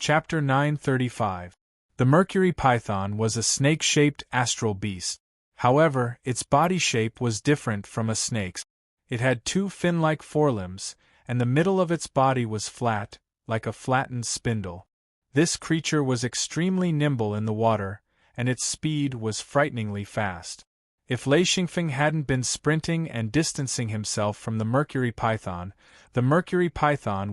Chapter 935. The mercury python was a snake-shaped astral beast. However, its body shape was different from a snake's. It had two fin-like forelimbs, and the middle of its body was flat, like a flattened spindle. This creature was extremely nimble in the water, and its speed was frighteningly fast. If Lei Xingfeng hadn't been sprinting and distancing himself from the mercury python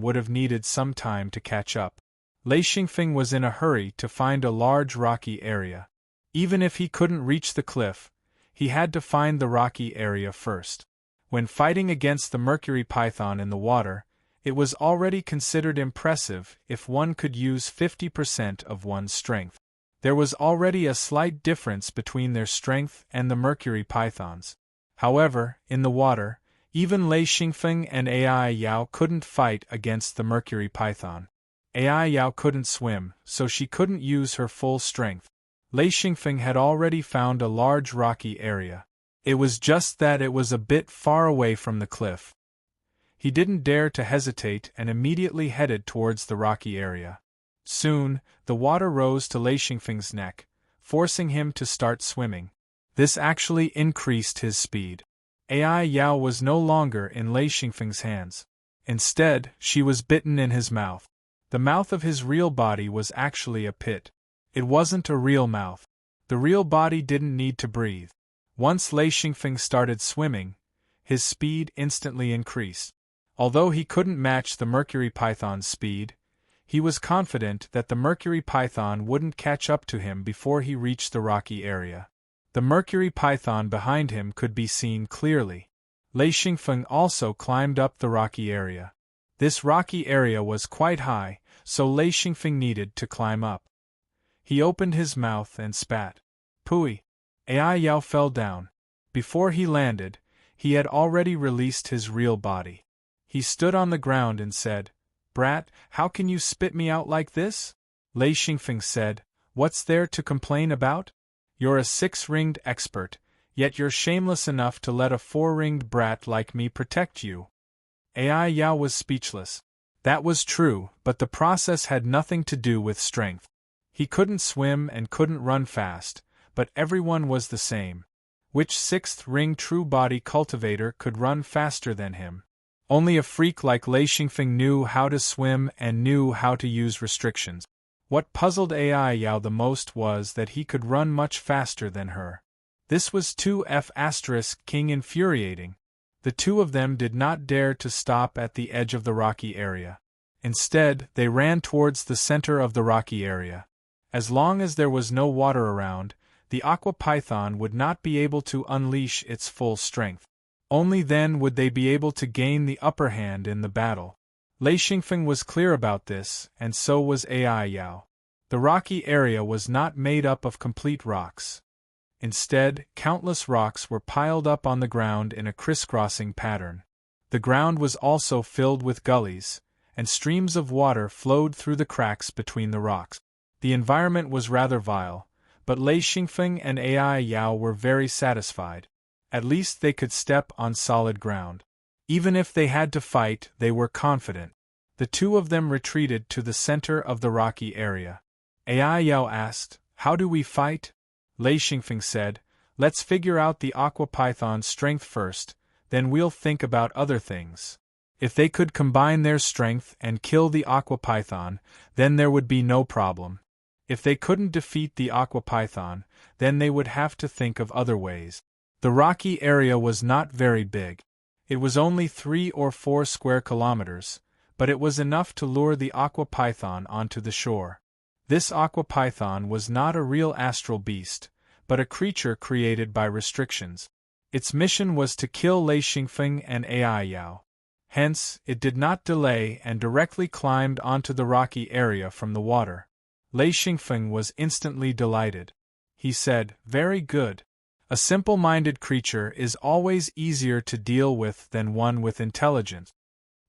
would have needed some time to catch up. Lei Xingfeng was in a hurry to find a large rocky area. Even if he couldn't reach the cliff, he had to find the rocky area first. When fighting against the mercury python in the water, it was already considered impressive if one could use 50% of one's strength. There was already a slight difference between their strength and the mercury pythons. However, in the water, even Lei Xingfeng and Ai Yao couldn't fight against the mercury python. Ai Yao couldn't swim, so she couldn't use her full strength. Lei Xingfeng had already found a large rocky area. It was just that it was a bit far away from the cliff. He didn't dare to hesitate and immediately headed towards the rocky area. Soon, the water rose to Lei Xingfeng's neck, forcing him to start swimming. This actually increased his speed. Ai Yao was no longer in Lei Xingfeng's hands. Instead, she was bitten in his mouth. The mouth of his real body was actually a pit. It wasn't a real mouth. The real body didn't need to breathe. Once Lei Xingfeng started swimming, his speed instantly increased. Although he couldn't match the mercury python's speed, he was confident that the mercury python wouldn't catch up to him before he reached the rocky area. The mercury python behind him could be seen clearly. Lei Xingfeng also climbed up the rocky area. This rocky area was quite high, so Lei Xingfeng needed to climb up. He opened his mouth and spat. Pooey! Ai Yao fell down. Before he landed, he had already released his real body. He stood on the ground and said, "Brat, how can you spit me out like this?" Lei Xingfeng said, "What's there to complain about? You're a 6-ringed expert, yet you're shameless enough to let a 4-ringed brat like me protect you." Ai Yao was speechless. That was true, but the process had nothing to do with strength. He couldn't swim and couldn't run fast, but everyone was the same. Which 6th-ring true body cultivator could run faster than him? Only a freak like Lei Xingfeng knew how to swim and knew how to use restrictions. What puzzled Ai Yao the most was that he could run much faster than her. This was 2F*King infuriating. The two of them did not dare to stop at the edge of the rocky area. Instead, they ran towards the center of the rocky area. As long as there was no water around, the aqua python would not be able to unleash its full strength. Only then would they be able to gain the upper hand in the battle. Lei Xingfeng was clear about this, and so was Ai Yao. The rocky area was not made up of complete rocks. Instead, countless rocks were piled up on the ground in a crisscrossing pattern. The ground was also filled with gullies, and streams of water flowed through the cracks between the rocks. The environment was rather vile, but Lei Xingfeng and Ai Yao were very satisfied. At least they could step on solid ground. Even if they had to fight, they were confident. The two of them retreated to the center of the rocky area. Ai Yao asked, "How do we fight?" Lei Xingfeng said, "Let's figure out the aqua python's strength first, then we'll think about other things. If they could combine their strength and kill the aqua python, then there would be no problem. If they couldn't defeat the aqua python, then they would have to think of other ways." The rocky area was not very big. It was only 3 or 4 square kilometers, but it was enough to lure the aqua python onto the shore. This aqua python was not a real astral beast, but a creature created by restrictions. Its mission was to kill Lei Xingfeng and Ai Yao. Hence, it did not delay and directly climbed onto the rocky area from the water. Lei Xingfeng was instantly delighted. He said, "Very good. A simple-minded creature is always easier to deal with than one with intelligence."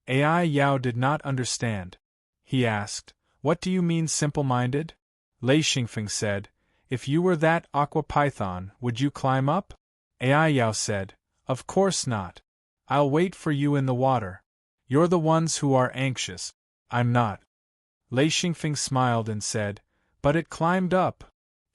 Ai Yao did not understand. He asked, "What do you mean simple-minded?" Lei Xingfeng said, "If you were that aqua python, would you climb up?" Ai Yao said, "Of course not. I'll wait for you in the water. You're the ones who are anxious. I'm not." Lei Xingfeng smiled and said, "But it climbed up."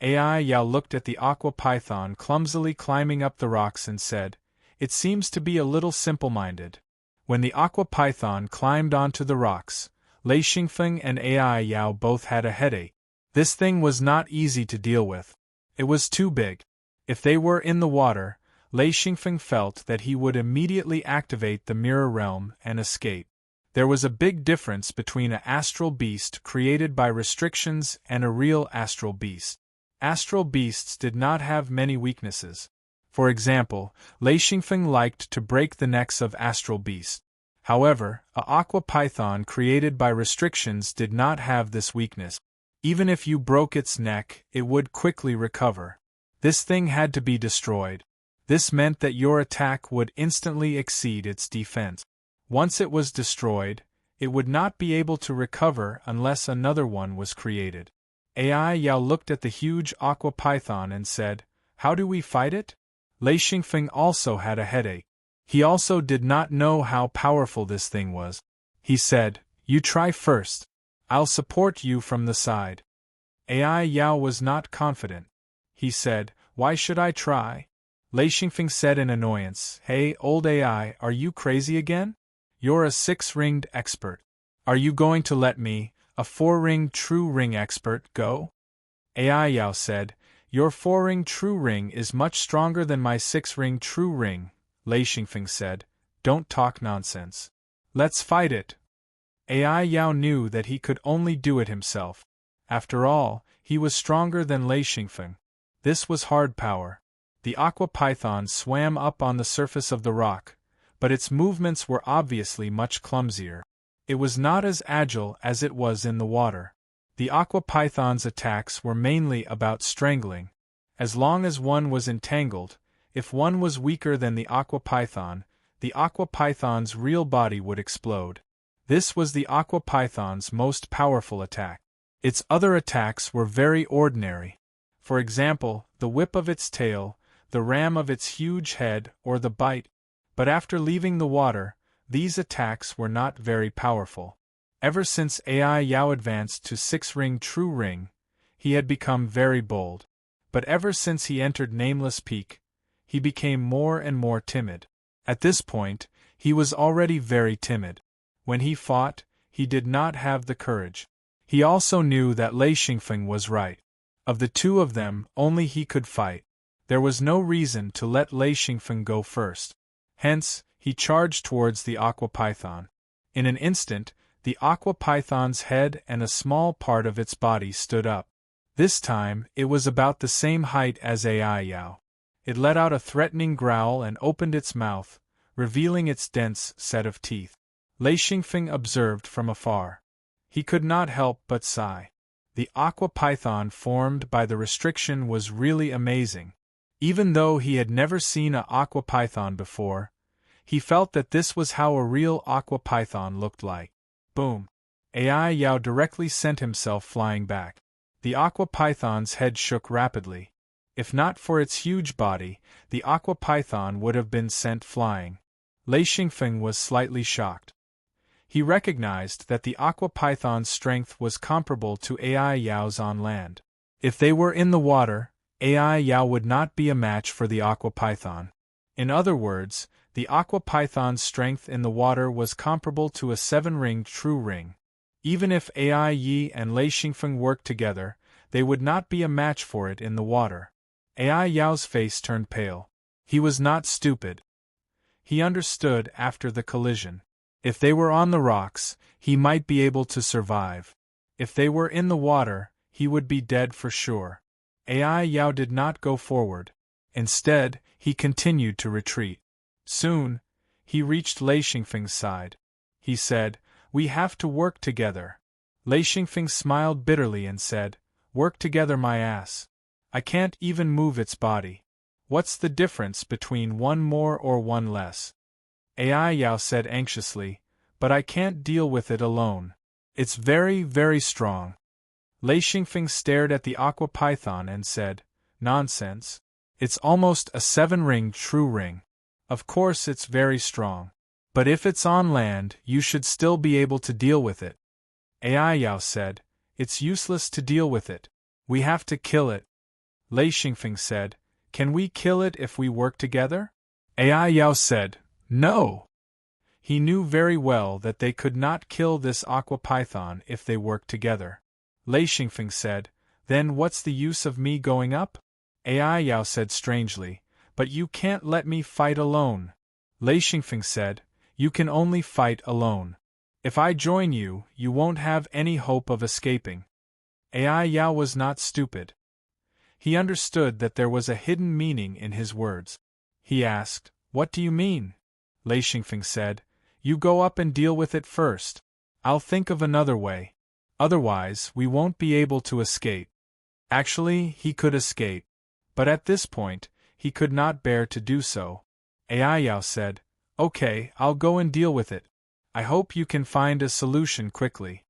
Ai Yao looked at the aqua python clumsily climbing up the rocks and said, "It seems to be a little simple-minded." When the aqua python climbed onto the rocks, Lei Xingfeng and Ai Yao both had a headache. This thing was not easy to deal with. It was too big. If they were in the water, Lei Xingfeng felt that he would immediately activate the mirror realm and escape. There was a big difference between an astral beast created by restrictions and a real astral beast. Astral beasts did not have many weaknesses. For example, Lei Xingfeng liked to break the necks of astral beasts. However, a aqua python created by restrictions did not have this weakness. Even if you broke its neck, it would quickly recover. This thing had to be destroyed. This meant that your attack would instantly exceed its defense. Once it was destroyed, it would not be able to recover unless another one was created. Ai Yao looked at the huge aqua python and said, "How do we fight it?" Lei Xingfeng also had a headache. He also did not know how powerful this thing was. He said, "You try first. I'll support you from the side." Ai Yao was not confident. He said, "Why should I try?" Lei Xingfeng said in annoyance, "Hey, old Ai, are you crazy again? You're a 6-ringed expert. Are you going to let me, a 4-ring true ring expert, go?" Ai Yao said, "Your 4-ring true ring is much stronger than my 6-ring true ring." Lei Xingfeng said, "Don't talk nonsense. Let's fight it." Ai Yao knew that he could only do it himself. After all, he was stronger than Lei Xingfeng. This was hard power. The aqua python swam up on the surface of the rock, but its movements were obviously much clumsier. It was not as agile as it was in the water. The aqua python's attacks were mainly about strangling. As long as one was entangled, if one was weaker than the aqua python's real body would explode. This was the aqua python's most powerful attack. Its other attacks were very ordinary. For example, the whip of its tail, the ram of its huge head, or the bite. But after leaving the water, these attacks were not very powerful. Ever since Ai Yao advanced to 6-ring true ring, he had become very bold. But ever since he entered Nameless Peak, he became more and more timid. At this point, he was already very timid. When he fought, he did not have the courage. He also knew that Lei Xingfeng was right. Of the two of them, only he could fight. There was no reason to let Lei Xingfeng go first. Hence, he charged towards the aqua python. In an instant, the aqua python's head and a small part of its body stood up. This time, it was about the same height as Ai Yao. It let out a threatening growl and opened its mouth, revealing its dense set of teeth. Lei Xingfeng observed from afar. He could not help but sigh. The aqua python formed by the restriction was really amazing. Even though he had never seen an aqua python before, he felt that this was how a real aqua python looked like. Boom! Ai Yao directly sent himself flying back. The aqua python's head shook rapidly. If not for its huge body, the aqua python would have been sent flying. Lei Xingfeng was slightly shocked. He recognized that the aqua python's strength was comparable to Ai Yao's on land. If they were in the water, Ai Yao would not be a match for the aqua python. In other words, the aqua python's strength in the water was comparable to a 7-ringed true ring. Even if Ai Yi and Lei Xingfeng worked together, they would not be a match for it in the water. Ai Yao's face turned pale. He was not stupid. He understood after the collision. If they were on the rocks, he might be able to survive. If they were in the water, he would be dead for sure. Ai Yao did not go forward. Instead, he continued to retreat. Soon, he reached Lei Xingfeng's side. He said, "We have to work together." Lei Xingfeng smiled bitterly and said, "Work together my ass. I can't even move its body. What's the difference between one more or one less?" Ai Yao said anxiously, "But I can't deal with it alone. It's very, very strong." Lei Xingfeng stared at the aqua python and said, "Nonsense. It's almost a 7-ringed true ring. Of course it's very strong. But if it's on land, you should still be able to deal with it." Ai Yao said, "It's useless to deal with it. We have to kill it." Lei Xingfeng said, "Can we kill it if we work together?" Ai Yao said, "No." He knew very well that they could not kill this aqua python if they worked together. Lei Xingfeng said, "Then what's the use of me going up?" Ai Yao said strangely, "But you can't let me fight alone." Lei Xingfeng said, "You can only fight alone. If I join you, you won't have any hope of escaping." Ai Yao was not stupid. He understood that there was a hidden meaning in his words. He asked, "What do you mean?" Lei Xingfeng said, "You go up and deal with it first. I'll think of another way. Otherwise, we won't be able to escape." Actually, he could escape. But at this point, he could not bear to do so. Ai Yao said, "Okay, I'll go and deal with it. I hope you can find a solution quickly."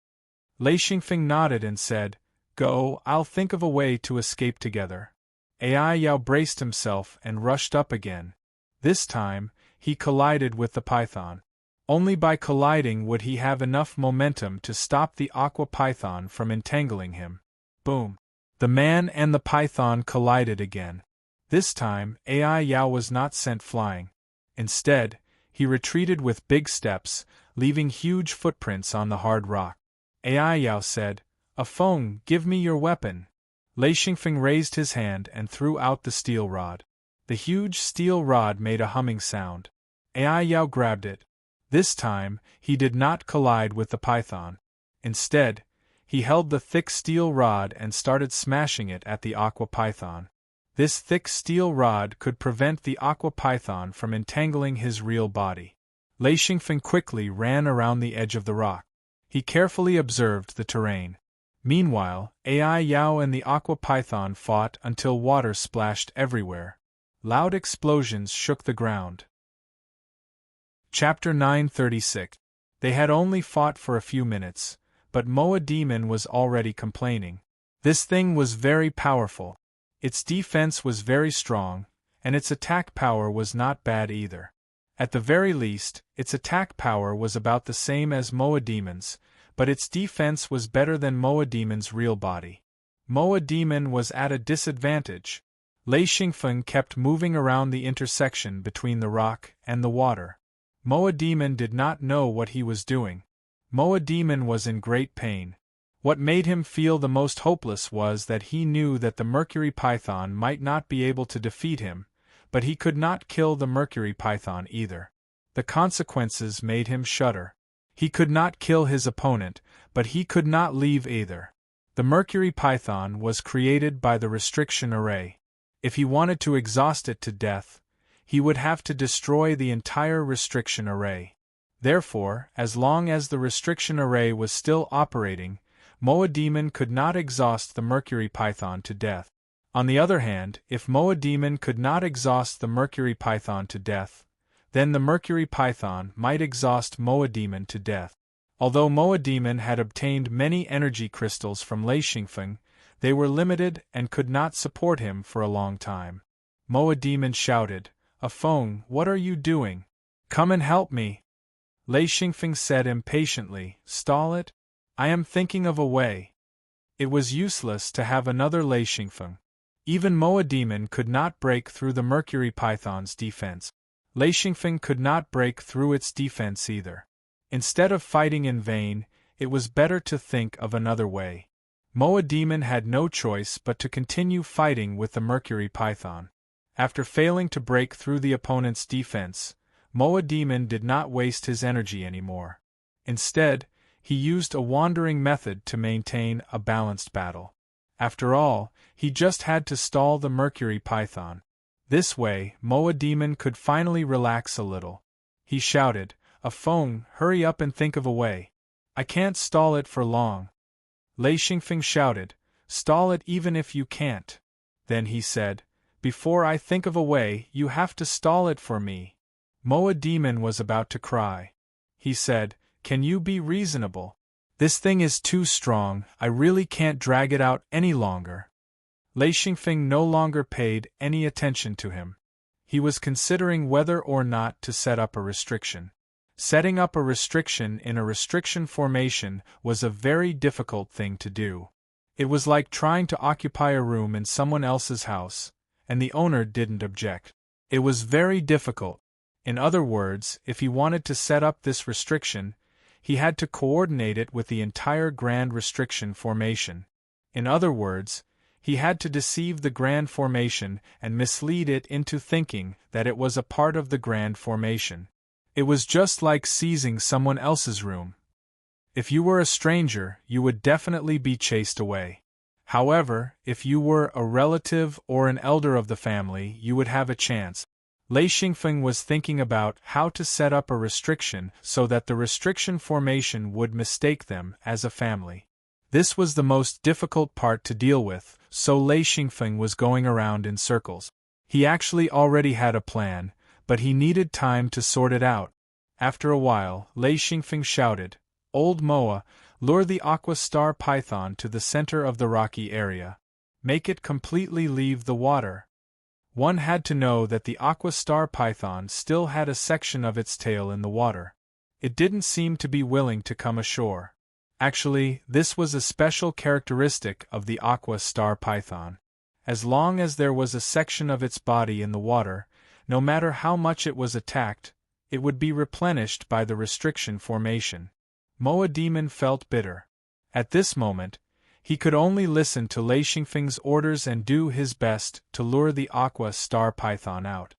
Lei Xingfeng nodded and said, "Go, I'll think of a way to escape together." Ai Yao braced himself and rushed up again. This time, he collided with the python. Only by colliding would he have enough momentum to stop the aqua python from entangling him. Boom! The man and the python collided again. This time, Ai Yao was not sent flying. Instead, he retreated with big steps, leaving huge footprints on the hard rock. Ai Yao said, "Afeng, give me your weapon." Lei Xingfeng raised his hand and threw out the steel rod. The huge steel rod made a humming sound. Ai Yao grabbed it. This time, he did not collide with the python. Instead, he held the thick steel rod and started smashing it at the aqua python. This thick steel rod could prevent the aqua python from entangling his real body. Lei Xingfeng quickly ran around the edge of the rock. He carefully observed the terrain. Meanwhile, Ai Yao and the aqua python fought until water splashed everywhere. Loud explosions shook the ground. Chapter 936. They had only fought for a few minutes, but Moa Demon was already complaining. This thing was very powerful. Its defense was very strong, and its attack power was not bad either. At the very least, its attack power was about the same as Moa Demon's, but its defense was better than Moa Demon's real body. Moa Demon was at a disadvantage. Lei Xingfeng kept moving around the intersection between the rock and the water. Moa Demon did not know what he was doing. Moa Demon was in great pain. What made him feel the most hopeless was that he knew that the Mercury Python might not be able to defeat him, but he could not kill the Mercury Python either. The consequences made him shudder. He could not kill his opponent, but he could not leave either. The Mercury Python was created by the restriction array. If he wanted to exhaust it to death, he would have to destroy the entire restriction array. Therefore, as long as the restriction array was still operating, Moa Demon could not exhaust the Mercury Python to death. On the other hand, if Moa Demon could not exhaust the Mercury Python to death, then the Mercury Python might exhaust Moa Demon to death. Although Moa Demon had obtained many energy crystals from Lei Xingfeng, they were limited and could not support him for a long time. Moa Demon shouted, "Afeng, what are you doing? Come and help me." Lei Xingfeng said impatiently, "Stall it? I am thinking of a way." It was useless to have another Lei Xingfeng. Even Moa Demon could not break through the Mercury Python's defense. Lei Xingfeng could not break through its defense either. Instead of fighting in vain, it was better to think of another way. Moa Demon had no choice but to continue fighting with the Mercury Python. After failing to break through the opponent's defense, Moa Demon did not waste his energy anymore. Instead, he used a wandering method to maintain a balanced battle. After all, he just had to stall the Mercury Python. This way, Moa Demon could finally relax a little. He shouted, "Afeng, hurry up and think of a way. I can't stall it for long." Lei Xingfeng shouted, "Stall it even if you can't." Then he said, "Before I think of a way, you have to stall it for me." Moa Demon was about to cry. He said, "Can you be reasonable? This thing is too strong, I really can't drag it out any longer." Lei Xingfeng no longer paid any attention to him. He was considering whether or not to set up a restriction. Setting up a restriction in a restriction formation was a very difficult thing to do. It was like trying to occupy a room in someone else's house, and the owner didn't object. It was very difficult. In other words, if he wanted to set up this restriction, he had to coordinate it with the entire grand restriction formation. In other words, he had to deceive the grand formation and mislead it into thinking that it was a part of the grand formation. It was just like seizing someone else's room. If you were a stranger, you would definitely be chased away. However, if you were a relative or an elder of the family, you would have a chance. Lei Xingfeng was thinking about how to set up a restriction so that the restriction formation would mistake them as a family. This was the most difficult part to deal with, so Lei Xingfeng was going around in circles. He actually already had a plan, but he needed time to sort it out. After a while, Lei Xingfeng shouted, "Old Moa, lure the aqua star python to the center of the rocky area. Make it completely leave the water." One had to know that the aqua star python still had a section of its tail in the water. It didn't seem to be willing to come ashore. Actually, this was a special characteristic of the aqua star python. As long as there was a section of its body in the water, no matter how much it was attacked, it would be replenished by the restriction formation. Moa Demon felt bitter. At this moment, he could only listen to Lei Xingfeng's orders and do his best to lure the aqua star python out.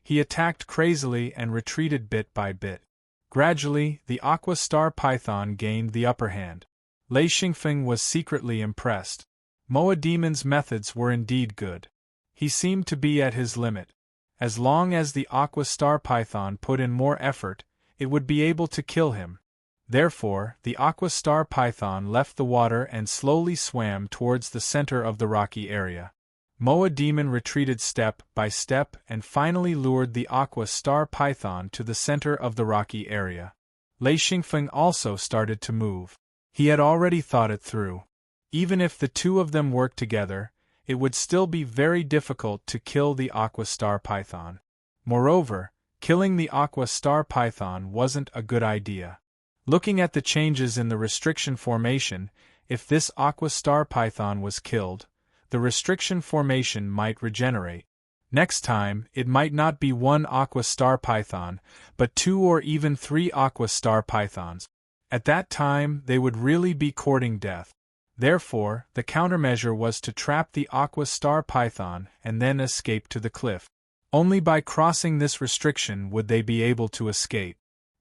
He attacked crazily and retreated bit by bit. Gradually, the aqua star python gained the upper hand. Lei Xingfeng was secretly impressed. Moa Demon's methods were indeed good. He seemed to be at his limit. As long as the aqua star python put in more effort, it would be able to kill him. Therefore, the aqua star python left the water and slowly swam towards the center of the rocky area. Moa Demon retreated step by step and finally lured the aqua star python to the center of the rocky area. Lei Xingfeng also started to move. He had already thought it through. Even if the two of them worked together, it would still be very difficult to kill the aqua star python. Moreover, killing the aqua star python wasn't a good idea. Looking at the changes in the restriction formation, if this aqua star python was killed, the restriction formation might regenerate. Next time, it might not be one aqua star python, but 2 or even 3 aqua star pythons. At that time, they would really be courting death. Therefore, the countermeasure was to trap the aqua star python and then escape to the cliff. Only by crossing this restriction would they be able to escape.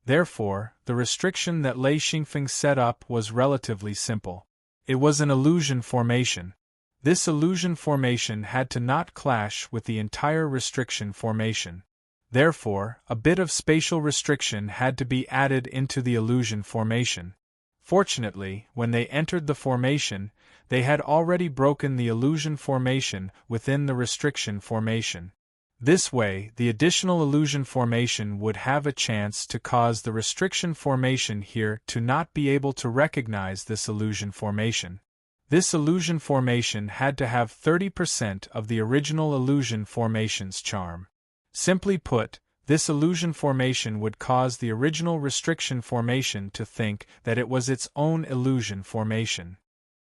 Therefore, the restriction that Lei Xingfeng set up was relatively simple. It was an illusion formation. This illusion formation had to not clash with the entire restriction formation. Therefore, a bit of spatial restriction had to be added into the illusion formation. Fortunately, when they entered the formation, they had already broken the illusion formation within the restriction formation. This way, the additional illusion formation would have a chance to cause the restriction formation here to not be able to recognize this illusion formation. This illusion formation had to have 30% of the original illusion formation's charm. Simply put, this illusion formation would cause the original restriction formation to think that it was its own illusion formation.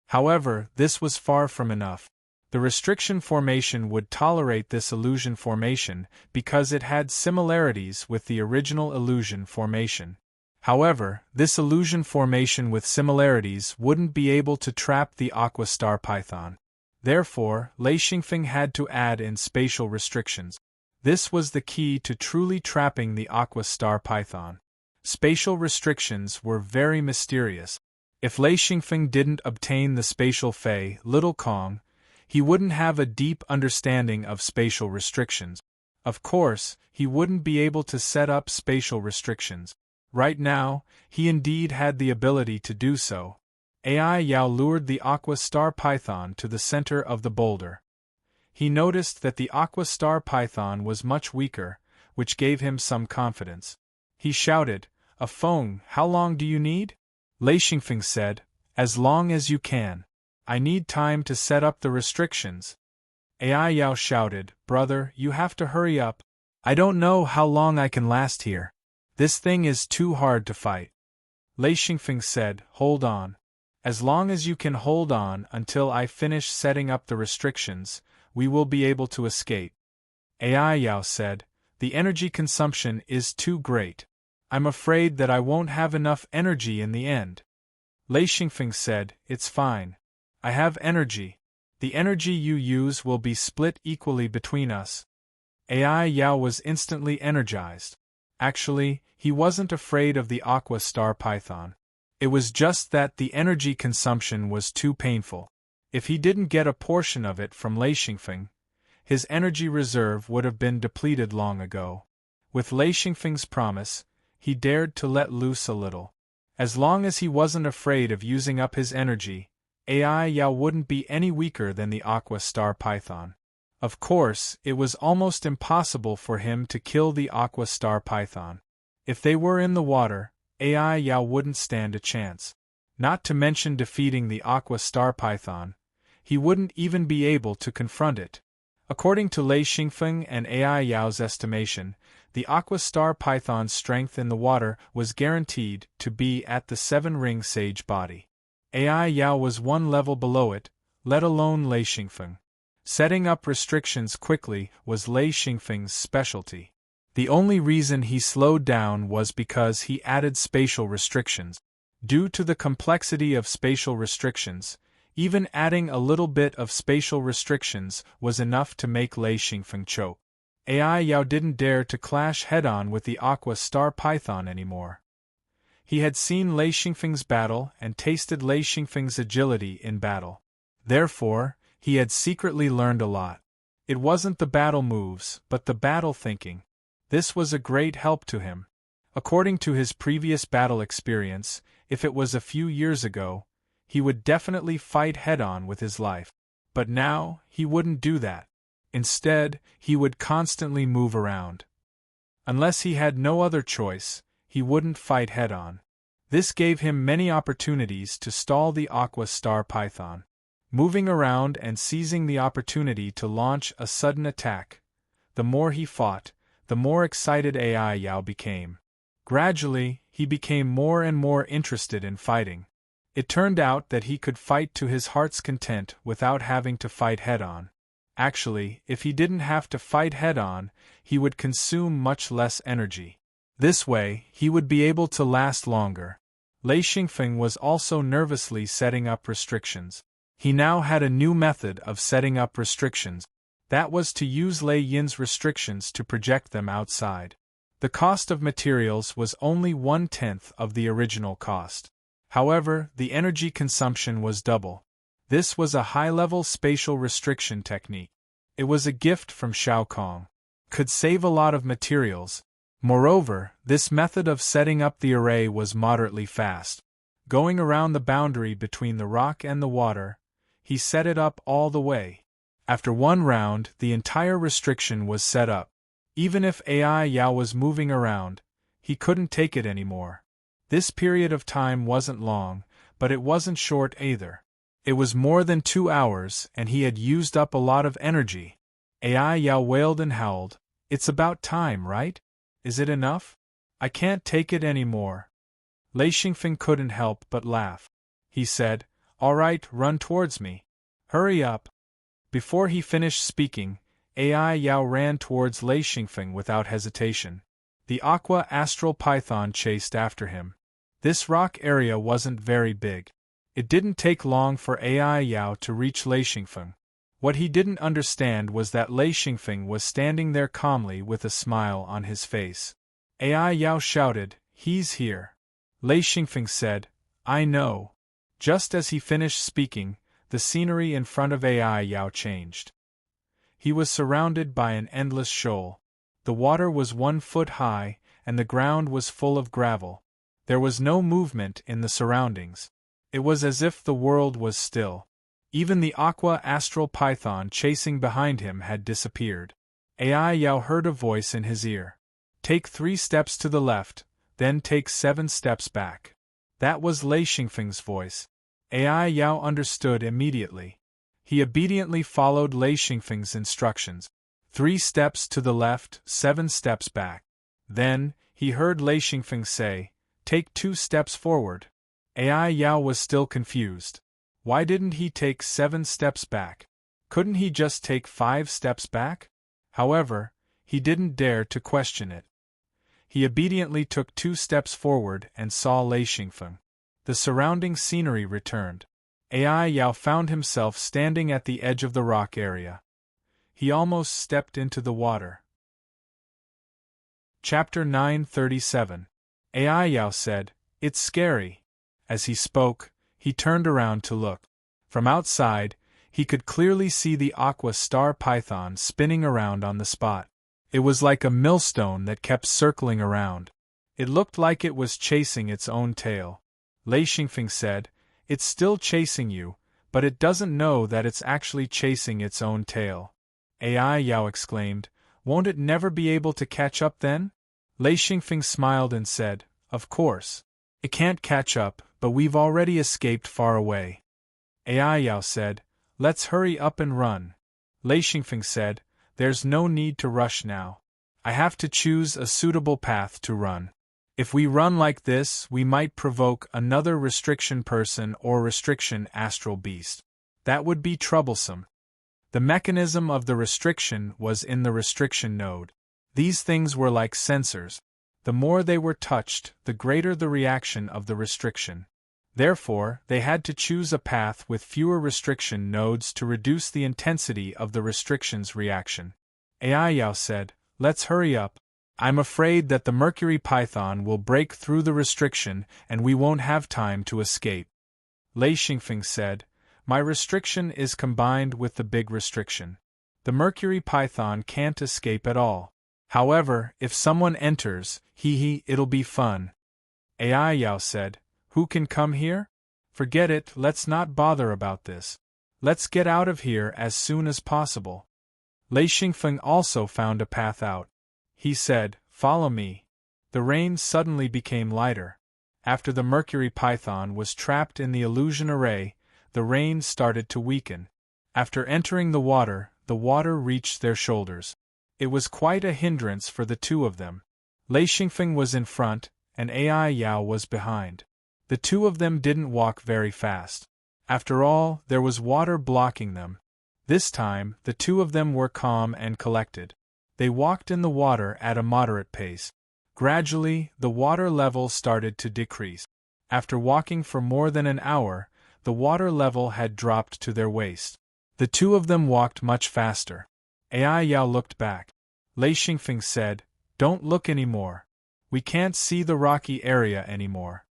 However, this was far from enough. The restriction formation would tolerate this illusion formation because it had similarities with the original illusion formation. However, this illusion formation with similarities wouldn't be able to trap the aqua star python. Therefore, Lei Xingfeng had to add in spatial restrictions. This was the key to truly trapping the aqua star python. Spatial restrictions were very mysterious. If Lei Xingfeng didn't obtain the spatial Fei, Little Kong, he wouldn't have a deep understanding of spatial restrictions. Of course, he wouldn't be able to set up spatial restrictions. Right now, he indeed had the ability to do so. Ai Yao lured the aqua star python to the center of the boulder. He noticed that the aqua star python was much weaker, which gave him some confidence. He shouted, "A Feng, how long do you need?" Lei Xingfeng said, "As long as you can. I need time to set up the restrictions." Ai Yao shouted, "Brother, you have to hurry up. I don't know how long I can last here." This thing is too hard to fight. Lei Xingfeng said, hold on. As long as you can hold on until I finish setting up the restrictions, we will be able to escape. Ai Yao said, the energy consumption is too great. I'm afraid that I won't have enough energy in the end. Lei Xingfeng said, it's fine. I have energy. The energy you use will be split equally between us. Ai Yao was instantly energized. Actually, he wasn't afraid of the aqua star python. It was just that the energy consumption was too painful. If he didn't get a portion of it from Lei Xingfeng, his energy reserve would have been depleted long ago. With Lei Xingfeng's promise, he dared to let loose a little. As long as he wasn't afraid of using up his energy, Ai Yao wouldn't be any weaker than the aqua star python. Of course, it was almost impossible for him to kill the aqua star python. If they were in the water, Ai Yao wouldn't stand a chance. Not to mention defeating the aqua star python, he wouldn't even be able to confront it. According to Lei Xingfeng and Ai Yao's estimation, the aqua star python's strength in the water was guaranteed to be at the 7-ring sage body. Ai Yao was one level below it, let alone Lei Xingfeng. Setting up restrictions quickly was Lei Xingfeng's specialty. The only reason he slowed down was because he added spatial restrictions. Due to the complexity of spatial restrictions, even adding a little bit of spatial restrictions was enough to make Lei Xingfeng choke. Ai Yao didn't dare to clash head-on with the aqua star python anymore. He had seen Lei Xingfeng's battle and tasted Lei Xingfeng's agility in battle. Therefore, he had secretly learned a lot. It wasn't the battle moves, but the battle thinking. This was a great help to him. According to his previous battle experience, if it was a few years ago, he would definitely fight head-on with his life. But now, he wouldn't do that. Instead, he would constantly move around. Unless he had no other choice, he wouldn't fight head-on. This gave him many opportunities to stall the aqua star python. Moving around and seizing the opportunity to launch a sudden attack. The more he fought, the more excited Ai Yao became. Gradually, he became more and more interested in fighting. It turned out that he could fight to his heart's content without having to fight head-on. Actually, if he didn't have to fight head-on, he would consume much less energy. This way, he would be able to last longer. Lei Xingfeng was also nervously setting up restrictions. He now had a new method of setting up restrictions. That was to use Lei Yin's restrictions to project them outside. The cost of materials was only 1/10 of the original cost. However, the energy consumption was double. This was a high-level spatial restriction technique. It was a gift from Shao Kong. Could save a lot of materials. Moreover, this method of setting up the array was moderately fast. Going around the boundary between the rock and the water, he set it up all the way. After one round, the entire restriction was set up. Even if Ai Yao was moving around, he couldn't take it anymore. This period of time wasn't long, but it wasn't short either. It was more than 2 hours, and he had used up a lot of energy. Ai Yao wailed and howled. It's about time, right? Is it enough? I can't take it anymore. Lei Xingfeng couldn't help but laugh. He said, all right, run towards me. Hurry up. Before he finished speaking, Ai Yao ran towards Lei Xingfeng without hesitation. The aqua astral python chased after him. This rock area wasn't very big. It didn't take long for Ai Yao to reach Lei Xingfeng. What he didn't understand was that Lei Xingfeng was standing there calmly with a smile on his face. Ai Yao shouted, he's here. Lei Xingfeng said, I know. Just as he finished speaking, the scenery in front of Ai Yao changed. He was surrounded by an endless shoal. The water was 1 foot high, and the ground was full of gravel. There was no movement in the surroundings. It was as if the world was still. Even the aqua astral python chasing behind him had disappeared. Ai Yao heard a voice in his ear. Take 3 steps to the left, then take 7 steps back. That was Lei Xingfeng's voice. Ai Yao understood immediately. He obediently followed Lei Xingfeng's instructions. 3 steps to the left, 7 steps back. Then, He heard Lei Xingfeng say, "Take 2 steps forward." Ai Yao was still confused. Why didn't he take 7 steps back? Couldn't he just take 5 steps back? However, he didn't dare to question it. He obediently took 2 steps forward and saw Lei Xingfeng. The surrounding scenery returned. Ai Yao found himself standing at the edge of the rock area. He almost stepped into the water. Chapter 937. Ai Yao said, "It's scary." As he spoke, he turned around to look. From outside, he could clearly see the aqua star python spinning around on the spot. It was like a millstone that kept circling around. It looked like it was chasing its own tail. Lei Xingfeng said, "It's still chasing you, but it doesn't know that it's actually chasing its own tail." Ai Yao exclaimed, "Won't it never be able to catch up then?" Lei Xingfeng smiled and said, "Of course. It can't catch up, but we've already escaped far away." Ai Yao said, "Let's hurry up and run." Lei Xingfeng said, "There's no need to rush now. I have to choose a suitable path to run. If we run like this, we might provoke another restriction person or restriction astral beast. That would be troublesome." The mechanism of the restriction was in the restriction node. These things were like sensors. The more they were touched, the greater the reaction of the restriction. Therefore, they had to choose a path with fewer restriction nodes to reduce the intensity of the restriction's reaction. Ai Yao said, "Let's hurry up. I'm afraid that the mercury python will break through the restriction and we won't have time to escape." Lei Xingfeng said, "My restriction is combined with the big restriction. The mercury python can't escape at all. However, if someone enters, it'll be fun." Ai Yao said, "Who can come here? Forget it, let's not bother about this. Let's get out of here as soon as possible." Lei Xingfeng also found a path out. He said, "Follow me." The rain suddenly became lighter. After the mercury python was trapped in the illusion array, the rain started to weaken. After entering the water reached their shoulders. It was quite a hindrance for the two of them. Lei Xingfeng was in front, and Ai Yao was behind. The two of them didn't walk very fast. After all, there was water blocking them. This time, the two of them were calm and collected. They walked in the water at a moderate pace. Gradually, the water level started to decrease. After walking for more than an hour, the water level had dropped to their waist. The two of them walked much faster. Ai Yao looked back. Lei Xingfeng said, "Don't look anymore. We can't see the rocky area anymore."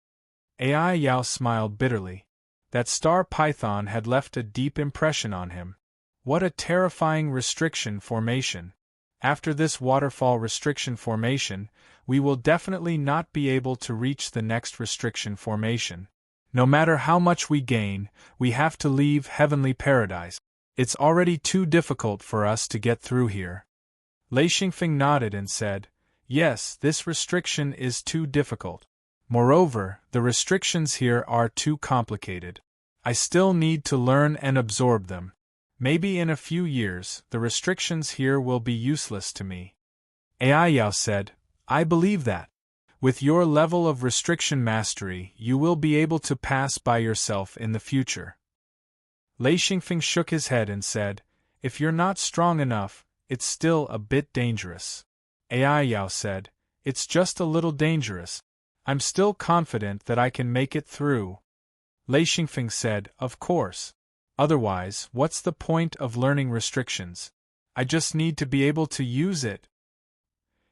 Ai Yao smiled bitterly. That star python had left a deep impression on him. What a terrifying restriction formation. After this waterfall restriction formation, we will definitely not be able to reach the next restriction formation. No matter how much we gain, we have to leave heavenly paradise. It's already too difficult for us to get through here. Lei Xingfeng nodded and said, "Yes, this restriction is too difficult. Moreover, the restrictions here are too complicated. I still need to learn and absorb them. Maybe in a few years, the restrictions here will be useless to me." Ai Yao said, "I believe that. With your level of restriction mastery, you will be able to pass by yourself in the future." Lei Xingfeng shook his head and said, "If you're not strong enough, it's still a bit dangerous." Ai Yao said, "It's just a little dangerous. I'm still confident that I can make it through." Lei Xingfeng said, "Of course. Otherwise, what's the point of learning restrictions? I just need to be able to use it."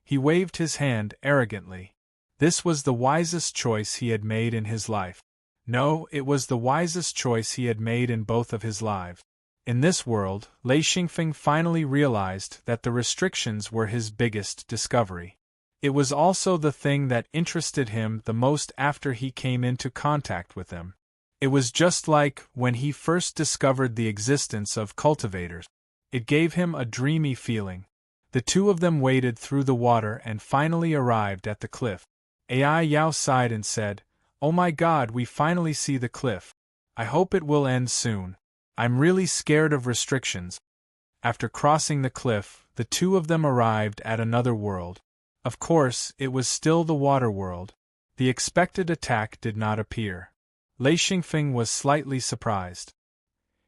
He waved his hand arrogantly. This was the wisest choice he had made in his life. No, it was the wisest choice he had made in both of his lives. In this world, Lei Xingfeng finally realized that the restrictions were his biggest discovery. It was also the thing that interested him the most after he came into contact with them. It was just like when he first discovered the existence of cultivators. It gave him a dreamy feeling. The two of them waded through the water and finally arrived at the cliff. Ai Yao sighed and said, "Oh my God, we finally see the cliff. I hope it will end soon. I'm really scared of restrictions." After crossing the cliff, the two of them arrived at another world. Of course, it was still the water world. The expected attack did not appear. Lei Xingfeng was slightly surprised.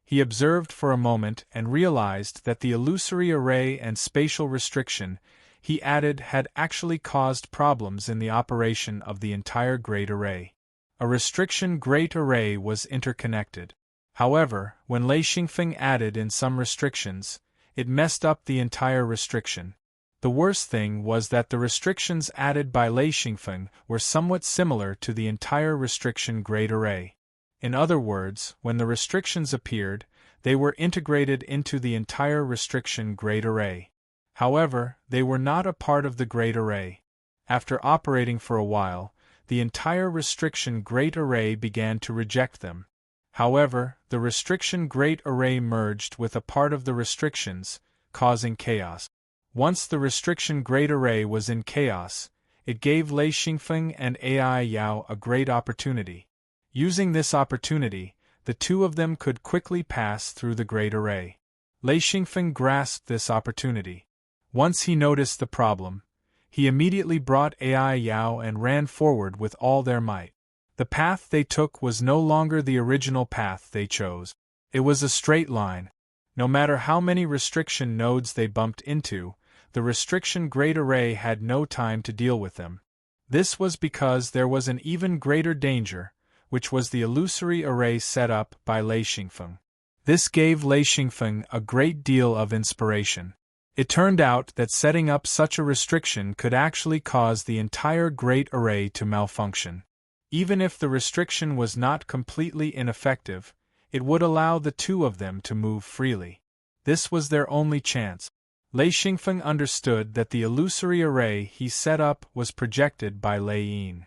He observed for a moment and realized that the illusory array and spatial restriction he added had actually caused problems in the operation of the entire Great Array. A restriction Great Array was interconnected. However, when Lei Xingfeng added in some restrictions, it messed up the entire restriction. The worst thing was that the restrictions added by Lei Xingfeng were somewhat similar to the entire restriction Great Array. In other words, when the restrictions appeared, they were integrated into the entire restriction Great Array. However, they were not a part of the Great Array. After operating for a while, the entire restriction Great Array began to reject them. However, the restriction Great Array merged with a part of the restrictions, causing chaos. Once the restriction Great Array was in chaos, it gave Lei Xingfeng and AI Yao a great opportunity. Using this opportunity, the two of them could quickly pass through the Great Array. Lei Xingfeng grasped this opportunity. Once he noticed the problem, he immediately brought AI Yao and ran forward with all their might. The path they took was no longer the original path they chose. It was a straight line. No matter how many restriction nodes they bumped into, the restriction Great Array had no time to deal with them. This was because there was an even greater danger, which was the illusory array set up by Lei Xingfeng. This gave Lei Xingfeng a great deal of inspiration. It turned out that setting up such a restriction could actually cause the entire Great Array to malfunction. Even if the restriction was not completely ineffective, it would allow the two of them to move freely. This was their only chance. Lei Xingfeng understood that the illusory array he set up was projected by Lei Yin.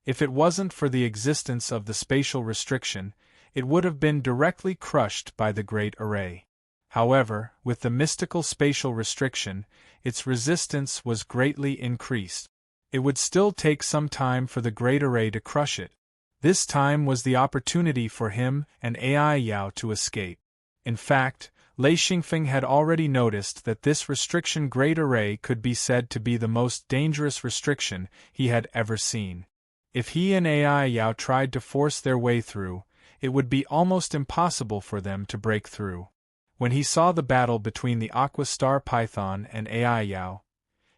If it wasn't for the existence of the spatial restriction, it would have been directly crushed by the Great Array. However, with the mystical spatial restriction, its resistance was greatly increased. It would still take some time for the Great Array to crush it. This time was the opportunity for him and AI Yao to escape. In fact, Lei Xingfeng had already noticed that this restriction Great Array could be said to be the most dangerous restriction he had ever seen. If he and AI Yao tried to force their way through, it would be almost impossible for them to break through. When he saw the battle between the Aqua Star Python and AI Yao,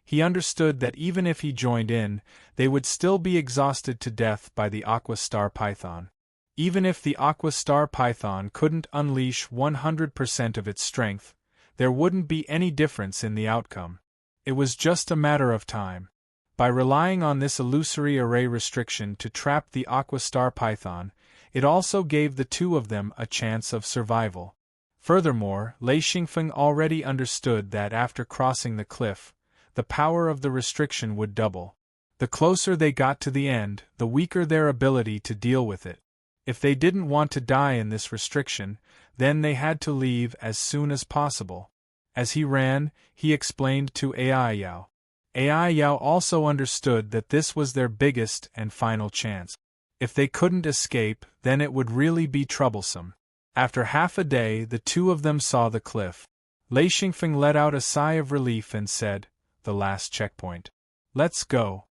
he understood that even if he joined in, they would still be exhausted to death by the Aqua Star Python. Even if the Aqua Star Python couldn't unleash 100% of its strength, there wouldn't be any difference in the outcome. It was just a matter of time. By relying on this illusory array restriction to trap the Aqua Star Python, it also gave the two of them a chance of survival. Furthermore, Lei Xingfeng already understood that after crossing the cliff, the power of the restriction would double. The closer they got to the end, the weaker their ability to deal with it. If they didn't want to die in this restriction, then they had to leave as soon as possible. As he ran, he explained to AI Yao. AI Yao also understood that this was their biggest and final chance. If they couldn't escape, then it would really be troublesome. After half a day, the two of them saw the cliff. Lei Xingfeng let out a sigh of relief and said, "The last checkpoint. Let's go."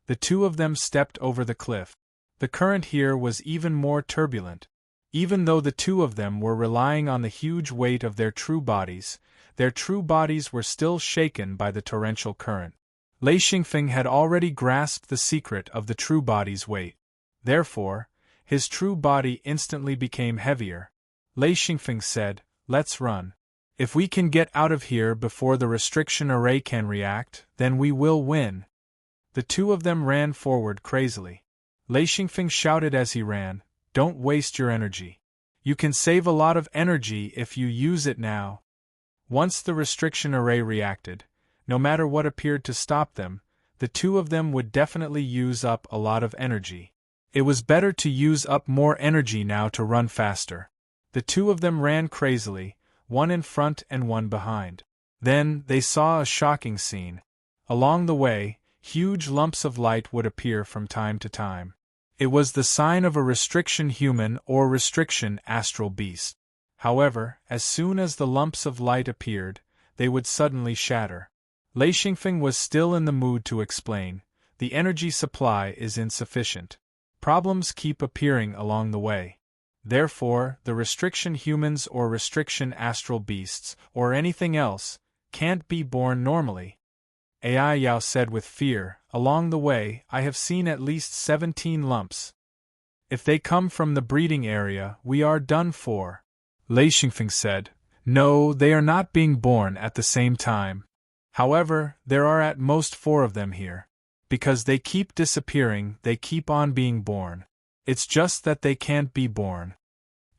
The two of them stepped over the cliff. The current here was even more turbulent. Even though the two of them were relying on the huge weight of their true bodies were still shaken by the torrential current. Lei Xingfeng had already grasped the secret of the true body's weight. Therefore, his true body instantly became heavier. Lei Xingfeng said, "Let's run. If we can get out of here before the restriction array can react, then we will win." The two of them ran forward crazily. Lei Xingfeng shouted as he ran, "Don't waste your energy. You can save a lot of energy if you use it now." Once the restriction array reacted, no matter what appeared to stop them, the two of them would definitely use up a lot of energy. It was better to use up more energy now to run faster. The two of them ran crazily, one in front and one behind. Then, they saw a shocking scene. Along the way, huge lumps of light would appear from time to time. It was the sign of a restriction human or restriction astral beast. However, as soon as the lumps of light appeared, they would suddenly shatter. Lei Xingfeng was still in the mood to explain. The energy supply is insufficient. Problems keep appearing along the way. Therefore, the restriction humans or restriction astral beasts, or anything else, can't be born normally. Ai Yao said with fear, along the way, I have seen at least 17 lumps. If they come from the breeding area, we are done for. Lei Xingfeng said, no, they are not being born at the same time. However, there are at most 4 of them here. Because they keep disappearing, they keep on being born. It's just that they can't be born.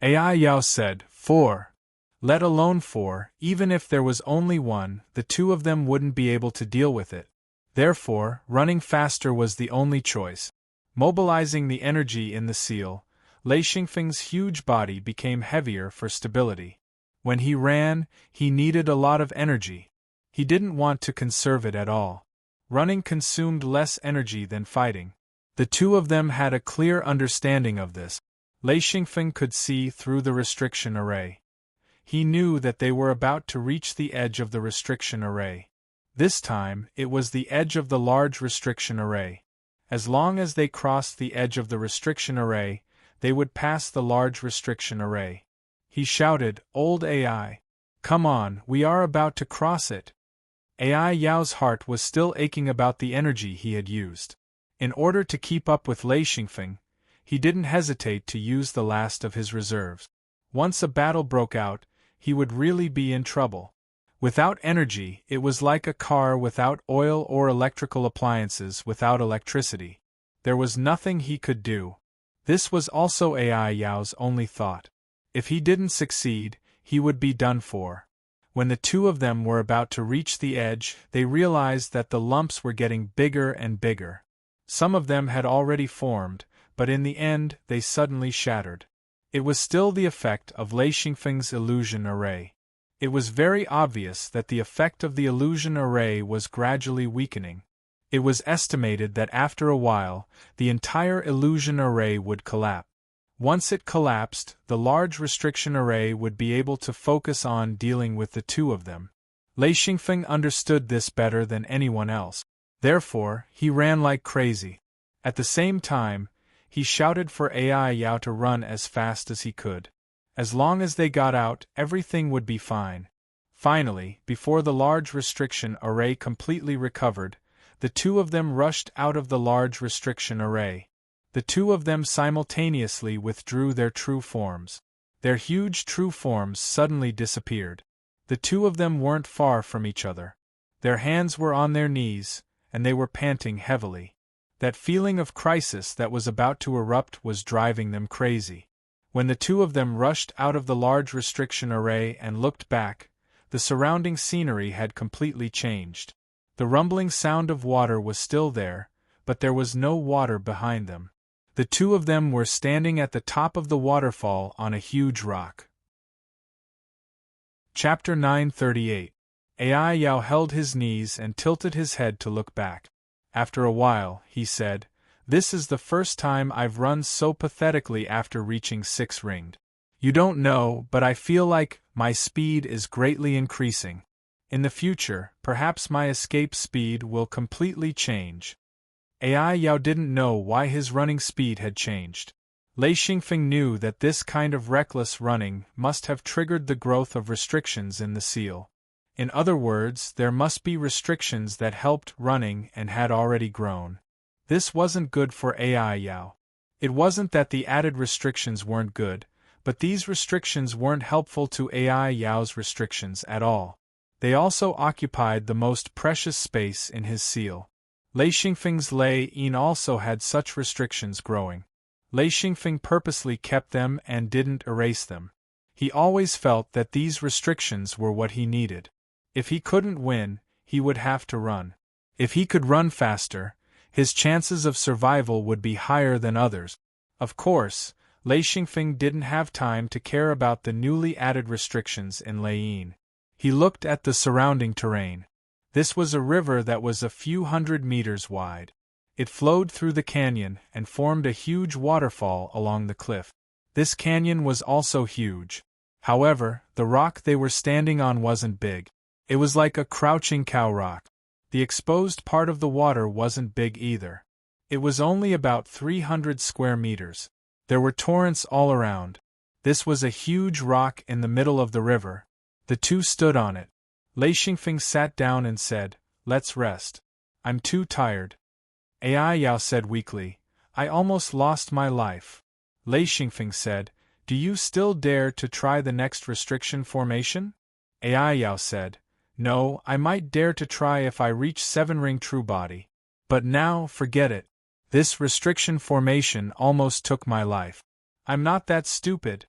Ai Yao said, 4. Let alone 4, even if there was only 1, the 2 of them wouldn't be able to deal with it. Therefore, running faster was the only choice. Mobilizing the energy in the seal, Lei Xingfeng's huge body became heavier for stability. When he ran, he needed a lot of energy. He didn't want to conserve it at all. Running consumed less energy than fighting. The 2 of them had a clear understanding of this. Lei Xingfeng could see through the restriction array. He knew that they were about to reach the edge of the restriction array. This time, it was the edge of the large restriction array. As long as they crossed the edge of the restriction array, they would pass the large restriction array. He shouted, Old AI! Come on, we are about to cross it! Ai Yao's heart was still aching about the energy he had used. In order to keep up with Lei Xingfeng, he didn't hesitate to use the last of his reserves. Once a battle broke out, he would really be in trouble. Without energy, it was like a car without oil or electrical appliances without electricity. There was nothing he could do. This was also Ai Yao's only thought. If he didn't succeed, he would be done for. When the 2 of them were about to reach the edge, they realized that the lumps were getting bigger and bigger. Some of them had already formed, but in the end they suddenly shattered. It was still the effect of Lei Xingfeng's illusion array. It was very obvious that the effect of the illusion array was gradually weakening. It was estimated that after a while, the entire illusion array would collapse. Once it collapsed, the large restriction array would be able to focus on dealing with the 2 of them. Lei Xingfeng understood this better than anyone else. Therefore, he ran like crazy. At the same time, he shouted for Ai Yao to run as fast as he could. As long as they got out, everything would be fine. Finally, before the large restriction array completely recovered, the 2 of them rushed out of the large restriction array. The 2 of them simultaneously withdrew their true forms. Their huge true forms suddenly disappeared. The 2 of them weren't far from each other. Their hands were on their knees, and they were panting heavily. That feeling of crisis that was about to erupt was driving them crazy. When the 2 of them rushed out of the large restriction array and looked back, the surrounding scenery had completely changed. The rumbling sound of water was still there, but there was no water behind them. The 2 of them were standing at the top of the waterfall on a huge rock. Chapter 938. Ai Yao held his knees and tilted his head to look back. After a while, he said, This is the first time I've run so pathetically after reaching 6 ringed. You don't know, but I feel like my speed is greatly increasing. In the future, perhaps my escape speed will completely change. Ai Yao didn't know why his running speed had changed. Lei Xingfeng knew that this kind of reckless running must have triggered the growth of restrictions in the seal. In other words, there must be restrictions that helped running and had already grown. This wasn't good for Ai Yao. It wasn't that the added restrictions weren't good, but these restrictions weren't helpful to Ai Yao's restrictions at all. They also occupied the most precious space in his seal. Lei Xingfeng's Lei Yin also had such restrictions growing. Lei Xingfeng purposely kept them and didn't erase them. He always felt that these restrictions were what he needed. If he couldn't win, he would have to run. If he could run faster, his chances of survival would be higher than others. Of course, Lei Xingfeng didn't have time to care about the newly added restrictions in Lei Yin. He looked at the surrounding terrain. This was a river that was a few hundred meters wide. It flowed through the canyon and formed a huge waterfall along the cliff. This canyon was also huge. However, the rock they were standing on wasn't big. It was like a crouching cow rock. The exposed part of the water wasn't big either. It was only about 300 square meters. There were torrents all around. This was a huge rock in the middle of the river. The two stood on it. Lei Xingfeng sat down and said, "Let's rest. I'm too tired." Ai Yao said weakly, "I almost lost my life." Lei Xingfeng said, "Do you still dare to try the next restriction formation?" Ai Yao said, "No, I might dare to try if I reach 7-ring true body. But now, forget it. This restriction formation almost took my life. I'm not that stupid."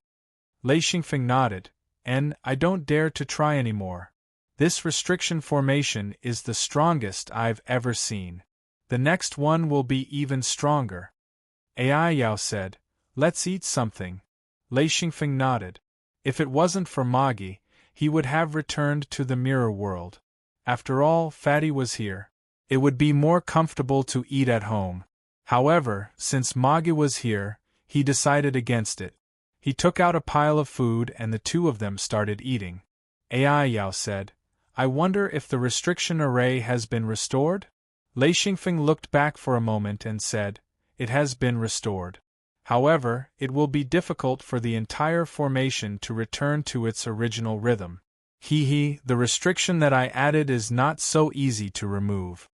Lei Xingfeng nodded, "And I don't dare to try anymore. This restriction formation is the strongest I've ever seen. The next one will be even stronger." Ai Yao said, "Let's eat something." Lei Xingfeng nodded. If it wasn't for Magi, he would have returned to the mirror world. After all, Fatty was here. It would be more comfortable to eat at home. However, since Magi was here, he decided against it. He took out a pile of food and the two of them started eating. Ai Yao said, "I wonder if the restriction array has been restored?" Lei Xingfeng looked back for a moment and said, "It has been restored. However, it will be difficult for the entire formation to return to its original rhythm. The restriction that I added is not so easy to remove."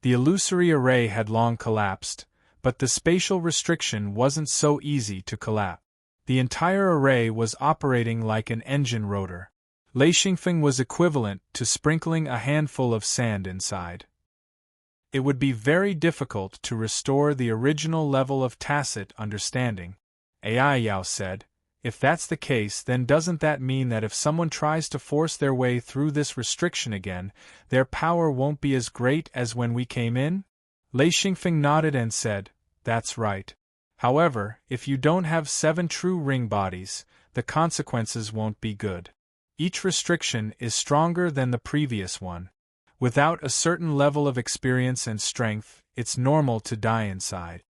The illusory array had long collapsed, but the spatial restriction wasn't so easy to collapse. The entire array was operating like an engine rotor. Lei Xingfeng was equivalent to sprinkling a handful of sand inside. It would be very difficult to restore the original level of tacit understanding. Ai Yao said, "If that's the case, then doesn't that mean that if someone tries to force their way through this restriction again, their power won't be as great as when we came in?" Lei Xingfeng nodded and said, "That's right. However, if you don't have 7 true ring bodies, the consequences won't be good. Each restriction is stronger than the previous one. Without a certain level of experience and strength, it's normal to die inside."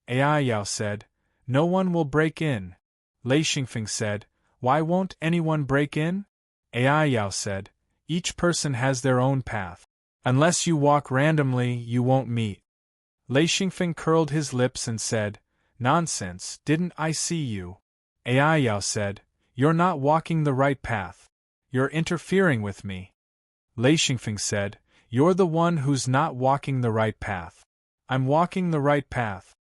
Ai Yao said, "No one will break in." Lei Xingfeng said, "Why won't anyone break in?" Ai Yao said, "Each person has their own path. Unless you walk randomly, you won't meet." Lei Xingfeng curled his lips and said, "Nonsense, didn't I see you?" Ai Yao said, "You're not walking the right path. You're interfering with me." Lei Xingfeng said, "You're the one who's not walking the right path. I'm walking the right path."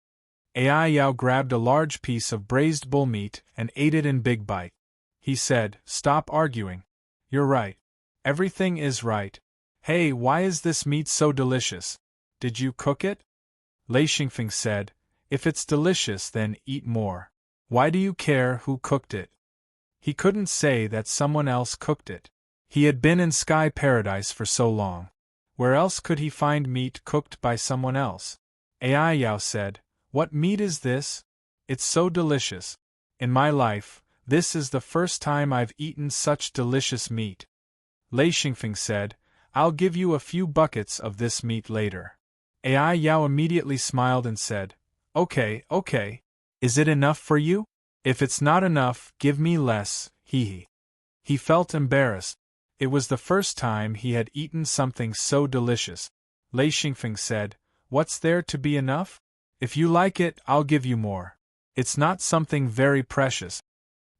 Ai Yao grabbed a large piece of braised bull meat and ate it in big bites. He said, "Stop arguing. You're right. Everything is right. Hey, why is this meat so delicious? Did you cook it?" Lei Xingfeng said, "If it's delicious, then eat more. Why do you care who cooked it?" He couldn't say that someone else cooked it. He had been in Sky Paradise for so long. Where else could he find meat cooked by someone else? Ai Yao said, "What meat is this? It's so delicious. In my life, this is the first time I've eaten such delicious meat." Lei Xingfeng said, "I'll give you a few buckets of this meat later." Ai Yao immediately smiled and said, Okay. Is it enough for you? If it's not enough, give me less, He felt embarrassed. It was the first time he had eaten something so delicious. Lei Xingfeng said, "What's there to be enough? If you like it, I'll give you more. It's not something very precious."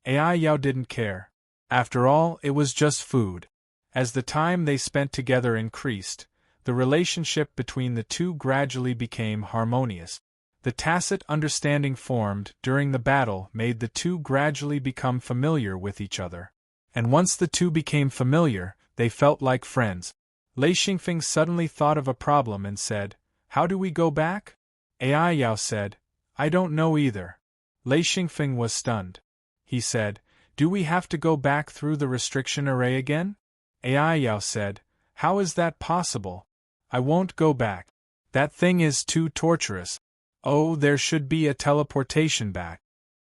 Ai Yao didn't care. After all, it was just food. As the time they spent together increased, the relationship between the two gradually became harmonious. The tacit understanding formed during the battle made the two gradually become familiar with each other. And once the two became familiar, they felt like friends. Lei Xingfeng suddenly thought of a problem and said, "How do we go back?" Ai Yao said, "I don't know either." Lei Xingfeng was stunned. He said, "Do we have to go back through the restriction array again?" Ai Yao said, "How is that possible? I won't go back. That thing is too torturous. Oh, there should be a teleportation back."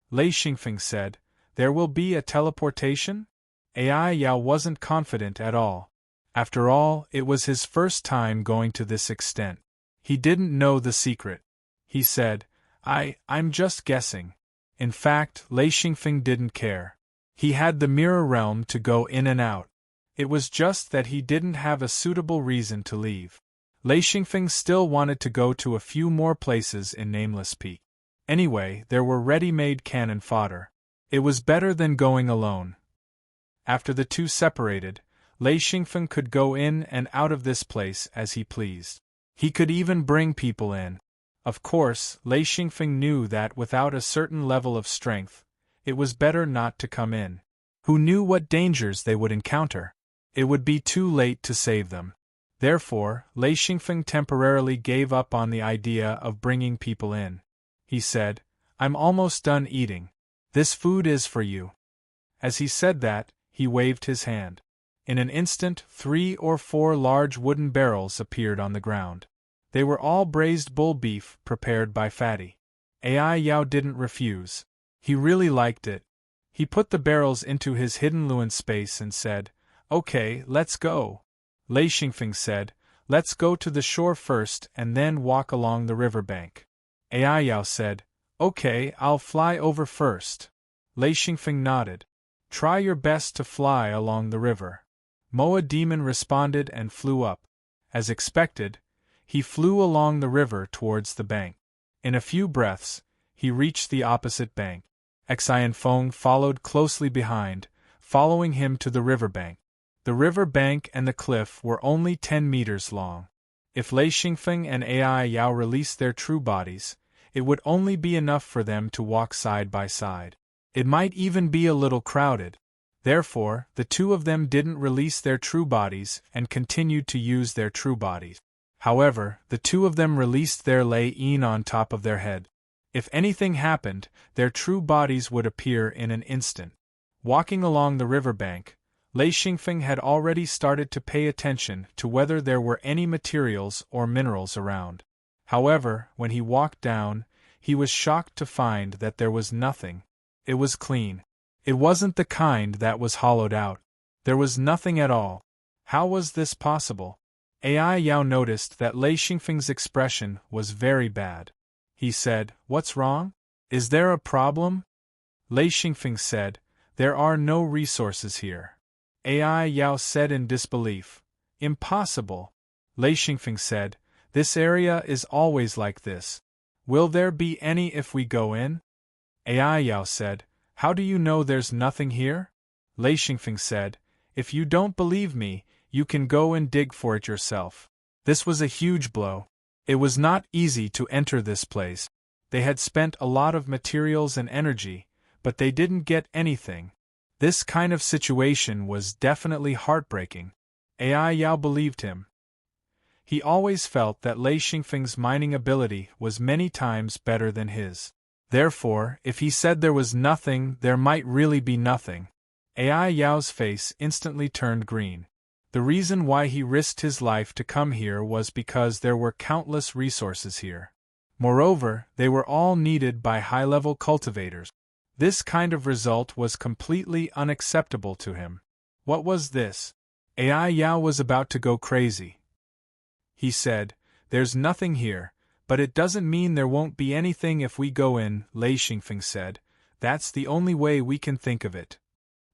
Lei Xingfeng said, "There will be a teleportation?" Ai Yao wasn't confident at all. After all, it was his first time going to this extent. He didn't know the secret. He said, I'm just guessing." In fact, Lei Xingfeng didn't care. He had the mirror realm to go in and out. It was just that he didn't have a suitable reason to leave. Lei Xingfeng still wanted to go to a few more places in Nameless Peak. Anyway, there were ready-made cannon fodder. It was better than going alone. After the two separated, Lei Xingfeng could go in and out of this place as he pleased. He could even bring people in. Of course, Lei Xingfeng knew that without a certain level of strength, it was better not to come in. Who knew what dangers they would encounter? It would be too late to save them. Therefore, Lei Xingfeng temporarily gave up on the idea of bringing people in. He said, "I'm almost done eating. This food is for you." As he said that, he waved his hand. In an instant, 3 or 4 large wooden barrels appeared on the ground. They were all braised bull beef prepared by Fatty. Ai Yao didn't refuse. He really liked it. He put the barrels into his hidden Luan space and said, "Okay, let's go." Lei Xingfeng said, "Let's go to the shore first and then walk along the riverbank." Ai Yao said, "Okay, I'll fly over first." Lei Xingfeng nodded. "Try your best to fly along the river." Moa Demon responded and flew up. As expected, he flew along the river towards the bank. In a few breaths, he reached the opposite bank. Xian Feng followed closely behind, following him to the riverbank. The river bank and the cliff were only 10 meters long. If Lei Xingfeng and Ai Yao released their true bodies, it would only be enough for them to walk side by side. It might even be a little crowded. Therefore, the two of them didn't release their true bodies and continued to use their true bodies. However, the two of them released their Lei Yin on top of their head. If anything happened, their true bodies would appear in an instant. Walking along the riverbank, Lei Xingfeng had already started to pay attention to whether there were any materials or minerals around. However, when he walked down, he was shocked to find that there was nothing. It was clean. It wasn't the kind that was hollowed out. There was nothing at all. How was this possible? Ai Yao noticed that Lei Xingfeng's expression was very bad. He said, "What's wrong? Is there a problem?" Lei Xingfeng said, "There are no resources here." Ai Yao said in disbelief, "Impossible." Lei Xingfeng said, "This area is always like this. Will there be any if we go in?" Ai Yao said, "How do you know there's nothing here?" Lei Xingfeng said, "If you don't believe me, you can go and dig for it yourself." This was a huge blow. It was not easy to enter this place. They had spent a lot of materials and energy, but they didn't get anything. This kind of situation was definitely heartbreaking. Ai Yao believed him. He always felt that Lei Xingfeng's mining ability was many times better than his. Therefore, if he said there was nothing, there might really be nothing. Ai Yao's face instantly turned green. The reason why he risked his life to come here was because there were countless resources here. Moreover, they were all needed by high-level cultivators. This kind of result was completely unacceptable to him. What was this? Ai Yao was about to go crazy. He said, "There's nothing here, but it doesn't mean there won't be anything if we go in," Lei Xingfeng said. "That's the only way we can think of it."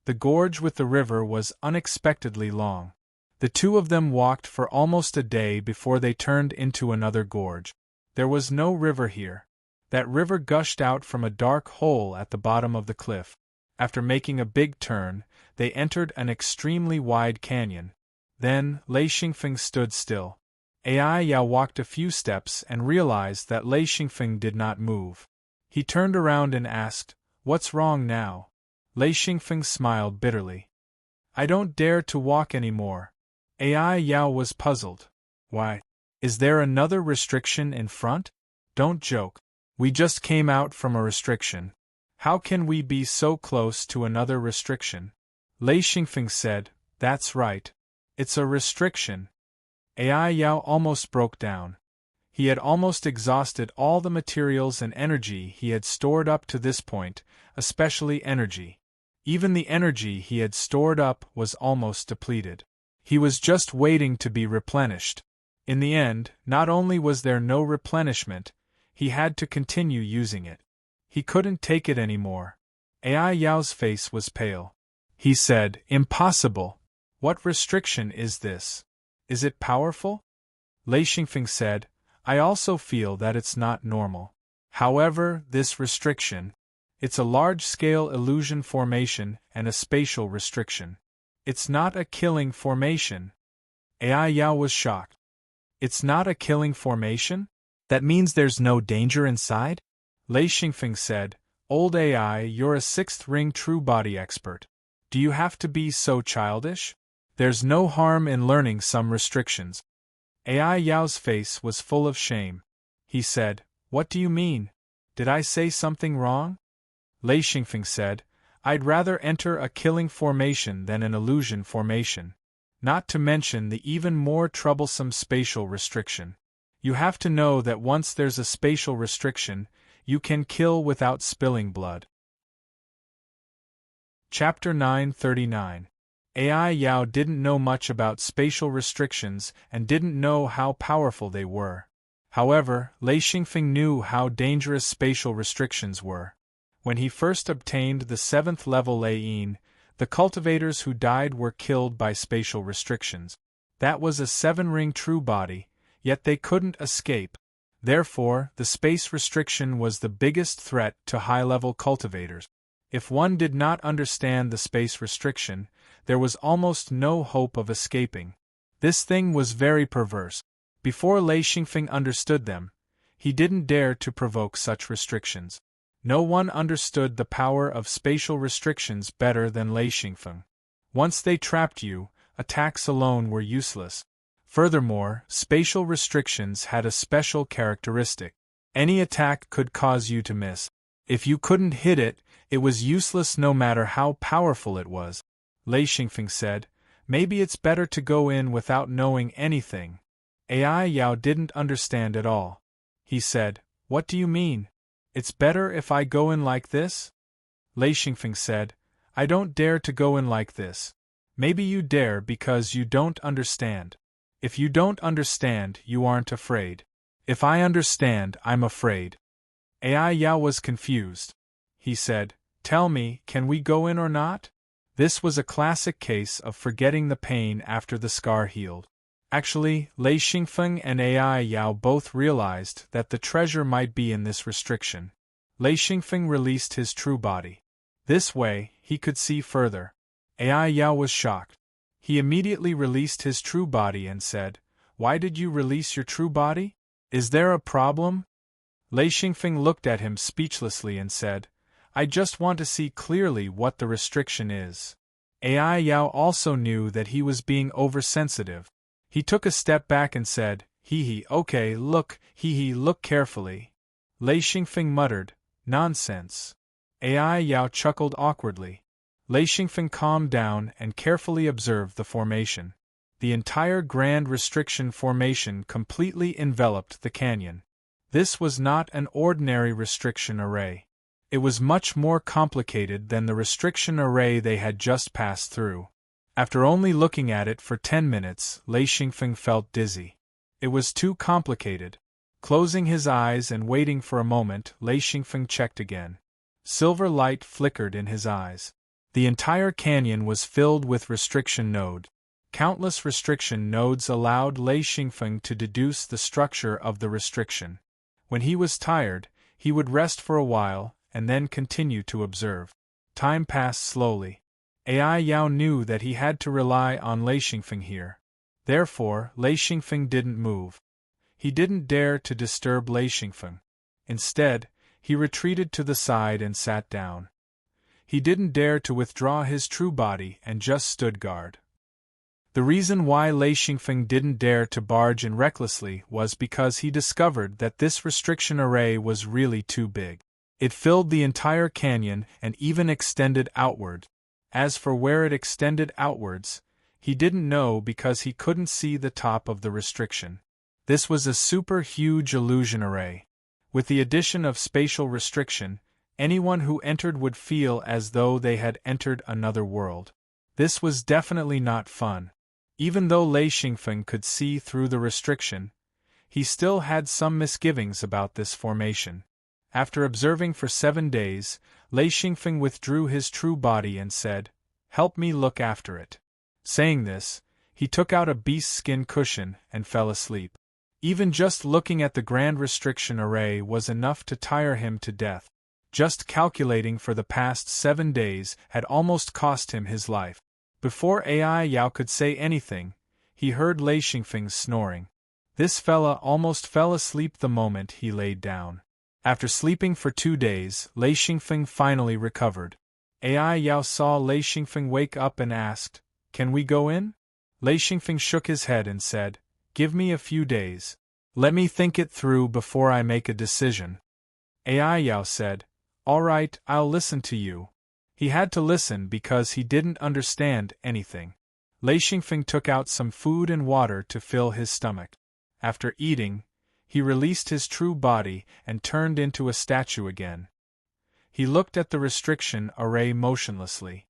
The gorge with the river was unexpectedly long. The two of them walked for almost a day before they turned into another gorge. There was no river here. That river gushed out from a dark hole at the bottom of the cliff. After making a big turn, they entered an extremely wide canyon. Then, Lei Xingfeng stood still. Ai Yao walked a few steps and realized that Lei Xingfeng did not move. He turned around and asked, "What's wrong now?" Lei Xingfeng smiled bitterly. "I don't dare to walk anymore." Ai Yao was puzzled. "Why? Is there another restriction in front?" "Don't joke. We just came out from a restriction. How can we be so close to another restriction?" Lei Xingfeng said, "That's right. It's a restriction." Ai Yao almost broke down. He had almost exhausted all the materials and energy he had stored up to this point, especially energy. Even the energy he had stored up was almost depleted. He was just waiting to be replenished. In the end, not only was there no replenishment, he had to continue using it. He couldn't take it anymore. Ai Yao's face was pale. He said, "Impossible. What restriction is this? Is it powerful?" Lei Xingfeng said, I also feel that it's not normal. However, this restriction, it's a large-scale illusion formation and a spatial restriction. It's not a killing formation. Ai Yao was shocked. It's not a killing formation? That means there's no danger inside? Lei Xingfeng said, Old AI, you're a sixth ring true body expert. Do you have to be so childish? There's no harm in learning some restrictions. Ai Yao's face was full of shame. He said, What do you mean? Did I say something wrong? Lei Xingfeng said, I'd rather enter a killing formation than an illusion formation. Not to mention the even more troublesome spatial restriction. You have to know that once there's a spatial restriction, you can kill without spilling blood. Chapter 939. Ai Yao didn't know much about spatial restrictions and didn't know how powerful they were. However, Lei Xingfeng knew how dangerous spatial restrictions were. When he first obtained the 7th level Lei Yin, the cultivators who died were killed by spatial restrictions. That was a 7-ring true body, yet they couldn't escape. Therefore, the space restriction was the biggest threat to high-level cultivators. If one did not understand the space restriction, there was almost no hope of escaping. This thing was very perverse. Before Lei Xingfeng understood them, he didn't dare to provoke such restrictions. No one understood the power of spatial restrictions better than Lei Xingfeng. Once they trapped you, attacks alone were useless. Furthermore, spatial restrictions had a special characteristic. Any attack could cause you to miss. If you couldn't hit it, it was useless no matter how powerful it was. Lei Xingfeng said, Maybe it's better to go in without knowing anything. Ai Yao didn't understand at all. He said, What do you mean? It's better if I go in like this? Lei Xingfeng said, I don't dare to go in like this. Maybe you dare because you don't understand. If you don't understand, you aren't afraid. If I understand, I'm afraid. Ai Yao was confused. He said, Tell me, can we go in or not? This was a classic case of forgetting the pain after the scar healed. Actually, Lei Xingfeng and Ai Yao both realized that the treasure might be in this restriction. Lei Xingfeng released his true body. This way, he could see further. Ai Yao was shocked. He immediately released his true body and said, Why did you release your true body? Is there a problem? Lei Xingfeng looked at him speechlessly and said, I just want to see clearly what the restriction is. Ai Yao also knew that he was being oversensitive. He took a step back and said, okay, look, look carefully. Lei Xingfeng muttered, Nonsense. Ai Yao chuckled awkwardly. Lei Xingfeng calmed down and carefully observed the formation. The entire Grand Restriction formation completely enveloped the canyon. This was not an ordinary restriction array. It was much more complicated than the restriction array they had just passed through. After only looking at it for 10 minutes, Lei Xingfeng felt dizzy. It was too complicated. Closing his eyes and waiting for a moment, Lei Xingfeng checked again. Silver light flickered in his eyes. The entire canyon was filled with restriction nodes. Countless restriction nodes allowed Lei Xingfeng to deduce the structure of the restriction. When he was tired, he would rest for a while, and then continue to observe. Time passed slowly. Ai Yao knew that he had to rely on Lei Xingfeng here. Therefore, Lei Xingfeng didn't move. He didn't dare to disturb Lei Xingfeng. Instead, he retreated to the side and sat down. He didn't dare to withdraw his true body and just stood guard. The reason why Lei Xingfeng didn't dare to barge in recklessly was because he discovered that this restriction array was really too big. It filled the entire canyon and even extended outward. As for where it extended outwards, he didn't know because he couldn't see the top of the restriction. This was a super huge illusion array. With the addition of spatial restriction, anyone who entered would feel as though they had entered another world. This was definitely not fun. Even though Lei Xingfeng could see through the restriction, he still had some misgivings about this formation. After observing for 7 days, Lei Xingfeng withdrew his true body and said, "Help me look after it." Saying this, he took out a beast skin cushion and fell asleep. Even just looking at the grand restriction array was enough to tire him to death. Just calculating for the past 7 days had almost cost him his life. Before Ai Yao could say anything, he heard Lei Xingfeng's snoring. This fella almost fell asleep the moment he laid down. After sleeping for 2 days, Lei Xingfeng finally recovered. Ai Yao saw Lei Xingfeng wake up and asked, "Can we go in?" Lei Xingfeng shook his head and said, "Give me a few days. Let me think it through before I make a decision." Ai Yao said, "All right, I'll listen to you." He had to listen because he didn't understand anything. Lei Xingfeng took out some food and water to fill his stomach. After eating, he released his true body and turned into a statue again. He looked at the restriction array motionlessly.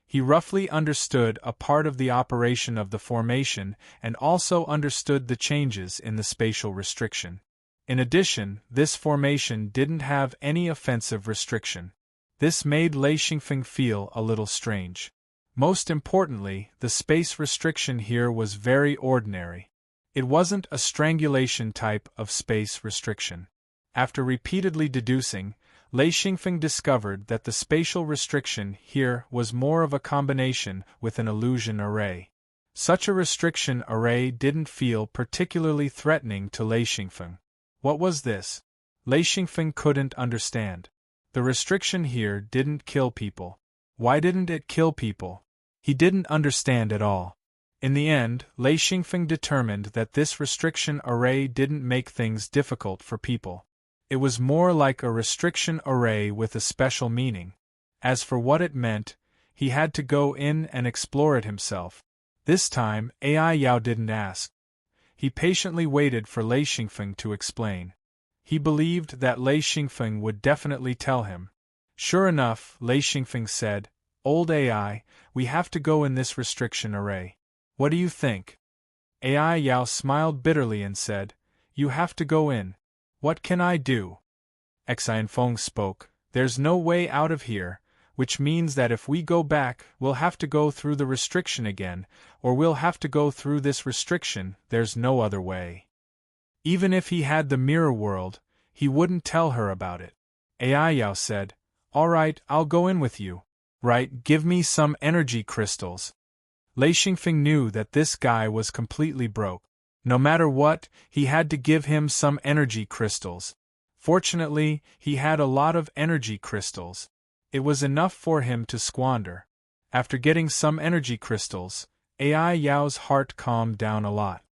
He roughly understood a part of the operation of the formation and also understood the changes in the spatial restriction. In addition, this formation didn't have any offensive restriction. This made Lei Xingfeng feel a little strange. Most importantly, the space restriction here was very ordinary. It wasn't a strangulation type of space restriction. After repeatedly deducing, Lei Xingfeng discovered that the spatial restriction here was more of a combination with an illusion array. Such a restriction array didn't feel particularly threatening to Lei Xingfeng. What was this? Lei Xingfeng couldn't understand. The restriction here didn't kill people. Why didn't it kill people? He didn't understand at all. In the end, Lei Xingfeng determined that this restriction array didn't make things difficult for people. It was more like a restriction array with a special meaning. As for what it meant, he had to go in and explore it himself. This time, Ai Yao didn't ask. He patiently waited for Lei Xingfeng to explain. He believed that Lei Xingfeng would definitely tell him. Sure enough, Lei Xingfeng said, "Old Ai, we have to go in this restriction array. What do you think?" Ai Yao smiled bitterly and said, "You have to go in. What can I do?" Xianfeng spoke, "There's no way out of here, which means that if we go back, we'll have to go through the restriction again, or we'll have to go through this restriction, there's no other way." Even if he had the mirror world, he wouldn't tell her about it. Ai Yao said, "All right, I'll go in with you. Right, give me some energy crystals." Lei Xingfeng knew that this guy was completely broke. No matter what, he had to give him some energy crystals. Fortunately, he had a lot of energy crystals. It was enough for him to squander. After getting some energy crystals, Ai Yao's heart calmed down a lot.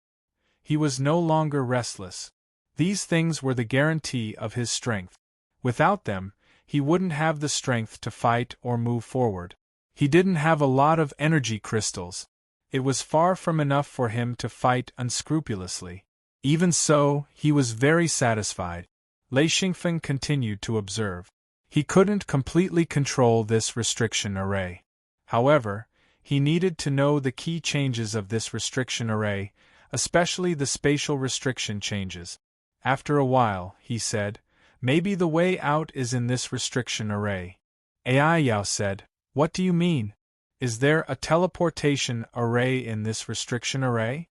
He was no longer restless. These things were the guarantee of his strength. Without them, he wouldn't have the strength to fight or move forward. He didn't have a lot of energy crystals. It was far from enough for him to fight unscrupulously. Even so, he was very satisfied. Lei Xingfeng continued to observe. He couldn't completely control this restriction array. However, he needed to know the key changes of this restriction array, especially the spatial restriction changes. After a while, he said, "Maybe the way out is in this restriction array." Ai Yao said, "What do you mean? Is there a teleportation array in this restriction array?"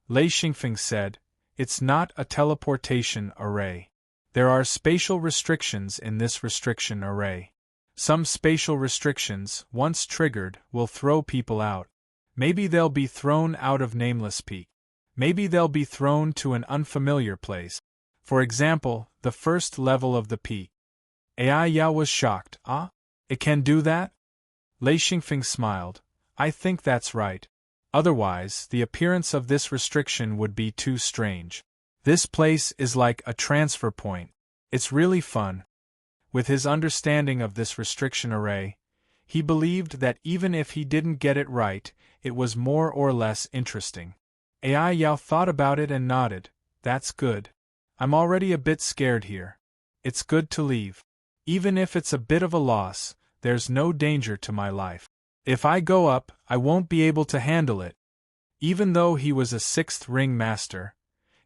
Lei Xingfeng said, "It's not a teleportation array. There are spatial restrictions in this restriction array. Some spatial restrictions, once triggered, will throw people out. Maybe they'll be thrown out of Nameless Peak. Maybe they'll be thrown to an unfamiliar place. For example, the first level of the peak." Ai Yao was shocked. "Ah? It can do that?" Lei Xingfeng smiled. "I think that's right. Otherwise, the appearance of this restriction would be too strange. This place is like a transfer point. It's really fun." With his understanding of this restriction array, he believed that even if he didn't get it right, it was more or less interesting. Ai Yao thought about it and nodded. "That's good. I'm already a bit scared here. It's good to leave. Even if it's a bit of a loss, there's no danger to my life. If I go up, I won't be able to handle it." Even though he was a 6th ring master,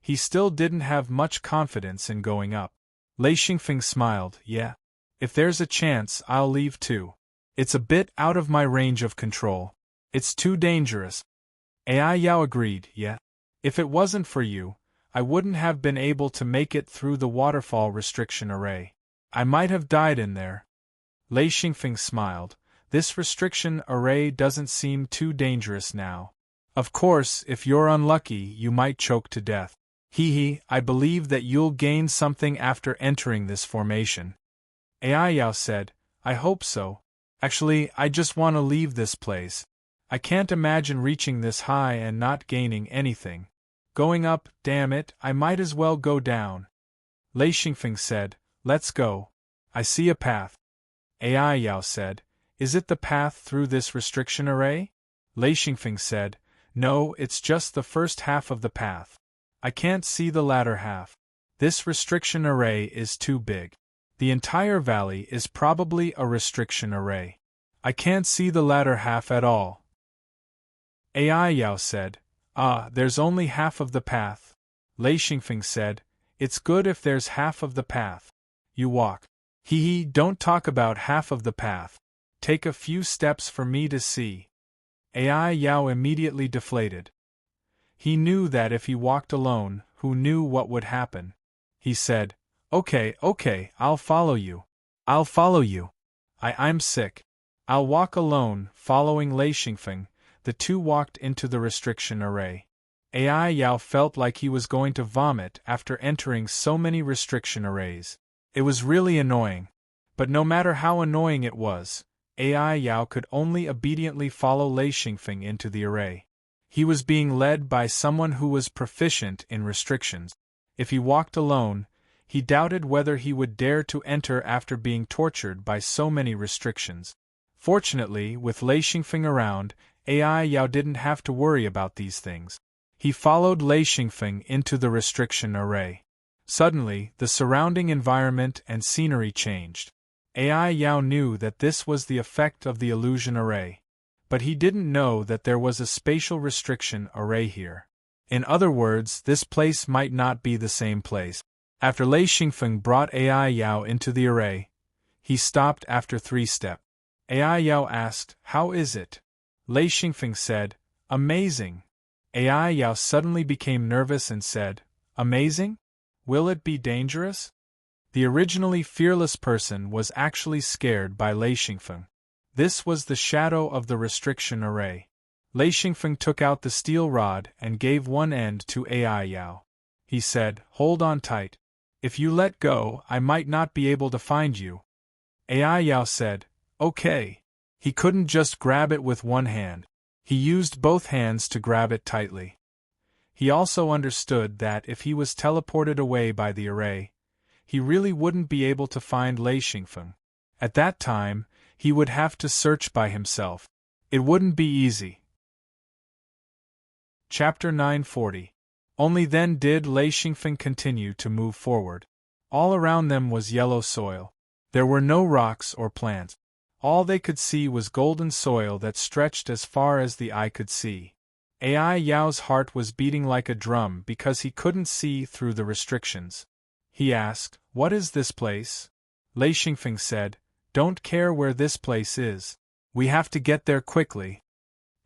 he still didn't have much confidence in going up. Lei Xingfeng smiled. "Yeah. If there's a chance, I'll leave too. It's a bit out of my range of control. It's too dangerous." Ai Yao agreed. "Yeah. If it wasn't for you, I wouldn't have been able to make it through the waterfall restriction array. I might have died in there. Lei Xingfeng smiled. This restriction array doesn't seem too dangerous now. Of course, if you're unlucky, you might choke to death. I believe that you'll gain something after entering this formation. Ai Yao said, I hope so. Actually, I just want to leave this place. I can't imagine reaching this high and not gaining anything. Going up, damn it, I might as well go down. Lei Xingfeng said, let's go. I see a path. Ai Yao said, is it the path through this restriction array? Lei Xingfeng said, no, it's just the first half of the path. I can't see the latter half. This restriction array is too big. The entire valley is probably a restriction array. I can't see the latter half at all. Ai Yao said, there's only half of the path. Lei Xingfeng said, it's good if there's half of the path. You walk. Don't talk about half of the path. Take a few steps for me to see. Ai Yao immediately deflated. He knew that if he walked alone, who knew what would happen? He said, okay, I'll follow you. I'll follow you. I'm sick. I'll walk alone. Following Lei Xingfeng, the two walked into the restriction array. Ai Yao felt like he was going to vomit after entering so many restriction arrays. It was really annoying. But no matter how annoying it was, Ai Yao could only obediently follow Lei Xingfeng into the array. He was being led by someone who was proficient in restrictions. If he walked alone, he doubted whether he would dare to enter after being tortured by so many restrictions. Fortunately, with Lei Xingfeng around, Ai Yao didn't have to worry about these things. He followed Lei Xingfeng into the restriction array. Suddenly, the surrounding environment and scenery changed. Ai Yao knew that this was the effect of the illusion array. But he didn't know that there was a spatial restriction array here. In other words, this place might not be the same place. After Lei Xingfeng brought Ai Yao into the array, he stopped after 3 steps. Ai Yao asked, how is it? Lei Xingfeng said, amazing. Ai Yao suddenly became nervous and said, amazing? Will it be dangerous? The originally fearless person was actually scared by Lei Xingfeng. This was the shadow of the restriction array. Lei Xingfeng took out the steel rod and gave one end to Ai Yao. He said, hold on tight. If you let go, I might not be able to find you. Ai Yao said, okay. He couldn't just grab it with one hand. He used both hands to grab it tightly. He also understood that if he was teleported away by the array, he really wouldn't be able to find Lei Xingfeng. At that time, he would have to search by himself. It wouldn't be easy. Chapter 940. Only then did Lei Xingfeng continue to move forward. All around them was yellow soil. There were no rocks or plants. All they could see was golden soil that stretched as far as the eye could see. Ai Yao's heart was beating like a drum because he couldn't see through the restrictions. He asked, what is this place? Lei Xingfeng said, don't care where this place is. We have to get there quickly.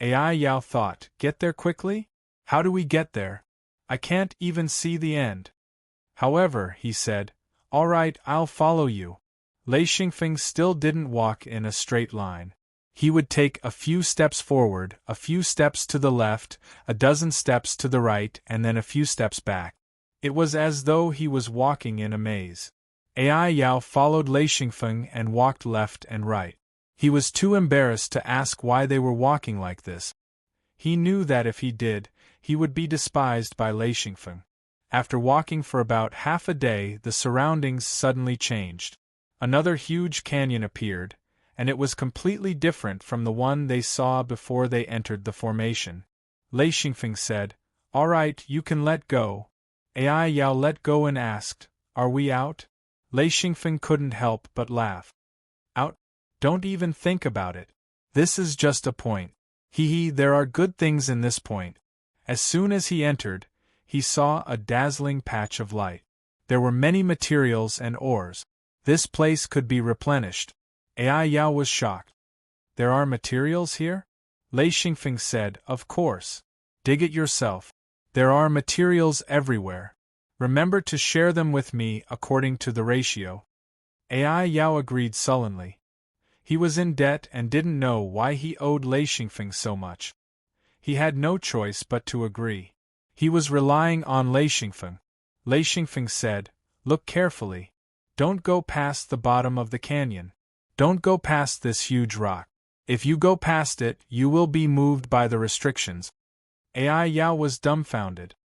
Ai Yao thought, get there quickly? How do we get there? I can't even see the end. However, he said, all right, I'll follow you. Lei Xingfeng still didn't walk in a straight line. He would take a few steps forward, a few steps to the left, a dozen steps to the right, and then a few steps back. It was as though he was walking in a maze. Ai Yao followed Lei Xingfeng and walked left and right. He was too embarrassed to ask why they were walking like this. He knew that if he did, he would be despised by Lei Xingfeng. After walking for about half a day, the surroundings suddenly changed. Another huge canyon appeared, and it was completely different from the one they saw before they entered the formation. Lei Xingfeng said, all right, you can let go. Ai Yao let go and asked, are we out? Lei Xingfeng couldn't help but laugh. Out? Don't even think about it. This is just a point. There are good things in this point. As soon as he entered, he saw a dazzling patch of light. There were many materials and ores. This place could be replenished. Ai Yao was shocked. There are materials here? Lei Xingfeng said, of course. Dig it yourself. There are materials everywhere. Remember to share them with me according to the ratio. Ai Yao agreed sullenly. He was in debt and didn't know why he owed Lei Xingfeng so much. He had no choice but to agree. He was relying on Lei Xingfeng. Lei Xingfeng said, "Look carefully. Don't go past the bottom of the canyon. Don't go past this huge rock. If you go past it, you will be moved by the restrictions." Ai Yao was dumbfounded.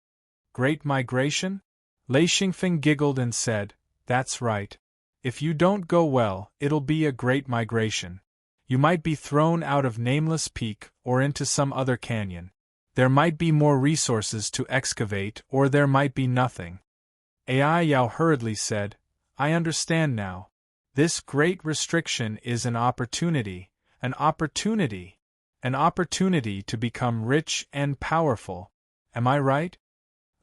Great migration? Lei Xingfeng giggled and said, "That's right. If you don't go well, it'll be a great migration. You might be thrown out of Nameless Peak or into some other canyon. There might be more resources to excavate or there might be nothing." Ai Yao hurriedly said, "I understand now. This great restriction is an opportunity to become rich and powerful. Am I right?"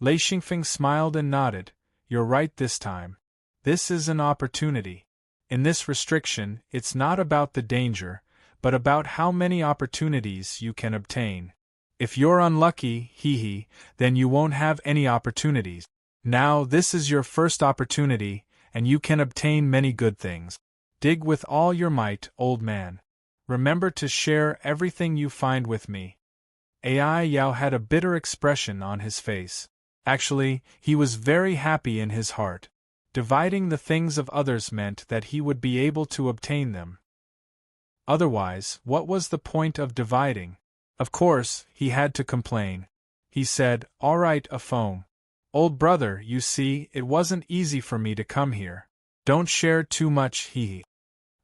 Lei Xingfeng smiled and nodded. "You're right this time. This is an opportunity. In this restriction, it's not about the danger, but about how many opportunities you can obtain. If you're unlucky, then you won't have any opportunities. Now this is your first opportunity, and you can obtain many good things. Dig with all your might, old man. Remember to share everything you find with me." Ai Yao had a bitter expression on his face. Actually, he was very happy in his heart. Dividing the things of others meant that he would be able to obtain them. Otherwise, what was the point of dividing? Of course, he had to complain. He said, "All right, Afong. Old brother, you see, it wasn't easy for me to come here. Don't share too much, hee."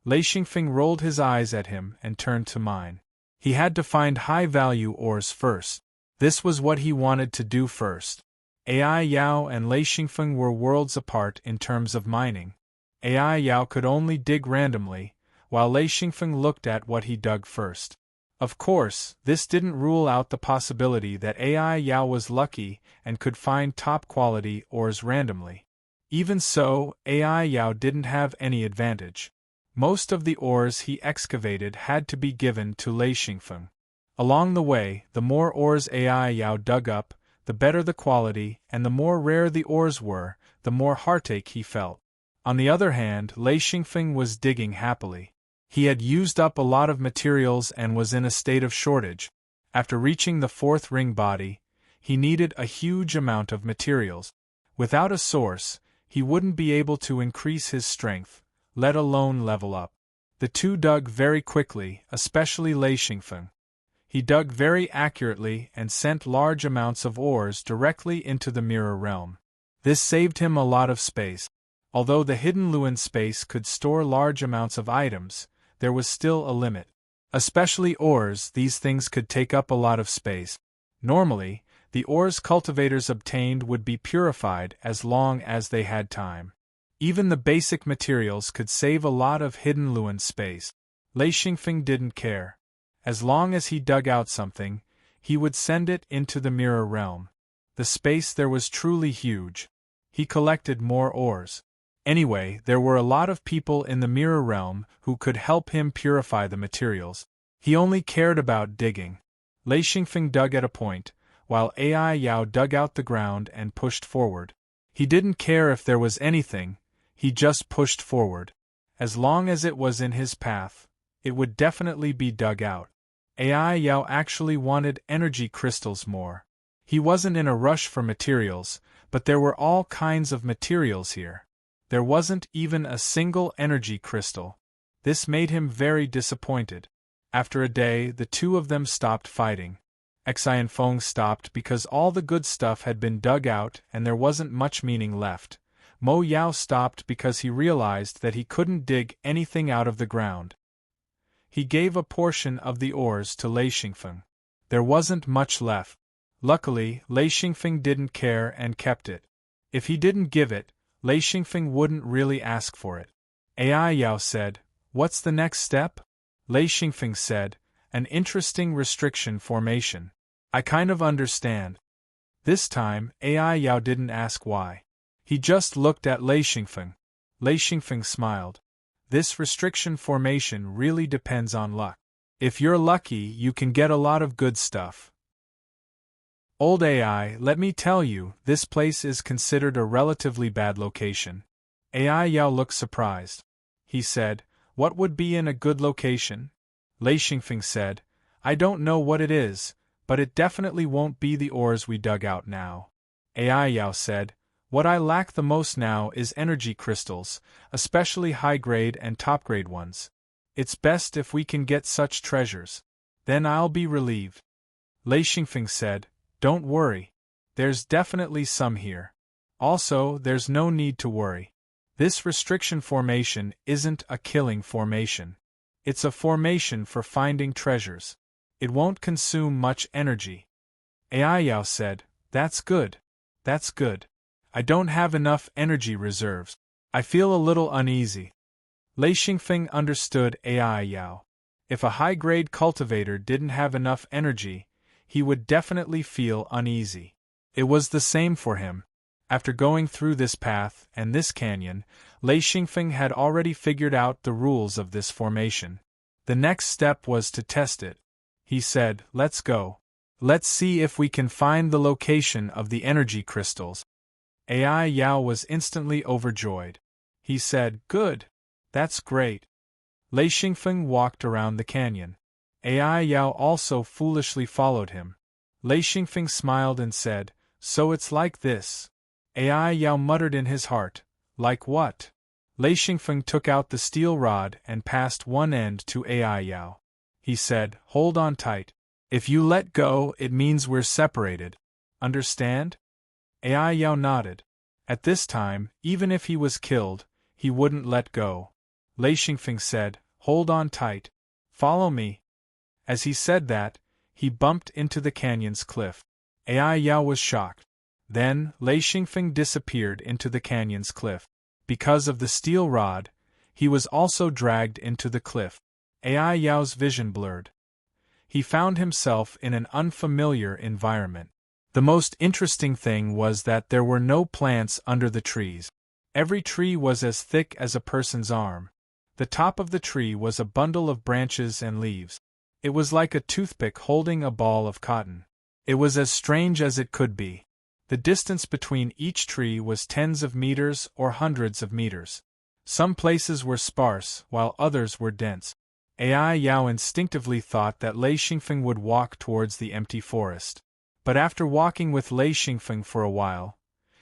Lei Xingfeng rolled his eyes at him and turned to mine. He had to find high-value ores first. This was what he wanted to do first. Ai Yao and Lei Xingfeng were worlds apart in terms of mining. Ai Yao could only dig randomly, while Lei Xingfeng looked at what he dug first. Of course, this didn't rule out the possibility that Ai Yao was lucky and could find top-quality ores randomly. Even so, Ai Yao didn't have any advantage. Most of the ores he excavated had to be given to Lei Xingfeng. Along the way, the more ores Ai Yao dug up, the better the quality, and the more rare the ores were, the more heartache he felt. On the other hand, Lei Xingfeng was digging happily. He had used up a lot of materials and was in a state of shortage. After reaching the fourth ring body, he needed a huge amount of materials. Without a source, he wouldn't be able to increase his strength, let alone level up. The two dug very quickly, especially Lei Xingfeng. He dug very accurately and sent large amounts of ores directly into the mirror realm. This saved him a lot of space. Although the hidden Luan space could store large amounts of items, there was still a limit. Especially ores, these things could take up a lot of space. Normally, the ores cultivators obtained would be purified as long as they had time. Even the basic materials could save a lot of hidden Luan space. Lei Xingfeng didn't care. As long as he dug out something, he would send it into the mirror realm. The space there was truly huge. He collected more ores. Anyway, there were a lot of people in the mirror realm who could help him purify the materials. He only cared about digging. Lei Xingfeng dug at a point, while Ai Yao dug out the ground and pushed forward. He didn't care if there was anything, he just pushed forward. As long as it was in his path, it would definitely be dug out. Ai Yao actually wanted energy crystals more. He wasn't in a rush for materials, but there were all kinds of materials here. There wasn't even a single energy crystal. This made him very disappointed. After a day, the two of them stopped fighting. Xi and Feng stopped because all the good stuff had been dug out and there wasn't much meaning left. Mo Yao stopped because he realized that he couldn't dig anything out of the ground. He gave a portion of the ores to Lei Xingfeng. There wasn't much left. Luckily, Lei Xingfeng didn't care and kept it. If he didn't give it, Lei Xingfeng wouldn't really ask for it. Ai Yao said, "What's the next step?" Lei Xingfeng said, "An interesting restriction formation. I kind of understand." This time, Ai Yao didn't ask why. He just looked at Lei Xingfeng. Lei Xingfeng smiled. "This restriction formation really depends on luck. If you're lucky, you can get a lot of good stuff. Old AI, let me tell you, this place is considered a relatively bad location. AI Yao looked surprised. He said, what would be in a good location? Lei Xingfeng said, I don't know what it is, but it definitely won't be the ores we dug out now. AI Yao said, what I lack the most now is energy crystals, especially high-grade and top-grade ones. It's best if we can get such treasures. Then I'll be relieved. Lei Xingfeng said, don't worry. There's definitely some here. Also, there's no need to worry. This restriction formation isn't a killing formation. It's a formation for finding treasures. It won't consume much energy. AI Yao said, that's good. That's good. I don't have enough energy reserves. I feel a little uneasy. Lei Xingfeng understood AI Yao. If a high-grade cultivator didn't have enough energy, he would definitely feel uneasy. It was the same for him. After going through this path and this canyon, Lei Xingfeng had already figured out the rules of this formation. The next step was to test it. He said, let's go. Let's see if we can find the location of the energy crystals. AI Yao was instantly overjoyed. He said, good. That's great. Lei Xingfeng walked around the canyon. AI Yao also foolishly followed him. Lei Xingfeng smiled and said, so it's like this. AI Yao muttered in his heart, like what? Lei Xingfeng took out the steel rod and passed one end to AI Yao. He said, hold on tight. If you let go, it means we're separated. Understand? AI Yao nodded. At this time, even if he was killed, he wouldn't let go. Lei Xingfeng said, hold on tight. Follow me. As he said that, he bumped into the canyon's cliff. AI Yao was shocked. Then, Lei Xingfeng disappeared into the canyon's cliff. Because of the steel rod, he was also dragged into the cliff. AI Yao's vision blurred. He found himself in an unfamiliar environment. The most interesting thing was that there were no plants under the trees. Every tree was as thick as a person's arm. The top of the tree was a bundle of branches and leaves. It was like a toothpick holding a ball of cotton. It was as strange as it could be. The distance between each tree was tens of meters or hundreds of meters. Some places were sparse, while others were dense. AI Yao instinctively thought that Lei Xingfeng would walk towards the empty forest. But after walking with Lei Xingfeng for a while,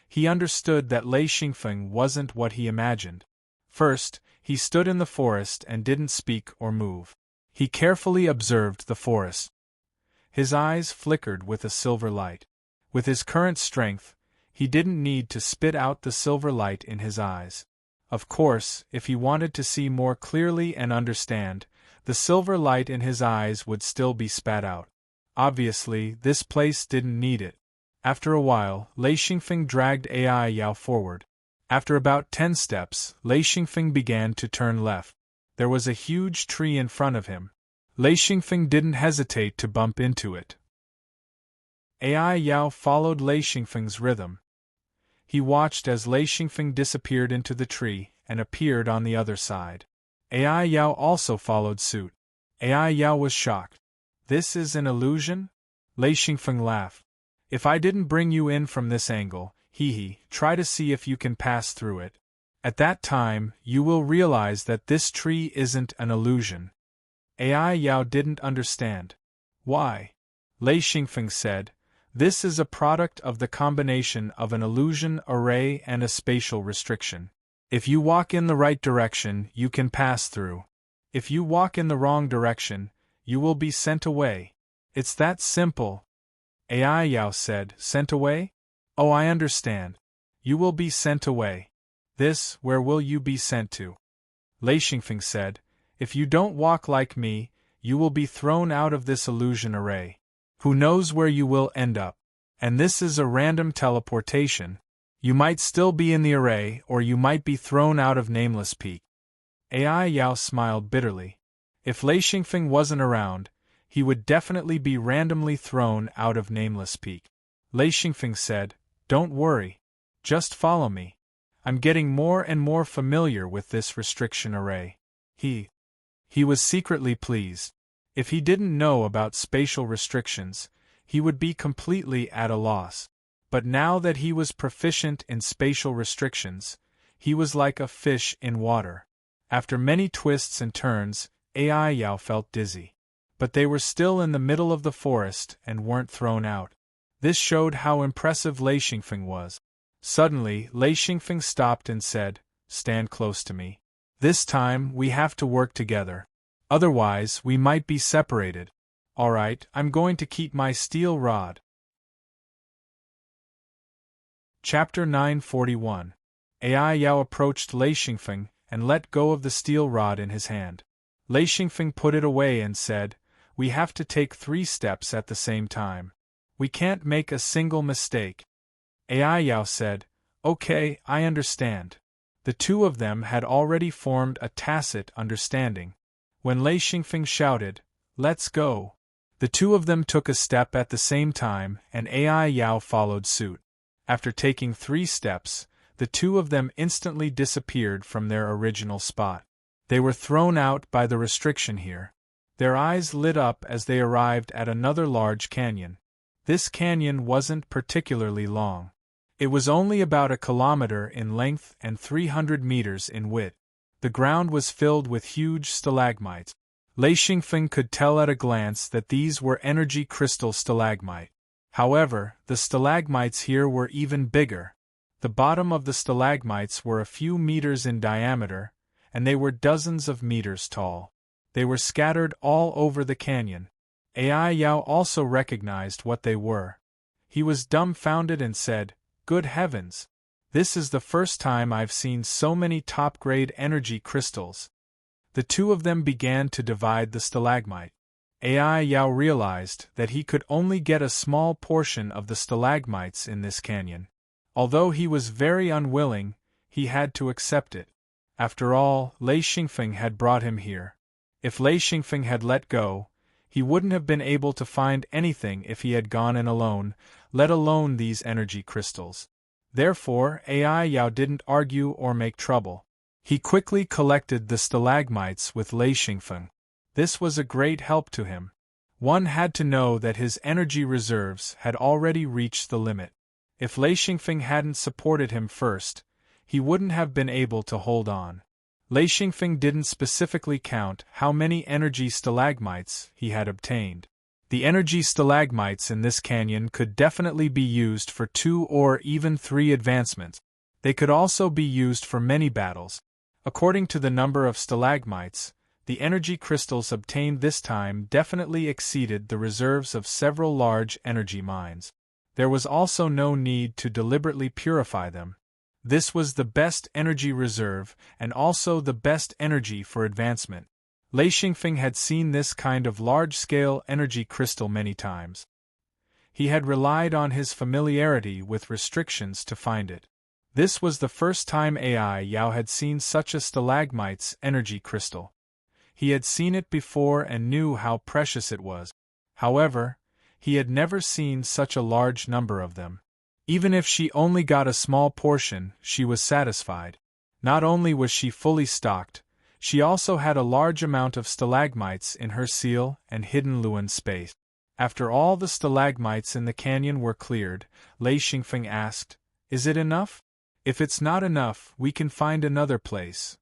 he understood that Lei Xingfeng wasn't what he imagined. First, he stood in the forest and didn't speak or move. He carefully observed the forest. His eyes flickered with a silver light. With his current strength, he didn't need to spit out the silver light in his eyes. Of course, if he wanted to see more clearly and understand, the silver light in his eyes would still be spat out. Obviously, this place didn't need it. After a while, Lei Xingfeng dragged AI Yao forward. After about 10 steps, Lei Xingfeng began to turn left. There was a huge tree in front of him. Lei Xingfeng didn't hesitate to bump into it. AI Yao followed Lei Xingfeng's rhythm. He watched as Lei Xingfeng disappeared into the tree and appeared on the other side. AI Yao also followed suit. AI Yao was shocked. This is an illusion? Lei Xingfeng laughed. If I didn't bring you in from this angle, try to see if you can pass through it. At that time, you will realize that this tree isn't an illusion. AI Yao didn't understand. Why? Lei Xingfeng said, this is a product of the combination of an illusion array and a spatial restriction. If you walk in the right direction, you can pass through. If you walk in the wrong direction, you will be sent away. It's that simple. AI Yao said, sent away? Oh, I understand. You will be sent away. Where will you be sent to? Lei Xingfeng said, if you don't walk like me, you will be thrown out of this illusion array. Who knows where you will end up? And this is a random teleportation. You might still be in the array, or you might be thrown out of Nameless Peak. AI Yao smiled bitterly. If Lei Xingfeng wasn't around, he would definitely be randomly thrown out of Nameless Peak. Lei Xingfeng said, don't worry. Just follow me. I'm getting more and more familiar with this restriction array. He was secretly pleased. If he didn't know about spatial restrictions, he would be completely at a loss. But now that he was proficient in spatial restrictions, he was like a fish in water. After many twists and turns, Ai Yao felt dizzy. But they were still in the middle of the forest and weren't thrown out. This showed how impressive Lei Xingfeng was. Suddenly, Lei Xingfeng stopped and said, "Stand close to me. This time, we have to work together. Otherwise, we might be separated. Alright, I'm going to keep my steel rod." Chapter 941. Ai Yao approached Lei Xingfeng and let go of the steel rod in his hand. Lei Xingfeng put it away and said, "We have to take 3 steps at the same time. We can't make a single mistake." Ai Yao said, "Okay, I understand." The two of them had already formed a tacit understanding. When Lei Xingfeng shouted, "Let's go!" the two of them took a step at the same time, and Ai Yao followed suit. After taking 3 steps, the two of them instantly disappeared from their original spot. They were thrown out by the restriction here. Their eyes lit up as they arrived at another large canyon. This canyon wasn't particularly long. It was only about 1 kilometer in length and 300 meters in width. The ground was filled with huge stalagmites. Lei Xingfeng could tell at a glance that these were energy crystal stalagmite. However, the stalagmites here were even bigger. The bottom of the stalagmites were a few meters in diameter, and they were dozens of meters tall. They were scattered all over the canyon. Ai Yao also recognized what they were. He was dumbfounded and said, "Good heavens! This is the first time I've seen so many top-grade energy crystals." The two of them began to divide the stalagmite. Ai Yao realized that he could only get a small portion of the stalagmites in this canyon. Although he was very unwilling, he had to accept it. After all, Lei Xingfeng had brought him here. If Lei Xingfeng had let go, he wouldn't have been able to find anything if he had gone in alone, let alone these energy crystals. Therefore, Ai Yao didn't argue or make trouble. He quickly collected the stalagmites with Lei Xingfeng. This was a great help to him. One had to know that his energy reserves had already reached the limit. If Lei Xingfeng hadn't supported him first, he wouldn't have been able to hold on. Lei Xingfeng didn't specifically count how many energy stalagmites he had obtained. The energy stalagmites in this canyon could definitely be used for 2 or even 3 advancements. They could also be used for many battles. According to the number of stalagmites, the energy crystals obtained this time definitely exceeded the reserves of several large energy mines. There was also no need to deliberately purify them. This was the best energy reserve and also the best energy for advancement. Lei Xingfeng had seen this kind of large-scale energy crystal many times. He had relied on his familiarity with restrictions to find it. This was the first time Ai Yao had seen such a stalagmite's energy crystal. He had seen it before and knew how precious it was. However, he had never seen such a large number of them. Even if she only got a small portion, she was satisfied. Not only was she fully stocked, she also had a large amount of stalagmites in her seal and hidden Luan space. After all the stalagmites in the canyon were cleared, Lei Xingfeng asked, "Is it enough? If it's not enough, we can find another place."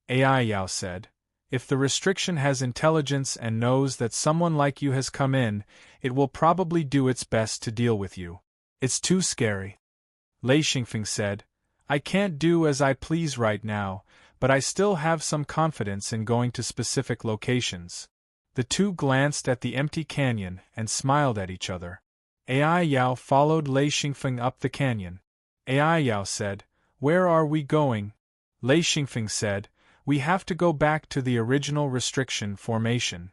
Ai Yao said, "If the restriction has intelligence and knows that someone like you has come in, it will probably do its best to deal with you. It's too scary." Lei Xingfeng said, "I can't do as I please right now, but I still have some confidence in going to specific locations." The two glanced at the empty canyon and smiled at each other. Ai Yao followed Lei Xingfeng up the canyon. Ai Yao said, "Where are we going?" Lei Xingfeng said, "We have to go back to the original restriction formation."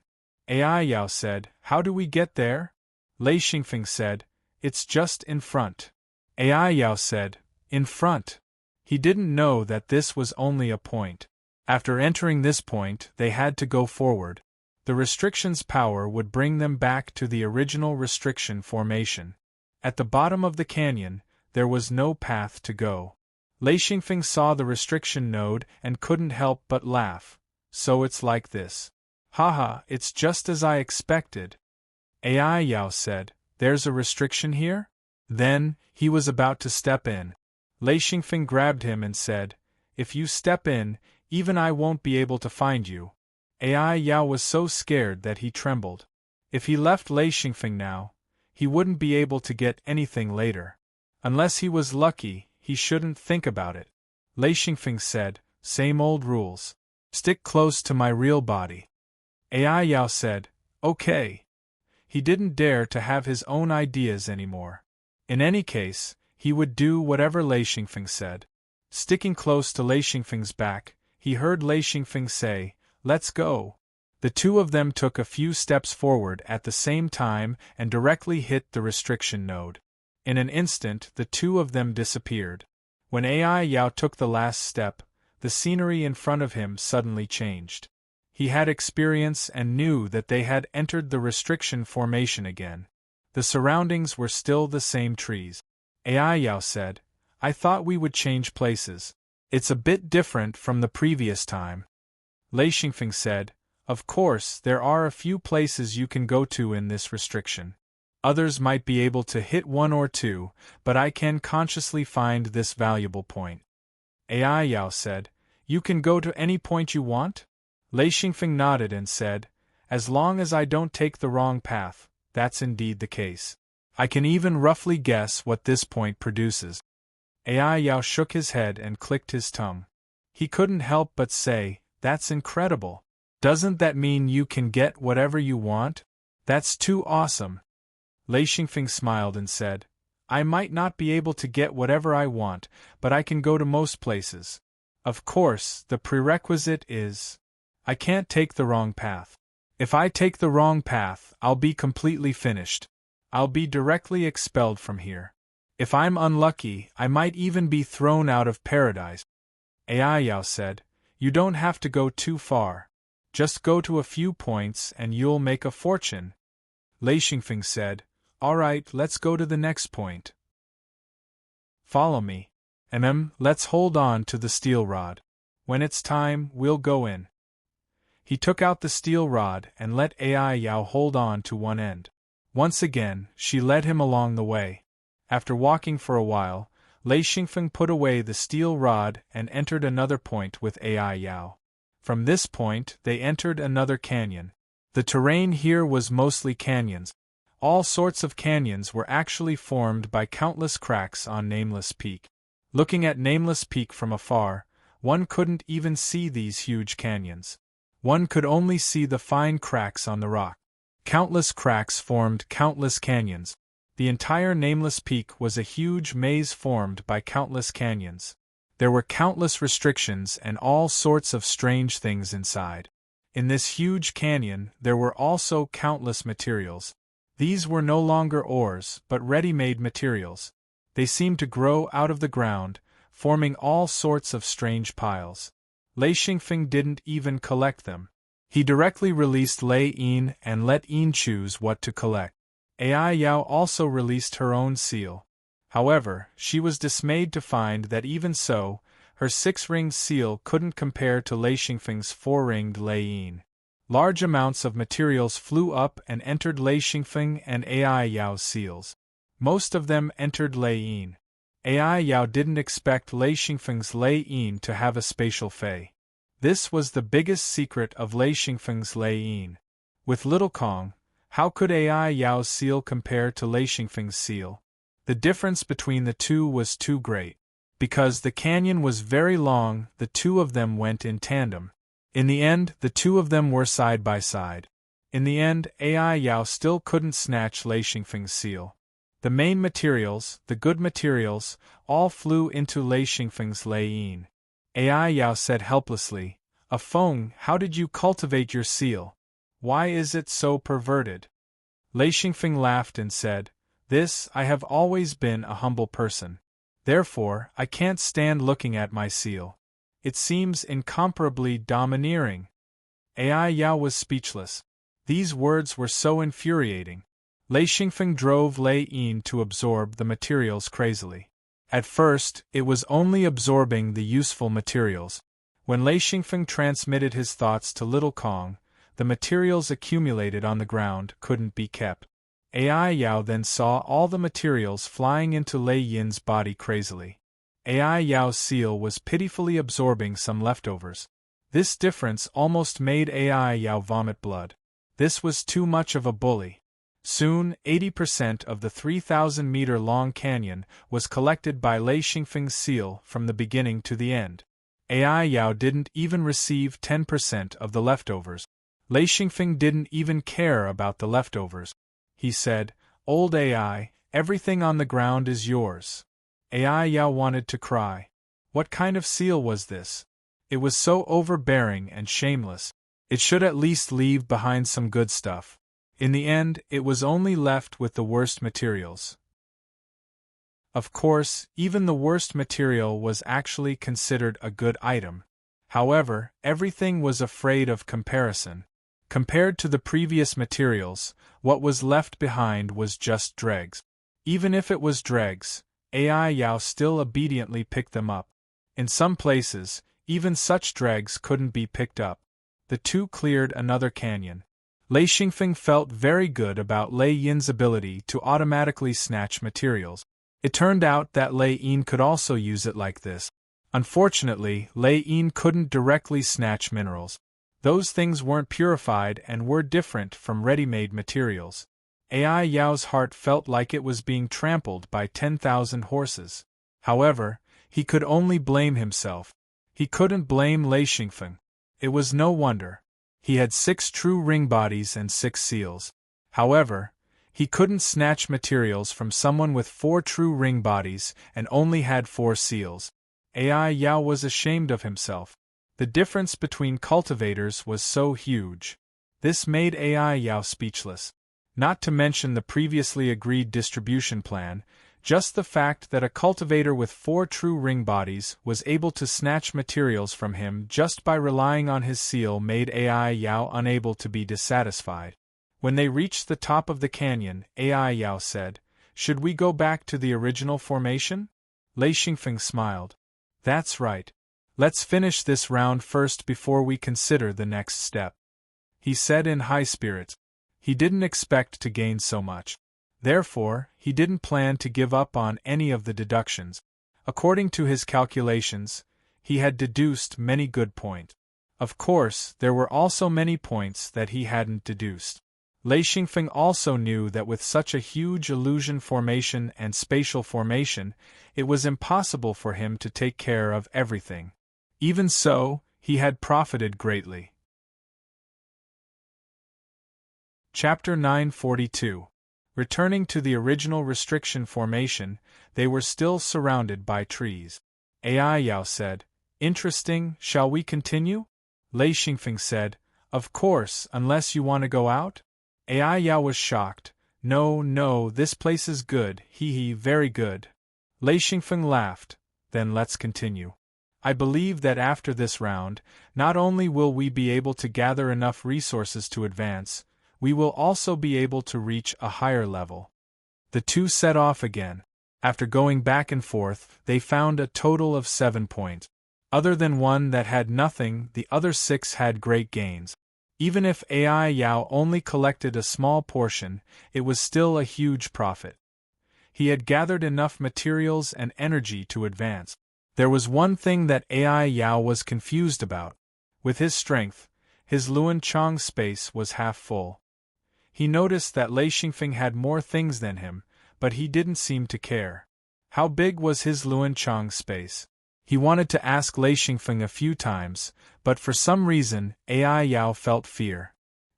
Ai Yao said, "How do we get there?" Lei Xingfeng said, "It's just in front." Ai Yao said, "In front?" He didn't know that this was only a point. After entering this point, they had to go forward. The restriction's power would bring them back to the original restriction formation. At the bottom of the canyon, there was no path to go. Lei Xingfeng saw the restriction node and couldn't help but laugh. "So it's like this. Haha, it's just as I expected." AI Yao said, "There's a restriction here?" Then, he was about to step in. Lei Xingfeng grabbed him and said, "If you step in, even I won't be able to find you." AI Yao was so scared that he trembled. If he left Lei Xingfeng now, he wouldn't be able to get anything later. Unless he was lucky, he shouldn't think about it. Lei Xingfeng said, "Same old rules. Stick close to my real body." AI Yao said, "Okay." He didn't dare to have his own ideas anymore. In any case, he would do whatever Lei Xingfeng said. Sticking close to Lei Xingfeng's back, he heard Lei Xingfeng say, "Let's go." The two of them took a few steps forward at the same time and directly hit the restriction node. In an instant, the two of them disappeared. When AI Yao took the last step, the scenery in front of him suddenly changed. He had experience and knew that they had entered the restriction formation again. The surroundings were still the same trees. AI Yao said, "I thought we would change places. It's a bit different from the previous time." Lei Xingfeng said, "Of course, there are a few places you can go to in this restriction. Others might be able to hit one or two, but I can consciously find this valuable point." AI Yao said, "You can go to any point you want?" Lei Xingfeng nodded and said, "As long as I don't take the wrong path, that's indeed the case. I can even roughly guess what this point produces." AI Yao shook his head and clicked his tongue. He couldn't help but say, "That's incredible. Doesn't that mean you can get whatever you want? That's too awesome." Lei Xingfeng smiled and said, "I might not be able to get whatever I want, but I can go to most places. Of course, the prerequisite is, I can't take the wrong path. If I take the wrong path, I'll be completely finished. I'll be directly expelled from here. If I'm unlucky, I might even be thrown out of paradise." AI Yao said, "You don't have to go too far. Just go to a few points and you'll make a fortune." Lei Xingfeng said, "All right, let's go to the next point. Follow me. Let's hold on to the steel rod. When it's time, we'll go in." He took out the steel rod and let AI Yao hold on to one end. Once again, she led him along the way. After walking for a while, Lei Xingfeng put away the steel rod and entered another point with AI Yao. From this point, they entered another canyon. The terrain here was mostly canyons. All sorts of canyons were actually formed by countless cracks on Nameless Peak. Looking at Nameless Peak from afar, one couldn't even see these huge canyons. One could only see the fine cracks on the rock. Countless cracks formed countless canyons. The entire Nameless Peak was a huge maze formed by countless canyons. There were countless restrictions and all sorts of strange things inside. In this huge canyon, there were also countless materials. These were no longer ores, but ready-made materials. They seemed to grow out of the ground, forming all sorts of strange piles. Lei Xingfeng didn't even collect them. He directly released Lei Yin and let Yin choose what to collect. AI Yao also released her own seal. However, she was dismayed to find that even so, her 6-ringed seal couldn't compare to Lei Xingfeng's 4-ringed Lei Yin. Large amounts of materials flew up and entered Lei Xingfeng and AI Yao's seals. Most of them entered Lei Yin. AI Yao didn't expect Lei Xingfeng's Lei Yin to have a spatial fei. This was the biggest secret of Lei Xingfeng's Lei Yin. With Little Kong, how could AI Yao's seal compare to Lei Xingfeng's seal? The difference between the two was too great. Because the canyon was very long, the two of them went in tandem. In the end, the two of them were side by side. In the end, AI Yao still couldn't snatch Lei Xingfeng's seal. The main materials, the good materials, all flew into Lei Xingfeng's Lei Yin. AI Yao said helplessly, "Feng, how did you cultivate your seal? Why is it so perverted?" Lei Xingfeng laughed and said, I have always been a humble person. Therefore, I can't stand looking at my seal. It seems incomparably domineering." AI Yao was speechless. These words were so infuriating. Lei Xingfeng drove Lei Yin to absorb the materials crazily. At first, it was only absorbing the useful materials. When Lei Xingfeng transmitted his thoughts to Little Kong, The materials accumulated on the ground couldn't be kept. Ai Yao then saw all the materials flying into Lei Yin's body crazily. Ai Yao's seal was pitifully absorbing some leftovers. This difference almost made Ai Yao vomit blood. This was too much of a bully. Soon, 80% of the 3,000-meter-long canyon was collected by Lei Xingfeng's seal from the beginning to the end. Ai Yao didn't even receive 10% of the leftovers. Lei Xingfeng didn't even care about the leftovers. He said, "Old Ai, everything on the ground is yours." Ai Yao wanted to cry. What kind of seal was this? It was so overbearing and shameless. It should at least leave behind some good stuff. In the end, it was only left with the worst materials. Of course, even the worst material was actually considered a good item. However, everything was afraid of comparison. Compared to the previous materials, what was left behind was just dregs. Even if it was dregs, Ai Yao still obediently picked them up. In some places, even such dregs couldn't be picked up. The two cleared another canyon. Lei Xingfeng felt very good about Lei Yin's ability to automatically snatch materials. It turned out that Lei Yin could also use it like this. Unfortunately, Lei Yin couldn't directly snatch minerals. Those things weren't purified and were different from ready-made materials. Ai Yao's heart felt like it was being trampled by 10,000 horses. However, he could only blame himself. He couldn't blame Lei Xingfeng. It was no wonder. He had 6 true ring bodies and 6 seals. However, he couldn't snatch materials from someone with 4 true ring bodies and only had 4 seals. Ai Yao was ashamed of himself. The difference between cultivators was so huge. This made Ai Yao speechless. Not to mention the previously agreed distribution plan, just the fact that a cultivator with 4 true ring bodies was able to snatch materials from him just by relying on his seal made Ai Yao unable to be dissatisfied. When they reached the top of the canyon, Ai Yao said, "Should we go back to the original formation?" Lei Xingfeng smiled. "That's right. Let's finish this round first before we consider the next step," he said in high spirits. He didn't expect to gain so much. Therefore, he didn't plan to give up on any of the deductions. According to his calculations, he had deduced many good points. Of course, there were also many points that he hadn't deduced. Lei Xingfeng also knew that with such a huge illusion formation and spatial formation, it was impossible for him to take care of everything. Even so, he had profited greatly. Chapter 942. Returning to the original restriction formation, they were still surrounded by trees. Ai Yao said, "Interesting, shall we continue?" Lei Xingfeng said, "Of course, unless you want to go out?" Ai Yao was shocked. No, this place is good, very good." Lei Xingfeng laughed. "Then let's continue. I believe that after this round, not only will we be able to gather enough resources to advance, we will also be able to reach a higher level." The two set off again. After going back and forth, they found a total of 7 points. Other than one that had nothing, the other 6 had great gains. Even if Ai Yao only collected a small portion, it was still a huge profit. He had gathered enough materials and energy to advance. There was one thing that Ai Yao was confused about. With his strength, his Luan Chang space was half full. He noticed that Lei Xingfeng had more things than him, but he didn't seem to care. How big was his Luan Chang space? He wanted to ask Lei Xingfeng a few times, but for some reason, Ai Yao felt fear.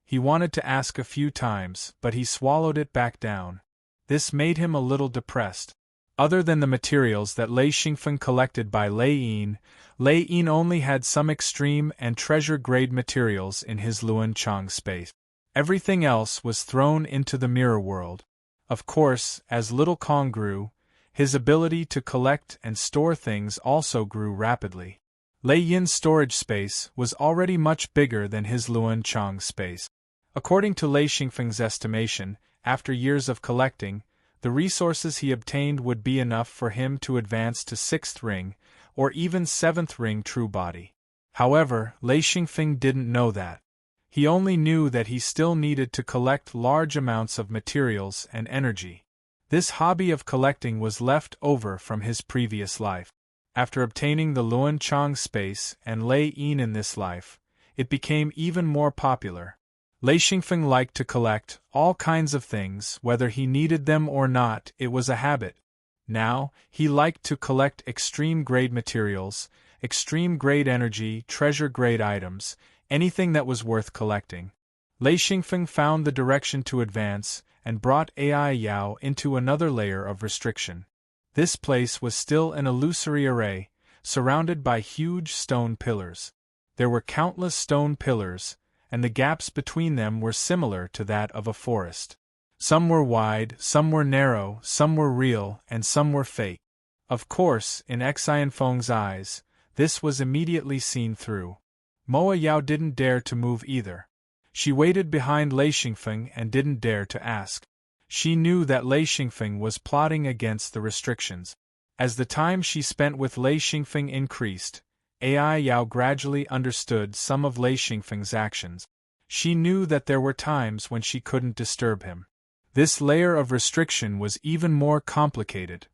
He wanted to ask a few times, but he swallowed it back down. This made him a little depressed. Other than the materials that Lei Xingfeng collected by Lei Yin only had some extreme and treasure-grade materials in his Luan Chang space. Everything else was thrown into the mirror world. Of course, as Little Kong grew, his ability to collect and store things also grew rapidly. Lei Yin's storage space was already much bigger than his Luan Chang space. According to Lei Xingfeng's estimation, after years of collecting, the resources he obtained would be enough for him to advance to 6th ring, or even 7th ring true body. However, Lei Xingfeng didn't know that. He only knew that he still needed to collect large amounts of materials and energy. This hobby of collecting was left over from his previous life. After obtaining the Luan Chang space and Lei Yin in this life, it became even more popular. Lei Xingfeng liked to collect all kinds of things, whether he needed them or not, it was a habit. Now, he liked to collect extreme-grade materials, extreme-grade energy, treasure-grade items, anything that was worth collecting. Lei Xingfeng found the direction to advance and brought Ai Yao into another layer of restriction. This place was still an illusory array, surrounded by huge stone pillars. There were countless stone pillars, and the gaps between them were similar to that of a forest. Some were wide, some were narrow, some were real, and some were fake. Of course, in Xianfeng's eyes, this was immediately seen through. Moa Yao didn't dare to move either. She waited behind Lei Xingfeng and didn't dare to ask. She knew that Lei Xingfeng was plotting against the restrictions. As the time she spent with Lei Xingfeng increased, Ai Yao gradually understood some of Lei Xingfeng's actions. She knew that there were times when she couldn't disturb him. This layer of restriction was even more complicated.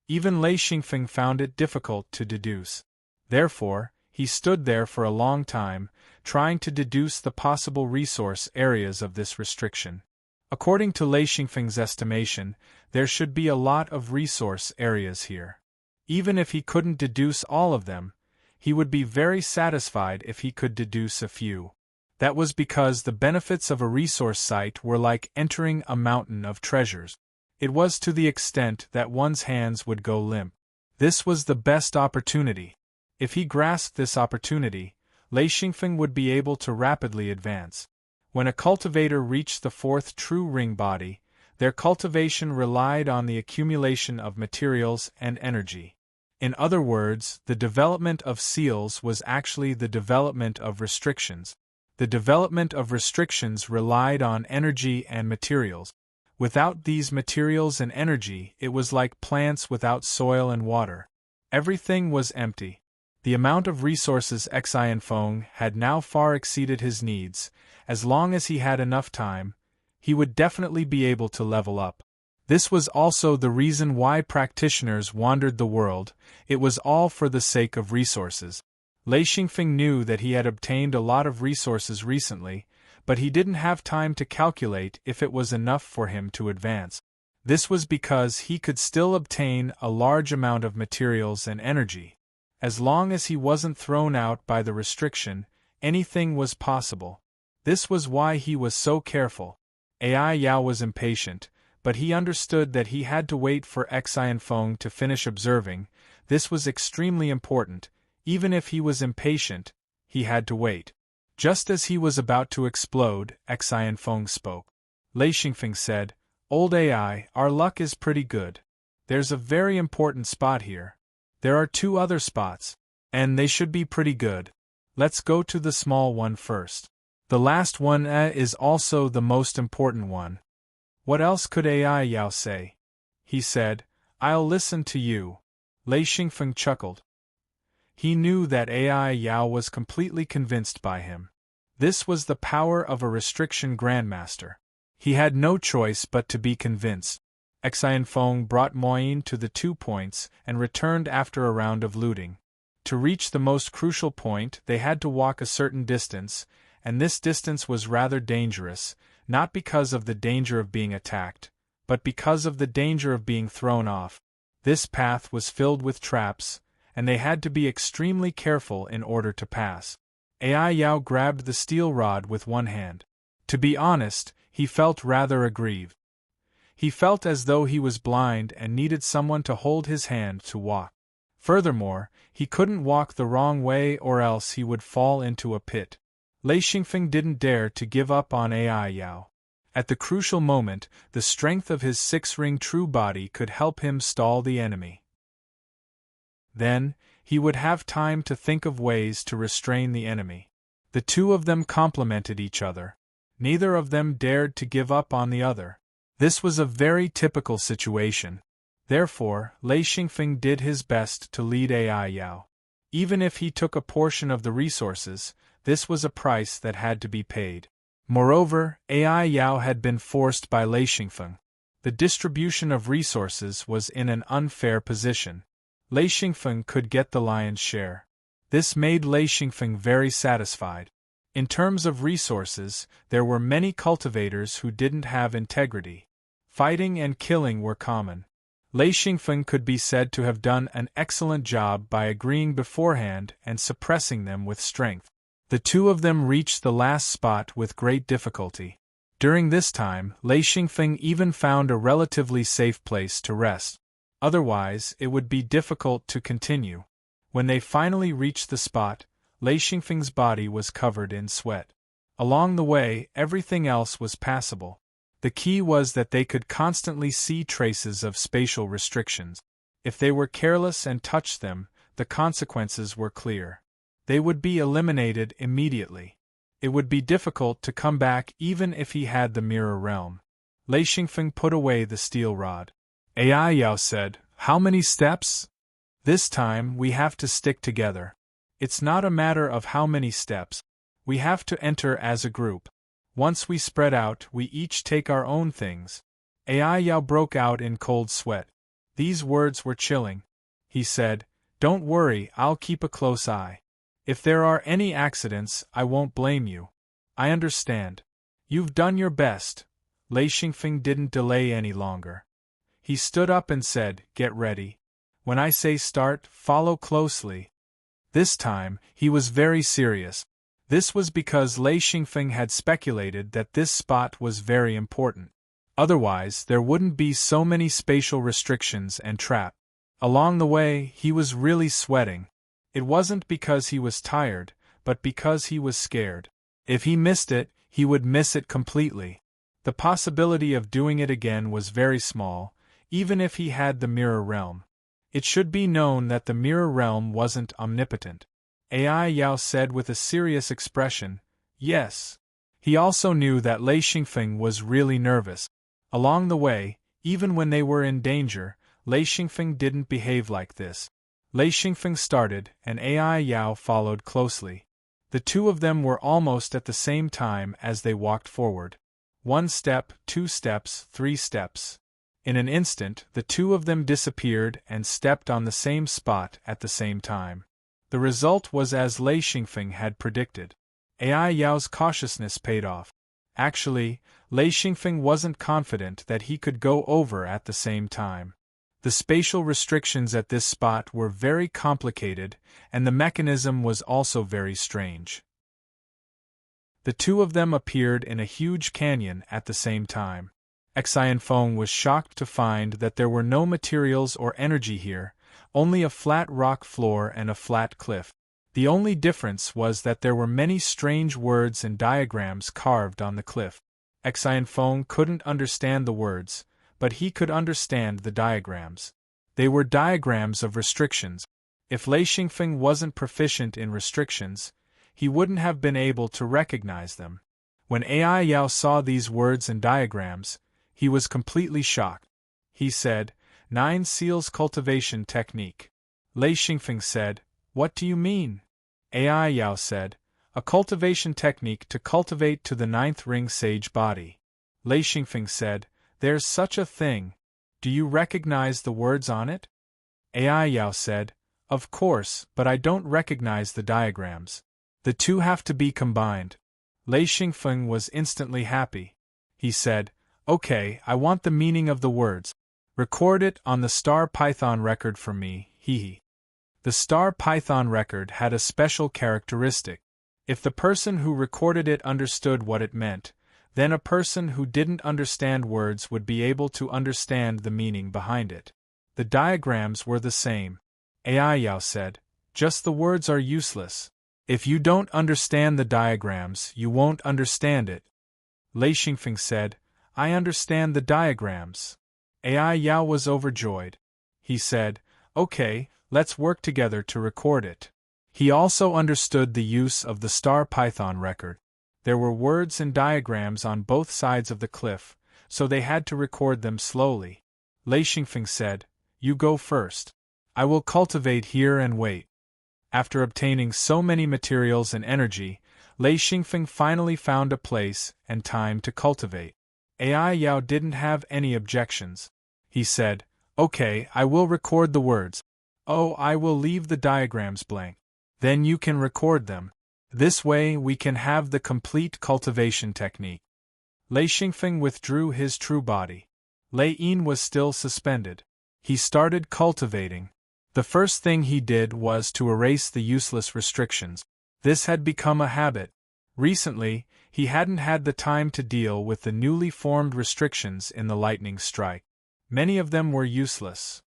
Even Lei Xingfeng found it difficult to deduce. Therefore, he stood there for a long time, trying to deduce the possible resource areas of this restriction. According to Lei Xingfeng's estimation, there should be a lot of resource areas here. Even if he couldn't deduce all of them, he would be very satisfied if he could deduce a few. That was because the benefits of a resource site were like entering a mountain of treasures. It was to the extent that one's hands would go limp. This was the best opportunity. If he grasped this opportunity, Lei Xingfeng would be able to rapidly advance. When a cultivator reached the fourth true ring body, their cultivation relied on the accumulation of materials and energy. In other words, the development of seals was actually the development of restrictions. The development of restrictions relied on energy and materials. Without these materials and energy, it was like plants without soil and water. Everything was empty. The amount of resources Xianfeng had now far exceeded his needs. As long as he had enough time, he would definitely be able to level up. This was also the reason why practitioners wandered the world. It was all for the sake of resources. Lei Xingfeng knew that he had obtained a lot of resources recently, but he didn't have time to calculate if it was enough for him to advance. This was because he could still obtain a large amount of materials and energy. As long as he wasn't thrown out by the restriction, anything was possible. This was why he was so careful. Ai Yao was impatient, but he understood that he had to wait for Xianfeng to finish observing. This was extremely important. Even if he was impatient, he had to wait. Just as he was about to explode, Xianfeng spoke. Lei Xingfeng said, "Old Ai, our luck is pretty good. There's a very important spot here. There are 2 other spots, and they should be pretty good. Let's go to the small one first. The last one is also the most important one." What else could Ai Yao say? He said, "I'll listen to you." Lei Xingfeng chuckled. He knew that Ai Yao was completely convinced by him. This was the power of a restriction grandmaster. He had no choice but to be convinced. Xianfeng brought Moyin to the 2 points and returned after a round of looting. To reach the most crucial point, they had to walk a certain distance, and this distance was rather dangerous, not because of the danger of being attacked, but because of the danger of being thrown off. This path was filled with traps, and they had to be extremely careful in order to pass. Ai Yao grabbed the steel rod with one hand. To be honest, he felt rather aggrieved. He felt as though he was blind and needed someone to hold his hand to walk. Furthermore, he couldn't walk the wrong way or else he would fall into a pit. Lei Xingfeng didn't dare to give up on Ai Yao. At the crucial moment, the strength of his 6-ring true body could help him stall the enemy. Then, he would have time to think of ways to restrain the enemy. The 2 of them complemented each other. Neither of them dared to give up on the other. This was a very typical situation. Therefore, Lei Xingfeng did his best to lead Ai Yao. Even if he took a portion of the resources, This was a price that had to be paid. Moreover, Ai Yao had been forced by Lei Xingfeng. The distribution of resources was in an unfair position. Lei Xingfeng could get the lion's share. This made Lei Xingfeng very satisfied. In terms of resources, there were many cultivators who didn't have integrity. Fighting and killing were common. Lei Xingfeng could be said to have done an excellent job by agreeing beforehand and suppressing them with strength. The two of them reached the last spot with great difficulty. During this time, Lei Xingfeng even found a relatively safe place to rest. Otherwise, it would be difficult to continue. When they finally reached the spot, Lei Xingfeng's body was covered in sweat. Along the way, everything else was passable. The key was that they could constantly see traces of spatial restrictions. If they were careless and touched them, the consequences were clear. They would be eliminated immediately. It would be difficult to come back even if he had the mirror realm. Lei Xingfeng put away the steel rod. Ai Yao said, "How many steps? This time we have to stick together. It's not a matter of how many steps. We have to enter as a group. Once we spread out, we each take our own things." Ai Yao broke out in cold sweat. These words were chilling. He said, "Don't worry, I'll keep a close eye. If there are any accidents, I won't blame you. I understand. You've done your best." Lei Xingfeng didn't delay any longer. He stood up and said, "Get ready. When I say start, follow closely." This time, he was very serious. This was because Lei Xingfeng had speculated that this spot was very important. Otherwise, there wouldn't be so many spatial restrictions and traps. Along the way, he was really sweating. It wasn't because he was tired, but because he was scared. If he missed it, he would miss it completely. The possibility of doing it again was very small, even if he had the mirror realm. It should be known that the mirror realm wasn't omnipotent. Ai Yao said with a serious expression, "Yes." He also knew that Lei Xingfeng was really nervous. Along the way, even when they were in danger, Lei Xingfeng didn't behave like this. Lei Xingfeng started, and Ai Yao followed closely. The two of them were almost at the same time as they walked forward. 1 step, 2 steps, 3 steps. In an instant, the two of them disappeared and stepped on the same spot at the same time. The result was as Lei Xingfeng had predicted. Ai Yao's cautiousness paid off. Actually, Lei Xingfeng wasn't confident that he could go over at the same time. The spatial restrictions at this spot were very complicated, and the mechanism was also very strange. The two of them appeared in a huge canyon at the same time. Xianfeng was shocked to find that there were no materials or energy here, only a flat rock floor and a flat cliff. The only difference was that there were many strange words and diagrams carved on the cliff. Xianfeng couldn't understand the words, but he could understand the diagrams. They were diagrams of restrictions. If Lei Xingfeng wasn't proficient in restrictions, he wouldn't have been able to recognize them. When Ai Yao saw these words and diagrams, he was completely shocked. He said, 9 seals cultivation technique. Lei Xingfeng said, "What do you mean?" Ai Yao said, "A cultivation technique to cultivate to the 9th ring sage body." Lei Xingfeng said, "There's such a thing. Do you recognize the words on it?" Ai Yao said, "Of course, but I don't recognize the diagrams. The two have to be combined." Lei Xingfeng was instantly happy. He said, "Okay, I want the meaning of the words. Record it on the star python record for me, hehe." The star python record had a special characteristic. If the person who recorded it understood what it meant, then a person who didn't understand words would be able to understand the meaning behind it. The diagrams were the same. Ai Yao said, "Just the words are useless. If you don't understand the diagrams, you won't understand it." Lei Xingfeng said, "I understand the diagrams." Ai Yao was overjoyed. He said, "Okay, let's work together to record it." He also understood the use of the star python record. There were words and diagrams on both sides of the cliff, so they had to record them slowly. Lei Xingfeng said, "You go first. I will cultivate here and wait." After obtaining so many materials and energy, Lei Xingfeng finally found a place and time to cultivate. AI Yao didn't have any objections. He said, "Okay, I will record the words. Oh, I will leave the diagrams blank. Then you can record them. This way we can have the complete cultivation technique." Lei Xingfeng withdrew his true body. Lei Yin was still suspended. He started cultivating. The first thing he did was to erase the useless restrictions. This had become a habit. Recently, he hadn't had the time to deal with the newly formed restrictions in the lightning strike. Many of them were useless.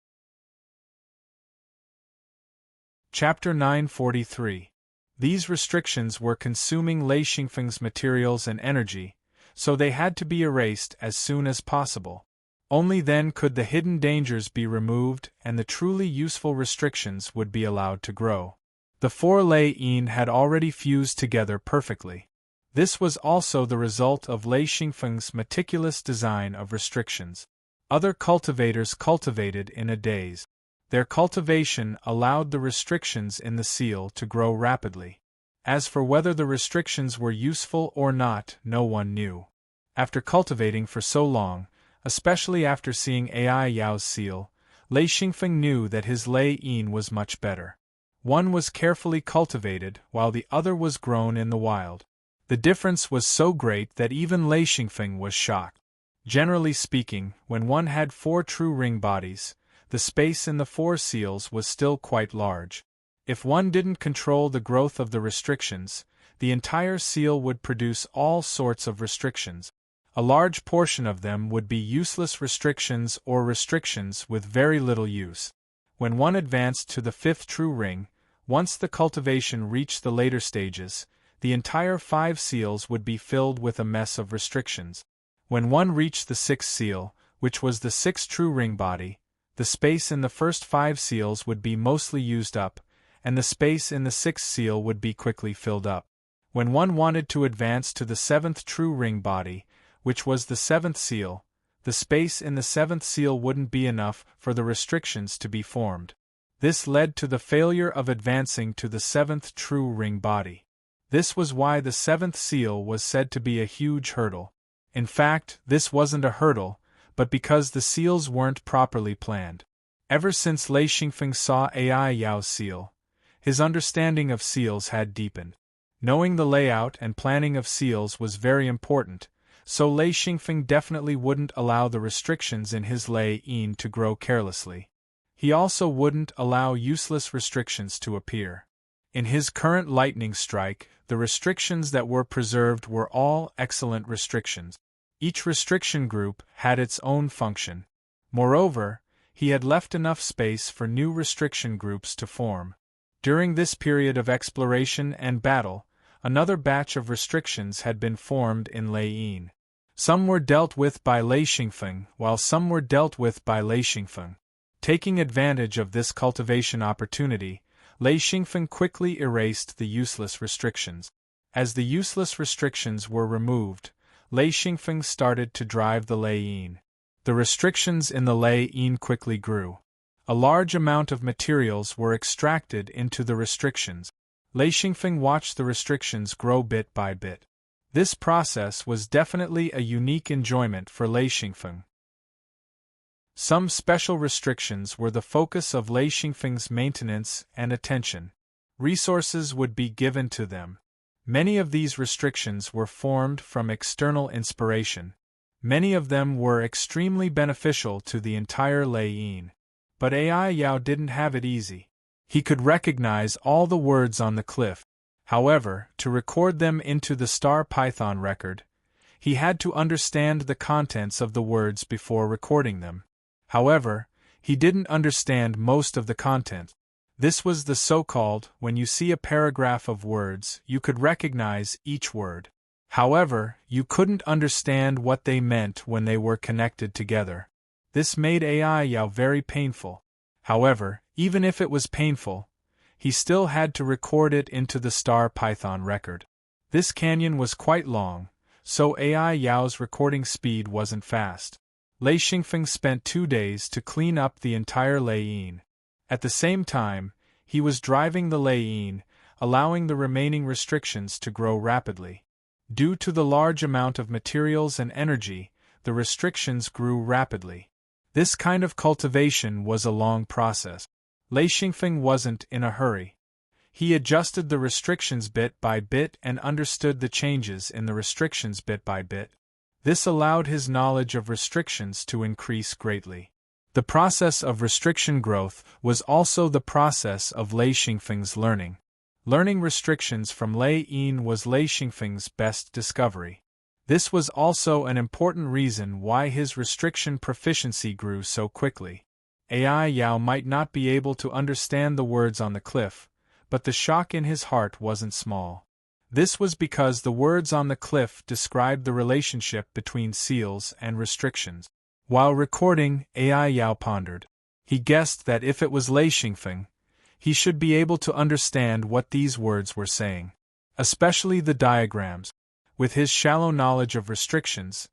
Chapter 943. These restrictions were consuming Lei Xingfeng's materials and energy, so they had to be erased as soon as possible. Only then could the hidden dangers be removed and the truly useful restrictions would be allowed to grow. The four Lei Yin had already fused together perfectly. This was also the result of Lei Xingfeng's meticulous design of restrictions. Other cultivators cultivated in a daze. Their cultivation allowed the restrictions in the seal to grow rapidly. As for whether the restrictions were useful or not, no one knew. After cultivating for so long, especially after seeing AI Yao's seal, Lei Xingfeng knew that his Lei Yin was much better. One was carefully cultivated while the other was grown in the wild. The difference was so great that even Lei Xingfeng was shocked. Generally speaking, when one had 4 true ring bodies, the space in the 4 seals was still quite large. If one didn't control the growth of the restrictions, the entire seal would produce all sorts of restrictions. A large portion of them would be useless restrictions or restrictions with very little use. When one advanced to the 5th true ring, once the cultivation reached the later stages, the entire 5 seals would be filled with a mess of restrictions. When one reached the 6th seal, which was the 6th true ring body, the space in the first 5 seals would be mostly used up, and the space in the 6th seal would be quickly filled up. When one wanted to advance to the 7th true ring body, which was the 7th seal, the space in the 7th seal wouldn't be enough for the restrictions to be formed. This led to the failure of advancing to the 7th true ring body. This was why the 7th seal was said to be a huge hurdle. In fact, this wasn't a hurdle, but because the seals weren't properly planned. Ever since Lei Xingfeng saw AI Yao's seal, his understanding of seals had deepened. Knowing the layout and planning of seals was very important, so Lei Xingfeng definitely wouldn't allow the restrictions in his Lei Yin to grow carelessly. He also wouldn't allow useless restrictions to appear. In his current lightning strike, the restrictions that were preserved were all excellent restrictions. Each restriction group had its own function. Moreover, he had left enough space for new restriction groups to form. During this period of exploration and battle, another batch of restrictions had been formed in Lei Yin. Some were dealt with by Lei Xingfeng, while some were dealt with by Lei Xingfeng. Taking advantage of this cultivation opportunity, Lei Xingfeng quickly erased the useless restrictions. As the useless restrictions were removed, Lei Xingfeng started to drive the Lei Yin. The restrictions in the Lei Yin quickly grew. A large amount of materials were extracted into the restrictions. Lei Xingfeng watched the restrictions grow bit by bit. This process was definitely a unique enjoyment for Lei Xingfeng. Some special restrictions were the focus of Lei Xingfeng's maintenance and attention. Resources would be given to them. Many of these restrictions were formed from external inspiration. Many of them were extremely beneficial to the entire Lei Yin. But AI Yao didn't have it easy. He could recognize all the words on the cliff. However, to record them into the Star Python record, he had to understand the contents of the words before recording them. However, he didn't understand most of the content. This was the so-called, when you see a paragraph of words, you could recognize each word. However, you couldn't understand what they meant when they were connected together. This made AI Yao very painful. However, even if it was painful, he still had to record it into the Star Python record. This canyon was quite long, so AI Yao's recording speed wasn't fast. Lei Xingfeng spent 2 days to clean up the entire Lei Yin. At the same time, he was driving the Lei Yin, allowing the remaining restrictions to grow rapidly. Due to the large amount of materials and energy, the restrictions grew rapidly. This kind of cultivation was a long process. Lei Xingfeng wasn't in a hurry. He adjusted the restrictions bit by bit and understood the changes in the restrictions bit by bit. This allowed his knowledge of restrictions to increase greatly. The process of restriction growth was also the process of Lei Xingfeng's learning. Learning restrictions from Lei Yin was Lei Xingfeng's best discovery. This was also an important reason why his restriction proficiency grew so quickly. Ai Yao might not be able to understand the words on the cliff, but the shock in his heart wasn't small. This was because the words on the cliff described the relationship between seals and restrictions. While recording, Ai Yao pondered. He guessed that if it was Lei Xingfeng, he should be able to understand what these words were saying. Especially the diagrams. With his shallow knowledge of restrictions,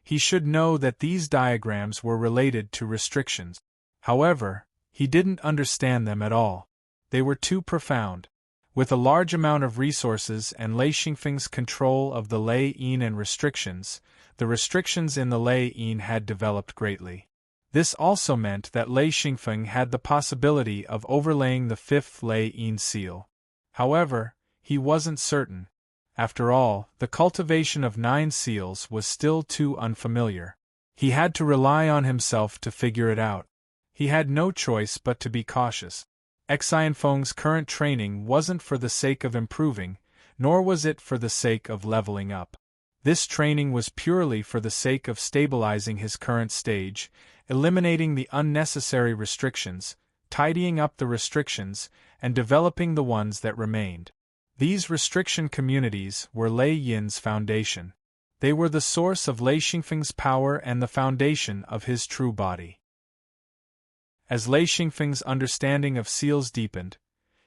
he should know that these diagrams were related to restrictions. However, he didn't understand them at all. They were too profound. With a large amount of resources and Lei Xingfeng's control of the Lei Yin and restrictions, the restrictions in the Lei Yin had developed greatly. This also meant that Lei Xingfeng had the possibility of overlaying the fifth Lei Yin seal. However, he wasn't certain. After all, the cultivation of 9 seals was still too unfamiliar. He had to rely on himself to figure it out. He had no choice but to be cautious. Xianfeng's current training wasn't for the sake of improving, nor was it for the sake of leveling up. This training was purely for the sake of stabilizing his current stage, eliminating the unnecessary restrictions, tidying up the restrictions, and developing the ones that remained. These restriction communities were Lei Yin's foundation. They were the source of Lei Xingfeng's power and the foundation of his true body. As Lei Xingfeng's understanding of seals deepened,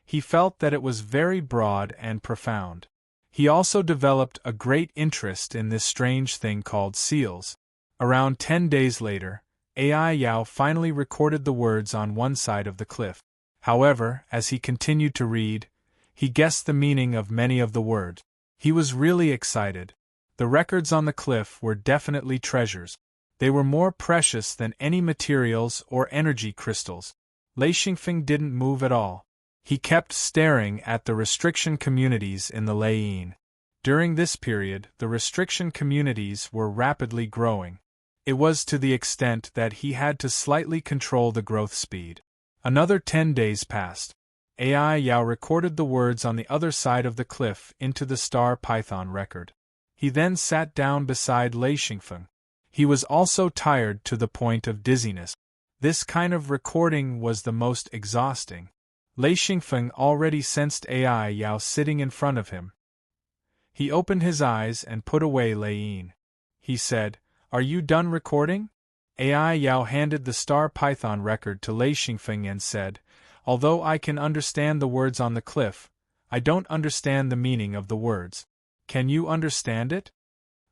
he felt that it was very broad and profound. He also developed a great interest in this strange thing called seals. Around 10 days later, Ai Yao finally recorded the words on one side of the cliff. However, as he continued to read, he guessed the meaning of many of the words. He was really excited. The records on the cliff were definitely treasures. They were more precious than any materials or energy crystals. Lei Xingfeng didn't move at all. He kept staring at the restriction communities in the Lei Yin. During this period, the restriction communities were rapidly growing. It was to the extent that he had to slightly control the growth speed. Another 10 days passed. Ai Yao recorded the words on the other side of the cliff into the star python record. He then sat down beside Lei Xingfeng. He was also tired to the point of dizziness. This kind of recording was the most exhausting. Lei Xingfeng already sensed Ai Yao sitting in front of him. He opened his eyes and put away Lei Yin. He said, "Are you done recording?" Ai Yao handed the star python record to Lei Xingfeng and said, "Although I can understand the words on the cliff, I don't understand the meaning of the words. Can you understand it?"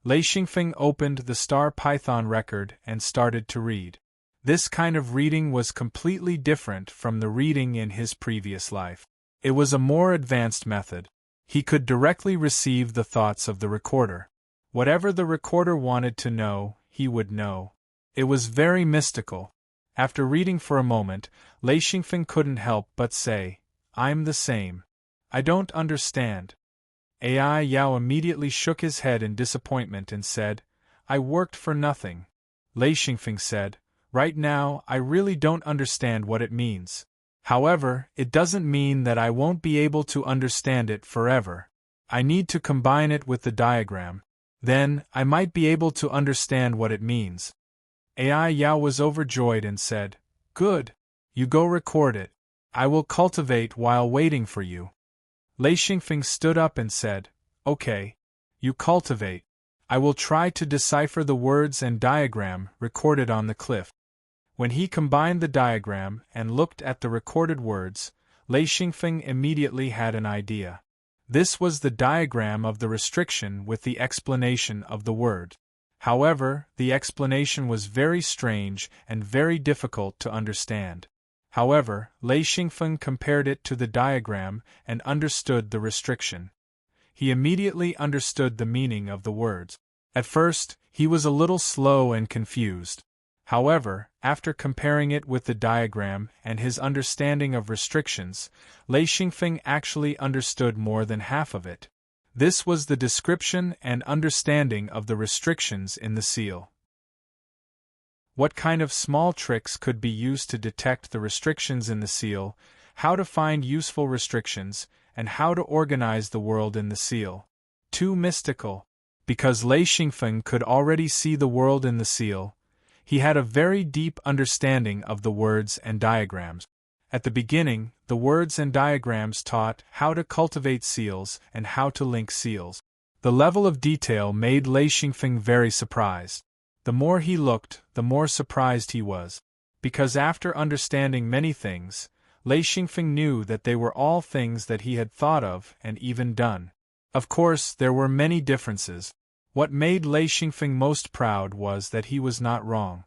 Lei Xingfeng opened the star python record and started to read. This kind of reading was completely different from the reading in his previous life. It was a more advanced method. He could directly receive the thoughts of the recorder. Whatever the recorder wanted to know, he would know. It was very mystical. After reading for a moment, Lei Xingfeng couldn't help but say, "I'm the same. I don't understand." Ai Yao immediately shook his head in disappointment and said, "I worked for nothing." Lei Xingfeng said, "Right now, I really don't understand what it means. However, it doesn't mean that I won't be able to understand it forever. I need to combine it with the diagram. Then, I might be able to understand what it means." Ai Yao was overjoyed and said, "Good. You go record it. I will cultivate while waiting for you." Lei Xingfeng stood up and said, "Okay. You cultivate. I will try to decipher the words and diagram recorded on the cliff." When he combined the diagram and looked at the recorded words, Lei Xingfeng immediately had an idea. This was the diagram of the restriction with the explanation of the word. However, the explanation was very strange and very difficult to understand. However, Lei Xingfeng compared it to the diagram and understood the restriction. He immediately understood the meaning of the words. At first, he was a little slow and confused. However, after comparing it with the diagram and his understanding of restrictions, Lei Xingfeng actually understood more than half of it. This was the description and understanding of the restrictions in the seal. What kind of small tricks could be used to detect the restrictions in the seal, how to find useful restrictions, and how to organize the world in the seal. Too mystical. Because Lei Xingfeng could already see the world in the seal, he had a very deep understanding of the words and diagrams. At the beginning, the words and diagrams taught how to cultivate seals and how to link seals. The level of detail made Lei Xingfeng very surprised. The more he looked, the more surprised he was. Because after understanding many things, Lei Xingfeng knew that they were all things that he had thought of and even done. Of course, there were many differences. What made Lei Xingfeng most proud was that he was not wrong.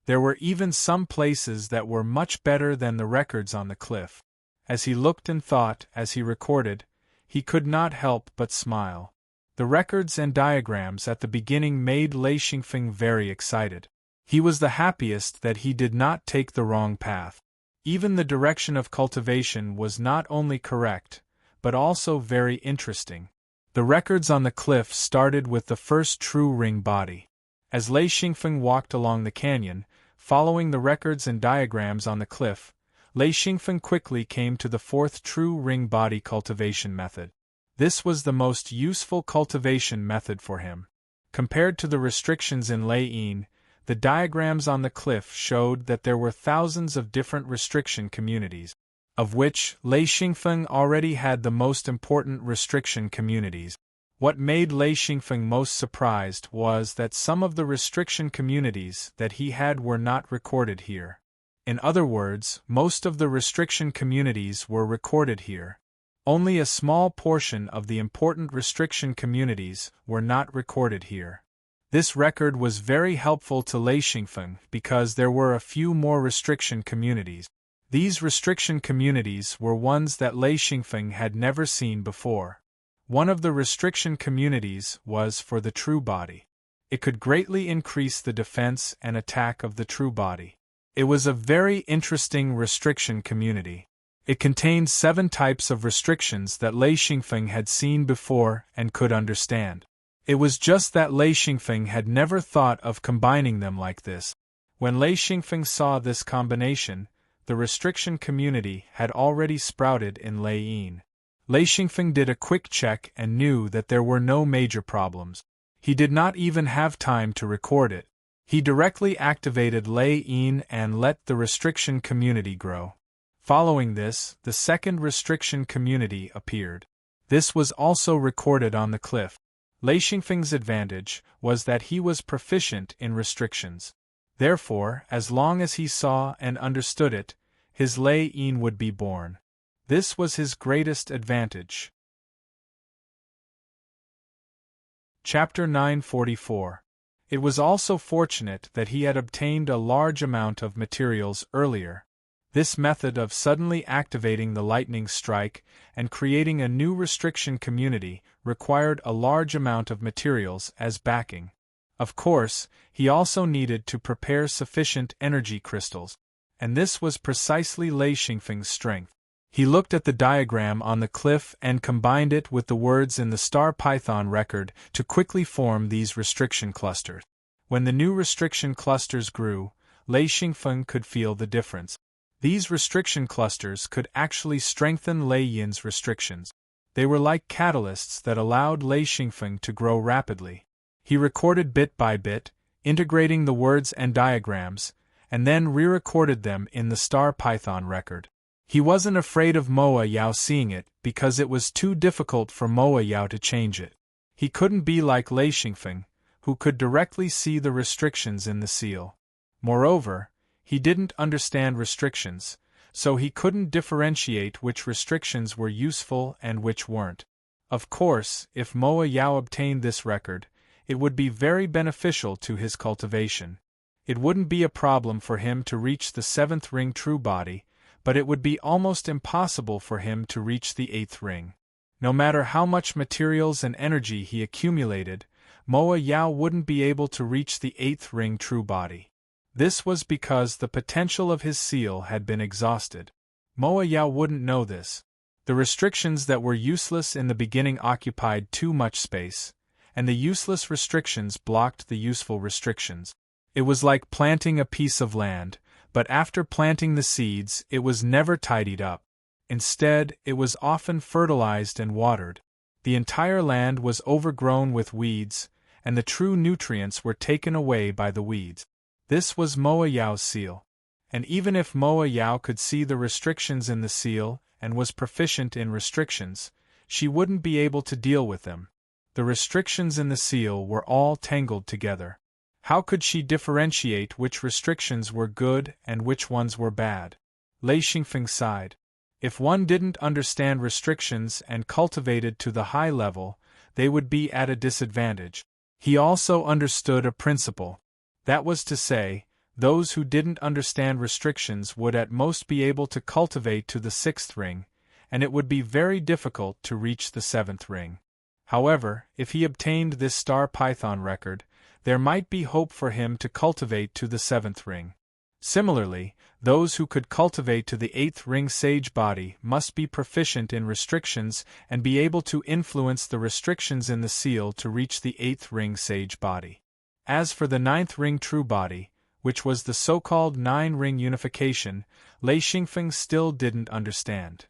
There were even some places that were much better than the records on the cliff. As he looked and thought, as he recorded, he could not help but smile. The records and diagrams at the beginning made Lei Xingfeng very excited. He was the happiest that he did not take the wrong path. Even the direction of cultivation was not only correct, but also very interesting. The records on the cliff started with the first true ring body. As Lei Xingfeng walked along the canyon, following the records and diagrams on the cliff, Lei Xingfeng quickly came to the fourth true ring body cultivation method. This was the most useful cultivation method for him. Compared to the restrictions in Lei Yin, the diagrams on the cliff showed that there were thousands of different restriction communities, of which Lei Xingfeng already had the most important restriction communities. What made Lei Xingfeng most surprised was that some of the restriction communities that he had were not recorded here. In other words, most of the restriction communities were recorded here. Only a small portion of the important restriction communities were not recorded here. This record was very helpful to Lei Xingfeng because there were a few more restriction communities. These restriction communities were ones that Lei Xingfeng had never seen before. One of the restriction communities was for the true body. It could greatly increase the defense and attack of the true body. It was a very interesting restriction community. It contained 7 types of restrictions that Lei Xingfeng had seen before and could understand. It was just that Lei Xingfeng had never thought of combining them like this. When Lei Xingfeng saw this combination, the restriction community had already sprouted in Lei Yin. Lei Xingfeng did a quick check and knew that there were no major problems. He did not even have time to record it. He directly activated Lei Yin and let the restriction community grow. Following this, the second restriction community appeared. This was also recorded on the cliff. Lei Xingfeng's advantage was that he was proficient in restrictions. Therefore, as long as he saw and understood it, his Lei Yin would be born. This was his greatest advantage. Chapter 944. It was also fortunate that he had obtained a large amount of materials earlier. This method of suddenly activating the lightning strike and creating a new restriction community required a large amount of materials as backing. Of course, he also needed to prepare sufficient energy crystals, and this was precisely Lei Xingfeng's strength. He looked at the diagram on the cliff and combined it with the words in the star python record to quickly form these restriction clusters. When the new restriction clusters grew, Lei Xingfeng could feel the difference. These restriction clusters could actually strengthen Lei Yin's restrictions. They were like catalysts that allowed Lei Xingfeng to grow rapidly. He recorded bit by bit, integrating the words and diagrams, and then re-recorded them in the star python record. He wasn't afraid of Moa Yao seeing it because it was too difficult for Moa Yao to change it. He couldn't be like Lei Xingfeng, who could directly see the restrictions in the seal. Moreover, he didn't understand restrictions, so he couldn't differentiate which restrictions were useful and which weren't. Of course, if Moa Yao obtained this record, it would be very beneficial to his cultivation. It wouldn't be a problem for him to reach the 7th ring true body, but it would be almost impossible for him to reach the 8th ring. No matter how much materials and energy he accumulated, Moa Yao wouldn't be able to reach the 8th ring true body. This was because the potential of his seal had been exhausted. Moa Yao wouldn't know this. The restrictions that were useless in the beginning occupied too much space, and the useless restrictions blocked the useful restrictions. It was like planting a piece of land, but after planting the seeds, it was never tidied up. Instead, it was often fertilized and watered. The entire land was overgrown with weeds, and the true nutrients were taken away by the weeds. This was Moa Yao's seal. And even if Moa Yao could see the restrictions in the seal and was proficient in restrictions, she wouldn't be able to deal with them. The restrictions in the seal were all tangled together. How could she differentiate which restrictions were good and which ones were bad? Lei Xingfeng sighed. If one didn't understand restrictions and cultivated to the high level, they would be at a disadvantage. He also understood a principle. That was to say, those who didn't understand restrictions would at most be able to cultivate to the 6th ring, and it would be very difficult to reach the 7th ring. However, if he obtained this star python record, there might be hope for him to cultivate to the 7th ring. Similarly, those who could cultivate to the 8th ring sage body must be proficient in restrictions and be able to influence the restrictions in the seal to reach the 8th ring sage body. As for the 9th ring true body, which was the so-called 9-ring unification, Lei Xingfeng still didn't understand.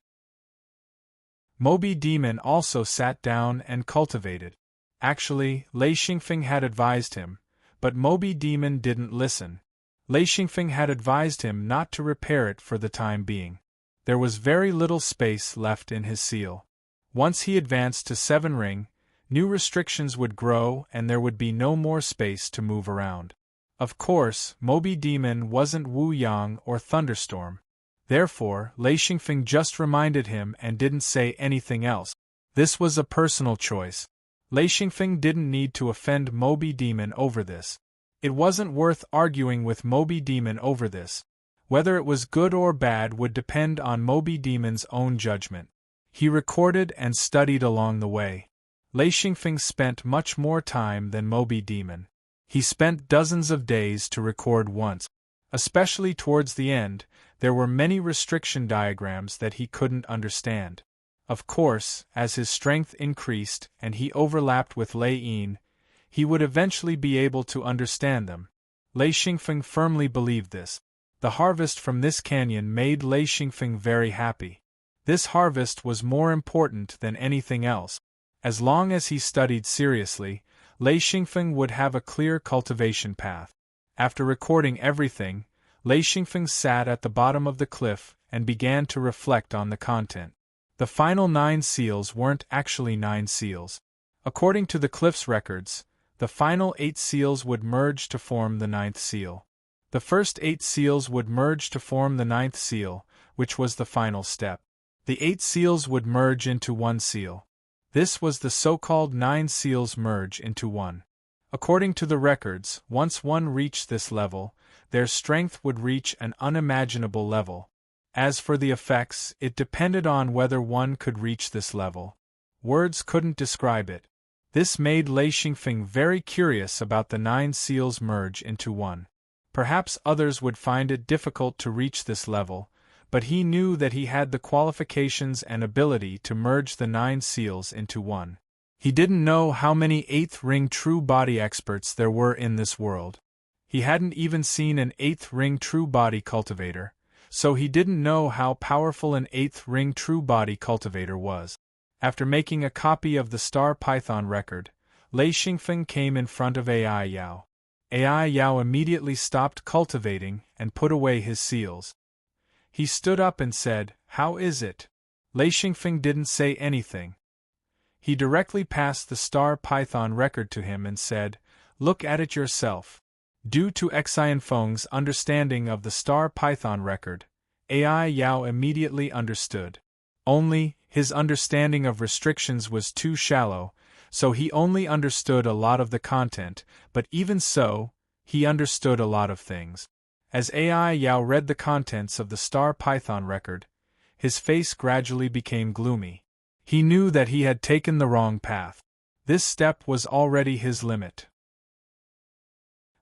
Moby Demon also sat down and cultivated. Actually, Lei Xingfeng had advised him, but Moby Demon didn't listen. Lei Xingfeng had advised him not to repair it for the time being. There was very little space left in his seal. Once he advanced to 7 ring, new restrictions would grow and there would be no more space to move around. Of course, Moby Demon wasn't Wu Yang or Thunderstorm. Therefore, Lei Xingfeng just reminded him and didn't say anything else. This was a personal choice. Lei Xingfeng didn't need to offend Moby Demon over this. It wasn't worth arguing with Moby Demon over this. Whether it was good or bad would depend on Moby Demon's own judgment. He recorded and studied along the way. Lei Xingfeng spent much more time than Moby Demon. He spent dozens of days to record once. Especially towards the end, there were many restriction diagrams that he couldn't understand. Of course, as his strength increased and he overlapped with Lei Yin, he would eventually be able to understand them. Lei Xingfeng firmly believed this. The harvest from this canyon made Lei Xingfeng very happy. This harvest was more important than anything else. As long as he studied seriously, Lei Xingfeng would have a clear cultivation path. After recording everything, Lei Xingfeng sat at the bottom of the cliff and began to reflect on the content. The final 9 seals weren't actually 9 seals. According to the cliff's records, the final 8 seals would merge to form the 9th seal. The first 8 seals would merge to form the 9th seal, which was the final step. The 8 seals would merge into 1 seal. This was the so-called 9 seals merge into 1. According to the records, once one reached this level, their strength would reach an unimaginable level. As for the effects, it depended on whether one could reach this level. Words couldn't describe it. This made Lei Xingfeng very curious about the 9 seals merge into 1. Perhaps others would find it difficult to reach this level, but he knew that he had the qualifications and ability to merge the 9 seals into 1. He didn't know how many 8th ring true body experts there were in this world. He hadn't even seen an 8th ring true body cultivator, so he didn't know how powerful an 8th ring true body cultivator was. After making a copy of the star python record, Lei Xingfeng came in front of Ai Yao. Ai Yao immediately stopped cultivating and put away his seals. He stood up and said, "How is it?" Lei Xingfeng didn't say anything. He directly passed the star python record to him and said, "Look at it yourself." Due to Xianfeng's understanding of the star python record, Ai Yao immediately understood. Only, his understanding of restrictions was too shallow, so he only understood a lot of the content, but even so, he understood a lot of things. As AI Yao read the contents of the Star Python record, his face gradually became gloomy. He knew that he had taken the wrong path. This step was already his limit.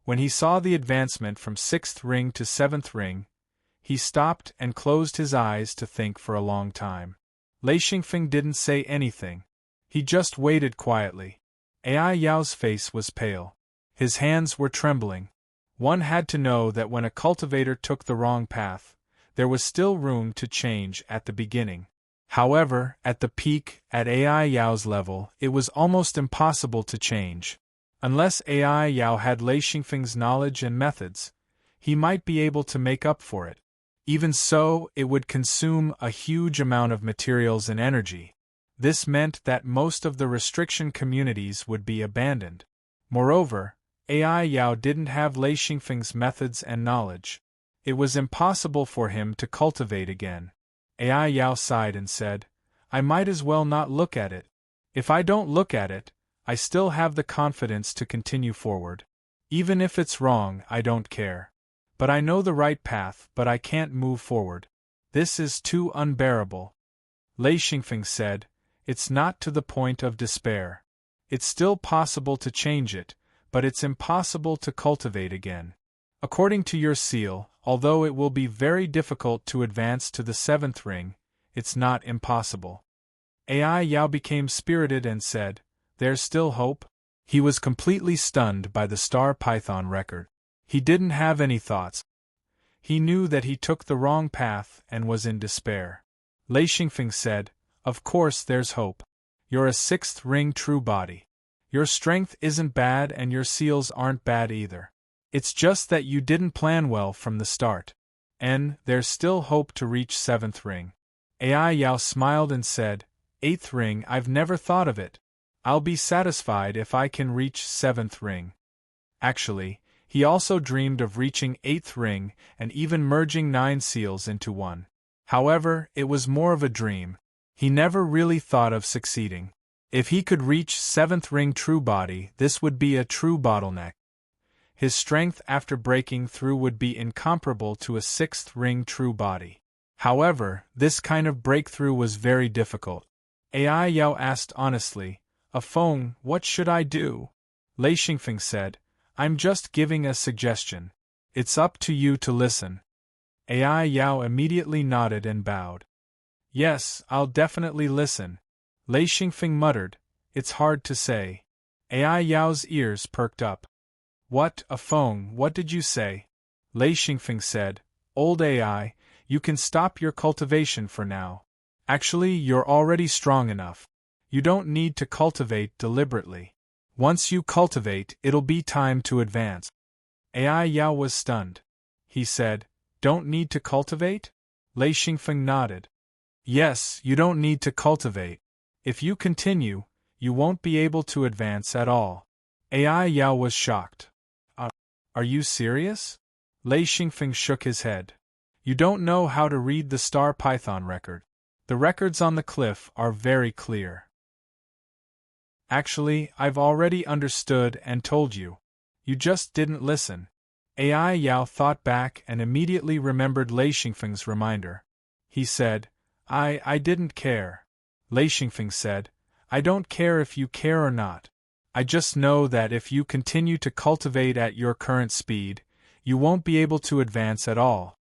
When he saw the advancement from 6th ring to 7th ring, he stopped and closed his eyes to think for a long time. Lei Xingfeng didn't say anything. He just waited quietly. AI Yao's face was pale. His hands were trembling. One had to know that when a cultivator took the wrong path, there was still room to change at the beginning. However, at the peak, at AI Yao's level, it was almost impossible to change. Unless AI Yao had Lei Xingfeng's knowledge and methods, he might be able to make up for it. Even so, it would consume a huge amount of materials and energy. This meant that most of the restriction communities would be abandoned. Moreover, AI Yao didn't have Lei Xingfeng's methods and knowledge. It was impossible for him to cultivate again. AI Yao sighed and said, "I might as well not look at it. If I don't look at it, I still have the confidence to continue forward. Even if it's wrong, I don't care. But I know the right path, but I can't move forward. This is too unbearable." Lei Xingfeng said, "It's not to the point of despair. It's still possible to change it, but it's impossible to cultivate again. According to your seal, although it will be very difficult to advance to the 7th ring, it's not impossible." AI Yao became spirited and said, "There's still hope?" He was completely stunned by the Star Python record. He didn't have any thoughts. He knew that he took the wrong path and was in despair. Lei Xingfeng said, "Of course there's hope. You're a 6th ring true body. Your strength isn't bad and your seals aren't bad either. It's just that you didn't plan well from the start. And there's still hope to reach 7th ring." AI Yao smiled and said, "8th ring, I've never thought of it. I'll be satisfied if I can reach 7th ring." Actually, he also dreamed of reaching 8th ring and even merging 9 seals into one. However, it was more of a dream. He never really thought of succeeding. If he could reach 7th ring true body, this would be a true bottleneck. His strength after breaking through would be incomparable to a 6th ring true body. However, this kind of breakthrough was very difficult. AI Yao asked honestly, "Afeng, what should I do?" Lei Xingfeng said, "I'm just giving a suggestion. It's up to you to listen." AI Yao immediately nodded and bowed. "Yes, I'll definitely listen." Lei Xingfeng muttered, "It's hard to say." AI Yao's ears perked up. "What, Afeng, what did you say?" Lei Xingfeng said, "Old AI, you can stop your cultivation for now. Actually, you're already strong enough. You don't need to cultivate deliberately. Once you cultivate, it'll be time to advance." AI Yao was stunned. He said, "Don't need to cultivate?" Lei Xingfeng nodded. "Yes, you don't need to cultivate. If you continue, you won't be able to advance at all." AI Yao was shocked. Are you serious?" Lei Xingfeng shook his head. "You don't know how to read the Star Python record. The records on the cliff are very clear." "Actually, I've already understood and told you. You just didn't listen." AI Yao thought back and immediately remembered Lei Xingfeng's reminder. He said, I didn't care." Lei Xingfeng said, "I don't care if you care or not. I just know that if you continue to cultivate at your current speed, you won't be able to advance at all."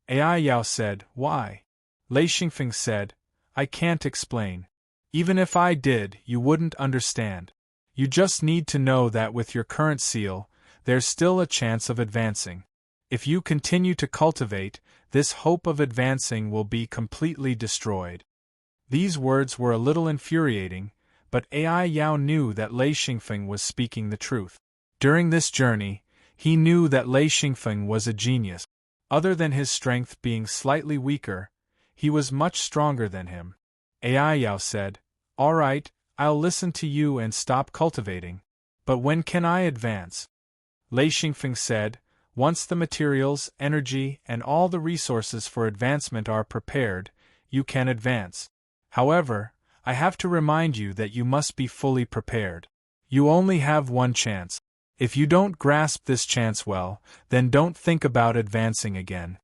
AI Yao said, "Why?" Lei Xingfeng said, "I can't explain. Even if I did, you wouldn't understand. You just need to know that with your current seal, there's still a chance of advancing. If you continue to cultivate, this hope of advancing will be completely destroyed." These words were a little infuriating, but AI Yao knew that Lei Xingfeng was speaking the truth. During this journey, he knew that Lei Xingfeng was a genius. Other than his strength being slightly weaker, he was much stronger than him. AI Yao said, "All right, I'll listen to you and stop cultivating. But when can I advance?" Lei Xingfeng said, "Once the materials, energy, and all the resources for advancement are prepared, you can advance. However, I have to remind you that you must be fully prepared. You only have one chance. If you don't grasp this chance well, then don't think about advancing again.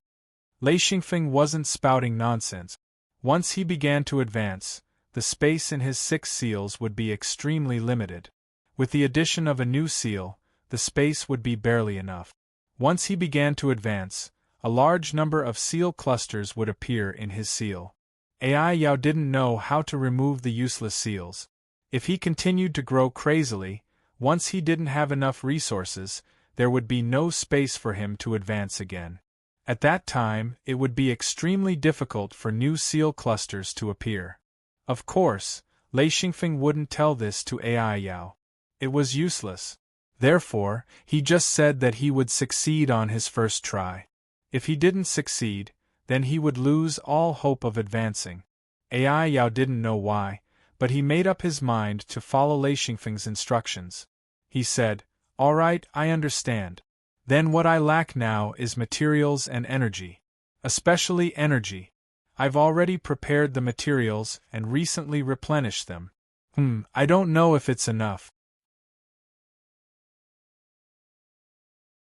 Lei Xingfeng wasn't spouting nonsense. Once he began to advance, the space in his 6 seals would be extremely limited. With the addition of a new seal, the space would be barely enough. Once he began to advance, a large number of seal clusters would appear in his seal. Ai Yao didn't know how to remove the useless seals. If he continued to grow crazily, once he didn't have enough resources, there would be no space for him to advance again. At that time, it would be extremely difficult for new seal clusters to appear. Of course, Lei Xingfeng wouldn't tell this to Ai Yao. It was useless. Therefore, he just said that he would succeed on his first try. If he didn't succeed, then he would lose all hope of advancing. Ai Yao didn't know why, but he made up his mind to follow Lei Xingfeng's instructions. He said, "All right, I understand. Then what I lack now is materials and energy. Especially energy. I've already prepared the materials and recently replenished them. I don't know if it's enough."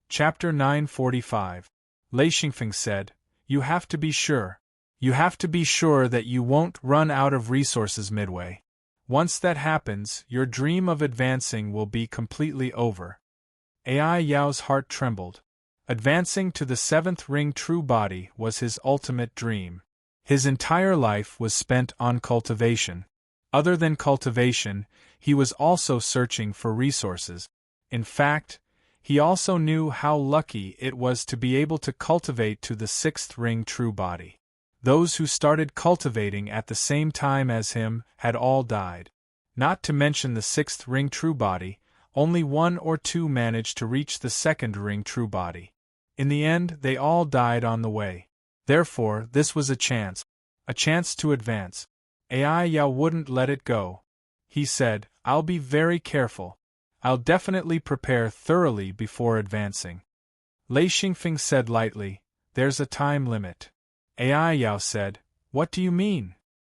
Chapter 945. Lei Xingfeng said, "You have to be sure. You have to be sure that you won't run out of resources midway. Once that happens, your dream of advancing will be completely over." Ai Yao's heart trembled. Advancing to the 7th ring true body was his ultimate dream. His entire life was spent on cultivation. Other than cultivation, he was also searching for resources. In fact, he also knew how lucky it was to be able to cultivate to the 6th ring true body. Those who started cultivating at the same time as him had all died. Not to mention the 6th ring true body, only 1 or 2 managed to reach the 2nd ring true body. In the end, they all died on the way. Therefore, this was a chance to advance. Ai Yao wouldn't let it go. He said, "I'll be very careful. I'll definitely prepare thoroughly before advancing." Lei Xingfeng said lightly, "There's a time limit." Ai Yao said, "What do you mean?"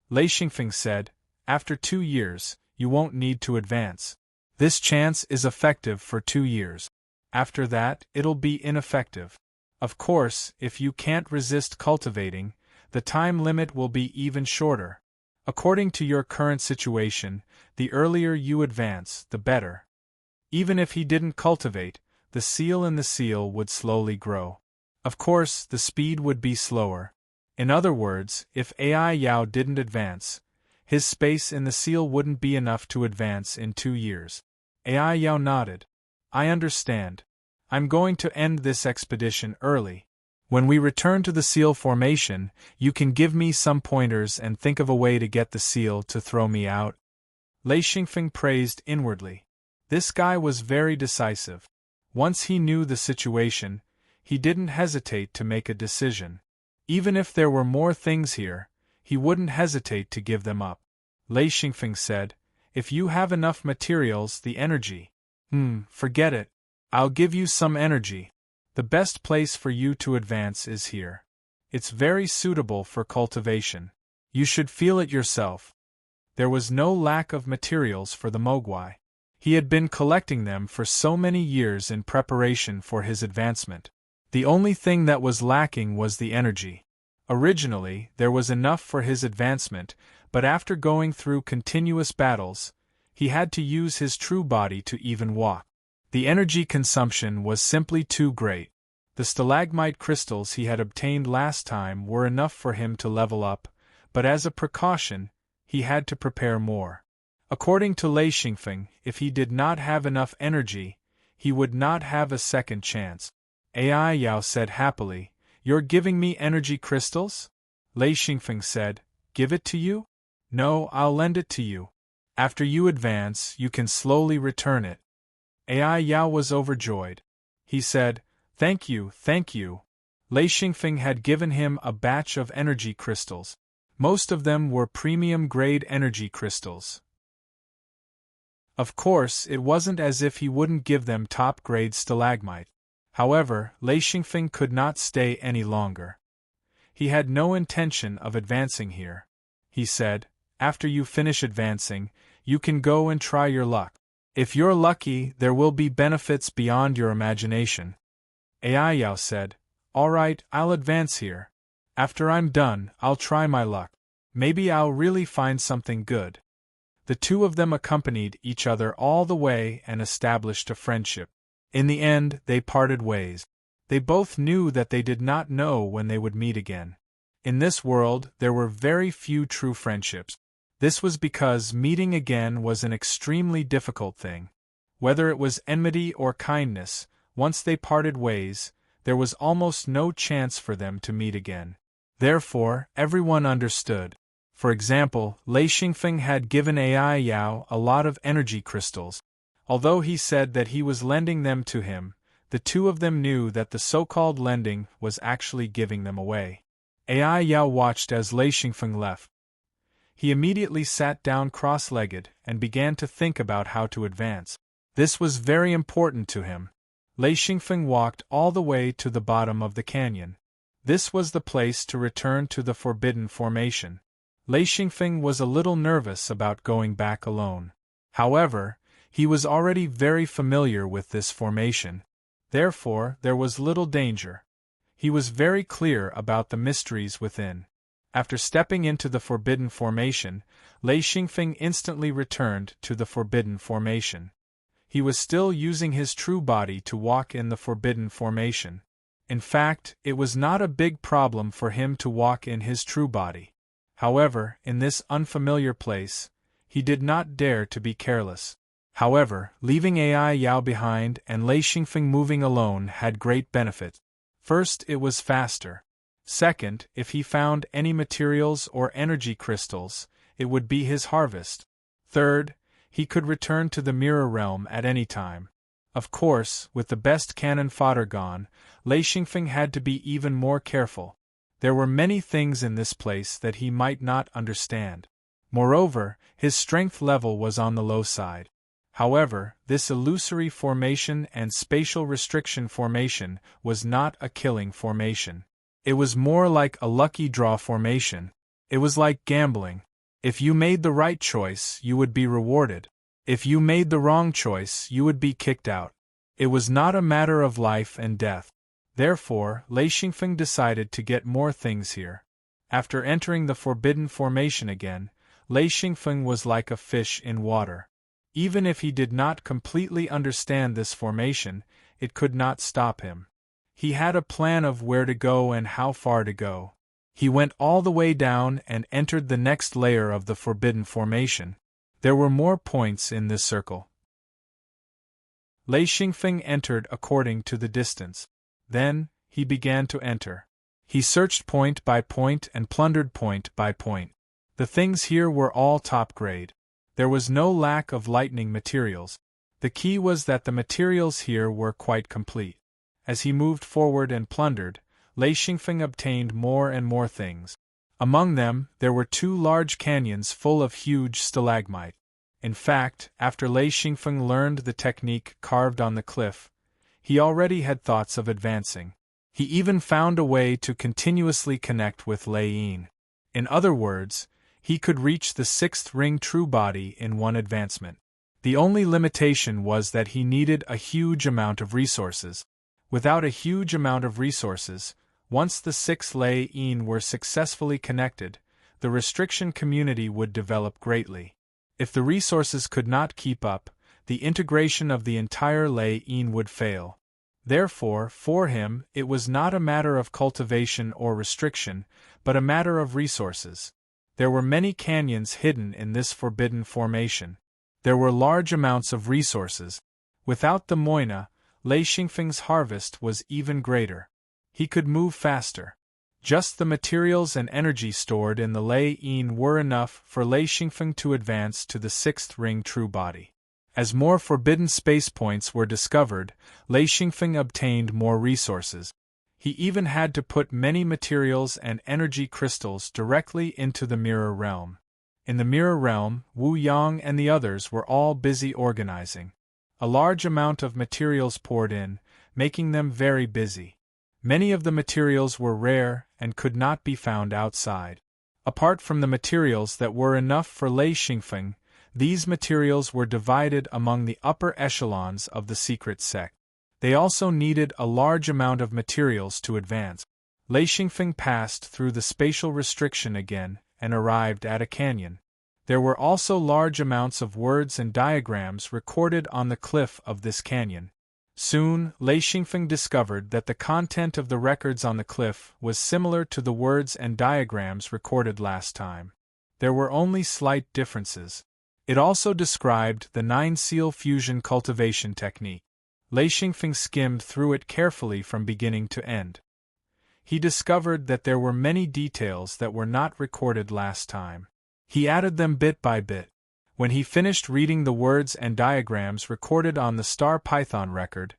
Lei Xingfeng said, "After 2 years, you won't need to advance. This chance is effective for 2 years. After that, it'll be ineffective. Of course, if you can't resist cultivating, the time limit will be even shorter. According to your current situation, the earlier you advance, the better." Even if he didn't cultivate, the seal in the seal would slowly grow. Of course, the speed would be slower. In other words, if Ai Yao didn't advance, his space in the seal wouldn't be enough to advance in 2 years. Ai Yao nodded. "I understand. I'm going to end this expedition early. When we return to the seal formation, you can give me some pointers and think of a way to get the seal to throw me out." Lei Xingfeng praised inwardly. This guy was very decisive. Once he knew the situation, he didn't hesitate to make a decision. Even if there were more things here, he wouldn't hesitate to give them up. Lei Xingfeng said, "If you have enough materials, the energy." Forget it. I'll give you some energy. The best place for you to advance is here. It's very suitable for cultivation. You should feel it yourself." There was no lack of materials for the Mogwai. He had been collecting them for so many years in preparation for his advancement. The only thing that was lacking was the energy. Originally, there was enough for his advancement, but after going through continuous battles, he had to use his true body to even walk. The energy consumption was simply too great. The stalagmite crystals he had obtained last time were enough for him to level up, but as a precaution, he had to prepare more. According to Lei Xingfeng, if he did not have enough energy, he would not have a second chance. Ai Yao said happily, "You're giving me energy crystals?" Lei Xingfeng said, "Give it to you? No, I'll lend it to you. After you advance, you can slowly return it." Ai Yao was overjoyed. He said, "Thank you, thank you." Lei Xingfeng had given him a batch of energy crystals. Most of them were premium-grade energy crystals. Of course, it wasn't as if he wouldn't give them top-grade stalagmite. However, Lei Xingfeng could not stay any longer. He had no intention of advancing here. He said, "After you finish advancing, you can go and try your luck. If you're lucky, there will be benefits beyond your imagination. AI Yao said, "All right, I'll advance here. After I'm done, I'll try my luck. Maybe I'll really find something good." The two of them accompanied each other all the way and established a friendship. In the end, they parted ways. They both knew that they did not know when they would meet again. In this world, there were very few true friendships. This was because meeting again was an extremely difficult thing. Whether it was enmity or kindness, once they parted ways, there was almost no chance for them to meet again. Therefore, everyone understood. For example, Lei Xingfeng had given AI Yao a lot of energy crystals. Although he said that he was lending them to him, the two of them knew that the so-called lending was actually giving them away. AI Yao watched as Lei Xingfeng left. He immediately sat down cross-legged and began to think about how to advance. This was very important to him. Lei Xingfeng walked all the way to the bottom of the canyon. This was the place to return to the forbidden formation. Lei Xingfeng was a little nervous about going back alone. However, he was already very familiar with this formation. Therefore, there was little danger. He was very clear about the mysteries within. After stepping into the forbidden formation, Lei Xingfeng instantly returned to the forbidden formation. He was still using his true body to walk in the forbidden formation. In fact, it was not a big problem for him to walk in his true body. However, in this unfamiliar place, he did not dare to be careless. However, leaving AI Yao behind and Lei Xingfeng moving alone had great benefits. First, it was faster. Second, if he found any materials or energy crystals, it would be his harvest. Third, he could return to the mirror realm at any time. Of course, with the best cannon fodder gone, Lei Xingfeng had to be even more careful. There were many things in this place that he might not understand. Moreover, his strength level was on the low side. However, this illusory formation and spatial restriction formation was not a killing formation. It was more like a lucky draw formation. It was like gambling. If you made the right choice, you would be rewarded. If you made the wrong choice, you would be kicked out. It was not a matter of life and death. Therefore, Lei Xingfeng decided to get more things here. After entering the forbidden formation again, Lei Xingfeng was like a fish in water. Even if he did not completely understand this formation, it could not stop him. He had a plan of where to go and how far to go. He went all the way down and entered the next layer of the forbidden formation. There were more points in this circle. Lei Xingfeng entered according to the distance. Then, he began to enter. He searched point by point and plundered point by point. The things here were all top grade. There was no lack of lightning materials. The key was that the materials here were quite complete. As he moved forward and plundered, Lei Xingfeng obtained more and more things. Among them, there were 2 large canyons full of huge stalagmite. In fact, after Lei Xingfeng learned the technique carved on the cliff, he already had thoughts of advancing. He even found a way to continuously connect with Lei Yin. In other words, he could reach the 6th ring true body in one advancement. The only limitation was that he needed a huge amount of resources. Without a huge amount of resources, once the 6 Lei Yin were successfully connected, the restriction community would develop greatly. If the resources could not keep up, the integration of the entire Lei Yin would fail. Therefore, for him, it was not a matter of cultivation or restriction, but a matter of resources. There were many canyons hidden in this forbidden formation. There were large amounts of resources. Without the moina, Lei Xingfeng's harvest was even greater. He could move faster. Just the materials and energy stored in the Lei Yin were enough for Lei Xingfeng to advance to the 6th ring true body. As more forbidden space points were discovered, Lei Xingfeng obtained more resources. He even had to put many materials and energy crystals directly into the mirror realm. In the mirror realm, Wu Yang and the others were all busy organizing. A large amount of materials poured in, making them very busy. Many of the materials were rare and could not be found outside. Apart from the materials that were enough for Lei Xingfeng, These materials were divided among the upper echelons of the secret sect. They also needed a large amount of materials to advance. Lei Xingfeng passed through the spatial restriction again and arrived at a canyon. There were also large amounts of words and diagrams recorded on the cliff of this canyon. Soon, Lei Xingfeng discovered that the content of the records on the cliff was similar to the words and diagrams recorded last time. There were only slight differences. It also described the 9-seal fusion cultivation technique. Lei Xingfeng skimmed through it carefully from beginning to end. He discovered that there were many details that were not recorded last time. He added them bit by bit. When he finished reading the words and diagrams recorded on the Star Python record,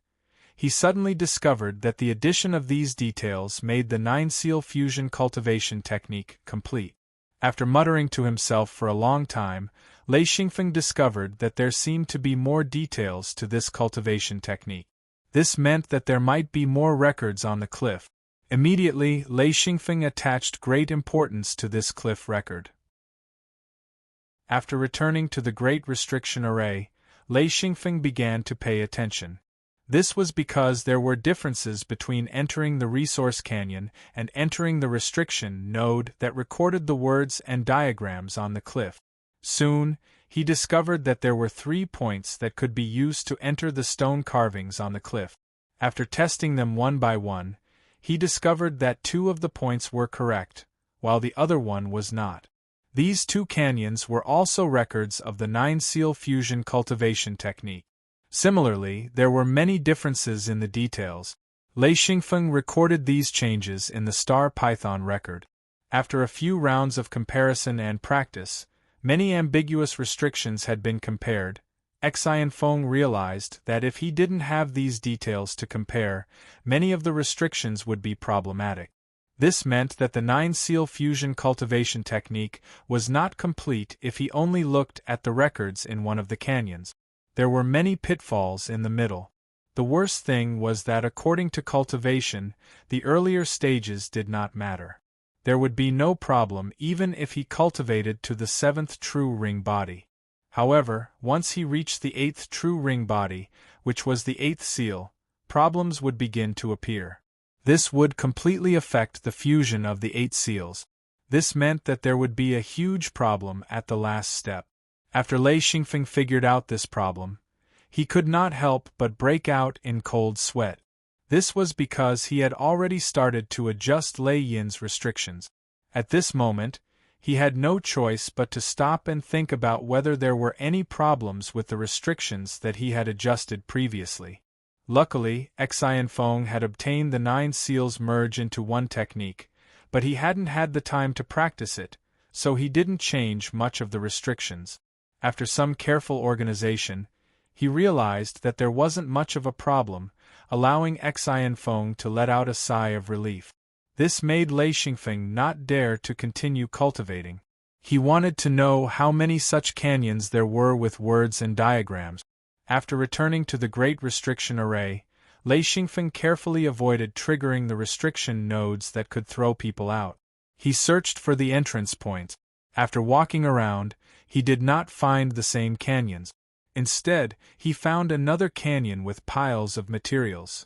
he suddenly discovered that the addition of these details made the 9-seal fusion cultivation technique complete. After muttering to himself for a long time, Lei Xingfeng discovered that there seemed to be more details to this cultivation technique. This meant that there might be more records on the cliff. Immediately, Lei Xingfeng attached great importance to this cliff record. After returning to the Great Restriction Array, Lei Xingfeng began to pay attention. This was because there were differences between entering the resource canyon and entering the restriction node that recorded the words and diagrams on the cliff. Soon, he discovered that there were 3 points that could be used to enter the stone carvings on the cliff. After testing them one by one, he discovered that 2 of the points were correct, while the other one was not. These 2 canyons were also records of the 9-seal fusion cultivation technique. Similarly, there were many differences in the details. Lei Xingfeng recorded these changes in the Star Python record. After a few rounds of comparison and practice, many ambiguous restrictions had been compared. Xianfeng realized that if he didn't have these details to compare, many of the restrictions would be problematic. This meant that the 9-seal fusion cultivation technique was not complete if he only looked at the records in one of the canyons. There were many pitfalls in the middle. The worst thing was that according to cultivation, the earlier stages did not matter. There would be no problem even if he cultivated to the 7th true ring body. However, once he reached the 8th true ring body, which was the 8th seal, problems would begin to appear. This would completely affect the fusion of the 8 seals. This meant that there would be a huge problem at the last step. After Lei Xingfeng figured out this problem, he could not help but break out in cold sweat. This was because he had already started to adjust Lei Yin's restrictions. At this moment, he had no choice but to stop and think about whether there were any problems with the restrictions that he had adjusted previously. Luckily, Xianfeng had obtained the 9 seals merge into one technique, but he hadn't had the time to practice it, so he didn't change much of the restrictions. After some careful organization, he realized that there wasn't much of a problem, allowing Xianfeng to let out a sigh of relief. This made Lei Xingfeng not dare to continue cultivating. He wanted to know how many such canyons there were with words and diagrams. After returning to the Great Restriction Array, Lei Xingfeng carefully avoided triggering the restriction nodes that could throw people out. He searched for the entrance points. After walking around, he did not find the same canyons. Instead, he found another canyon with piles of materials.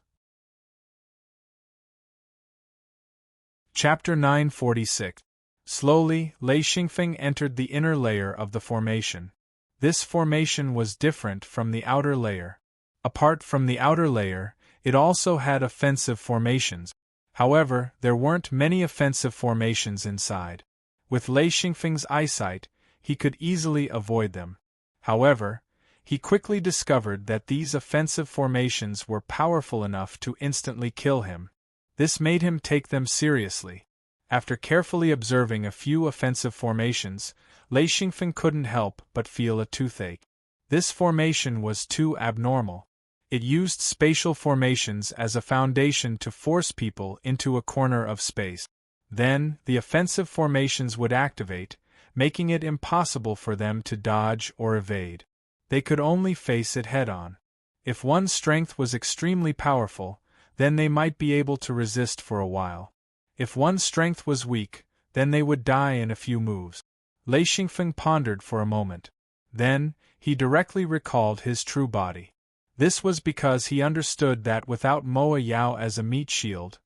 Chapter 946. Slowly, Lei Xingfeng entered the inner layer of the formation. This formation was different from the outer layer. Apart from the outer layer, it also had offensive formations. However, there weren't many offensive formations inside. With Lei Xingfeng's eyesight, he could easily avoid them. However, he quickly discovered that these offensive formations were powerful enough to instantly kill him. This made him take them seriously. After carefully observing a few offensive formations, Lei Xingfeng couldn't help but feel a toothache. This formation was too abnormal. It used spatial formations as a foundation to force people into a corner of space. Then, the offensive formations would activate, making it impossible for them to dodge or evade. They could only face it head-on. If one's strength was extremely powerful, then they might be able to resist for a while. If one's strength was weak, then they would die in a few moves. Lei Xingfeng pondered for a moment. Then, he directly recalled his true body. This was because he understood that without Moa Yao as a meat shield,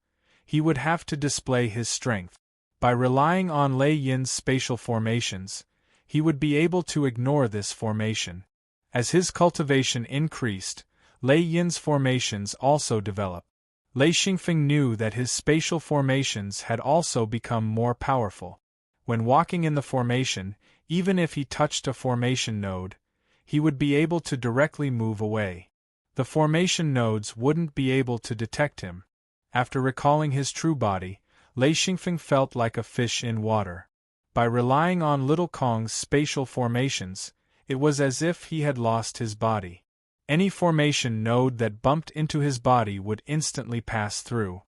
he would have to display his strength. By relying on Lei Yin's spatial formations, he would be able to ignore this formation. As his cultivation increased, Lei Yin's formations also developed. Lei Xingfeng knew that his spatial formations had also become more powerful. When walking in the formation, even if he touched a formation node, he would be able to directly move away. The formation nodes wouldn't be able to detect him. After recalling his true body, Lei Xingfeng felt like a fish in water. By relying on Little Kong's spatial formations, it was as if he had lost his body. Any formation node that bumped into his body would instantly pass through.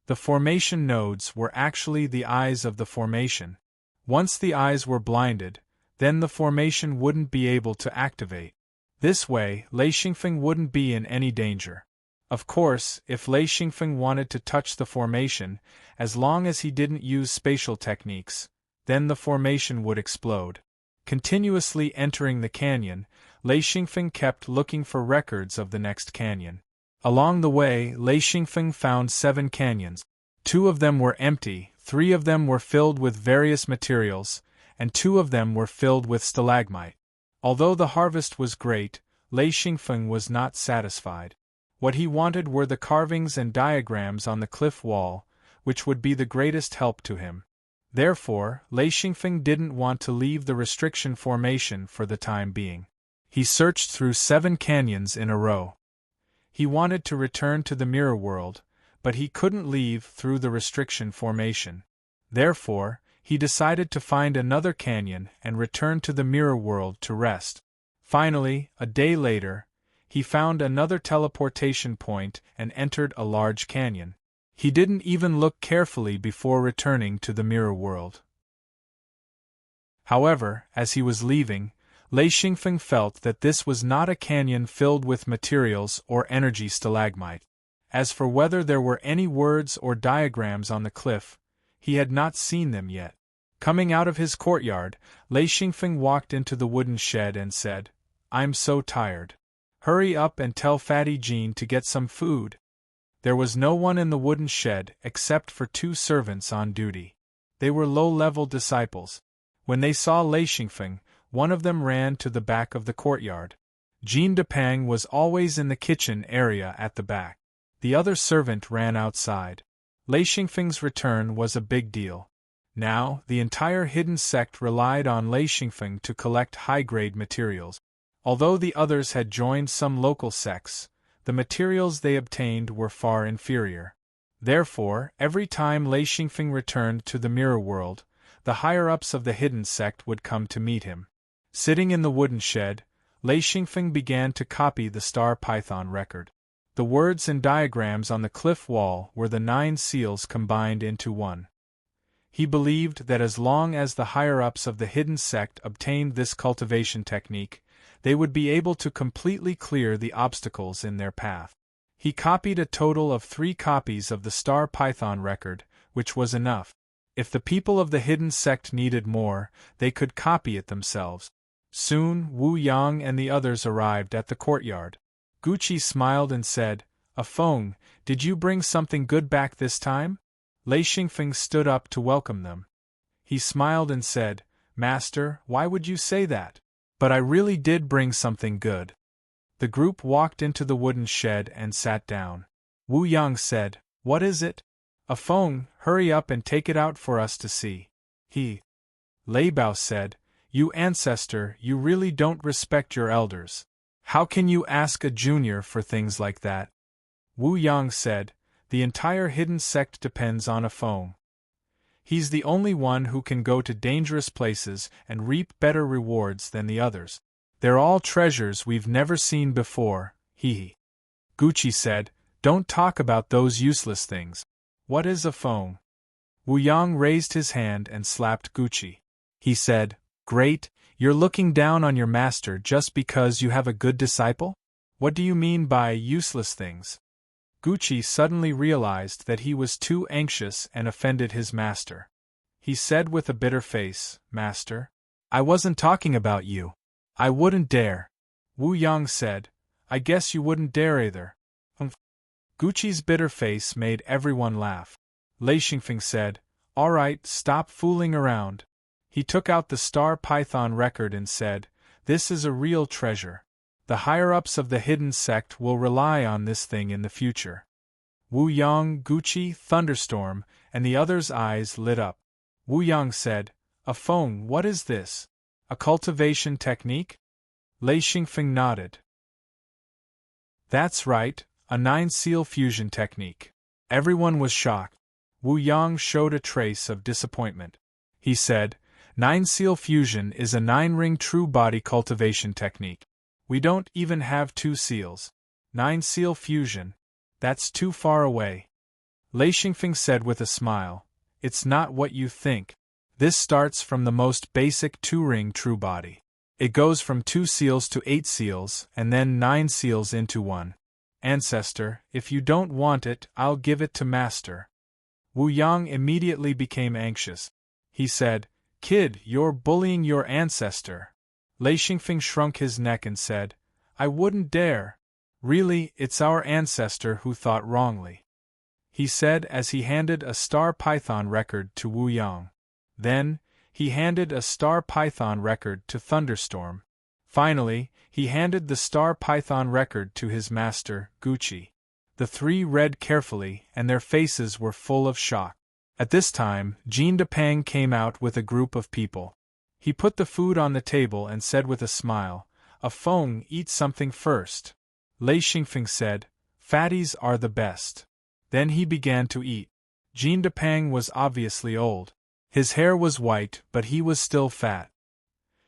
The formation nodes were actually the eyes of the formation. Once the eyes were blinded, then the formation wouldn't be able to activate. This way, Lei Xingfeng wouldn't be in any danger. Of course, if Lei Xingfeng wanted to touch the formation, as long as he didn't use spatial techniques, then the formation would explode. Continuously entering the canyon, Lei Xingfeng kept looking for records of the next canyon. Along the way, Lei Xingfeng found 7 canyons. 2 of them were empty, 3 of them were filled with various materials, and 2 of them were filled with stalagmite. Although the harvest was great, Lei Xingfeng was not satisfied. What he wanted were the carvings and diagrams on the cliff wall, which would be the greatest help to him. Therefore, Lei Xingfeng didn't want to leave the restriction formation for the time being. He searched through 7 canyons in a row. He wanted to return to the mirror world, but he couldn't leave through the restriction formation. Therefore, he decided to find another canyon and return to the mirror world to rest. Finally, a day later, he found another teleportation point and entered a large canyon. He didn't even look carefully before returning to the mirror world. However, as he was leaving, Lei Xingfeng felt that this was not a canyon filled with materials or energy stalagmite. As for whether there were any words or diagrams on the cliff, he had not seen them yet. Coming out of his courtyard, Lei Xingfeng walked into the wooden shed and said, "I'm so tired. Hurry up and tell Fatty Jean to get some food." There was no one in the wooden shed except for 2 servants on duty. They were low-level disciples. When they saw Lei Xingfeng, one of them ran to the back of the courtyard. Jean Depang was always in the kitchen area at the back. The other servant ran outside. Lei Xingfeng's return was a big deal. Now, the entire hidden sect relied on Lei Xingfeng to collect high-grade materials. Although the others had joined some local sects, the materials they obtained were far inferior. Therefore, every time Lei Xingfeng returned to the mirror world, the higher-ups of the hidden sect would come to meet him. Sitting in the wooden shed, Lei Xingfeng began to copy the star python record. The words and diagrams on the cliff wall were the 9 seals combined into one. He believed that as long as the higher-ups of the hidden sect obtained this cultivation technique, they would be able to completely clear the obstacles in their path. He copied a total of 3 copies of the star python record, which was enough. If the people of the hidden sect needed more, they could copy it themselves. Soon, Wu Yang and the others arrived at the courtyard. Gucci smiled and said, "Afeng, did you bring something good back this time?" Lei Xingfeng stood up to welcome them. He smiled and said, "Master, why would you say that? But I really did bring something good." The group walked into the wooden shed and sat down. Wu Yang said, "What is it?" "Afeng, hurry up and take it out for us to see." Lei Bao said, "You ancestor, you really don't respect your elders. How can you ask a junior for things like that?" Wu Yang said, "The entire hidden sect depends on Afeng. He's the only one who can go to dangerous places and reap better rewards than the others. They're all treasures we've never seen before, Gucci said, "Don't talk about those useless things. What is Afeng?" Wu Yang raised his hand and slapped Gucci. He said, "Great, you're looking down on your master just because you have a good disciple? What do you mean by useless things?" Gucci suddenly realized that he was too anxious and offended his master. He said with a bitter face, "Master, I wasn't talking about you. I wouldn't dare. Wu Yang said. I guess you wouldn't dare either. Gucci's bitter face made everyone laugh. Lei Xingfeng said, All right, stop fooling around. He took out the Star Python record and said, This is a real treasure. The higher-ups of the hidden sect will rely on this thing in the future. Wu Yang, Gucci, Thunderstorm, and the others' eyes lit up. Wu Yang said, A phone, what is this? A cultivation technique? Lei Xingfeng nodded. That's right, a 9-seal fusion technique. Everyone was shocked. Wu Yang showed a trace of disappointment. He said, 9-seal fusion is a 9-ring true body cultivation technique. We don't even have 2 seals. 9-seal fusion? That's too far away. Lei Xingfeng said with a smile, It's not what you think. This starts from the most basic 2-ring true body. It goes from 2 seals to 8 seals, and then 9 seals into 1. Ancestor, if you don't want it, I'll give it to Master. Wu Yang immediately became anxious. He said, Kid, you're bullying your ancestor. Lei Xingfeng shrunk his neck and said, I wouldn't dare. Really, it's our ancestor who thought wrongly. He said as he handed a Star Python record to Wu Yang. Then, he handed a Star Python record to Thunderstorm. Finally, he handed the Star Python record to his master, Gucci. The 3 read carefully, and their faces were full of shock. At this time, Jean Depang came out with a group of people. He put the food on the table and said with a smile, A Feng, eat something first. Lei Xingfeng said, Fatties are the best. Then he began to eat. Jean Depang was obviously old. His hair was white, but he was still fat.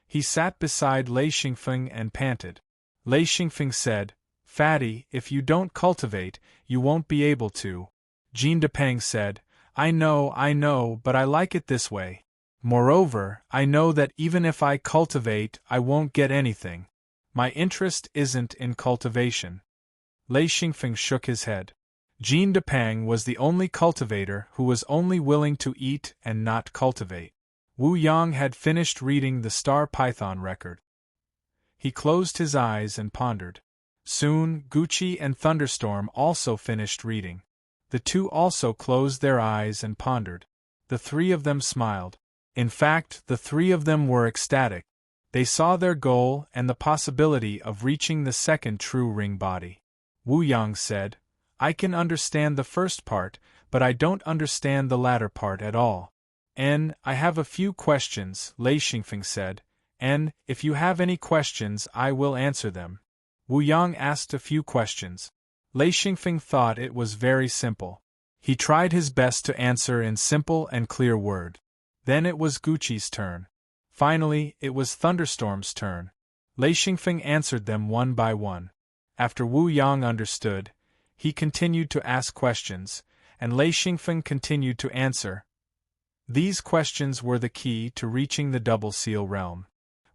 He sat beside Lei Xingfeng and panted. Lei Xingfeng said, Fatty, if you don't cultivate, you won't be able to. Jean Depang said, I know, but I like it this way. Moreover, I know that even if I cultivate, I won't get anything. My interest isn't in cultivation. Lei Xingfeng shook his head. Jean Depang was the only cultivator who was only willing to eat and not cultivate. Wu Yang had finished reading the Star Python record. He closed his eyes and pondered. Soon, Gucci and Thunderstorm also finished reading. The 2 also closed their eyes and pondered. The 3 of them smiled. In fact, the 3 of them were ecstatic. They saw their goal and the possibility of reaching the second true ring body. Wu Yang said, I can understand the first part, but I don't understand the latter part at all. I have a few questions, Lei Xingfeng said, and, if you have any questions, I will answer them. Wu Yang asked a few questions. Lei Xingfeng thought it was very simple. He tried his best to answer in simple and clear words. Then it was Gucci's turn. Finally, it was Thunderstorm's turn. Lei Xingfeng answered them one by one. After Wu Yang understood, he continued to ask questions, and Lei Xingfeng continued to answer. These questions were the key to reaching the Double Seal realm.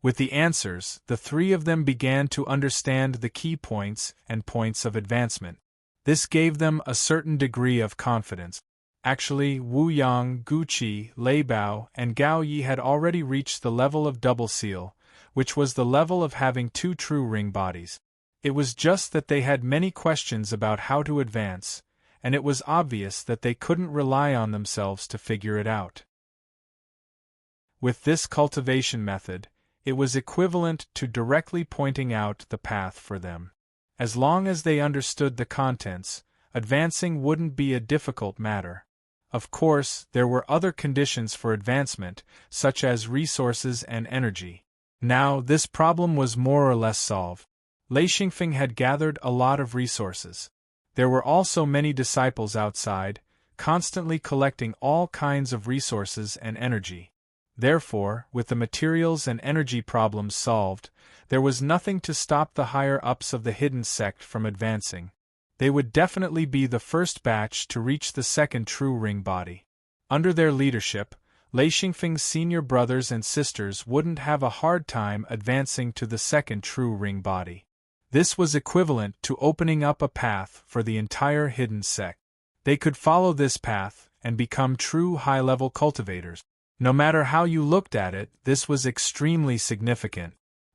With the answers, the 3 of them began to understand the key points and points of advancement. This gave them a certain degree of confidence. Actually, Wu Yang, Gucci, Lei Bao, and Gao Yi had already reached the level of Double Seal, which was the level of having 2 true ring bodies. It was just that they had many questions about how to advance, and it was obvious that they couldn't rely on themselves to figure it out. With this cultivation method, it was equivalent to directly pointing out the path for them. As long as they understood the contents, advancing wouldn't be a difficult matter. Of course, there were other conditions for advancement, such as resources and energy. Now, this problem was more or less solved. Lei Xingfeng had gathered a lot of resources. There were also many disciples outside, constantly collecting all kinds of resources and energy. Therefore, with the materials and energy problems solved, there was nothing to stop the higher-ups of the hidden sect from advancing. They would definitely be the first batch to reach the second true ring body. Under their leadership, Lei Xingfeng's senior brothers and sisters wouldn't have a hard time advancing to the second true ring body. This was equivalent to opening up a path for the entire hidden sect. They could follow this path and become true high-level cultivators. No matter how you looked at it, this was extremely significant.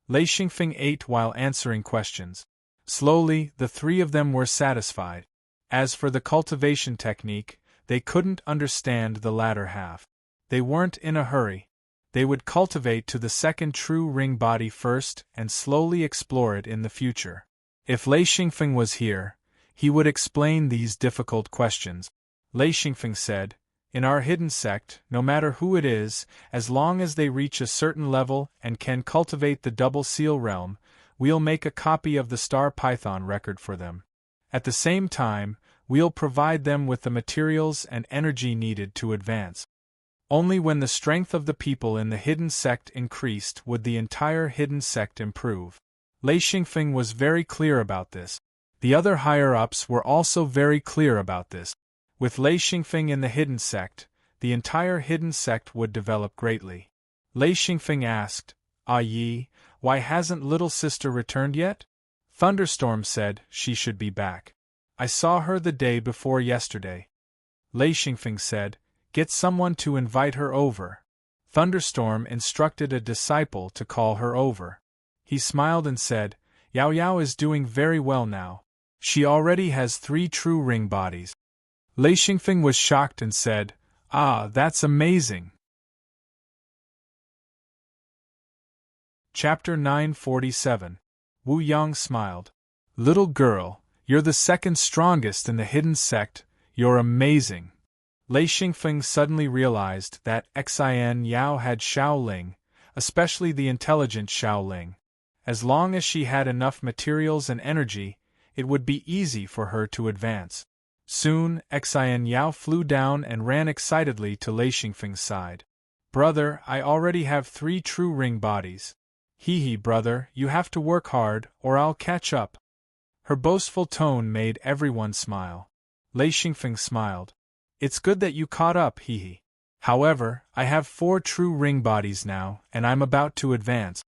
Lei Xingfeng ate while answering questions. Slowly, the three of them were satisfied. As for the cultivation technique, they couldn't understand the latter half. They weren't in a hurry. They would cultivate to the second true ring body first and slowly explore it in the future. If Lei Xingfeng was here, he would explain these difficult questions. Lei Xingfeng said, "In our hidden sect, no matter who it is, as long as they reach a certain level and can cultivate the double seal realm, we'll make a copy of the Star Python record for them. At the same time, we'll provide them with the materials and energy needed to advance. Only when the strength of the people in the hidden sect increased would the entire hidden sect improve." Lei Xingfeng was very clear about this. The other higher-ups were also very clear about this. With Lei Xingfeng in the hidden sect, the entire hidden sect would develop greatly. Lei Xingfeng asked, "Ah Yi, why hasn't little sister returned yet?" Thunderstorm said she should be back. "I saw her the day before yesterday." Lei Xingfeng said, "Get someone to invite her over." Thunderstorm instructed a disciple to call her over. He smiled and said, "Yao Yao is doing very well now. She already has 3 true ring bodies." Lei Xingfeng was shocked and said, "Ah, that's amazing." Chapter 947. Wu Yang smiled. "Little girl, you're the second strongest in the hidden sect, you're amazing." Lei Xingfeng suddenly realized that Xin Yao had Xiao Ling, especially the intelligent Xiao Ling. As long as she had enough materials and energy, it would be easy for her to advance. Soon, Xin Yao flew down and ran excitedly to Lei Xingfeng's side. "Brother, I already have 3 true ring bodies. Hee brother, you have to work hard, or I'll catch up." Her boastful tone made everyone smile. Lei Xingfeng smiled. "It's good that you caught up, hee. However, I have 4 true ring bodies now, and I'm about to advance."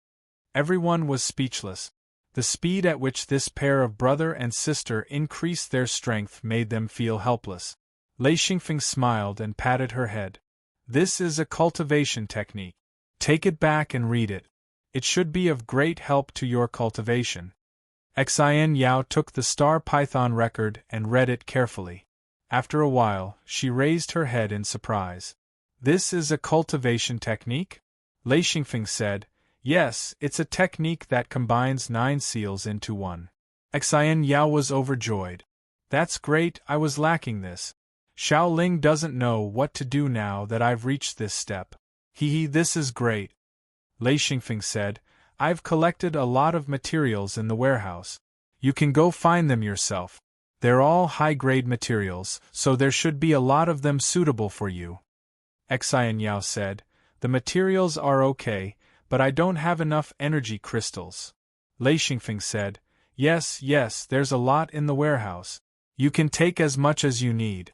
Everyone was speechless. The speed at which this pair of brother and sister increased their strength made them feel helpless. Lei Xingfeng smiled and patted her head. "This is a cultivation technique. Take it back and read it. It should be of great help to your cultivation." Xin Yao took the Star Python record and read it carefully. After a while, she raised her head in surprise. "This is a cultivation technique?" Lei Xingfeng said, "Yes, it's a technique that combines 9 seals into one." Xin Yao was overjoyed. "That's great, I was lacking this. Xiao Ling doesn't know what to do now that I've reached this step. This is great." Lei Xingfeng said, "I've collected a lot of materials in the warehouse. You can go find them yourself. They're all high-grade materials, so there should be a lot of them suitable for you." Xin Yao said, "The materials are okay, but I don't have enough energy crystals." Lei Xingfeng said, Yes, there's a lot in the warehouse. You can take as much as you need."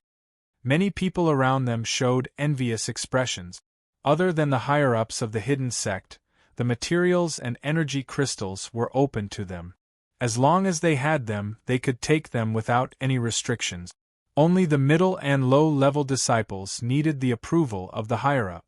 Many people around them showed envious expressions. Other than the higher-ups of the hidden sect, the materials and energy crystals were open to them. As long as they had them, they could take them without any restrictions. Only the middle and low-level disciples needed the approval of the higher-up.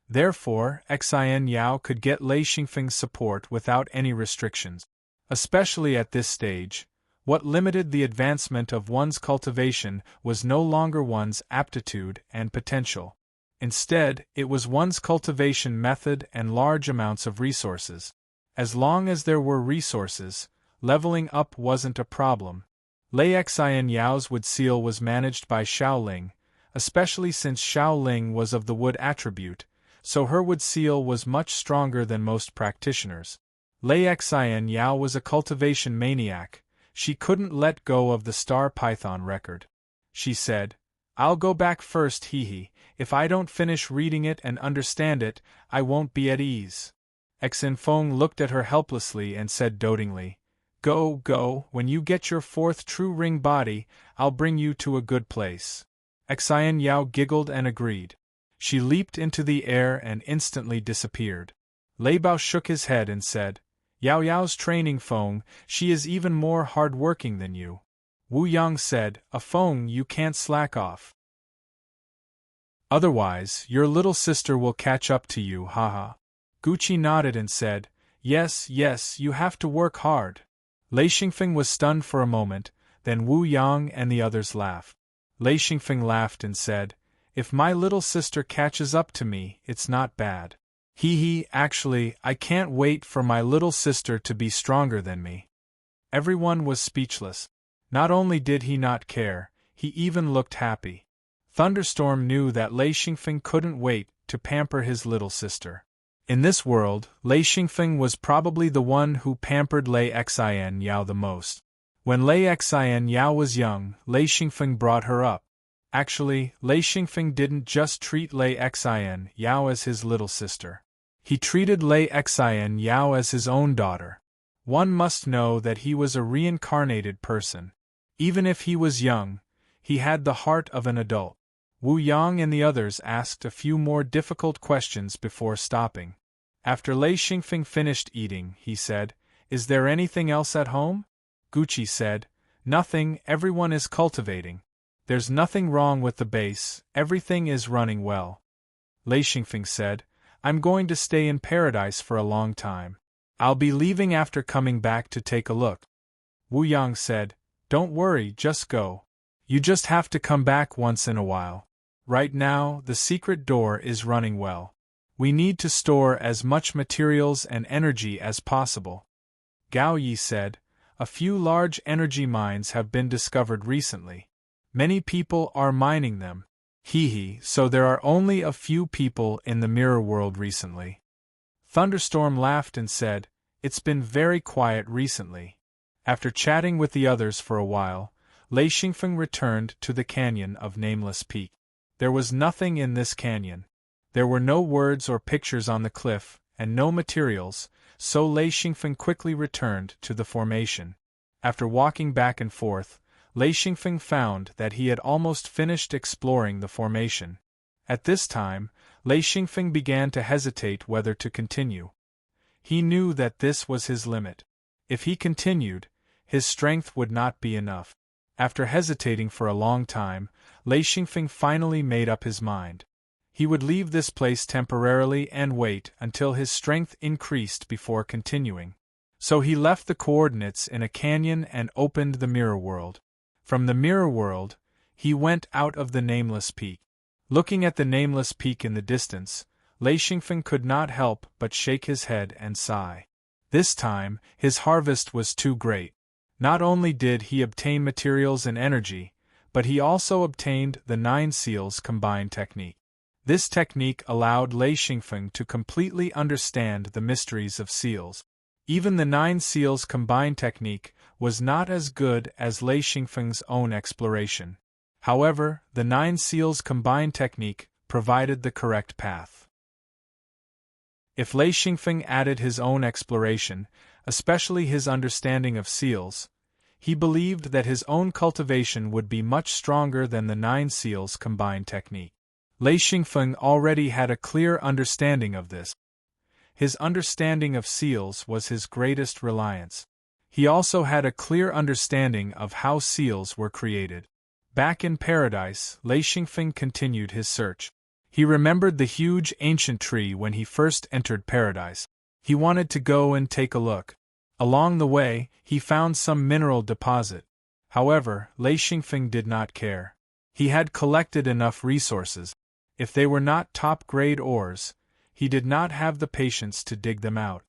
Therefore, Xin Yao could get Lei Xingfeng's support without any restrictions. Especially at this stage, what limited the advancement of one's cultivation was no longer one's aptitude and potential. Instead, it was one's cultivation method and large amounts of resources. As long as there were resources, leveling up wasn't a problem. Lei Xin Yao's wood seal was managed by Xiao Ling, especially since Xiao Ling was of the wood attribute, so her wood seal was much stronger than most practitioners. Lei Xin Yao was a cultivation maniac. She couldn't let go of the Star Python record. She said, "I'll go back first, if I don't finish reading it and understand it, I won't be at ease." Xin Feng looked at her helplessly and said dotingly, Go, when you get your 4th true ring body, I'll bring you to a good place." Xin Yao giggled and agreed. She leaped into the air and instantly disappeared. Lei Bao shook his head and said, "Yao Yao's training Feng, she is even more hard-working than you." Wu Yang said, Feng, you can't slack off. Otherwise, your little sister will catch up to you, haha." Gucci nodded and said, Yes, yes, you have to work hard. Lei Xingfeng was stunned for a moment, then Wu Yang and the others laughed. Lei Xingfeng laughed and said, "If my little sister catches up to me, it's not bad. Actually, I can't wait for my little sister to be stronger than me." Everyone was speechless. Not only did he not care, he even looked happy. Thunderstorm knew that Lei Xingfeng couldn't wait to pamper his little sister. In this world, Lei Xingfeng was probably the one who pampered Lei Xian Yao the most. When Lei Xian Yao was young, Lei Xingfeng brought her up. Actually, Lei Xingfeng didn't just treat Lei Xian Yao as his little sister. He treated Lei Xian Yao as his own daughter. One must know that he was a reincarnated person. Even if he was young, he had the heart of an adult. Wu Yang and the others asked a few more difficult questions before stopping. After Lei Xingfeng finished eating, he said, "Is there anything else at home?" Gucci said, "Nothing, everyone is cultivating. There's nothing wrong with the base, everything is running well." Lei Xingfeng said, "I'm going to stay in paradise for a long time. I'll be leaving after coming back to take a look." Wu Yang said, "Don't worry, just go. You just have to come back once in a while. Right now, the secret door is running well. We need to store as much materials and energy as possible." Gao Yi said, "A few large energy mines have been discovered recently. Many people are mining them. So there are only a few people in the mirror world recently." Thunderstorm laughed and said, "It's been very quiet recently." After chatting with the others for a while, Lei Xingfeng returned to the canyon of Nameless Peak. There was nothing in this canyon. There were no words or pictures on the cliff, and no materials, so Lei Xingfeng quickly returned to the formation. After walking back and forth, Lei Xingfeng found that he had almost finished exploring the formation. At this time, Lei Xingfeng began to hesitate whether to continue. He knew that this was his limit. If he continued, his strength would not be enough. After hesitating for a long time, Lei Xingfeng finally made up his mind. He would leave this place temporarily and wait until his strength increased before continuing. So he left the coordinates in a canyon and opened the mirror world. From the mirror world, he went out of the Nameless Peak. Looking at the Nameless Peak in the distance, Lei Xingfeng could not help but shake his head and sigh. This time, his harvest was too great. Not only did he obtain materials and energy, but he also obtained the 9 seals combined technique. This technique allowed Lei Xingfeng to completely understand the mysteries of seals. Even the 9 seals combined technique was not as good as Lei Xingfeng's own exploration. However, the 9 seals combined technique provided the correct path. If Lei Xingfeng added his own exploration, especially his understanding of seals, he believed that his own cultivation would be much stronger than the 9 seals combined technique. Lei Xingfeng already had a clear understanding of this. His understanding of seals was his greatest reliance. He also had a clear understanding of how seals were created. Back in paradise, Lei Xingfeng continued his search. He remembered the huge ancient tree when he first entered paradise. He wanted to go and take a look. Along the way, he found some mineral deposit. However, Lei Xingfeng did not care. He had collected enough resources. If they were not top-grade ores, he did not have the patience to dig them out.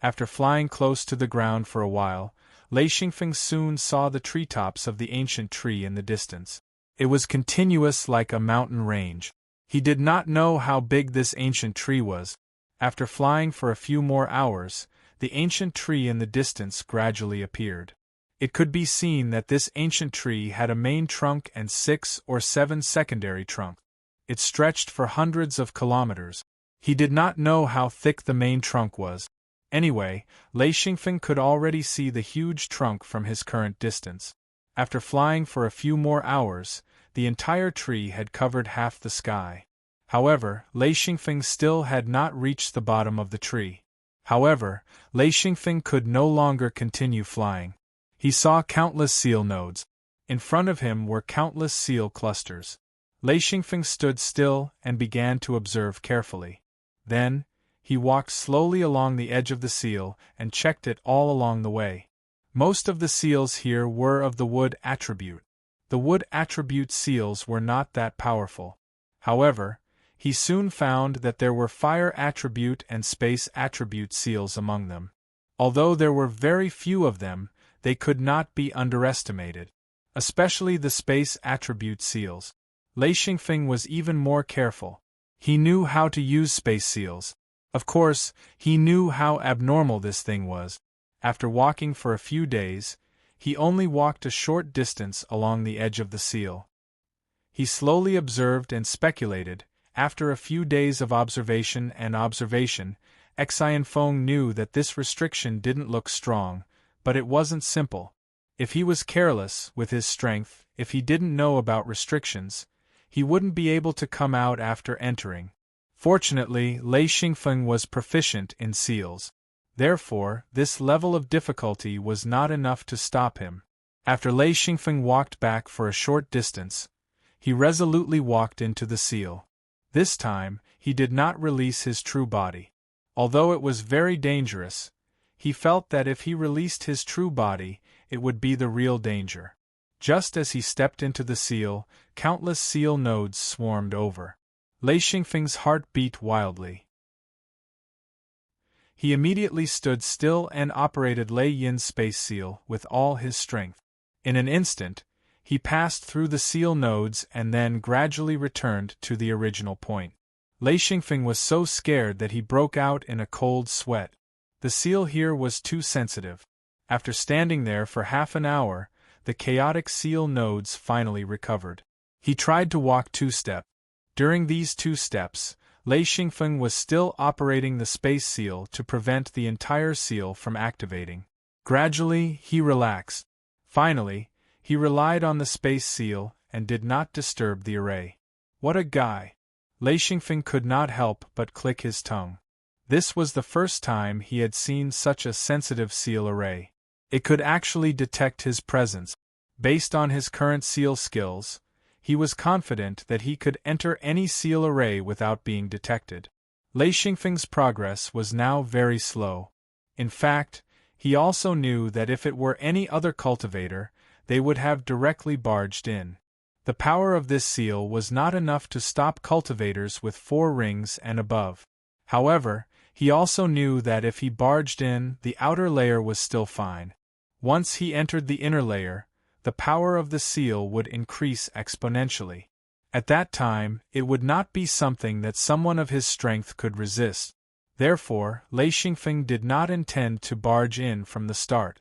After flying close to the ground for a while, Lei Xingfeng soon saw the treetops of the ancient tree in the distance. It was continuous like a mountain range. He did not know how big this ancient tree was. After flying for a few more hours, the ancient tree in the distance gradually appeared. It could be seen that this ancient tree had a main trunk and 6 or 7 secondary trunks. It stretched for hundreds of kilometers. He did not know how thick the main trunk was. Anyway, Lei Xingfeng could already see the huge trunk from his current distance. After flying for a few more hours, the entire tree had covered half the sky. However, Lei Xingfeng still had not reached the bottom of the tree. However, Lei Xingfeng could no longer continue flying. He saw countless seal nodes. In front of him were countless seal clusters. Lei Xingfeng stood still and began to observe carefully. Then, He walked slowly along the edge of the seal and checked it all along the way. Most of the seals here were of the wood attribute. The wood attribute seals were not that powerful. However, he soon found that there were fire attribute and space attribute seals among them. Although there were very few of them, they could not be underestimated. Especially the space attribute seals. Lei Xingfeng was even more careful. He knew how to use space seals. Of course, he knew how abnormal this thing was. After walking for a few days, he only walked a short distance along the edge of the seal. He slowly observed and speculated. After a few days of observation, Xianfeng knew that this restriction didn't look strong, but it wasn't simple. If he was careless with his strength, if he didn't know about restrictions, he wouldn't be able to come out after entering. Fortunately, Lei Xingfeng was proficient in seals. Therefore, this level of difficulty was not enough to stop him. After Lei Xingfeng walked back for a short distance, he resolutely walked into the seal. This time, he did not release his true body. Although it was very dangerous, he felt that if he released his true body, it would be the real danger. Just as he stepped into the seal, countless seal nodes swarmed over. Lei Xingfeng's heart beat wildly. He immediately stood still and operated Lei Yin's space seal with all his strength. In an instant, he passed through the seal nodes and then gradually returned to the original point. Lei Xingfeng was so scared that he broke out in a cold sweat. The seal here was too sensitive. After standing there for half an hour, the chaotic seal nodes finally recovered. He tried to walk 2 steps. During these 2 steps, Lei Xingfeng was still operating the space seal to prevent the entire seal from activating. Gradually, he relaxed. Finally, he relied on the space seal and did not disturb the array. What a guy! Lei Xingfeng could not help but click his tongue. This was the first time he had seen such a sensitive seal array. It could actually detect his presence. Based on his current seal skills, he was confident that he could enter any seal array without being detected. Lei Xingfeng's progress was now very slow. In fact, he also knew that if it were any other cultivator, they would have directly barged in. The power of this seal was not enough to stop cultivators with 4 rings and above. However, he also knew that if he barged in, the outer layer was still fine. Once he entered the inner layer, the power of the seal would increase exponentially. At that time, it would not be something that someone of his strength could resist. Therefore, Lei Xingfeng did not intend to barge in from the start.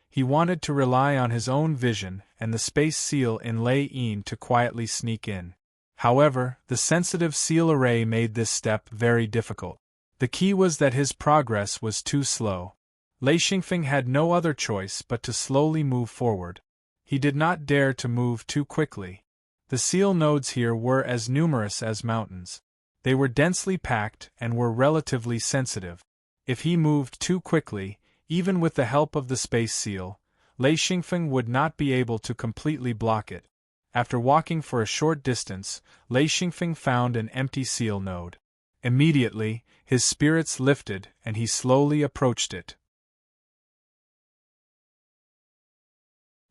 He wanted to rely on his own vision and the space seal in Lei Yin to quietly sneak in. However, the sensitive seal array made this step very difficult. The key was that his progress was too slow. Lei Xingfeng had no other choice but to slowly move forward. He did not dare to move too quickly. The seal nodes here were as numerous as mountains. They were densely packed and were relatively sensitive. If he moved too quickly, even with the help of the space seal, Lei Xingfeng would not be able to completely block it. After walking for a short distance, Lei Xingfeng found an empty seal node. Immediately, his spirits lifted and he slowly approached it.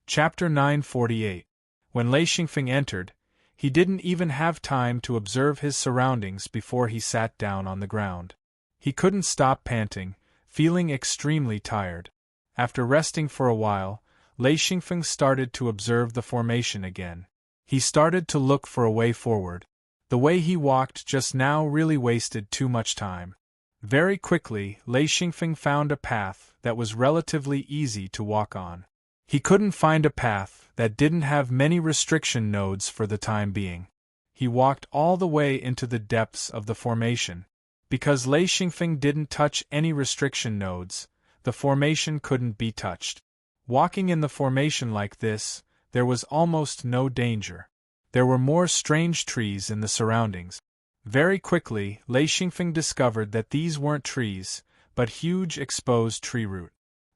Chapter 948. When Lei Xingfeng entered, he didn't even have time to observe his surroundings before he sat down on the ground. He couldn't stop panting, feeling extremely tired. After resting for a while, Lei Xingfeng started to observe the formation again. He started to look for a way forward. The way he walked just now really wasted too much time. Very quickly, Lei Xingfeng found a path that was relatively easy to walk on. He couldn't find a path that didn't have many restriction nodes for the time being. He walked all the way into the depths of the formation. Because Lei Xingfeng didn't touch any restriction nodes, the formation couldn't be touched. Walking in the formation like this, there was almost no danger. There were more strange trees in the surroundings. Very quickly, Lei Xingfeng discovered that these weren't trees, but huge exposed tree root.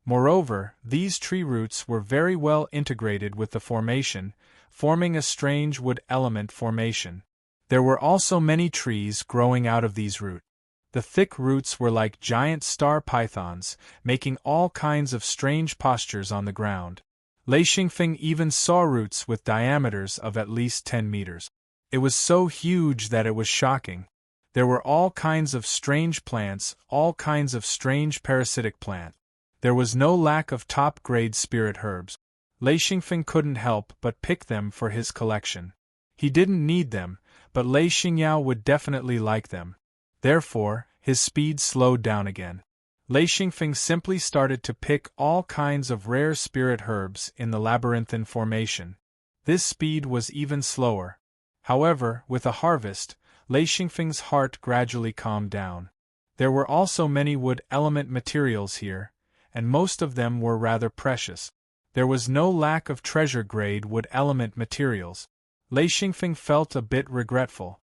Moreover, these tree roots were very well integrated with the formation, forming a strange wood element formation. There were also many trees growing out of these roots. The thick roots were like giant star pythons, making all kinds of strange postures on the ground. Lei Xingfeng even saw roots with diameters of at least 10 meters. It was so huge that it was shocking. There were all kinds of strange plants, all kinds of strange parasitic plants. There was no lack of top-grade spirit herbs. Lei Xingfeng couldn't help but pick them for his collection. He didn't need them, but Lei Xingyao would definitely like them. Therefore, his speed slowed down again. Lei Xingfeng simply started to pick all kinds of rare spirit herbs in the labyrinthine formation. This speed was even slower. However, with a harvest, Lei Xingfeng's heart gradually calmed down. There were also many wood element materials here, and most of them were rather precious. There was no lack of treasure-grade wood element materials. Lei Xingfeng felt a bit regretful.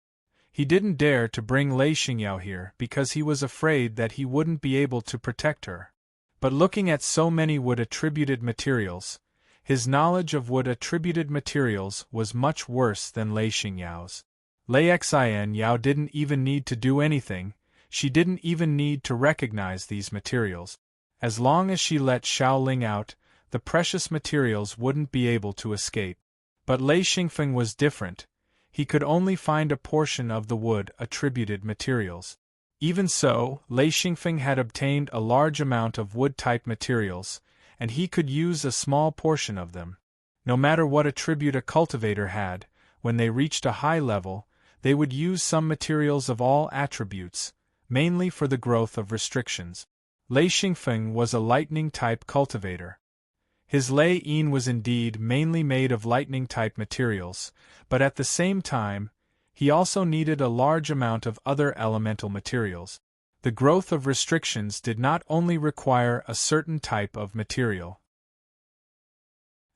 He didn't dare to bring Lei Xingyao here because he was afraid that he wouldn't be able to protect her. But looking at so many wood-attributed materials, his knowledge of wood-attributed materials was much worse than Lei Xingyao's. Lei Xianyao didn't even need to do anything, she didn't even need to recognize these materials. As long as she let Xiaoling out, the precious materials wouldn't be able to escape. But Lei Xingfeng was different. He could only find a portion of the wood-attributed materials. Even so, Lei Xingfeng had obtained a large amount of wood-type materials, and he could use a small portion of them. No matter what attribute a cultivator had, when they reached a high level, they would use some materials of all attributes, mainly for the growth of restrictions. Lei Xingfeng was a lightning-type cultivator. His Lei Yin was indeed mainly made of lightning-type materials, but at the same time, he also needed a large amount of other elemental materials. The growth of restrictions did not only require a certain type of material.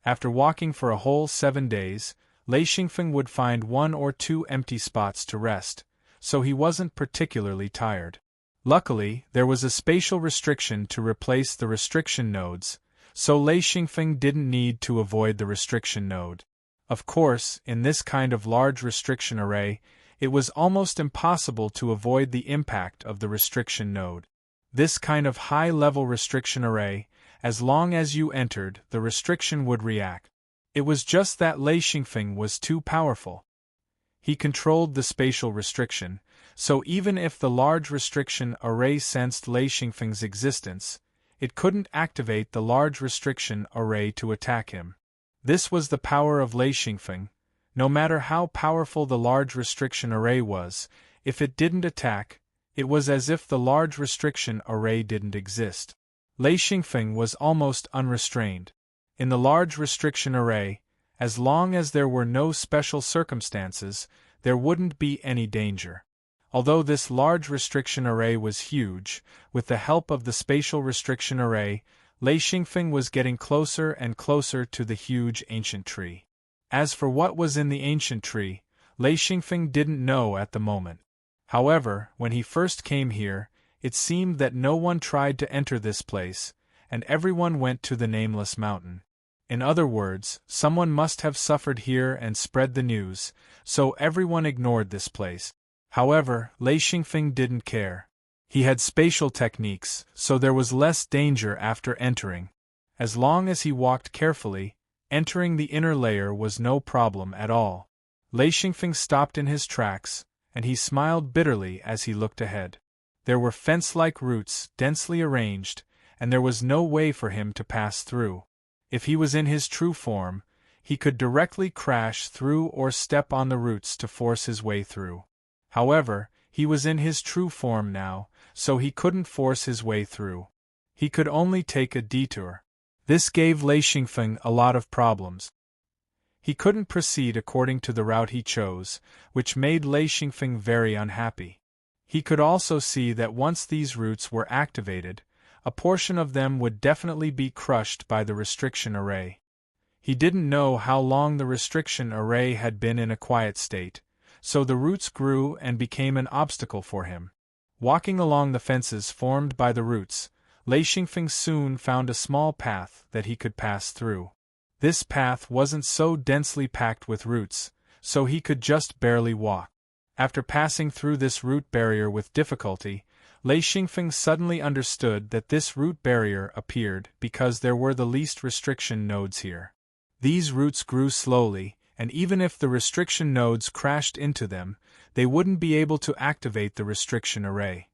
After walking for a whole 7 days, Lei Xingfeng would find 1 or 2 empty spots to rest, so he wasn't particularly tired. Luckily, there was a spatial restriction to replace the restriction nodes, so Lei Xingfeng didn't need to avoid the restriction node. Of course, in this kind of large restriction array, it was almost impossible to avoid the impact of the restriction node. This kind of high-level restriction array, as long as you entered, the restriction would react. It was just that Lei Xingfeng was too powerful. He controlled the spatial restriction, so even if the large restriction array sensed Lei Xingfeng's existence, it couldn't activate the large restriction array to attack him. This was the power of Lei Xingfeng. No matter how powerful the large restriction array was, if it didn't attack, it was as if the large restriction array didn't exist. Lei Xingfeng was almost unrestrained. In the large restriction array, as long as there were no special circumstances, there wouldn't be any danger. Although this large restriction array was huge, with the help of the spatial restriction array, Lei Xingfeng was getting closer and closer to the huge ancient tree. As for what was in the ancient tree, Lei Xingfeng didn't know at the moment. However, when he first came here, it seemed that no one tried to enter this place, and everyone went to the nameless mountain. In other words, someone must have suffered here and spread the news, so everyone ignored this place. However, Lei Xingfeng didn't care. He had spatial techniques, so there was less danger after entering. As long as he walked carefully, entering the inner layer was no problem at all. Lei Xingfeng stopped in his tracks, and he smiled bitterly as he looked ahead. There were fence-like roots densely arranged, and there was no way for him to pass through. If he was in his true form, he could directly crash through or step on the roots to force his way through. However, he was in his true form now, so he couldn't force his way through. He could only take a detour. This gave Lei Xingfeng a lot of problems. He couldn't proceed according to the route he chose, which made Lei Xingfeng very unhappy. He could also see that once these routes were activated, a portion of them would definitely be crushed by the restriction array. He didn't know how long the restriction array had been in a quiet state, so the roots grew and became an obstacle for him. Walking along the fences formed by the roots, Lei Xingfeng soon found a small path that he could pass through. This path wasn't so densely packed with roots, so he could just barely walk. After passing through this root barrier with difficulty, Lei Xingfeng suddenly understood that this root barrier appeared because there were the least restriction nodes here. These roots grew slowly, and even if the restriction nodes crashed into them, they wouldn't be able to activate the restriction array.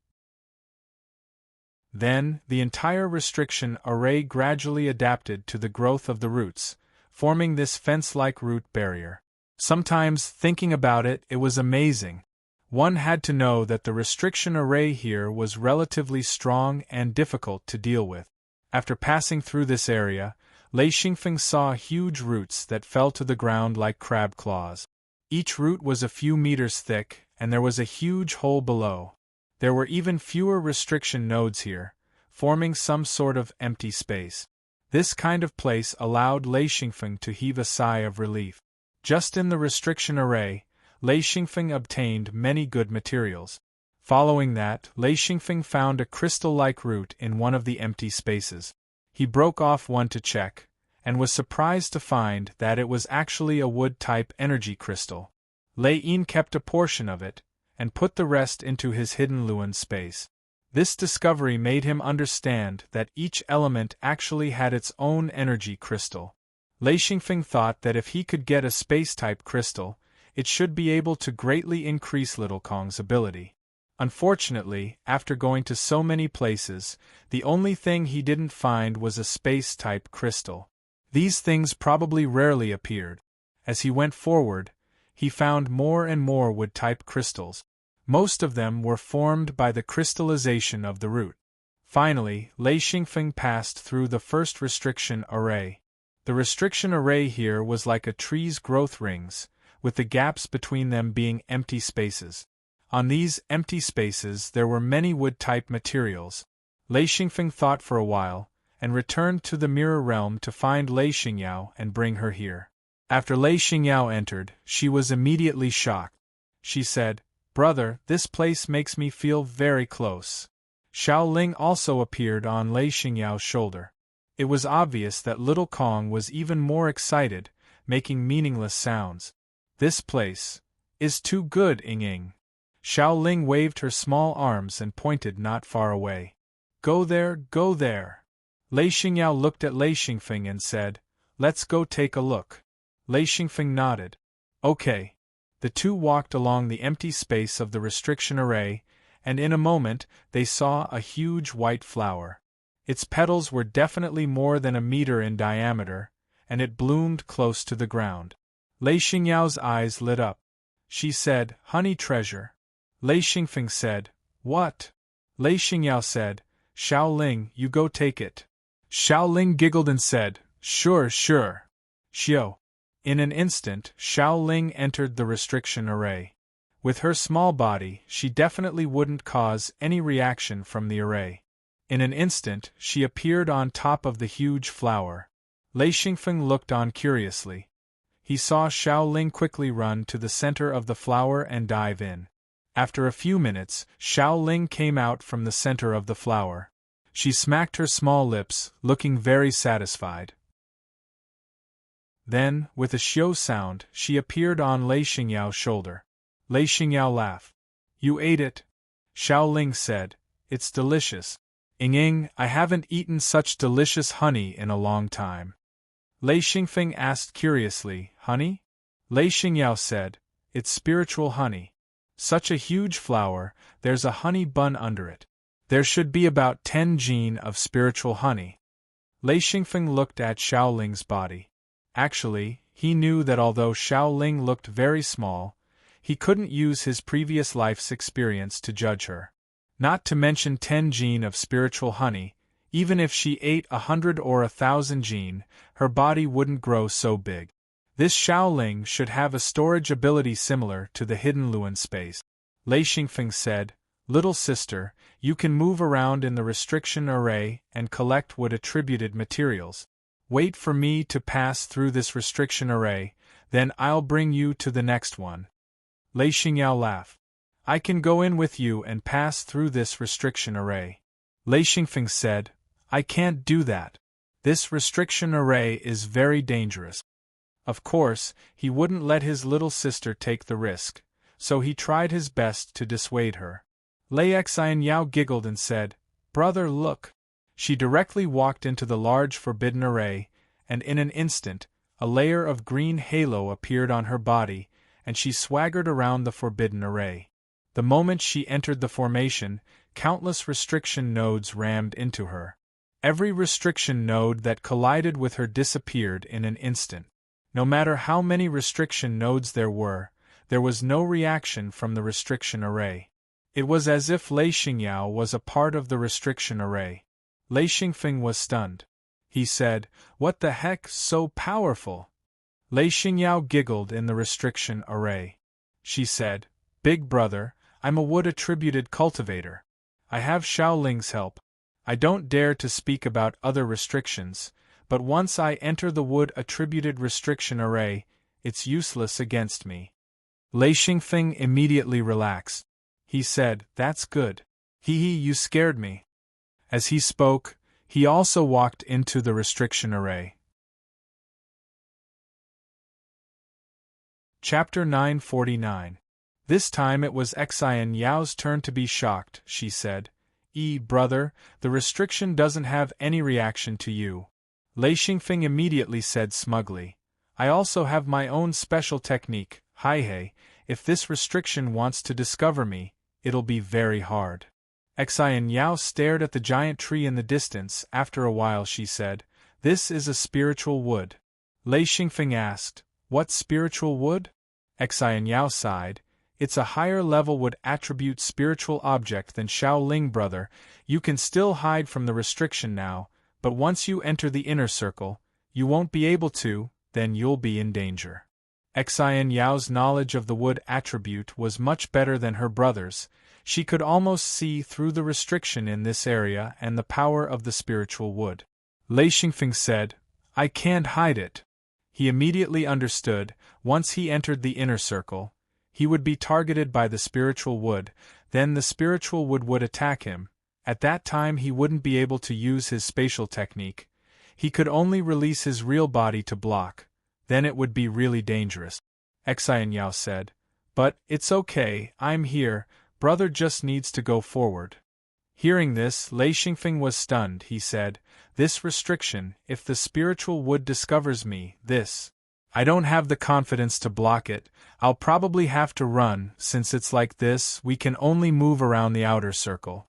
Then, the entire restriction array gradually adapted to the growth of the roots, forming this fence-like root barrier. Sometimes, thinking about it, it was amazing. One had to know that the restriction array here was relatively strong and difficult to deal with. After passing through this area, Lei Xingfeng saw huge roots that fell to the ground like crab claws. Each root was a few meters thick, and there was a huge hole below. There were even fewer restriction nodes here, forming some sort of empty space. This kind of place allowed Lei Xingfeng to heave a sigh of relief. Just in the restriction array, Lei Xingfeng obtained many good materials. Following that, Lei Xingfeng found a crystal-like root in one of the empty spaces. He broke off one to check, and was surprised to find that it was actually a wood-type energy crystal. Lei Yin kept a portion of it, and put the rest into his hidden Luan space. This discovery made him understand that each element actually had its own energy crystal. Lei Xingfeng thought that if he could get a space-type crystal, it should be able to greatly increase Little Kong's ability. Unfortunately, after going to so many places, the only thing he didn't find was a space-type crystal. These things probably rarely appeared. As he went forward, he found more and more wood-type crystals. Most of them were formed by the crystallization of the root. Finally, Lei Xingfeng passed through the first restriction array. The restriction array here was like a tree's growth rings, with the gaps between them being empty spaces. On these empty spaces there were many wood-type materials. Lei Xingfeng thought for a while, and returned to the mirror realm to find Lei Xingyao and bring her here. After Lei Xingyao entered, she was immediately shocked. She said, "Brother, this place makes me feel very close." Xiao Ling also appeared on Lei Xingyao's shoulder. It was obvious that Little Kong was even more excited, making meaningless sounds. "This place is too good, Ying." Xiao Ling waved her small arms and pointed not far away. "Go there, go there." Lei Xingyao looked at Lei Xingfeng and said, "Let's go take a look." Lei Xingfeng nodded. "Okay." The two walked along the empty space of the restriction array, and in a moment they saw a huge white flower. Its petals were definitely more than a meter in diameter, and it bloomed close to the ground. Lei Xingyao's eyes lit up. She said, "Honey treasure." Lei Xingfeng said, "What?" Lei Xingyao said, "Xiao Ling, you go take it." Xiao Ling giggled and said, "Sure, sure." Xiao. In an instant, Xiao Ling entered the restriction array. With her small body, she definitely wouldn't cause any reaction from the array. In an instant, she appeared on top of the huge flower. Lei Xingfeng looked on curiously. He saw Xiao Ling quickly run to the center of the flower and dive in. After a few minutes, Xiao Ling came out from the center of the flower. She smacked her small lips, looking very satisfied. Then, with a xiao sound, she appeared on Lei Xingyao's shoulder. Lei Xingyao laughed. "You ate it?" Xiao Ling said, "It's delicious. Ying, I haven't eaten such delicious honey in a long time." Lei Xingfeng asked curiously, "Honey?" Lei Xingyao said, "It's spiritual honey. Such a huge flower, there's a honey bun under it. There should be about 10 jin of spiritual honey." Lei Xingfeng looked at Xiao Ling's body. Actually, he knew that although Xiao Ling looked very small, he couldn't use his previous life's experience to judge her. Not to mention 10 jin of spiritual honey, even if she ate 100 or 1,000 jin, her body wouldn't grow so big. This Xiao Ling should have a storage ability similar to the hidden Luan space. Lei Xingfeng said, "Little sister, you can move around in the restriction array and collect wood attributed materials. Wait for me to pass through this restriction array, then I'll bring you to the next one." Lei Xingyao laughed. "I can go in with you and pass through this restriction array." Lei Xingfeng said, "I can't do that. This restriction array is very dangerous." Of course, he wouldn't let his little sister take the risk, so he tried his best to dissuade her. Lei Xian Yao giggled and said, "Brother, look." She directly walked into the large forbidden array, and in an instant, a layer of green halo appeared on her body, and she swaggered around the forbidden array. The moment she entered the formation, countless restriction nodes rammed into her. Every restriction node that collided with her disappeared in an instant. No matter how many restriction nodes there was no reaction from the restriction array. It was as if Lei Xingyao was a part of the restriction array. Lei Xingfeng was stunned. He said, "What the heck, so powerful?" Lei Xingyao giggled in the restriction array. She said, "Big brother, I'm a wood-attributed cultivator. I have Shaoling's help. I don't dare to speak about other restrictions, but once I enter the wood-attributed restriction array, it's useless against me." Lei Xingfeng immediately relaxed. He said, "That's good. Hee, you scared me." As he spoke, he also walked into the restriction array. Chapter 949. This time it was Xian Yao's turn to be shocked. She said, Brother, the restriction doesn't have any reaction to you." Lei Xingfeng immediately said smugly, "I also have my own special technique. Hey, if this restriction wants to discover me, it'll be very hard." Xian Yao stared at the giant tree in the distance. After a while she said, "This is a spiritual wood." Lei Xingfeng asked, "What spiritual wood?" Xian Yao sighed, "It's a higher level wood attribute spiritual object than Shaoling, brother. You can still hide from the restriction now, but once you enter the inner circle, you won't be able to, then you'll be in danger." Xian Yao's knowledge of the wood attribute was much better than her brother's. She could almost see through the restriction in this area and the power of the spiritual wood. Lei Xingfeng said, "I can't hide it." He immediately understood. Once he entered the inner circle, he would be targeted by the spiritual wood, then the spiritual wood would attack him. At that time he wouldn't be able to use his spatial technique. He could only release his real body to block. Then it would be really dangerous. Xian Yao said, "But it's okay, I'm here, brother just needs to go forward." Hearing this, Lei Xingfeng was stunned. He said, "This restriction, if the spiritual wood discovers me, I don't have the confidence to block it. I'll probably have to run. Since it's like this, we can only move around the outer circle."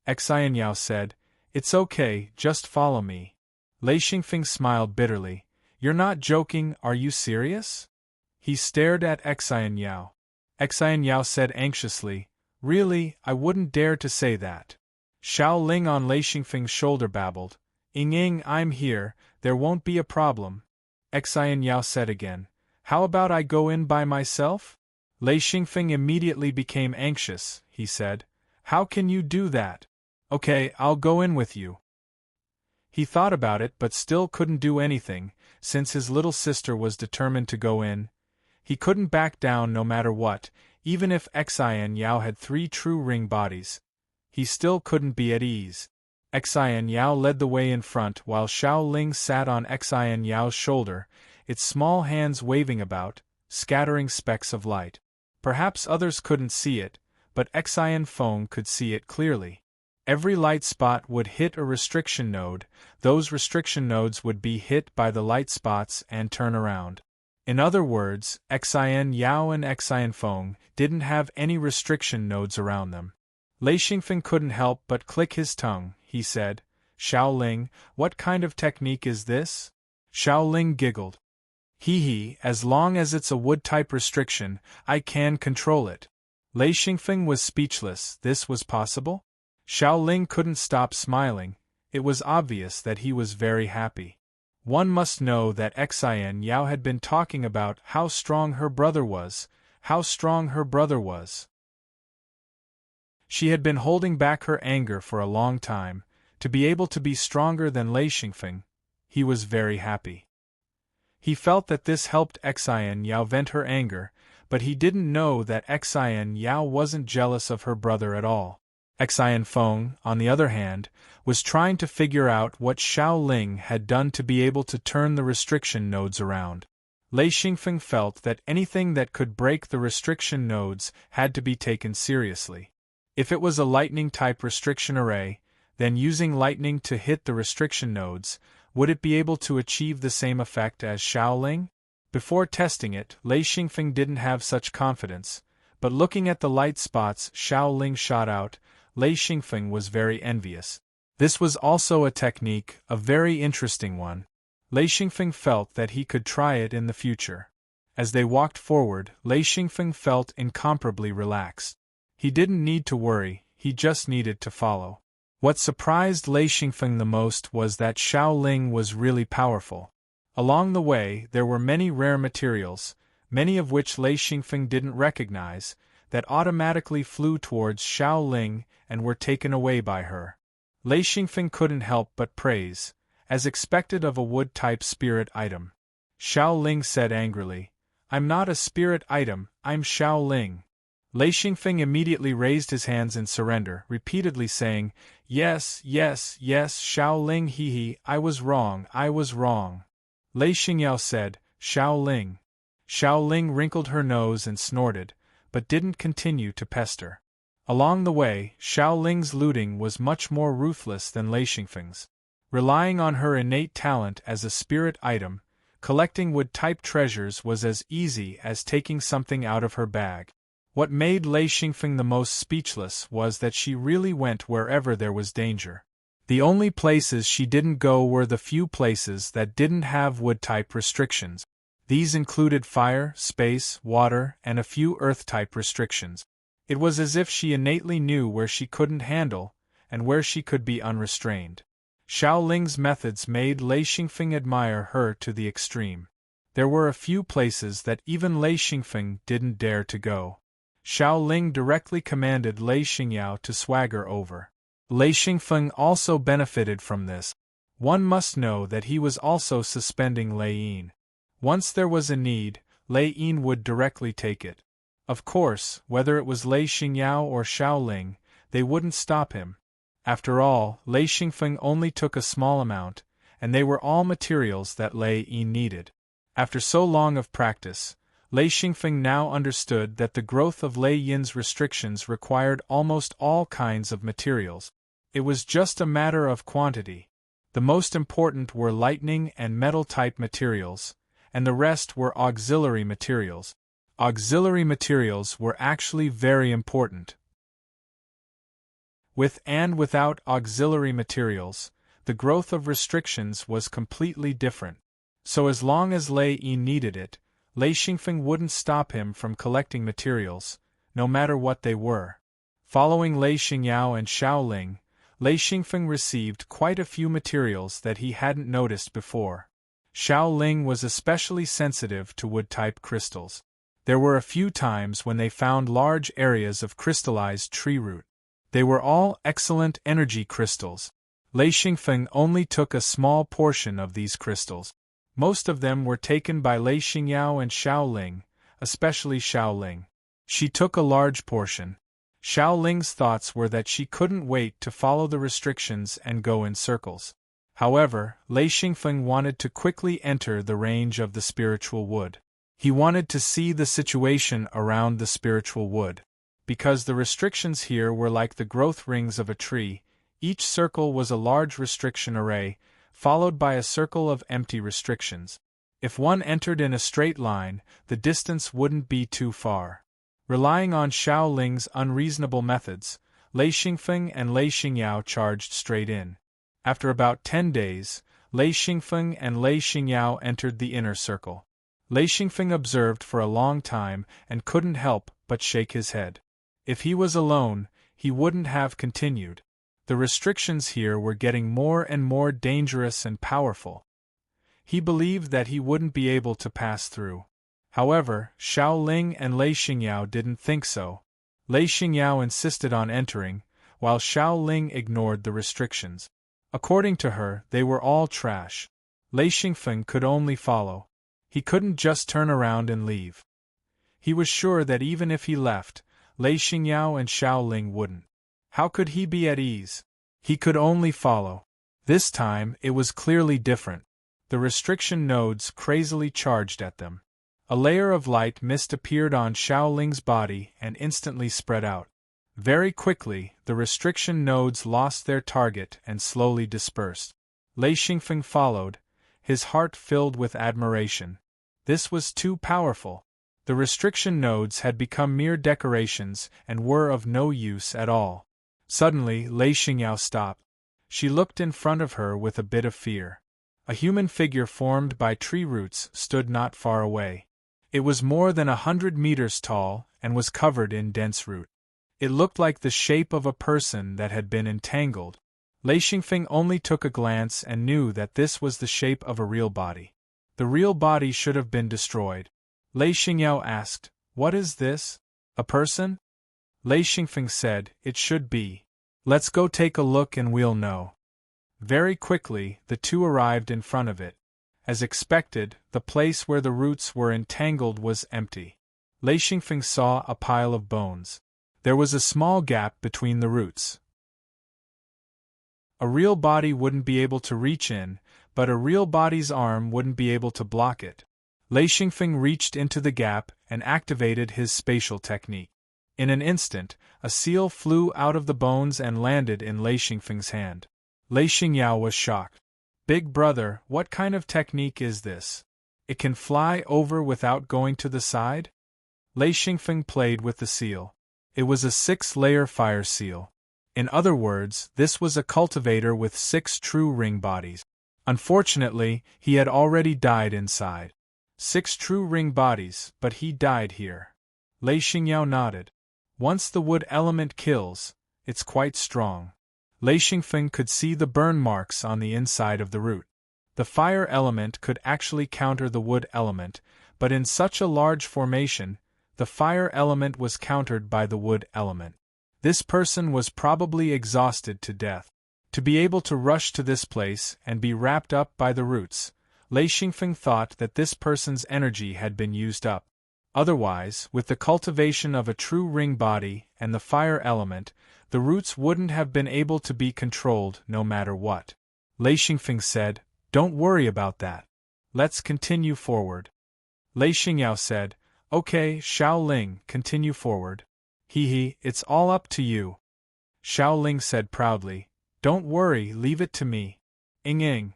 Xian Yao said, "It's okay, just follow me." Lei Xingfeng smiled bitterly. "You're not joking, are you serious?" He stared at Xian Yao. Xian Yao said anxiously, "Really, I wouldn't dare to say that." Shaoling on Lei Xingfeng's shoulder babbled, "Ying, I'm here, there won't be a problem." Xian Yao said again, "How about I go in by myself?" Lei Xingfeng immediately became anxious. He said, "How can you do that?" "Okay, I'll go in with you." He thought about it but still couldn't do anything. Since his little sister was determined to go in, he couldn't back down no matter what. Even if Xian Yao had 3 true ring bodies, he still couldn't be at ease. Xian Yao led the way in front while Shaoling sat on Xian Yao's shoulder, its small hands waving about, scattering specks of light. Perhaps others couldn't see it, but Xian Feng could see it clearly. Every light spot would hit a restriction node. Those restriction nodes would be hit by the light spots and turn around. In other words, Xian Yao and Xian Feng didn't have any restriction nodes around them. Lei Xingfeng couldn't help but click his tongue. He said, "Shaoling, what kind of technique is this?" Shaoling giggled. As long as it's a wood-type restriction, I can control it." Lei Xingfeng was speechless. This was possible? Shaoling couldn't stop smiling. It was obvious that he was very happy. One must know that Xian Yao had been talking about how strong her brother was, She had been holding back her anger for a long time. To be able to be stronger than Lei Xingfeng, he was very happy. He felt that this helped Xian Yao vent her anger, but he didn't know that Xian Yao wasn't jealous of her brother at all. Xian Feng, on the other hand, was trying to figure out what Shaoling had done to be able to turn the restriction nodes around. Lei Xingfeng felt that anything that could break the restriction nodes had to be taken seriously. If it was a lightning-type restriction array, then using lightning to hit the restriction nodes, would it be able to achieve the same effect as Shaoling? Before testing it, Lei Xingfeng didn't have such confidence, but looking at the light spots Shaoling shot out, Lei Xingfeng was very envious. This was also a technique, a very interesting one. Lei Xingfeng felt that he could try it in the future. As they walked forward, Lei Xingfeng felt incomparably relaxed. He didn't need to worry, he just needed to follow. What surprised Lei Xingfeng the most was that Shaoling was really powerful. Along the way, there were many rare materials, many of which Lei Xingfeng didn't recognize, that automatically flew towards Shaoling and were taken away by her. Lei Xingfeng couldn't help but praise, as expected of a wood-type spirit item. Shaoling said angrily, "I'm not a spirit item, I'm Shaoling." Lei Xingfeng immediately raised his hands in surrender, repeatedly saying, "Yes, yes, yes, Shaoling, hee, I was wrong, I was wrong." Lei Xingyao said, "Shaoling." Shaoling wrinkled her nose and snorted, but didn't continue to pester. Along the way, Shaoling's looting was much more ruthless than Lei Xingfeng's. Relying on her innate talent as a spirit item, collecting wood-type treasures was as easy as taking something out of her bag. What made Lei Xingfeng the most speechless was that she really went wherever there was danger. The only places she didn't go were the few places that didn't have wood-type restrictions. These included fire, space, water, and a few earth-type restrictions. It was as if she innately knew where she couldn't handle, and where she could be unrestrained. Shaoling's methods made Lei Xingfeng admire her to the extreme. There were a few places that even Lei Xingfeng didn't dare to go. Shaoling directly commanded Lei Xingyao to swagger over. Lei Xingfeng also benefited from this. One must know that he was also suspending Lei Yin. Once there was a need, Lei Yin would directly take it. Of course, whether it was Lei Xingyao or Shaoling, they wouldn't stop him. After all, Lei Xingfeng only took a small amount, and they were all materials that Lei Yin needed. After so long of practice, Lei Xingfeng now understood that the growth of Lei Yin's restrictions required almost all kinds of materials. It was just a matter of quantity. The most important were lightning and metal-type materials, and the rest were auxiliary materials. Auxiliary materials were actually very important. With and without auxiliary materials, the growth of restrictions was completely different. So as long as Lei Yin needed it, Lei Xingfeng wouldn't stop him from collecting materials, no matter what they were. Following Lei Xingyao and Shaoling, Lei Xingfeng received quite a few materials that he hadn't noticed before. Shaoling was especially sensitive to wood-type crystals. There were a few times when they found large areas of crystallized tree root. They were all excellent energy crystals. Lei Xingfeng only took a small portion of these crystals. Most of them were taken by Lei Xingyao and Shaoling, especially Shaoling. She took a large portion. Shaoling's thoughts were that she couldn't wait to follow the restrictions and go in circles. However, Lei Xingfeng wanted to quickly enter the range of the spiritual wood. He wanted to see the situation around the spiritual wood. Because the restrictions here were like the growth rings of a tree, each circle was a large restriction array, followed by a circle of empty restrictions. If one entered in a straight line, the distance wouldn't be too far. Relying on Shaoling's unreasonable methods, Lei Xingfeng and Lei Xingyao charged straight in. After about 10 days, Lei Xingfeng and Lei Xingyao entered the inner circle. Lei Xingfeng observed for a long time and couldn't help but shake his head. If he was alone, he wouldn't have continued. The restrictions here were getting more and more dangerous and powerful. He believed that he wouldn't be able to pass through. However, Shaoling and Lei Xingyao didn't think so. Lei Xingyao insisted on entering, while Shaoling ignored the restrictions. According to her, they were all trash. Lei Xingfeng could only follow. He couldn't just turn around and leave. He was sure that even if he left, Lei Xingyao and Shaoling wouldn't. How could he be at ease? He could only follow. This time, it was clearly different. The restriction nodes crazily charged at them. A layer of light mist appeared on Shaoling's body and instantly spread out. Very quickly, the restriction nodes lost their target and slowly dispersed. Lei Xingfeng followed, his heart filled with admiration. This was too powerful. The restriction nodes had become mere decorations and were of no use at all. Suddenly, Lei Xingyao stopped. She looked in front of her with a bit of fear. A human figure formed by tree roots stood not far away. It was more than 100 meters tall and was covered in dense root. It looked like the shape of a person that had been entangled. Lei Xingfeng only took a glance and knew that this was the shape of a real body. The real body should have been destroyed. Lei Xingyao asked, "What is this? A person?" Lei Xingfeng said, "It should be. Let's go take a look and we'll know." Very quickly, the two arrived in front of it. As expected, the place where the roots were entangled was empty. Lei Xingfeng saw a pile of bones. There was a small gap between the roots. A real body wouldn't be able to reach in, but a real body's arm wouldn't be able to block it. Lei Xingfeng reached into the gap and activated his spatial technique. In an instant, a seal flew out of the bones and landed in Lei Xingfeng's hand. Lei Xingyao was shocked. "Big brother, what kind of technique is this? It can fly over without going to the side?" Lei Xingfeng played with the seal. It was a 6-layer fire seal. In other words, this was a cultivator with 6 true ring bodies. Unfortunately, he had already died inside. 6 true ring bodies, but he died here. Lei Xingyao nodded. Once the wood element kills, it's quite strong. Lei Xingfeng could see the burn marks on the inside of the root. The fire element could actually counter the wood element, but in such a large formation, the fire element was countered by the wood element. This person was probably exhausted to death. To be able to rush to this place and be wrapped up by the roots, Lei Xingfeng thought that this person's energy had been used up. Otherwise, with the cultivation of a true ring body and the fire element, the roots wouldn't have been able to be controlled no matter what. Lei Xingfeng said, "Don't worry about that. Let's continue forward." Lei Xingyao said, "Okay, Xiaoling, continue forward." It's all up to you." Xiaoling said proudly, "Don't worry, leave it to me." Ing.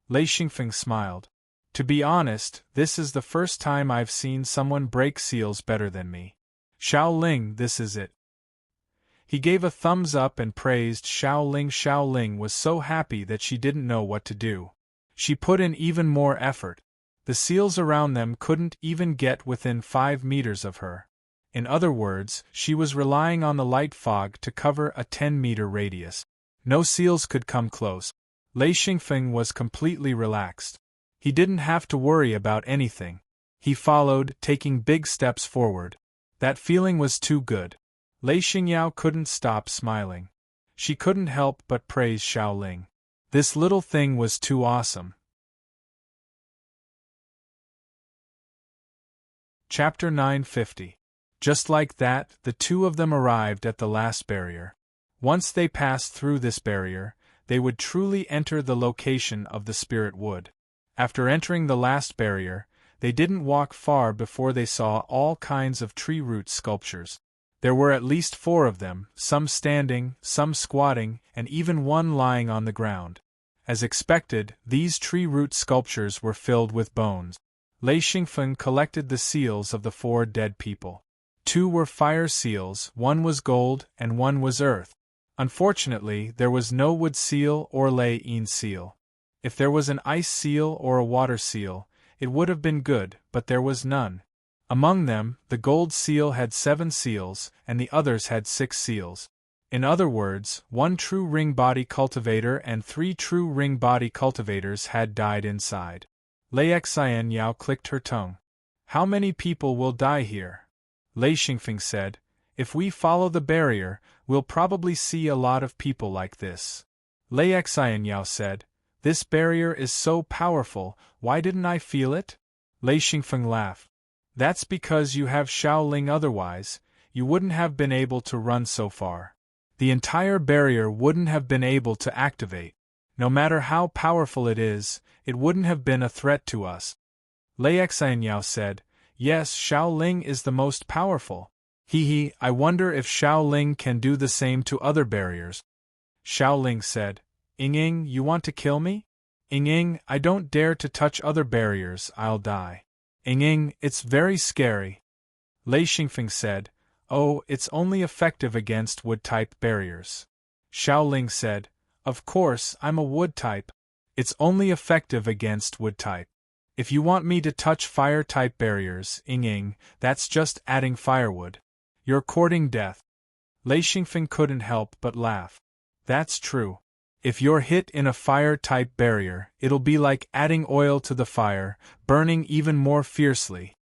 Lei Xingfeng smiled. "To be honest, this is the first time I've seen someone break seals better than me. Xiaoling, this is it." He gave a thumbs up and praised Xiaoling. Xiaoling was so happy that she didn't know what to do. She put in even more effort. The seals around them couldn't even get within 5 meters of her. In other words, she was relying on the light fog to cover a 10-meter radius. No seals could come close. Lei Xingfeng was completely relaxed. He didn't have to worry about anything. He followed, taking big steps forward. That feeling was too good. Lei Xingyao couldn't stop smiling. She couldn't help but praise Xiaoling. This little thing was too awesome. Chapter 950. Just like that, the two of them arrived at the last barrier. Once they passed through this barrier, they would truly enter the location of the spirit wood. After entering the last barrier, they didn't walk far before they saw all kinds of tree root sculptures. There were at least 4 of them, some standing, some squatting, and even one lying on the ground. As expected, these tree root sculptures were filled with bones. Lei Xingfeng collected the seals of the 4 dead people. 2 were fire seals, 1 was gold, and 1 was earth. Unfortunately, there was no wood seal or Lei-yin seal. If there was an ice seal or a water seal, it would have been good, but there was none. Among them, the gold seal had 7 seals, and the others had 6 seals. In other words, 1 true ring body cultivator and 3 true ring body cultivators had died inside. Lei Xianyao clicked her tongue. "How many people will die here?" Lei Xingfeng said, "If we follow the barrier, we'll probably see a lot of people like this." Lei Xianyao said, "This barrier is so powerful, why didn't I feel it?" Lei Xingfeng laughed. "That's because you have Xiaoling, otherwise, you wouldn't have been able to run so far. The entire barrier wouldn't have been able to activate. No matter how powerful it is, it wouldn't have been a threat to us." Lei Xianyao said, "Yes, Xiaoling is the most powerful. Hee, I wonder if Xiao Ling can do the same to other barriers. Xiao Ling said, Ying, you want to kill me? Ying, I don't dare to touch other barriers, I'll die. Ying, it's very scary. Lei Xingfeng said, Oh, it's only effective against wood-type barriers. Xiao Ling said, Of course, I'm a wood-type. It's only effective against wood-type. If you want me to touch fire-type barriers, Ying, that's just adding firewood. You're courting death. Lei Xingfeng couldn't help but laugh. That's true. If you're hit in a fire-type barrier, it'll be like adding oil to the fire, burning even more fiercely.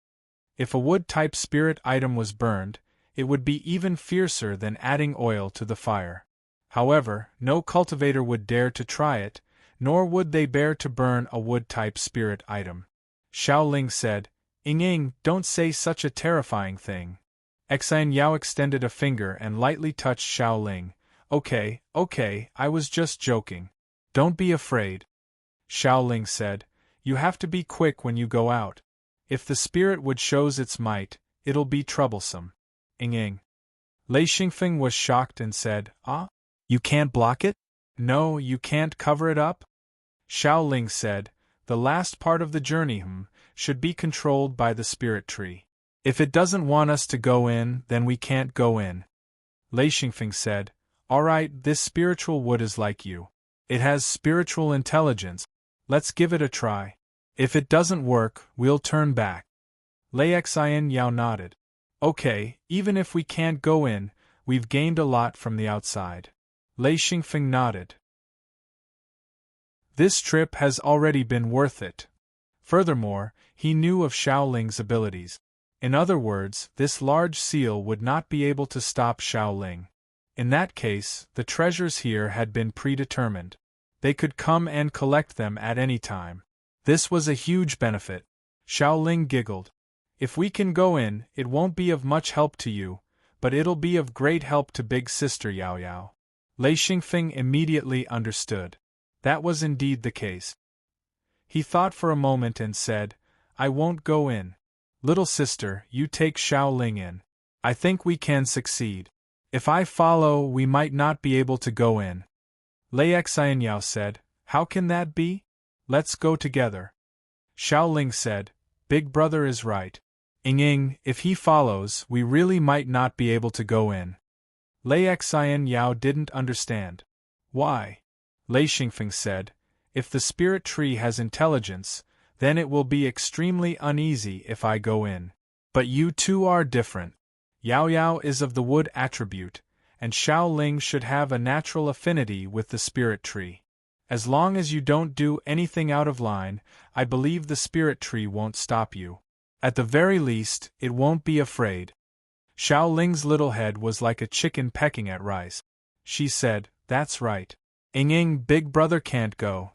If a wood-type spirit item was burned, it would be even fiercer than adding oil to the fire. However, no cultivator would dare to try it, nor would they bear to burn a wood-type spirit item. Xiao Ling said, Ying, don't say such a terrifying thing. Xian Yao extended a finger and lightly touched Xiao Ling. Okay, I was just joking. Don't be afraid. Xiao Ling said, You have to be quick when you go out. If the spirit wood shows its might, it'll be troublesome. Ying. Lei Xingfeng was shocked and said, You can't block it? No, you can't cover it up? Xiao Ling said, The last part of the journey, should be controlled by the spirit tree. If it doesn't want us to go in, then we can't go in. Lei Xingfeng said, Alright, this spiritual wood is like you. It has spiritual intelligence. Let's give it a try. If it doesn't work, we'll turn back. Lei Xian Yao nodded. Okay, even if we can't go in, we've gained a lot from the outside. Lei Xingfeng nodded. This trip has already been worth it. Furthermore, he knew of Xiao Ling's abilities. In other words, this large seal would not be able to stop Xiao Ling. In that case, the treasures here had been predetermined. They could come and collect them at any time. This was a huge benefit. Xiao Ling giggled. If we can go in, it won't be of much help to you, but it'll be of great help to big sister Yao Yao. Lei Xingfeng immediately understood. That was indeed the case. He thought for a moment and said, I won't go in. Little sister, you take Xiao Ling in. I think we can succeed. If I follow, we might not be able to go in. Lei Xianyao said, How can that be? Let's go together. Xiao Ling said, Big brother is right. Ying, if he follows, we really might not be able to go in. Lei Xianyao didn't understand. Why? Lei Xingfeng said, If the spirit tree has intelligence, then it will be extremely uneasy if I go in. But you two are different. Yao Yao is of the wood attribute, and Xiao Ling should have a natural affinity with the spirit tree. As long as you don't do anything out of line, I believe the spirit tree won't stop you. At the very least, it won't be afraid. Xiao Ling's little head was like a chicken pecking at rice. She said, That's right. Ying, big brother can't go.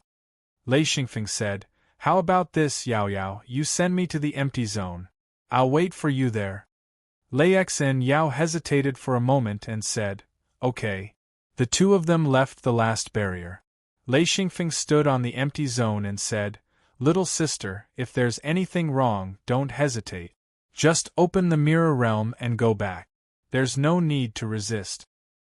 Lei Xingfeng said, How about this, Yao Yao, you send me to the empty zone. I'll wait for you there. Lei Xianyao hesitated for a moment and said, Okay. The two of them left the last barrier. Lei Xingfeng stood on the empty zone and said, Little sister, if there's anything wrong, don't hesitate. Just open the mirror realm and go back. There's no need to resist.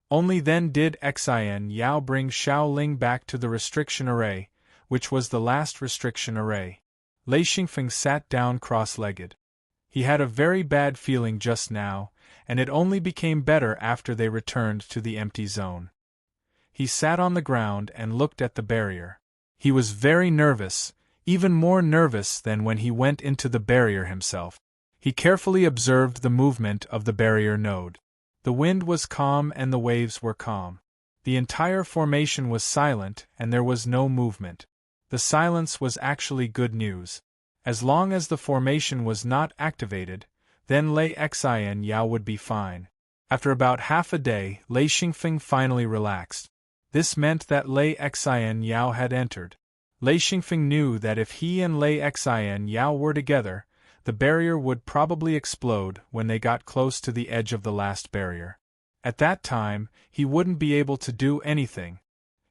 Only then did Xianyao bring Xiao Ling back to the restriction array, which was the last restriction array. Lei Xingfeng sat down cross-legged. He had a very bad feeling just now, and it only became better after they returned to the empty zone. He sat on the ground and looked at the barrier. He was very nervous, even more nervous than when he went into the barrier himself. He carefully observed the movement of the barrier node. The wind was calm and the waves were calm. The entire formation was silent and there was no movement. The silence was actually good news. As long as the formation was not activated, then Lei Xianyao would be fine. After about half a day, Lei Xingfeng finally relaxed. This meant that Lei Xianyao had entered. Lei Xingfeng knew that if he and Lei Xianyao were together, the barrier would probably explode when they got close to the edge of the last barrier. At that time, he wouldn't be able to do anything.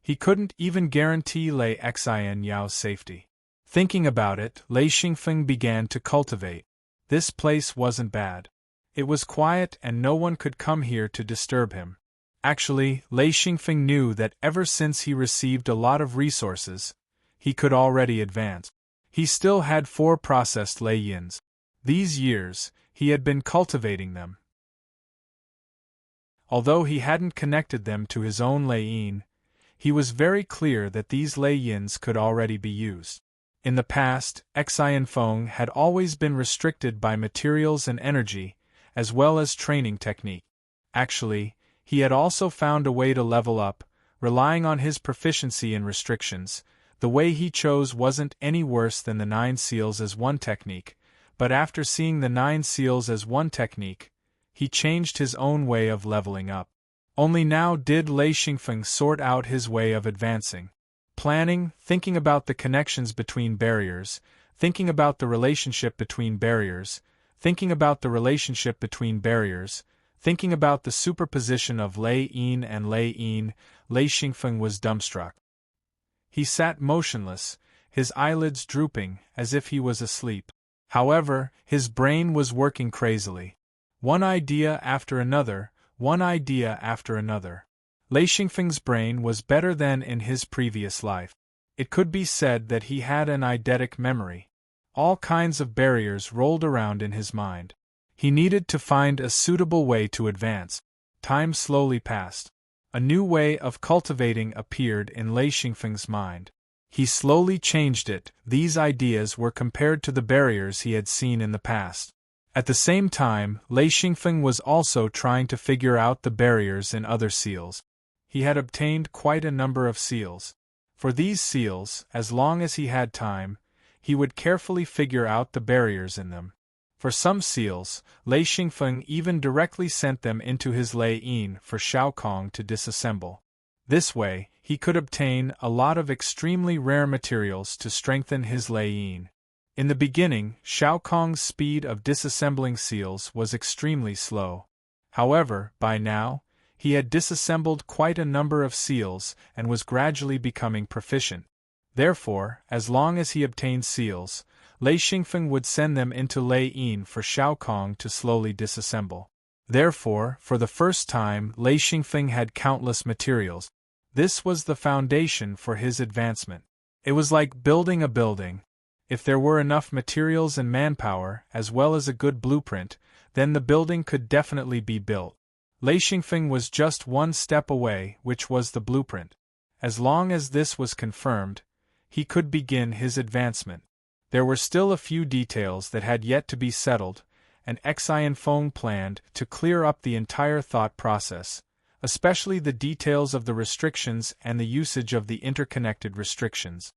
He couldn't even guarantee Lei Xianyao's safety. Thinking about it, Lei Xingfeng began to cultivate. This place wasn't bad. It was quiet and no one could come here to disturb him. Actually, Lei Xingfeng knew that ever since he received a lot of resources, he could already advance. He still had 4 processed Lei Yins. These years, he had been cultivating them. Although he hadn't connected them to his own Lei Yin, he was very clear that these Lei Yins could already be used. In the past, Xianfeng had always been restricted by materials and energy, as well as training technique. Actually, he had also found a way to level up, relying on his proficiency in restrictions. The way he chose wasn't any worse than the 9 seals as one technique, but after seeing the 9 seals as one technique, he changed his own way of leveling up. Only now did Lei Xingfeng sort out his way of advancing. Planning, thinking about the connections between barriers, thinking about the relationship between barriers, thinking about the relationship between barriers, thinking about the superposition of Lei Yin and Lei Yin, Lei Xingfeng was dumbstruck. He sat motionless, his eyelids drooping, as if he was asleep. However, his brain was working crazily. One idea after another, one idea after another. Lei Xingfeng's brain was better than in his previous life. It could be said that he had an eidetic memory. All kinds of barriers rolled around in his mind. He needed to find a suitable way to advance. Time slowly passed. A new way of cultivating appeared in Lei Xingfeng's mind. He slowly changed it. These ideas were compared to the barriers he had seen in the past. At the same time, Lei Xingfeng was also trying to figure out the barriers in other seals. He had obtained quite a number of seals. For these seals, as long as he had time, he would carefully figure out the barriers in them. For some seals, Lei Xingfeng even directly sent them into his Lei Yin for Shao Kong to disassemble. This way, he could obtain a lot of extremely rare materials to strengthen his Lei Yin. In the beginning, Shao Kong's speed of disassembling seals was extremely slow. However, by now, he had disassembled quite a number of seals and was gradually becoming proficient. Therefore, as long as he obtained seals, Lei Xingfeng would send them into Lei Yin for Shao Kong to slowly disassemble. Therefore, for the first time, Lei Xingfeng had countless materials. This was the foundation for his advancement. It was like building a building. If there were enough materials and manpower, as well as a good blueprint, then the building could definitely be built. Lei Xingfeng was just one step away, which was the blueprint. As long as this was confirmed, he could begin his advancement. There were still a few details that had yet to be settled, and Xianfeng planned to clear up the entire thought process, especially the details of the restrictions and the usage of the interconnected restrictions.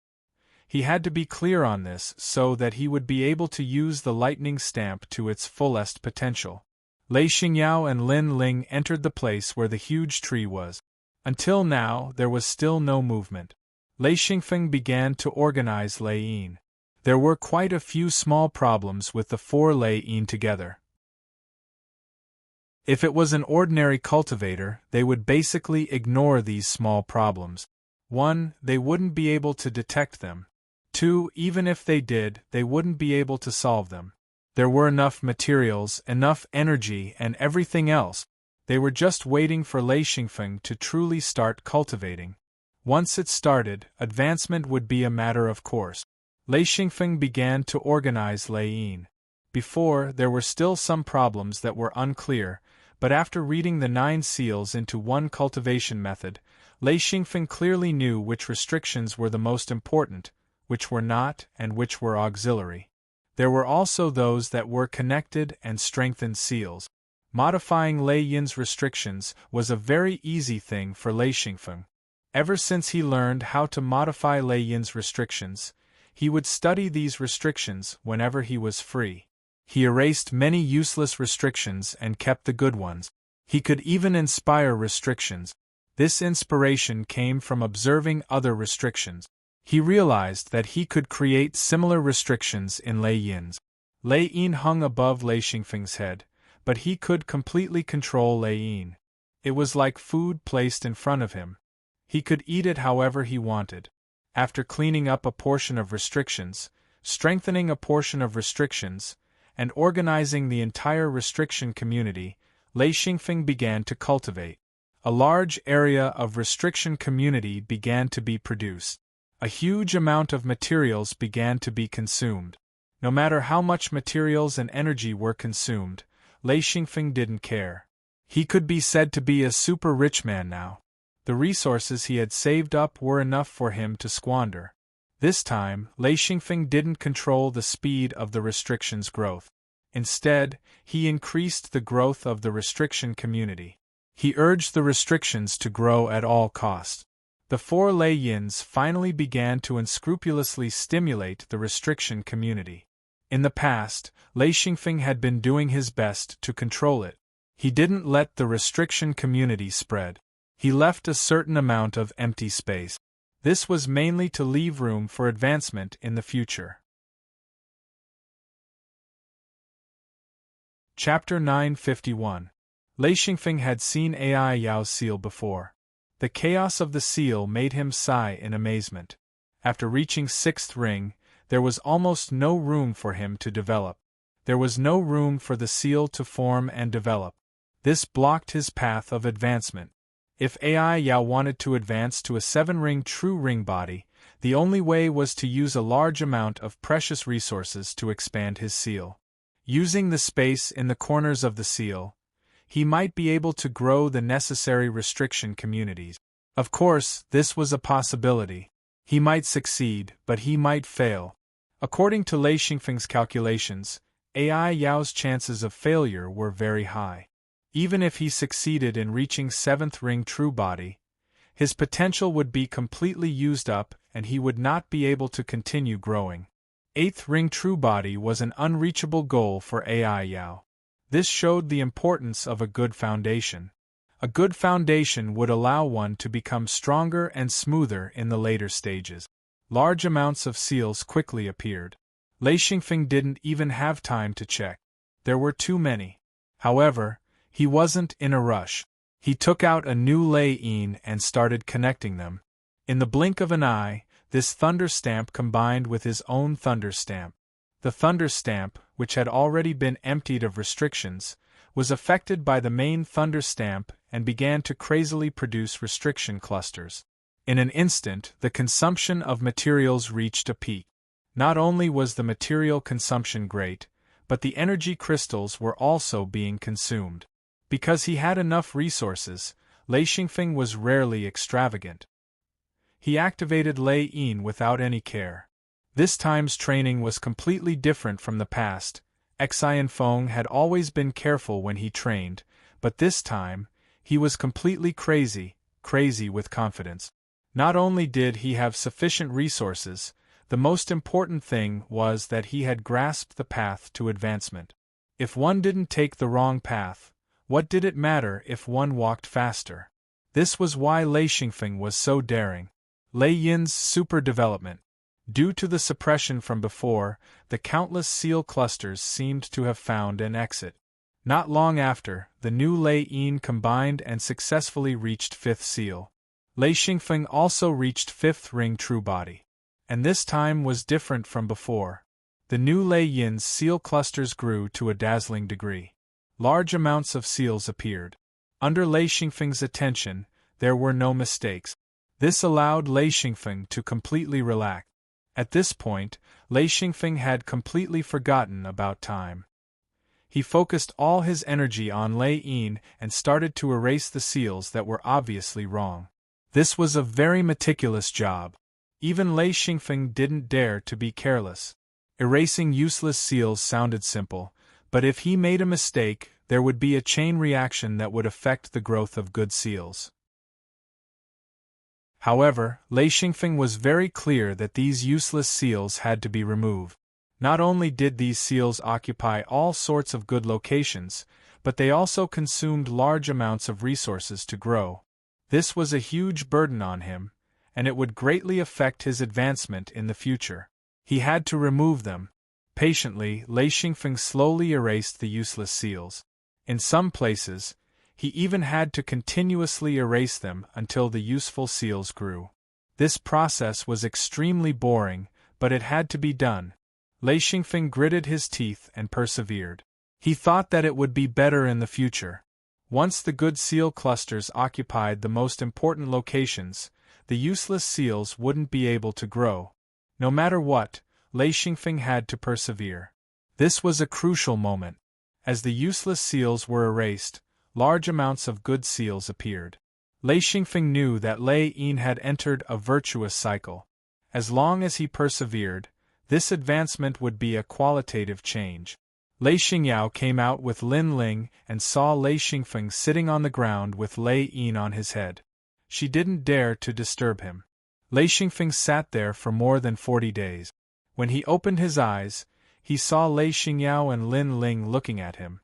He had to be clear on this so that he would be able to use the lightning stamp to its fullest potential. Lei Xingyao and Lin Ling entered the place where the huge tree was. Until now, there was still no movement. Lei Xingfeng began to organize Lei Yin. There were quite a few small problems with the 4 Lei Yin together. If it was an ordinary cultivator, they would basically ignore these small problems. 1. They wouldn't be able to detect them. 2. Even if they did, they wouldn't be able to solve them. There were enough materials, enough energy, and everything else. They were just waiting for Lei Xingfeng to truly start cultivating. Once it started, advancement would be a matter of course. Lei Xingfeng began to organize Lei Yin. Before, there were still some problems that were unclear, but after reading the 9 seals into one cultivation method, Lei Xingfeng clearly knew which restrictions were the most important, which were not, and which were auxiliary. There were also those that were connected and strengthened seals. Modifying Lei Yin's restrictions was a very easy thing for Lei Xingfeng. Ever since he learned how to modify Lei Yin's restrictions, he would study these restrictions whenever he was free. He erased many useless restrictions and kept the good ones. He could even inspire restrictions. This inspiration came from observing other restrictions. He realized that he could create similar restrictions in Lei Yin's. Lei Yin hung above Lei Xingfeng's head, but he could completely control Lei Yin. It was like food placed in front of him. He could eat it however he wanted. After cleaning up a portion of restrictions, strengthening a portion of restrictions, and organizing the entire restriction community, Lei Xingfeng began to cultivate. A large area of restriction community began to be produced. A huge amount of materials began to be consumed. No matter how much materials and energy were consumed, Lei Xingfeng didn't care. He could be said to be a super rich man now. The resources he had saved up were enough for him to squander. This time, Lei Xingfeng didn't control the speed of the restriction's growth. Instead, he increased the growth of the restriction community. He urged the restrictions to grow at all costs. The 4 Lei Yins finally began to unscrupulously stimulate the restriction community. In the past, Lei Xingfeng had been doing his best to control it. He didn't let the restriction community spread. He left a certain amount of empty space. This was mainly to leave room for advancement in the future. Chapter 951. Lei Xingfeng had seen Ai Yao's seal before. The chaos of the seal made him sigh in amazement. After reaching 6th ring, there was almost no room for him to develop. There was no room for the seal to form and develop. This blocked his path of advancement. If Ai Yao wanted to advance to a 7-ring true ring body, the only way was to use a large amount of precious resources to expand his seal. Using the space in the corners of the seal, he might be able to grow the necessary restriction communities. Of course, this was a possibility. He might succeed, but he might fail. According to Lei Xingfeng's calculations, Ai Yao's chances of failure were very high. Even if he succeeded in reaching 7th ring true body, his potential would be completely used up and he would not be able to continue growing. 8th ring true body was an unreachable goal for Ai Yao. This showed the importance of a good foundation. A good foundation would allow one to become stronger and smoother in the later stages. Large amounts of seals quickly appeared. Lei Xingfeng didn't even have time to check. There were too many. However, he wasn't in a rush. He took out a new Lei Yin and started connecting them. In the blink of an eye, this thunder stamp combined with his own thunder stamp. The thunder stamp, which had already been emptied of restrictions, was affected by the main thunder stamp and began to crazily produce restriction clusters. In an instant, the consumption of materials reached a peak. Not only was the material consumption great, but the energy crystals were also being consumed. Because he had enough resources, Lei Xingfeng was rarely extravagant. He activated Lei Yin without any care. This time's training was completely different from the past. Xian Feng had always been careful when he trained, but this time, he was completely crazy with confidence. Not only did he have sufficient resources, the most important thing was that he had grasped the path to advancement. If one didn't take the wrong path, what did it matter if one walked faster? This was why Lei Xingfeng was so daring. Lei Yin's super development. Due to the suppression from before, the countless seal clusters seemed to have found an exit. Not long after, the new Lei Yin combined and successfully reached 5th seal. Lei Xingfeng also reached 5th ring true body. And this time was different from before. The new Lei Yin's seal clusters grew to a dazzling degree. Large amounts of seals appeared. Under Lei Xingfeng's attention, there were no mistakes. This allowed Lei Xingfeng to completely relax. At this point, Lei Xingfeng had completely forgotten about time. He focused all his energy on Lei Yin and started to erase the seals that were obviously wrong. This was a very meticulous job. Even Lei Xingfeng didn't dare to be careless. Erasing useless seals sounded simple, but if he made a mistake, there would be a chain reaction that would affect the growth of good seals. However, Lei Xingfeng was very clear that these useless seals had to be removed. Not only did these seals occupy all sorts of good locations, but they also consumed large amounts of resources to grow. This was a huge burden on him, and it would greatly affect his advancement in the future. He had to remove them. Patiently, Lei Xingfeng slowly erased the useless seals. In some places, he even had to continuously erase them until the useful seals grew. This process was extremely boring, but it had to be done. Lei Xingfeng gritted his teeth and persevered. He thought that it would be better in the future. Once the good seal clusters occupied the most important locations, the useless seals wouldn't be able to grow. No matter what, Lei Xingfeng had to persevere. This was a crucial moment. As the useless seals were erased, large amounts of good seals appeared. Lei Xingfeng knew that Lei Yin had entered a virtuous cycle. As long as he persevered, this advancement would be a qualitative change. Lei Xingyao came out with Lin Ling and saw Lei Xingfeng sitting on the ground with Lei Yin on his head. She didn't dare to disturb him. Lei Xingfeng sat there for more than 40 days. When he opened his eyes, he saw Lei Xingyao and Lin Ling looking at him.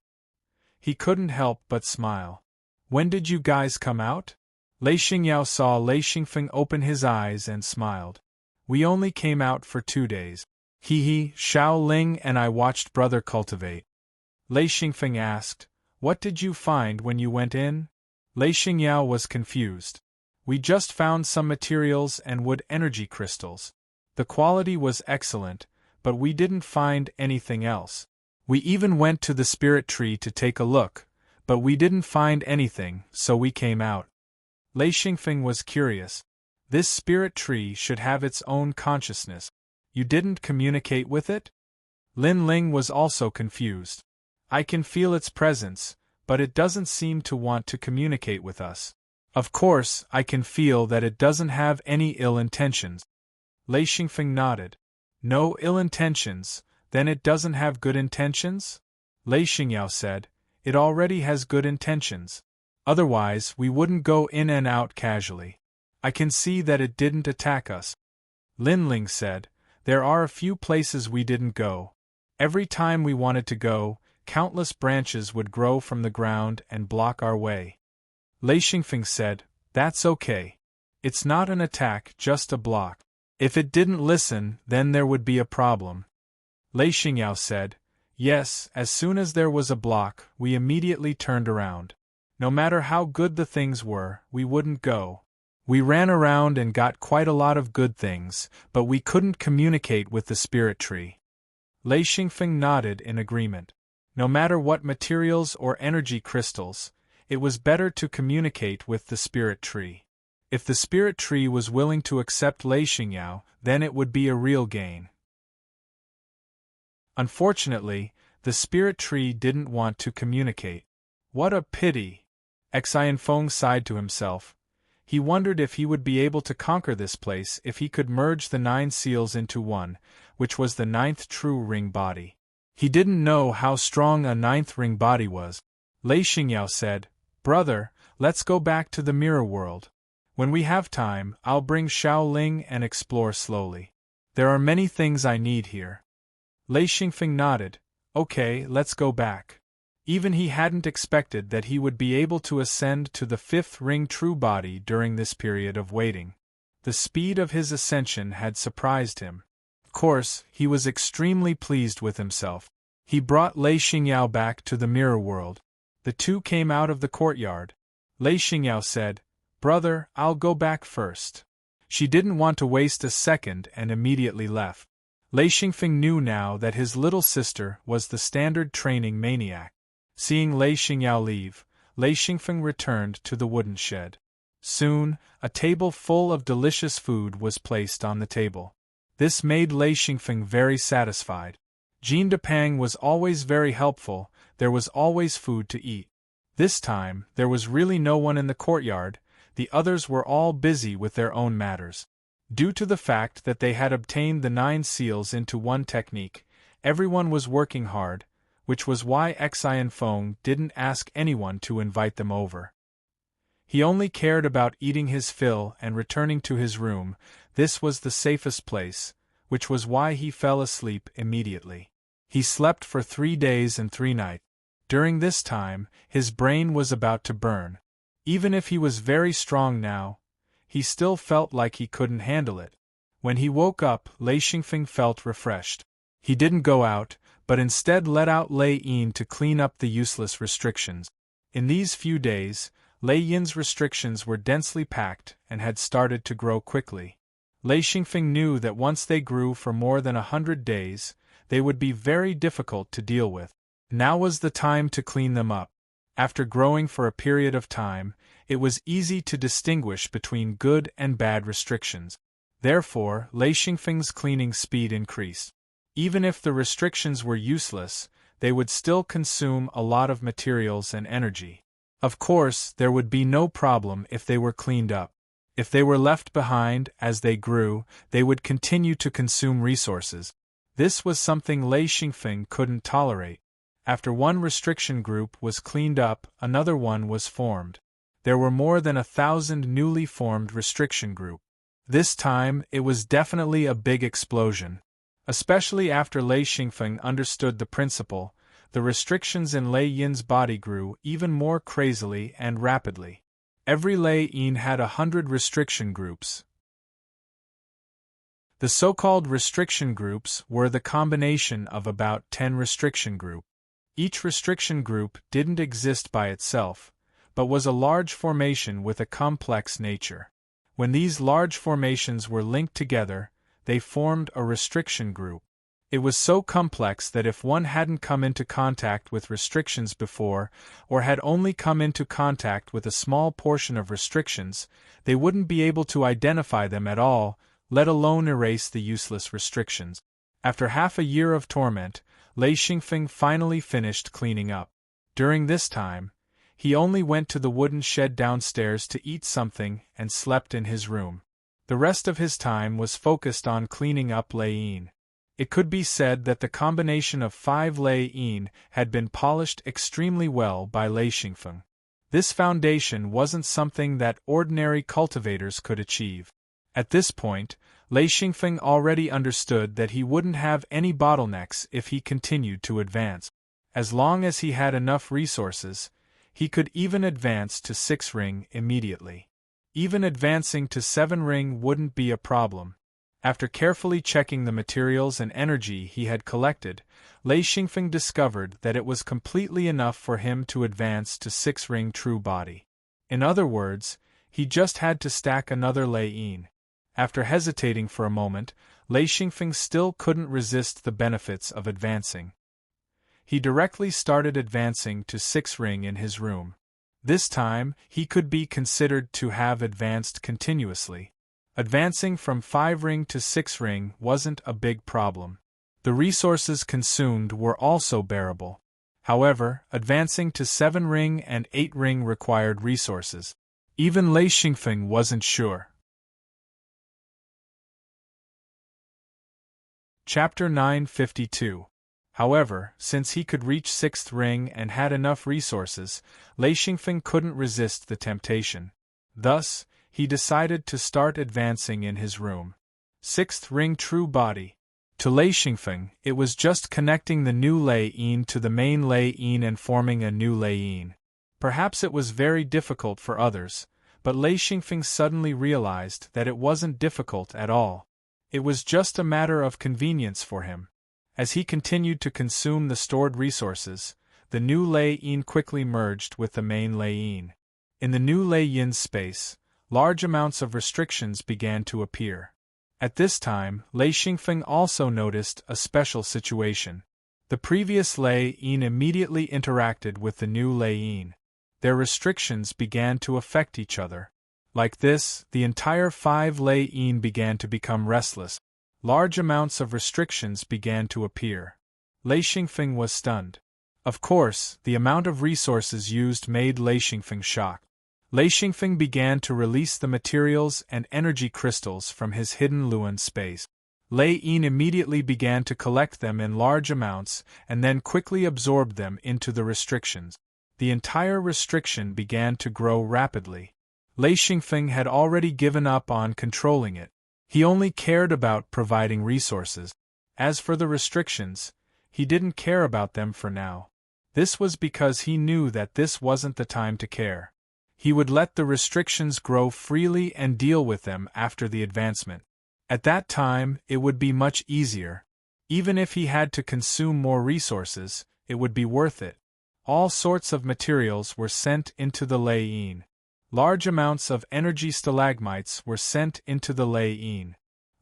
He couldn't help but smile. "When did you guys come out?" Lei Xingyao saw Lei Xingfeng open his eyes and smiled. "We only came out for 2 days. Xiao Ling and I watched brother cultivate." Lei Xingfeng asked, "What did you find when you went in?" Lei Xingyao was confused. "We just found some materials and wood energy crystals. The quality was excellent, but we didn't find anything else. We even went to the spirit tree to take a look, but we didn't find anything, so we came out." Lei Xingfeng was curious. This spirit tree should have its own consciousness. You didn't communicate with it? Lin Ling was also confused. "I can feel its presence, but it doesn't seem to want to communicate with us. Of course, I can feel that it doesn't have any ill intentions." Lei Xingfeng nodded. "No ill intentions, then it doesn't have good intentions?" Lei Xingyao said, "It already has good intentions. Otherwise, we wouldn't go in and out casually. I can see that it didn't attack us." Lin Ling said, "There are a few places we didn't go. Every time we wanted to go, countless branches would grow from the ground and block our way." Lei Xingfeng said, "That's okay. It's not an attack, just a block. If it didn't listen, then there would be a problem." Lei Xingyao said, "Yes, as soon as there was a block, we immediately turned around. No matter how good the things were, we wouldn't go. We ran around and got quite a lot of good things, but we couldn't communicate with the spirit tree." Lei Xingfeng nodded in agreement. No matter what materials or energy crystals, it was better to communicate with the spirit tree. If the spirit tree was willing to accept Lei Xingyao, then it would be a real gain. Unfortunately, the spirit tree didn't want to communicate. What a pity! Xianfeng sighed to himself. He wondered if he would be able to conquer this place if he could merge the 9 seals into one, which was the 9th true ring body. He didn't know how strong a 9th ring body was. Lei Xingyao said, "Brother, let's go back to the mirror world. When we have time, I'll bring Xiao Ling and explore slowly. There are many things I need here." Lei Xingfeng nodded. "Okay, let's go back." Even he hadn't expected that he would be able to ascend to the 5th ring true body during this period of waiting. The speed of his ascension had surprised him. Of course, he was extremely pleased with himself. He brought Lei Xingyao back to the mirror world. The two came out of the courtyard. Lei Xingyao said, "Brother, I'll go back first." She didn't want to waste a second and immediately left. Lei Xingfeng knew now that his little sister was the standard training maniac. Seeing Lei Xingyao leave, Lei Xingfeng returned to the wooden shed. Soon, a table full of delicious food was placed on the table. This made Lei Xingfeng very satisfied. Jean Depang was always very helpful, there was always food to eat. This time, there was really no one in the courtyard, the others were all busy with their own matters. Due to the fact that they had obtained the 9 seals into one technique, everyone was working hard, which was why Xianfeng didn't ask anyone to invite them over. He only cared about eating his fill and returning to his room. This was the safest place, which was why he fell asleep immediately. He slept for 3 days and 3 nights. During this time, his brain was about to burn. Even if he was very strong now, he still felt like he couldn't handle it. When he woke up, Lei Xingfeng felt refreshed. He didn't go out, but instead let out Lei Yin to clean up the useless restrictions. In these few days, Lei Yin's restrictions were densely packed and had started to grow quickly. Lei Xingfeng knew that once they grew for more than 100 days, they would be very difficult to deal with. Now was the time to clean them up. After growing for a period of time, it was easy to distinguish between good and bad restrictions. Therefore, Lei Xingfeng's cleaning speed increased. Even if the restrictions were useless, they would still consume a lot of materials and energy. Of course, there would be no problem if they were cleaned up. If they were left behind as they grew, they would continue to consume resources. This was something Lei Xingfeng couldn't tolerate. After one restriction group was cleaned up, another one was formed. There were more than 1,000 newly formed restriction groups. This time, it was definitely a big explosion. Especially after Lei Xingfeng understood the principle, the restrictions in Lei Yin's body grew even more crazily and rapidly. Every Lei Yin had 100 restriction groups. The so-called restriction groups were the combination of about 10 restriction groups. Each restriction group didn't exist by itself, but was a large formation with a complex nature. When these large formations were linked together, they formed a restriction group. It was so complex that if one hadn't come into contact with restrictions before, or had only come into contact with a small portion of restrictions, they wouldn't be able to identify them at all, let alone erase the useless restrictions. After half a year of torment, Lei Xingfeng finally finished cleaning up. During this time, he only went to the wooden shed downstairs to eat something and slept in his room. The rest of his time was focused on cleaning up Lei Yin. It could be said that the combination of 5 Lei Yin had been polished extremely well by Lei Xingfeng. This foundation wasn't something that ordinary cultivators could achieve. At this point, Lei Xingfeng already understood that he wouldn't have any bottlenecks if he continued to advance. As long as he had enough resources, he could even advance to 6 ring immediately. Even advancing to 7 ring wouldn't be a problem. After carefully checking the materials and energy he had collected, Lei Xingfeng discovered that it was completely enough for him to advance to 6 ring true body. In other words, he just had to stack another Lei Yin. After hesitating for a moment, Lei Xingfeng still couldn't resist the benefits of advancing. He directly started advancing to 6 ring in his room. This time, he could be considered to have advanced continuously. Advancing from 5 ring to 6 ring wasn't a big problem. The resources consumed were also bearable. However, advancing to 7 ring and 8 ring required resources. Even Lei Xingfeng wasn't sure. Chapter 952. However, since he could reach 6th ring and had enough resources, Lei Xingfeng couldn't resist the temptation. Thus, he decided to start advancing in his room. 6th ring true body. To Lei Xingfeng, it was just connecting the new Lei Yin to the main Lei Yin and forming a new Lei Yin. Perhaps it was very difficult for others, but Lei Xingfeng suddenly realized that it wasn't difficult at all. It was just a matter of convenience for him. As he continued to consume the stored resources, the new Lei Yin quickly merged with the main Lei Yin. In the new Lei Yin's space, large amounts of restrictions began to appear. At this time, Lei Xingfeng also noticed a special situation. The previous Lei Yin immediately interacted with the new Lei Yin. Their restrictions began to affect each other. Like this, the entire 5 Lei Yin began to become restless. Large amounts of restrictions began to appear. Lei Xingfeng was stunned. Of course, the amount of resources used made Lei Xingfeng shocked. Lei Xingfeng began to release the materials and energy crystals from his hidden Luan space. Lei Yin immediately began to collect them in large amounts and then quickly absorbed them into the restrictions. The entire restriction began to grow rapidly. Lei Xingfeng had already given up on controlling it. He only cared about providing resources. As for the restrictions, he didn't care about them for now. This was because he knew that this wasn't the time to care. He would let the restrictions grow freely and deal with them after the advancement. At that time, it would be much easier. Even if he had to consume more resources, it would be worth it. All sorts of materials were sent into the Lei Yin. Large amounts of energy stalagmites were sent into the Lei Yin.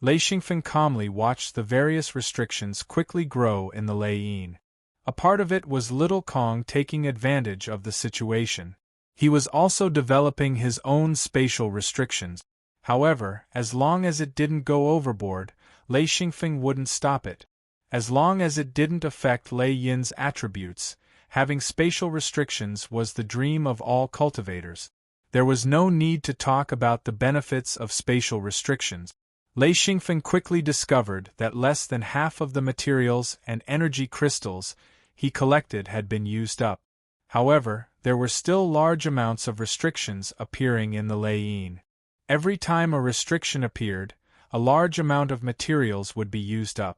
Lei Xingfeng calmly watched the various restrictions quickly grow in the Lei Yin. A part of it was little Kong taking advantage of the situation. He was also developing his own spatial restrictions. However, as long as it didn't go overboard, Lei Xingfeng wouldn't stop it. As long as it didn't affect Lei Yin's attributes, having spatial restrictions was the dream of all cultivators. There was no need to talk about the benefits of spatial restrictions. Lei Xingfeng quickly discovered that less than half of the materials and energy crystals he collected had been used up. However, there were still large amounts of restrictions appearing in the Lei Yin. Every time a restriction appeared, a large amount of materials would be used up.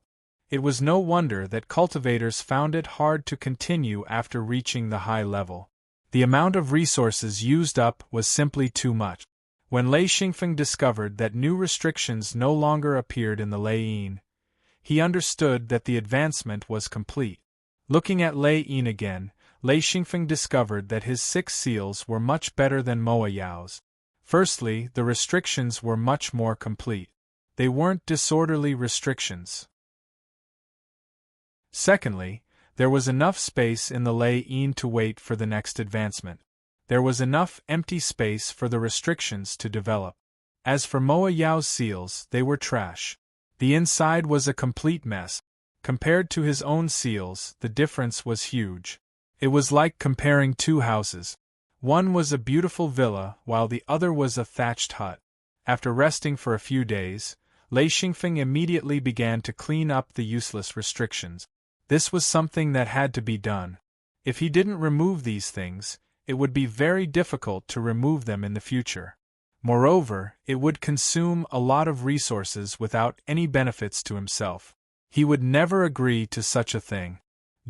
It was no wonder that cultivators found it hard to continue after reaching the high level. The amount of resources used up was simply too much. When Lei Xingfeng discovered that new restrictions no longer appeared in the Lei Yin, he understood that the advancement was complete. Looking at Lei Yin again, Lei Xingfeng discovered that his 6 seals were much better than Moa Yao's. Firstly, the restrictions were much more complete. They weren't disorderly restrictions. Secondly, there was enough space in the Lei Yin to wait for the next advancement. There was enough empty space for the restrictions to develop. As for Moa Yao's seals, they were trash. The inside was a complete mess. Compared to his own seals, the difference was huge. It was like comparing 2 houses. One was a beautiful villa, while the other was a thatched hut. After resting for a few days, Lei Xingfeng immediately began to clean up the useless restrictions. This was something that had to be done. If he didn't remove these things, it would be very difficult to remove them in the future. Moreover, it would consume a lot of resources without any benefits to himself. He would never agree to such a thing.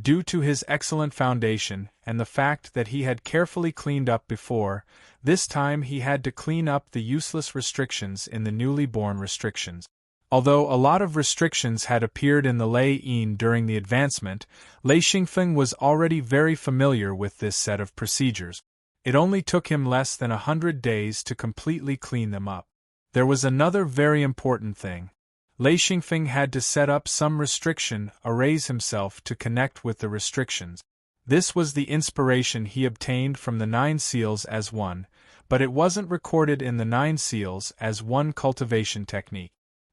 Due to his excellent foundation and the fact that he had carefully cleaned up before, this time he had to clean up the useless restrictions in the newly born restrictions. Although a lot of restrictions had appeared in the Lei Yin during the advancement, Lei Xingfeng was already very familiar with this set of procedures. It only took him less than 100 days to completely clean them up. There was another very important thing. Lei Xingfeng had to set up some restriction arrays himself to connect with the restrictions. This was the inspiration he obtained from the 9 seals as one, but it wasn't recorded in the 9 seals as one cultivation technique.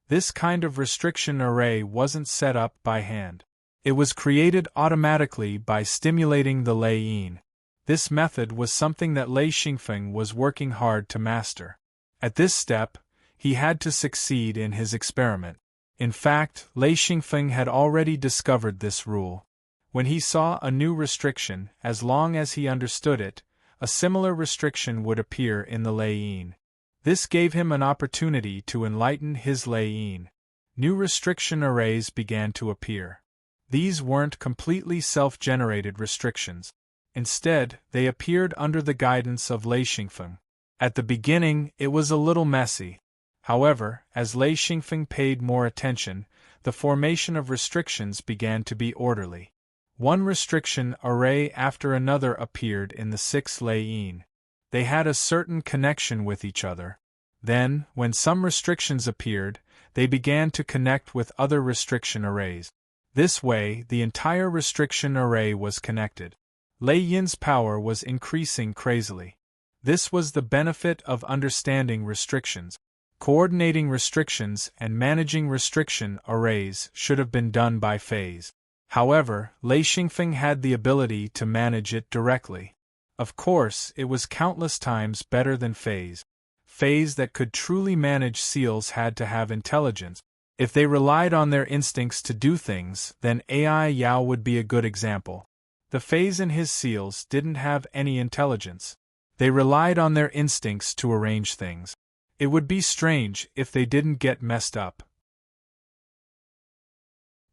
This kind of restriction array wasn't set up by hand. It was created automatically by stimulating the Lei Yin. This method was something that Lei Xingfeng was working hard to master. At this step, he had to succeed in his experiment. In fact, Lei Xingfeng had already discovered this rule. When he saw a new restriction, as long as he understood it, a similar restriction would appear in the Lei Yin. This gave him an opportunity to enlighten his Lei Yin. New restriction arrays began to appear. These weren't completely self-generated restrictions. Instead, they appeared under the guidance of Lei Xingfeng. At the beginning, it was a little messy. However, as Lei Xingfeng paid more attention, the formation of restrictions began to be orderly. One restriction array after another appeared in the 6 Lei Yin. They had a certain connection with each other. Then, when some restrictions appeared, they began to connect with other restriction arrays. This way, the entire restriction array was connected. Lei Yin's power was increasing crazily. This was the benefit of understanding restrictions. Coordinating restrictions and managing restriction arrays should have been done by phase. However, Lei Xingfeng had the ability to manage it directly. Of course, it was countless times better than phase. Phase that could truly manage seals had to have intelligence. If they relied on their instincts to do things, then AI Yao would be a good example. The phase in his seals didn't have any intelligence. They relied on their instincts to arrange things. It would be strange if they didn't get messed up.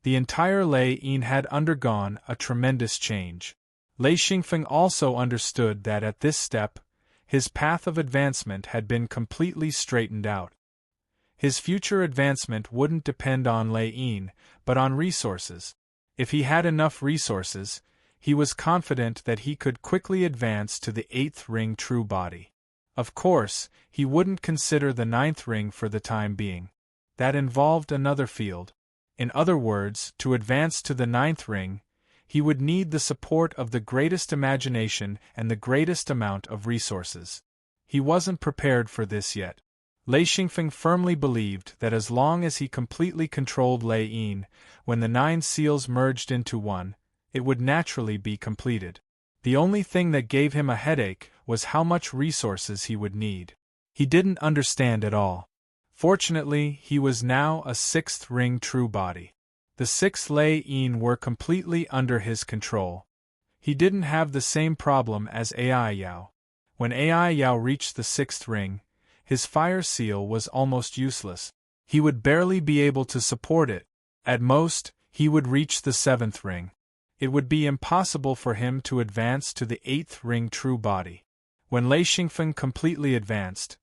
The entire Lei Yin had undergone a tremendous change. Lei Xingfeng also understood that at this step, his path of advancement had been completely straightened out. His future advancement wouldn't depend on Lei Yin, but on resources. If he had enough resources, he was confident that he could quickly advance to the 8th ring true body. Of course, he wouldn't consider the 9th ring for the time being. that involved another field. In other words, to advance to the 9th ring, he would need the support of the greatest imagination and the greatest amount of resources. He wasn't prepared for this yet. Lei Xingfeng firmly believed that as long as he completely controlled Lei Yin, when the 9 seals merged into one, it would naturally be completed. The only thing that gave him a headache was how much resources he would need. He didn't understand at all. Fortunately, he was now a 6th ring true body. The 6 Lei Yin were completely under his control. He didn't have the same problem as Ai Yao. When Ai Yao reached the 6th ring, his fire seal was almost useless. He would barely be able to support it. At most, he would reach the 7th ring. It would be impossible for him to advance to the 8th ring true body. When Lei Xingfeng completely advanced,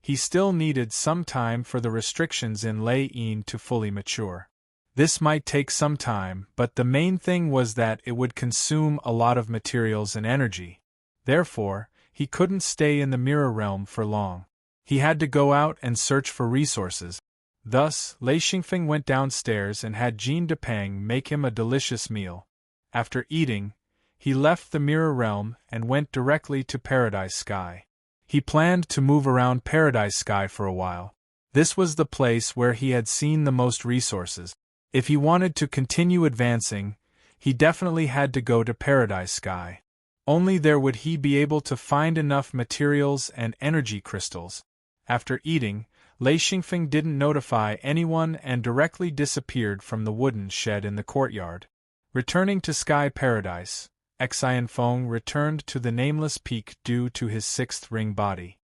he still needed some time for the restrictions in Lei Yin to fully mature. This might take some time, but the main thing was that it would consume a lot of materials and energy. Therefore, he couldn't stay in the mirror realm for long. He had to go out and search for resources. Thus, Lei Xingfeng went downstairs and had Jean Depang make him a delicious meal. After eating, he left the mirror realm and went directly to Paradise Sky. He planned to move around Paradise Sky for a while. This was the place where he had seen the most resources. If he wanted to continue advancing, he definitely had to go to Paradise Sky. Only there would he be able to find enough materials and energy crystals. After eating, Lei Xingfeng didn't notify anyone and directly disappeared from the wooden shed in the courtyard. Returning to Sky Paradise, Xianfeng returned to the nameless peak due to his 6th ring body.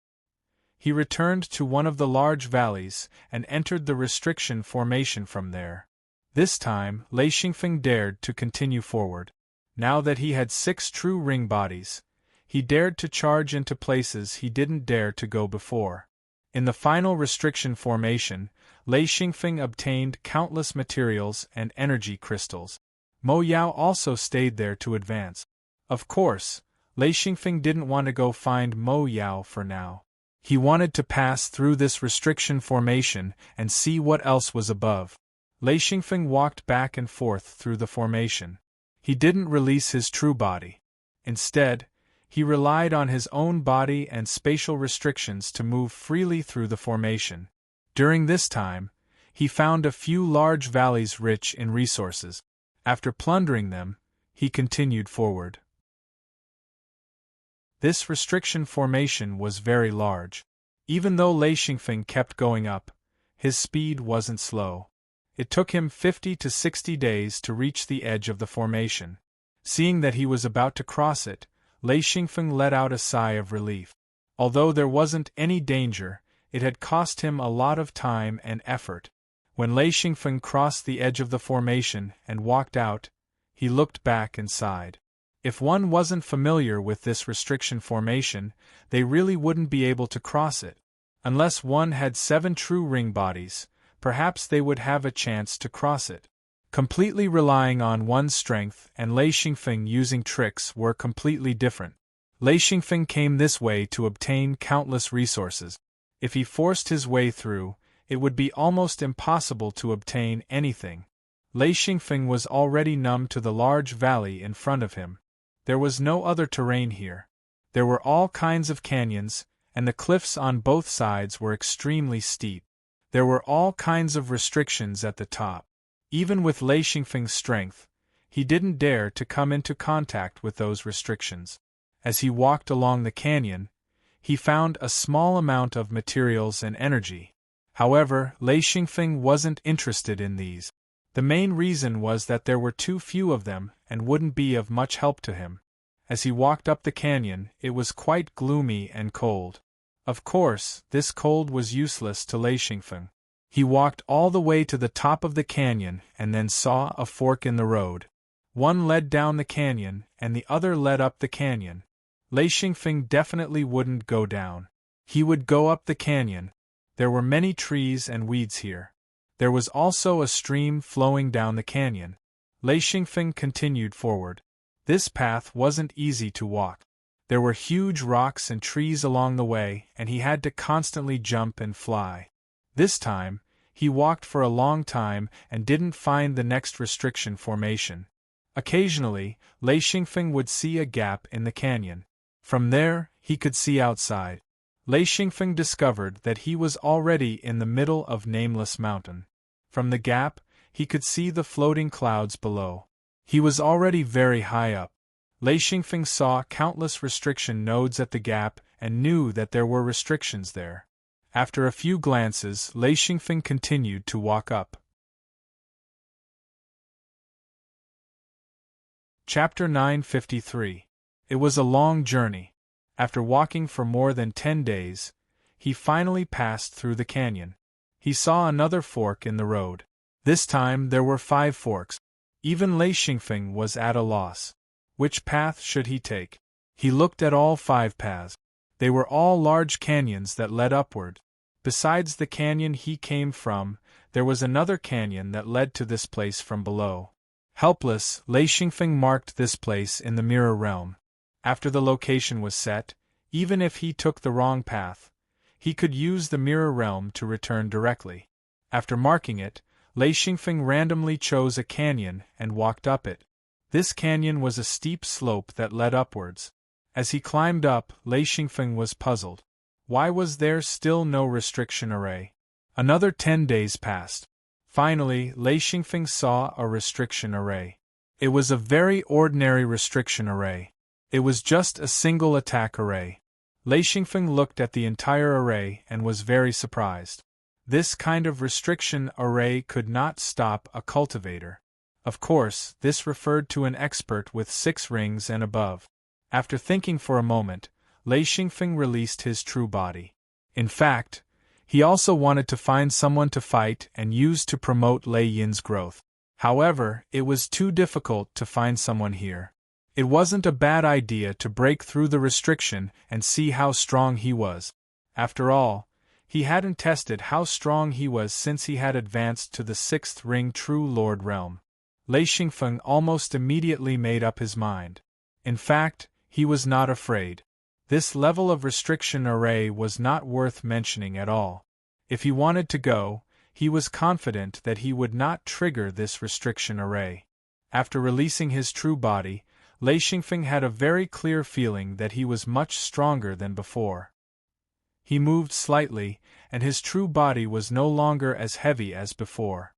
He returned to one of the large valleys and entered the restriction formation from there. This time, Lei Xingfeng dared to continue forward. Now that he had 6 true ring bodies, he dared to charge into places he didn't dare to go before. In the final restriction formation, Lei Xingfeng obtained countless materials and energy crystals. Mo Yao also stayed there to advance. Of course, Lei Xingfeng didn't want to go find Mo Yao for now. He wanted to pass through this restriction formation and see what else was above. Lei Xingfeng walked back and forth through the formation. He didn't release his true body. Instead, he relied on his own body and spatial restrictions to move freely through the formation. During this time, he found a few large valleys rich in resources. After plundering them, he continued forward. This restriction formation was very large. Even though Lei Xingfeng kept going up, his speed wasn't slow. It took him 50 to 60 days to reach the edge of the formation. Seeing that he was about to cross it, Lei Xingfeng let out a sigh of relief. Although there wasn't any danger, it had cost him a lot of time and effort. When Lei Xingfeng crossed the edge of the formation and walked out, he looked back and sighed. If one wasn't familiar with this restriction formation, they really wouldn't be able to cross it. Unless one had 7 true ring bodies, perhaps they would have a chance to cross it. Completely relying on one's strength and Lei Xingfeng using tricks were completely different. Lei Xingfeng came this way to obtain countless resources. If he forced his way through, it would be almost impossible to obtain anything. Lei Xingfeng was already numb to the large valley in front of him. There was no other terrain here. There were all kinds of canyons, and the cliffs on both sides were extremely steep. There were all kinds of restrictions at the top. Even with Lei Xingfeng's strength, he didn't dare to come into contact with those restrictions. As he walked along the canyon, he found a small amount of materials and energy. However, Lei Xingfeng wasn't interested in these. The main reason was that there were too few of them and wouldn't be of much help to him. As he walked up the canyon, it was quite gloomy and cold. Of course, this cold was useless to Lei Xingfeng. He walked all the way to the top of the canyon and then saw a fork in the road. One led down the canyon and the other led up the canyon. Lei Xingfeng definitely wouldn't go down. He would go up the canyon. There were many trees and weeds here. There was also a stream flowing down the canyon. Lei Xingfeng continued forward. This path wasn't easy to walk. There were huge rocks and trees along the way, and he had to constantly jump and fly. This time, He walked for a long time and didn't find the next restriction formation. Occasionally, Lei Xingfeng would see a gap in the canyon. From there, he could see outside. Lei Xingfeng discovered that he was already in the middle of Nameless Mountain. From the gap, he could see the floating clouds below. He was already very high up. Lei Xingfeng saw countless restriction nodes at the gap and knew that there were restrictions there. After a few glances, Lei Xingfeng continued to walk up. Chapter 953. It was a long journey. After walking for more than 10 days, he finally passed through the canyon. He saw another fork in the road. This time there were 5 forks. Even Lei Xingfeng was at a loss. Which path should he take? He looked at all 5 paths. They were all large canyons that led upward. Besides the canyon he came from, there was another canyon that led to this place from below. Helpless, Lei Xingfeng marked this place in the mirror realm. After the location was set, even if he took the wrong path, he could use the mirror realm to return directly. After marking it, Lei Xingfeng randomly chose a canyon and walked up it. This canyon was a steep slope that led upwards. As he climbed up, Lei Xingfeng was puzzled. Why was there still no restriction array? Another 10 days passed. Finally, Lei Xingfeng saw a restriction array. It was a very ordinary restriction array. It was just a single attack array. Lei Xingfeng looked at the entire array and was very surprised. This kind of restriction array could not stop a cultivator. Of course, this referred to an expert with 6 rings and above. After thinking for a moment, Lei Xingfeng released his true body. In fact, he also wanted to find someone to fight and use to promote Lei Yin's growth. However, it was too difficult to find someone here. It wasn't a bad idea to break through the restriction and see how strong he was. After all, he hadn't tested how strong he was since he had advanced to the 6th ring True Lord realm. Lei Xingfeng almost immediately made up his mind. In fact, he was not afraid. This level of restriction array was not worth mentioning at all. If he wanted to go, he was confident that he would not trigger this restriction array. After releasing his true body, Lei Xingfeng had a very clear feeling that he was much stronger than before. He moved slightly, and his true body was no longer as heavy as before.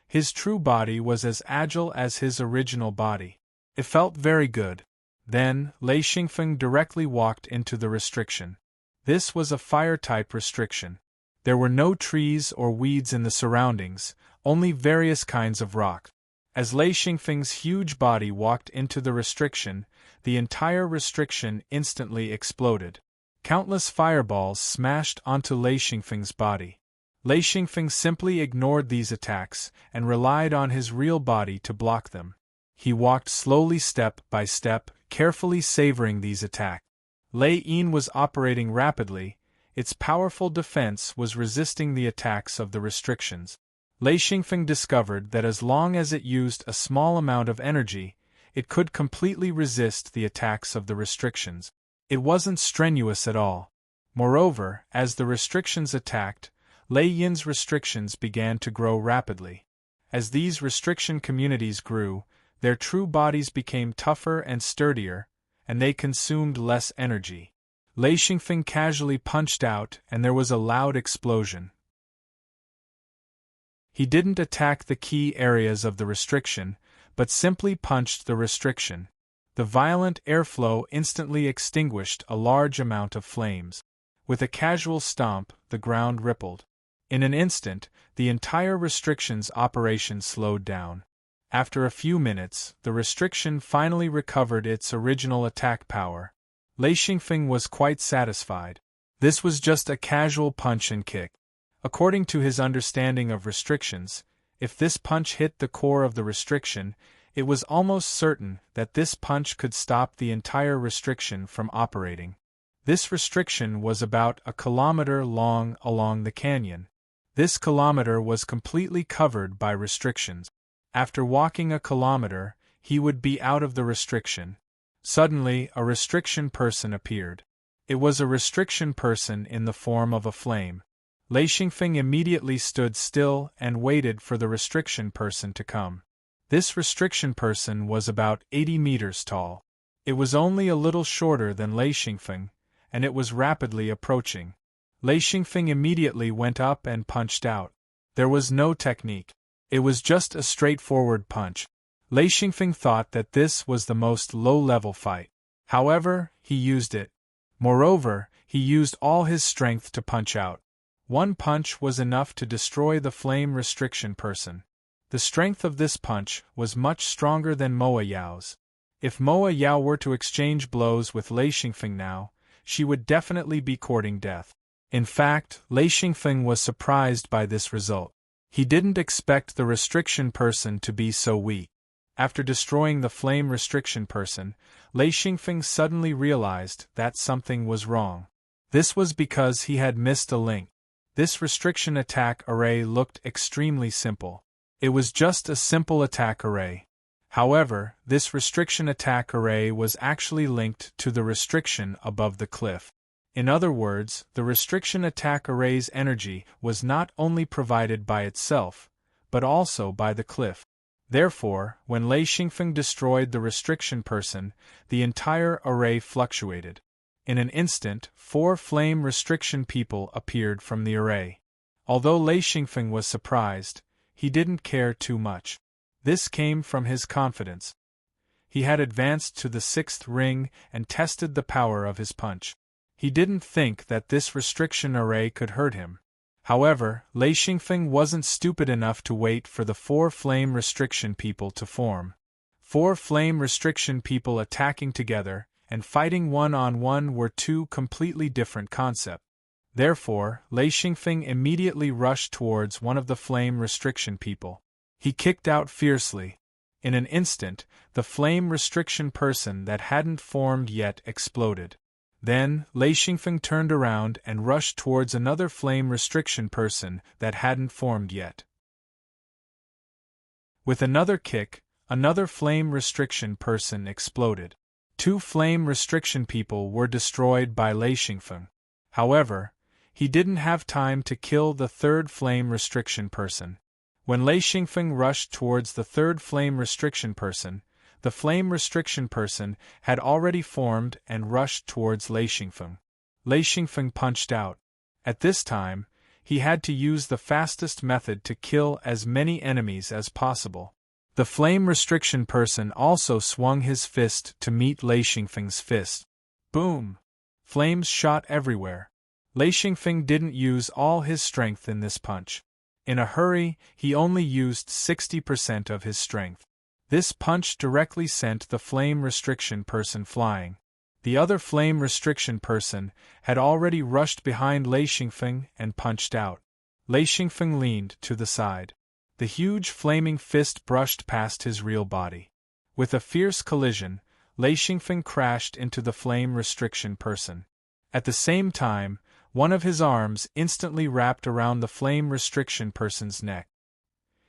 His true body was as agile as his original body. It felt very good. Then, Lei Xingfeng directly walked into the restriction. This was a fire-type restriction. There were no trees or weeds in the surroundings, only various kinds of rock. As Lei Xingfeng's huge body walked into the restriction, the entire restriction instantly exploded. Countless fireballs smashed onto Lei Xingfeng's body. Lei Xingfeng simply ignored these attacks and relied on his real body to block them. He walked slowly step by step, carefully savoring these attacks. Lei Yin was operating rapidly, its powerful defense was resisting the attacks of the restrictions. Lei Xingfeng discovered that as long as it used a small amount of energy, it could completely resist the attacks of the restrictions. It wasn't strenuous at all. Moreover, as the restrictions attacked, Lei Yin's restrictions began to grow rapidly. As these restriction communities grew, their true bodies became tougher and sturdier, and they consumed less energy. Lei Xingfeng casually punched out, and there was a loud explosion. He didn't attack the key areas of the restriction, but simply punched the restriction. The violent airflow instantly extinguished a large amount of flames. With a casual stomp, the ground rippled. In an instant, the entire restriction's operation slowed down. After a few minutes, the restriction finally recovered its original attack power. Lei Xingfeng was quite satisfied. This was just a casual punch and kick. According to his understanding of restrictions, if this punch hit the core of the restriction, it was almost certain that this punch could stop the entire restriction from operating. This restriction was about 1 kilometer long along the canyon. This kilometer was completely covered by restrictions. After walking 1 kilometer, he would be out of the restriction. Suddenly, a restriction person appeared. It was a restriction person in the form of a flame. Lei Xingfeng immediately stood still and waited for the restriction person to come. This restriction person was about 80 meters tall. It was only a little shorter than Lei Xingfeng, and it was rapidly approaching. Lei Xingfeng immediately went up and punched out. There was no technique. It was just a straightforward punch. Lei Xingfeng thought that this was the most low-level fight. However, he used it. Moreover, he used all his strength to punch out. One punch was enough to destroy the flame restriction person. The strength of this punch was much stronger than Moa Yao's. If Moa Yao were to exchange blows with Lei Xingfeng now, she would definitely be courting death. In fact, Lei Xingfeng was surprised by this result. He didn't expect the restriction person to be so weak. After destroying the flame restriction person, Lei Xingfeng suddenly realized that something was wrong. This was because he had missed a link. This restriction attack array looked extremely simple. It was just a simple attack array. However, this restriction attack array was actually linked to the restriction above the cliff. In other words, the restriction attack array's energy was not only provided by itself, but also by the cliff. Therefore, when Lei Xingfeng destroyed the restriction person, the entire array fluctuated. In an instant, 4 flame restriction people appeared from the array. Although Lei Xingfeng was surprised, he didn't care too much. This came from his confidence. He had advanced to the 6th ring and tested the power of his punch. He didn't think that this restriction array could hurt him. However, Lei Xingfeng wasn't stupid enough to wait for the 4 flame restriction people to form. 4 flame restriction people attacking together and fighting one-on-one were 2 completely different concepts. Therefore, Lei Xingfeng immediately rushed towards one of the flame restriction people. He kicked out fiercely. In an instant, the flame restriction person that hadn't formed yet exploded. Then, Lei Xingfeng turned around and rushed towards another flame restriction person that hadn't formed yet. With another kick, another flame restriction person exploded. 2 flame restriction people were destroyed by Lei Xingfeng. However, he didn't have time to kill the 3rd flame restriction person. When Lei Xingfeng rushed towards the 3rd flame restriction person, the flame restriction person had already formed and rushed towards Lei Xingfeng. Lei Xingfeng punched out. At this time, he had to use the fastest method to kill as many enemies as possible. The flame restriction person also swung his fist to meet Lei Xingfeng's fist. Boom! Flames shot everywhere. Lei Xingfeng didn't use all his strength in this punch. In a hurry, he only used 60% of his strength. This punch directly sent the flame restriction person flying. The other flame restriction person had already rushed behind Lei Xingfeng and punched out. Lei Xingfeng leaned to the side. The huge flaming fist brushed past his real body. With a fierce collision, Lei Xingfeng crashed into the flame restriction person. At the same time, one of his arms instantly wrapped around the flame restriction person's neck.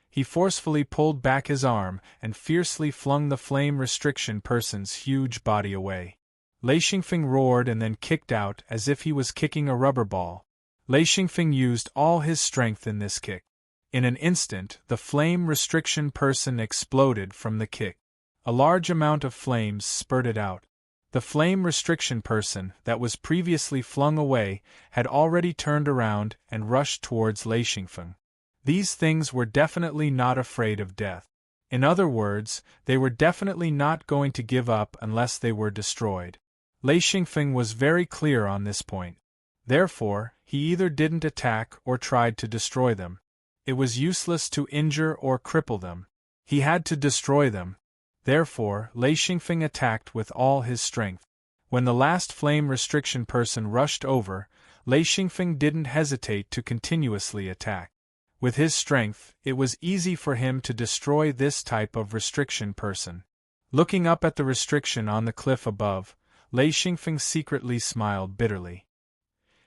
He forcefully pulled back his arm and fiercely flung the flame restriction person's huge body away. Lei Xingfeng roared and then kicked out as if he was kicking a rubber ball. Lei Xingfeng used all his strength in this kick. In an instant, the flame restriction person exploded from the kick. A large amount of flames spurted out. The flame restriction person that was previously flung away had already turned around and rushed towards Lei Xingfeng. These things were definitely not afraid of death. In other words, they were definitely not going to give up unless they were destroyed. Lei Xingfeng was very clear on this point. Therefore, he either didn't attack or tried to destroy them. It was useless to injure or cripple them. He had to destroy them. Therefore, Lei Xingfeng attacked with all his strength. When the last flame restriction person rushed over, Lei Xingfeng didn't hesitate to continuously attack. With his strength, it was easy for him to destroy this type of restriction person. Looking up at the restriction on the cliff above, Lei Xingfeng secretly smiled bitterly.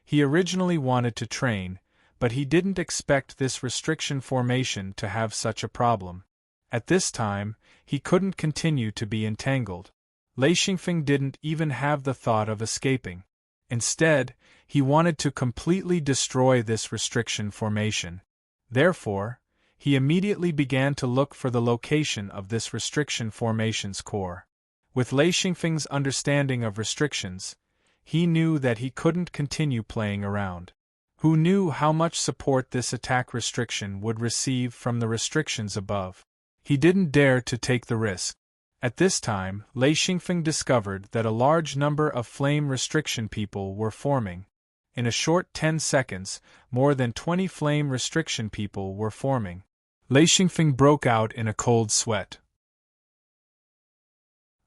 He originally wanted to train, but he didn't expect this restriction formation to have such a problem. At this time, he couldn't continue to be entangled. Lei Xingfeng didn't even have the thought of escaping. Instead, he wanted to completely destroy this restriction formation. Therefore, he immediately began to look for the location of this restriction formation's core. With Lei Xingfeng's understanding of restrictions, he knew that he couldn't continue playing around. Who knew how much support this attack restriction would receive from the restrictions above? He didn't dare to take the risk. At this time, Lei Xingfeng discovered that a large number of flame restriction people were forming. In a short 10 seconds, more than 20 flame restriction people were forming. Lei Xingfeng broke out in a cold sweat.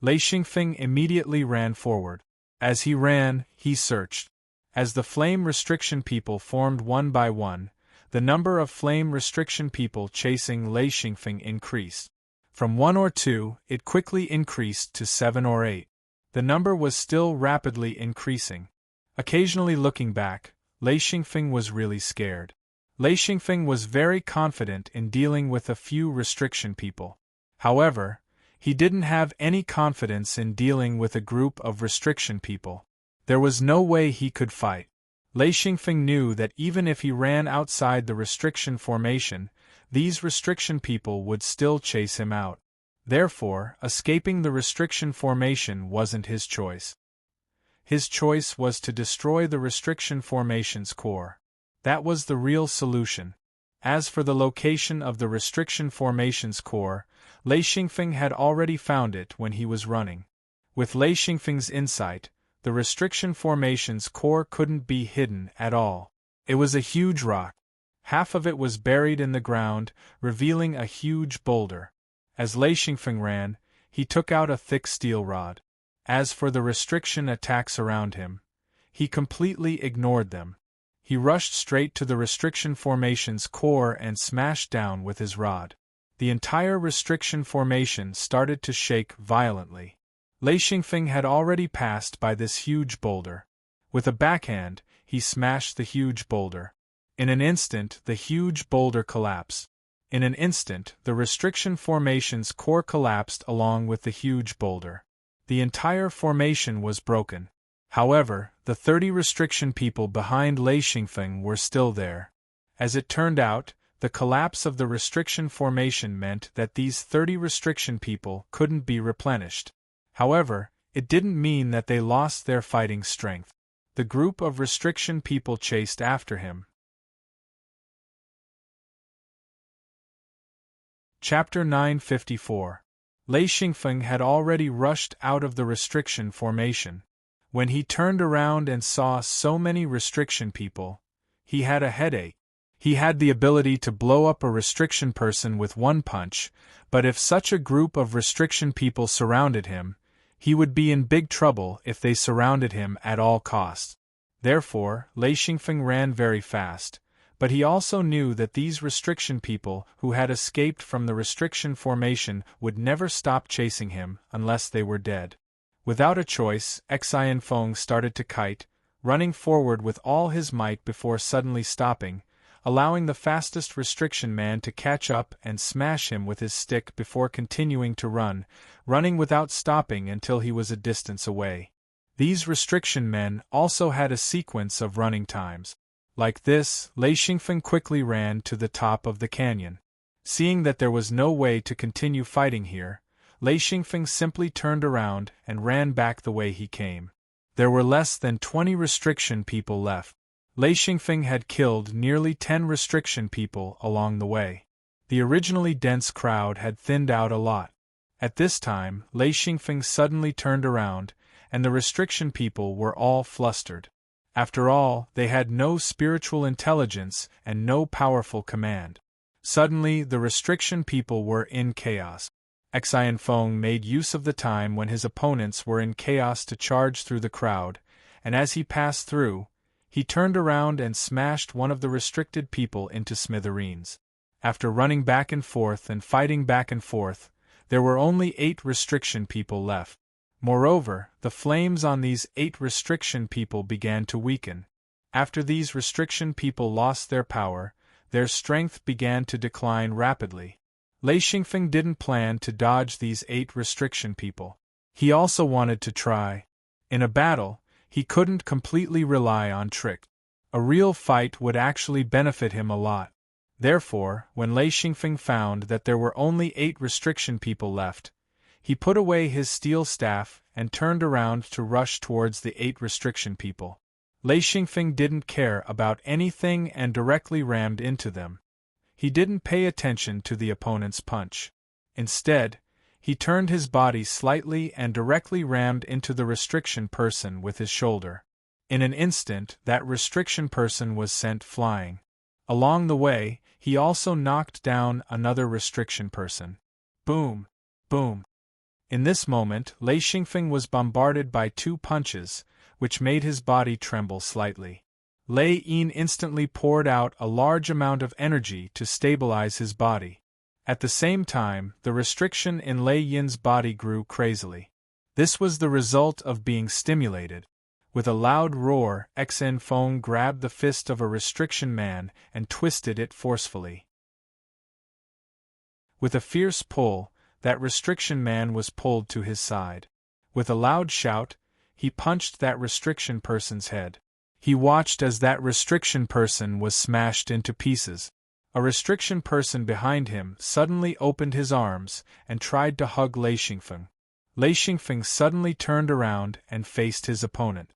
Lei Xingfeng immediately ran forward. As he ran, he searched. As the flame restriction people formed one by one, the number of flame restriction people chasing Lei Xingfeng increased. From 1 or 2, it quickly increased to 7 or 8. The number was still rapidly increasing. Occasionally looking back, Lei Xingfeng was really scared. Lei Xingfeng was very confident in dealing with a few restriction people. However, he didn't have any confidence in dealing with a group of restriction people. There was no way he could fight. Lei Xingfeng knew that even if he ran outside the restriction formation, these restriction people would still chase him out. Therefore, escaping the restriction formation wasn't his choice. His choice was to destroy the restriction formation's core. That was the real solution. As for the location of the restriction formation's core, Lei Xingfeng had already found it when he was running. With Lei Xingfeng's insight, the restriction formation's core couldn't be hidden at all. It was a huge rock. Half of it was buried in the ground, revealing a huge boulder. As Lei Xingfeng ran, he took out a thick steel rod. As for the restriction attacks around him, he completely ignored them. He rushed straight to the restriction formation's core and smashed down with his rod. The entire restriction formation started to shake violently. Lei Xingfeng had already passed by this huge boulder. With a backhand, he smashed the huge boulder. In an instant, the huge boulder collapsed. In an instant, the restriction formation's core collapsed along with the huge boulder. The entire formation was broken. However, the 30 restriction people behind Lei Xingfeng were still there. As it turned out, the collapse of the restriction formation meant that these 30 restriction people couldn't be replenished. However, it didn't mean that they lost their fighting strength. The group of restriction people chased after him. Chapter 954. Lei Xingfeng had already rushed out of the restriction formation. When he turned around and saw so many restriction people, he had a headache. He had the ability to blow up a restriction person with one punch, but if such a group of restriction people surrounded him, he would be in big trouble if they surrounded him at all costs. Therefore, Lei Xingfeng ran very fast, but he also knew that these restriction people who had escaped from the restriction formation would never stop chasing him unless they were dead. Without a choice, Xianfeng started to kite, running forward with all his might before suddenly stopping, allowing the fastest restriction man to catch up and smash him with his stick before continuing to run, running without stopping until he was a distance away. These restriction men also had a sequence of running times. Like this, Lei Xingfeng quickly ran to the top of the canyon. Seeing that there was no way to continue fighting here, Lei Xingfeng simply turned around and ran back the way he came. There were less than 20 restriction people left. Lei Xingfeng had killed nearly 10 restriction people along the way. The originally dense crowd had thinned out a lot. At this time, Lei Xingfeng suddenly turned around, and the restriction people were all flustered. After all, they had no spiritual intelligence and no powerful command. Suddenly, the restriction people were in chaos. Xianfeng made use of the time when his opponents were in chaos to charge through the crowd, and as he passed through, he turned around and smashed one of the restricted people into smithereens. After running back and forth and fighting back and forth, there were only 8 restriction people left. Moreover, the flames on these 8 restriction people began to weaken. After these restriction people lost their power, their strength began to decline rapidly. Lei Xingfeng didn't plan to dodge these 8 restriction people. He also wanted to try. In a battle, He couldn't completely rely on tricks. A real fight would actually benefit him a lot. Therefore, when Lei Xingfeng found that there were only 8 restriction people left, he put away his steel staff and turned around to rush towards the 8 restriction people. Lei Xingfeng didn't care about anything and directly rammed into them. He didn't pay attention to the opponent's punch. Instead, he turned his body slightly and directly rammed into the restriction person with his shoulder. In an instant, that restriction person was sent flying. Along the way, he also knocked down another restriction person. Boom! Boom! In this moment, Lei Xingfeng was bombarded by 2 punches, which made his body tremble slightly. Lei Yin instantly poured out a large amount of energy to stabilize his body. At the same time, the restriction in Lei Yin's body grew crazily. This was the result of being stimulated. With a loud roar, Xen Feng grabbed the fist of a restriction man and twisted it forcefully. With a fierce pull, that restriction man was pulled to his side. With a loud shout, he punched that restriction person's head. He watched as that restriction person was smashed into pieces. A restriction person behind him suddenly opened his arms and tried to hug Lei Xingfeng. Lei Xingfeng suddenly turned around and faced his opponent.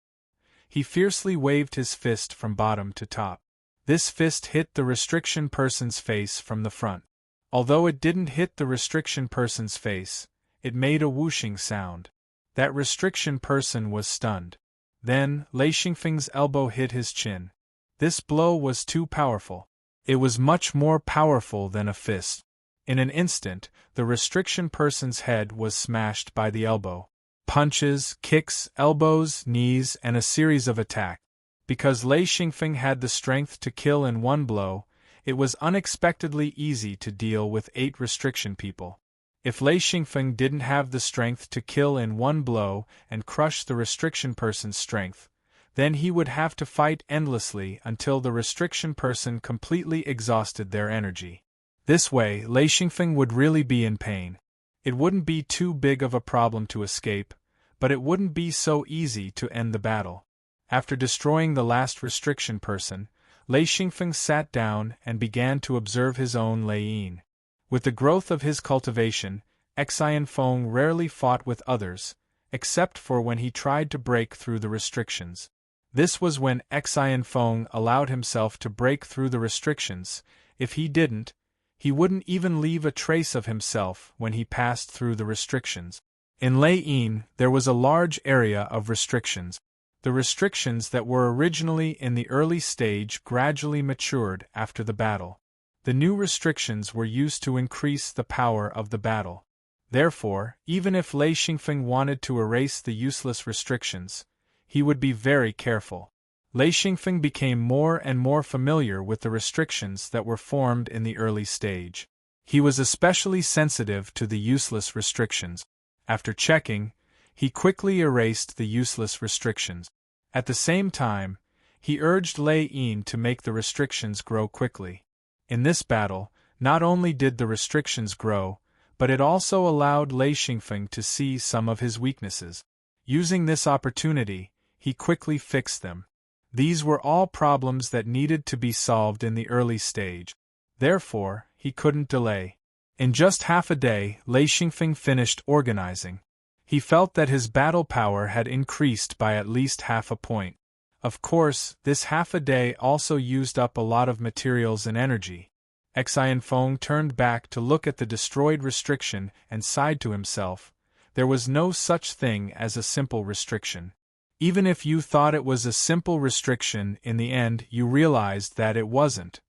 He fiercely waved his fist from bottom to top. This fist hit the restriction person's face from the front. Although it didn't hit the restriction person's face, it made a whooshing sound. That restriction person was stunned. Then, Lei Xingfeng's elbow hit his chin. This blow was too powerful. It was much more powerful than a fist. In an instant, the restriction person's head was smashed by the elbow. Punches, kicks, elbows, knees, and a series of attacks. Because Lei Xingfeng had the strength to kill in one blow, it was unexpectedly easy to deal with 8 restriction people. If Lei Xingfeng didn't have the strength to kill in one blow and crush the restriction person's strength, then he would have to fight endlessly until the restriction person completely exhausted their energy. This way, Lei Xingfeng would really be in pain. It wouldn't be too big of a problem to escape, but it wouldn't be so easy to end the battle. After destroying the last restriction person, Lei Xingfeng sat down and began to observe his own Lei Yin. With the growth of his cultivation, Xien Feng rarely fought with others, except for when he tried to break through the restrictions. This was when Xien Feng allowed himself to break through the restrictions. If he didn't, he wouldn't even leave a trace of himself when he passed through the restrictions. In Lei Yin, there was a large area of restrictions. The restrictions that were originally in the early stage gradually matured after the battle. The new restrictions were used to increase the power of the battle. Therefore, even if Lei Xingfeng wanted to erase the useless restrictions, he would be very careful. Lei Xingfeng became more and more familiar with the restrictions that were formed in the early stage. He was especially sensitive to the useless restrictions. After checking, he quickly erased the useless restrictions. At the same time, he urged Lei Yin to make the restrictions grow quickly. In this battle, not only did the restrictions grow, but it also allowed Lei Xingfeng to see some of his weaknesses. Using this opportunity, he quickly fixed them. These were all problems that needed to be solved in the early stage. Therefore, he couldn't delay. In just half a day, Lei Xingfeng finished organizing. He felt that his battle power had increased by at least half a point. Of course, this half a day also used up a lot of materials and energy. Xien Feng turned back to look at the destroyed restriction and sighed to himself. There was no such thing as a simple restriction. Even if you thought it was a simple restriction, in the end you realized that it wasn't.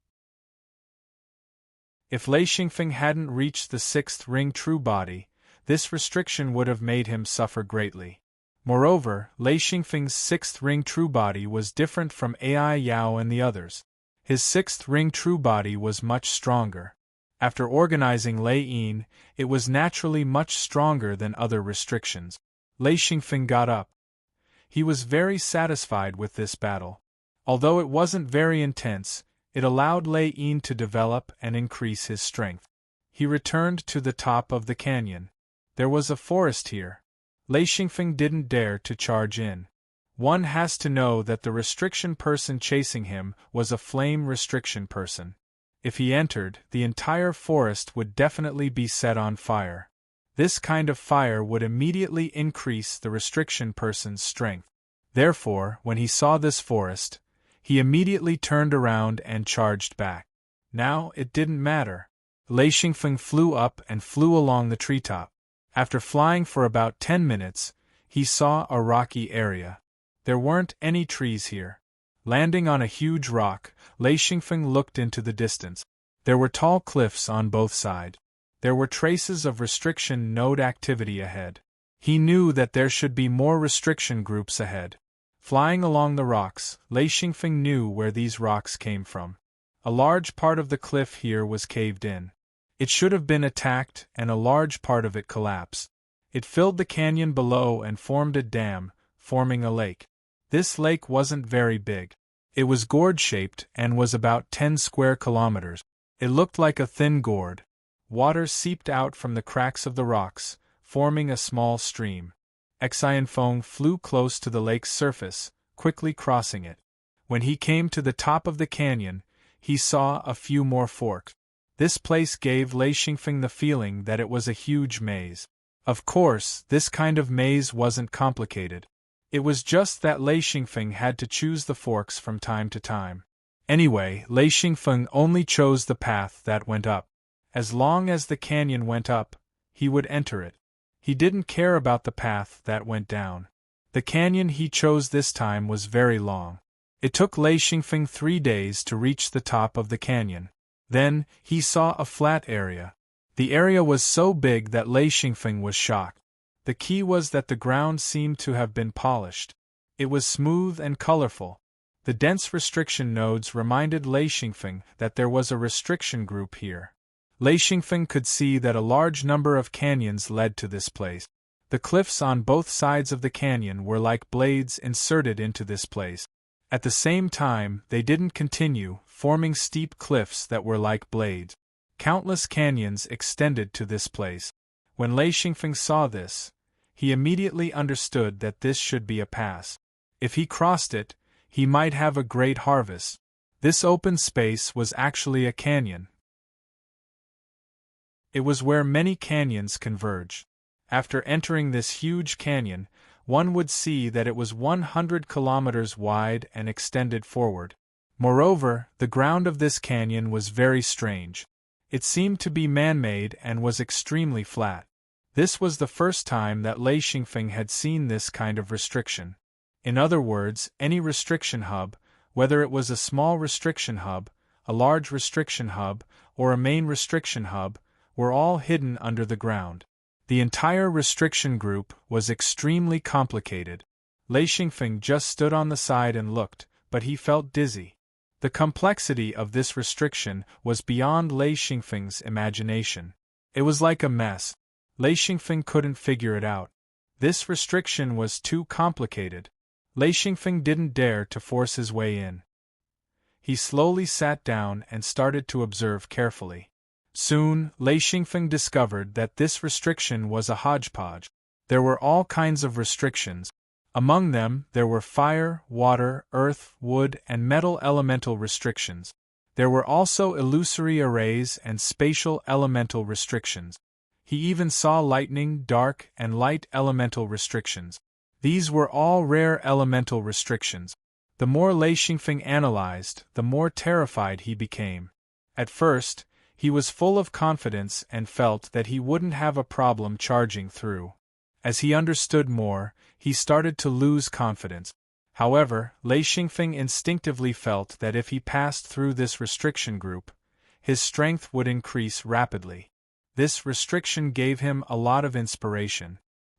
If Lei Xingfeng hadn't reached the 6th ring true body, this restriction would have made him suffer greatly. Moreover, Lei Xingfeng's 6th ring true body was different from Ai Yao and the others. His 6th ring true body was much stronger. After organizing Lei Yin, it was naturally much stronger than other restrictions. Lei Xingfeng got up. He was very satisfied with this battle. Although it wasn't very intense, it allowed Lei Yin to develop and increase his strength. He returned to the top of the canyon. There was a forest here. Lei Xingfeng didn't dare to charge in. One has to know that the restriction person chasing him was a flame restriction person. If he entered, the entire forest would definitely be set on fire. This kind of fire would immediately increase the restriction person's strength. Therefore, when he saw this forest, he immediately turned around and charged back. Now, it didn't matter. Lei Xingfeng flew up and flew along the treetop. After flying for about 10 minutes, he saw a rocky area. There weren't any trees here. Landing on a huge rock, Lei Xingfeng looked into the distance. There were tall cliffs on both sides. There were traces of restriction node activity ahead. He knew that there should be more restriction groups ahead. Flying along the rocks, Lei Xingfeng knew where these rocks came from. A large part of the cliff here was caved in. It should have been attacked, and a large part of it collapsed. It filled the canyon below and formed a dam, forming a lake. This lake wasn't very big. It was gourd-shaped and was about 10 square kilometers. It looked like a thin gourd. Water seeped out from the cracks of the rocks, forming a small stream. Xianfeng flew close to the lake's surface, quickly crossing it. When he came to the top of the canyon, he saw a few more forks. This place gave Lei Xingfeng the feeling that it was a huge maze. Of course, this kind of maze wasn't complicated. It was just that Lei Xingfeng had to choose the forks from time to time. Anyway, Lei Xingfeng only chose the path that went up. As long as the canyon went up, he would enter it. He didn't care about the path that went down. The canyon he chose this time was very long. It took Lei Xingfeng 3 days to reach the top of the canyon. Then, he saw a flat area. The area was so big that Lei Xingfeng was shocked. The key was that the ground seemed to have been polished. It was smooth and colorful. The dense restriction nodes reminded Lei Xingfeng that there was a restriction group here. Lei Xingfeng could see that a large number of canyons led to this place. The cliffs on both sides of the canyon were like blades inserted into this place. At the same time, they didn't continue, forming steep cliffs that were like blades. Countless canyons extended to this place. When Lei Xingfeng saw this, he immediately understood that this should be a pass. If he crossed it, he might have a great harvest. This open space was actually a canyon. It was where many canyons converge. After entering this huge canyon, one would see that it was 100 kilometers wide and extended forward. Moreover, the ground of this canyon was very strange. It seemed to be man-made and was extremely flat. This was the first time that Lei Xingfeng had seen this kind of restriction. In other words, any restriction hub, whether it was a small restriction hub, a large restriction hub, or a main restriction hub, were all hidden under the ground. The entire restriction group was extremely complicated. Lei Xingfeng just stood on the side and looked, but he felt dizzy. The complexity of this restriction was beyond Lei Xingfeng's imagination. It was like a mess. Lei Xingfeng couldn't figure it out. This restriction was too complicated. Lei Xingfeng didn't dare to force his way in. He slowly sat down and started to observe carefully. Soon, Lei Xingfeng discovered that this restriction was a hodgepodge. There were all kinds of restrictions. Among them, there were fire, water, earth, wood, and metal elemental restrictions. There were also illusory arrays and spatial elemental restrictions. He even saw lightning, dark, and light elemental restrictions. These were all rare elemental restrictions. The more Lei Xingfeng analyzed, the more terrified he became. At first, he was full of confidence and felt that he wouldn't have a problem charging through. As he understood more, he started to lose confidence. However, Lei Xingfeng instinctively felt that if he passed through this restriction group, his strength would increase rapidly. This restriction gave him a lot of inspiration.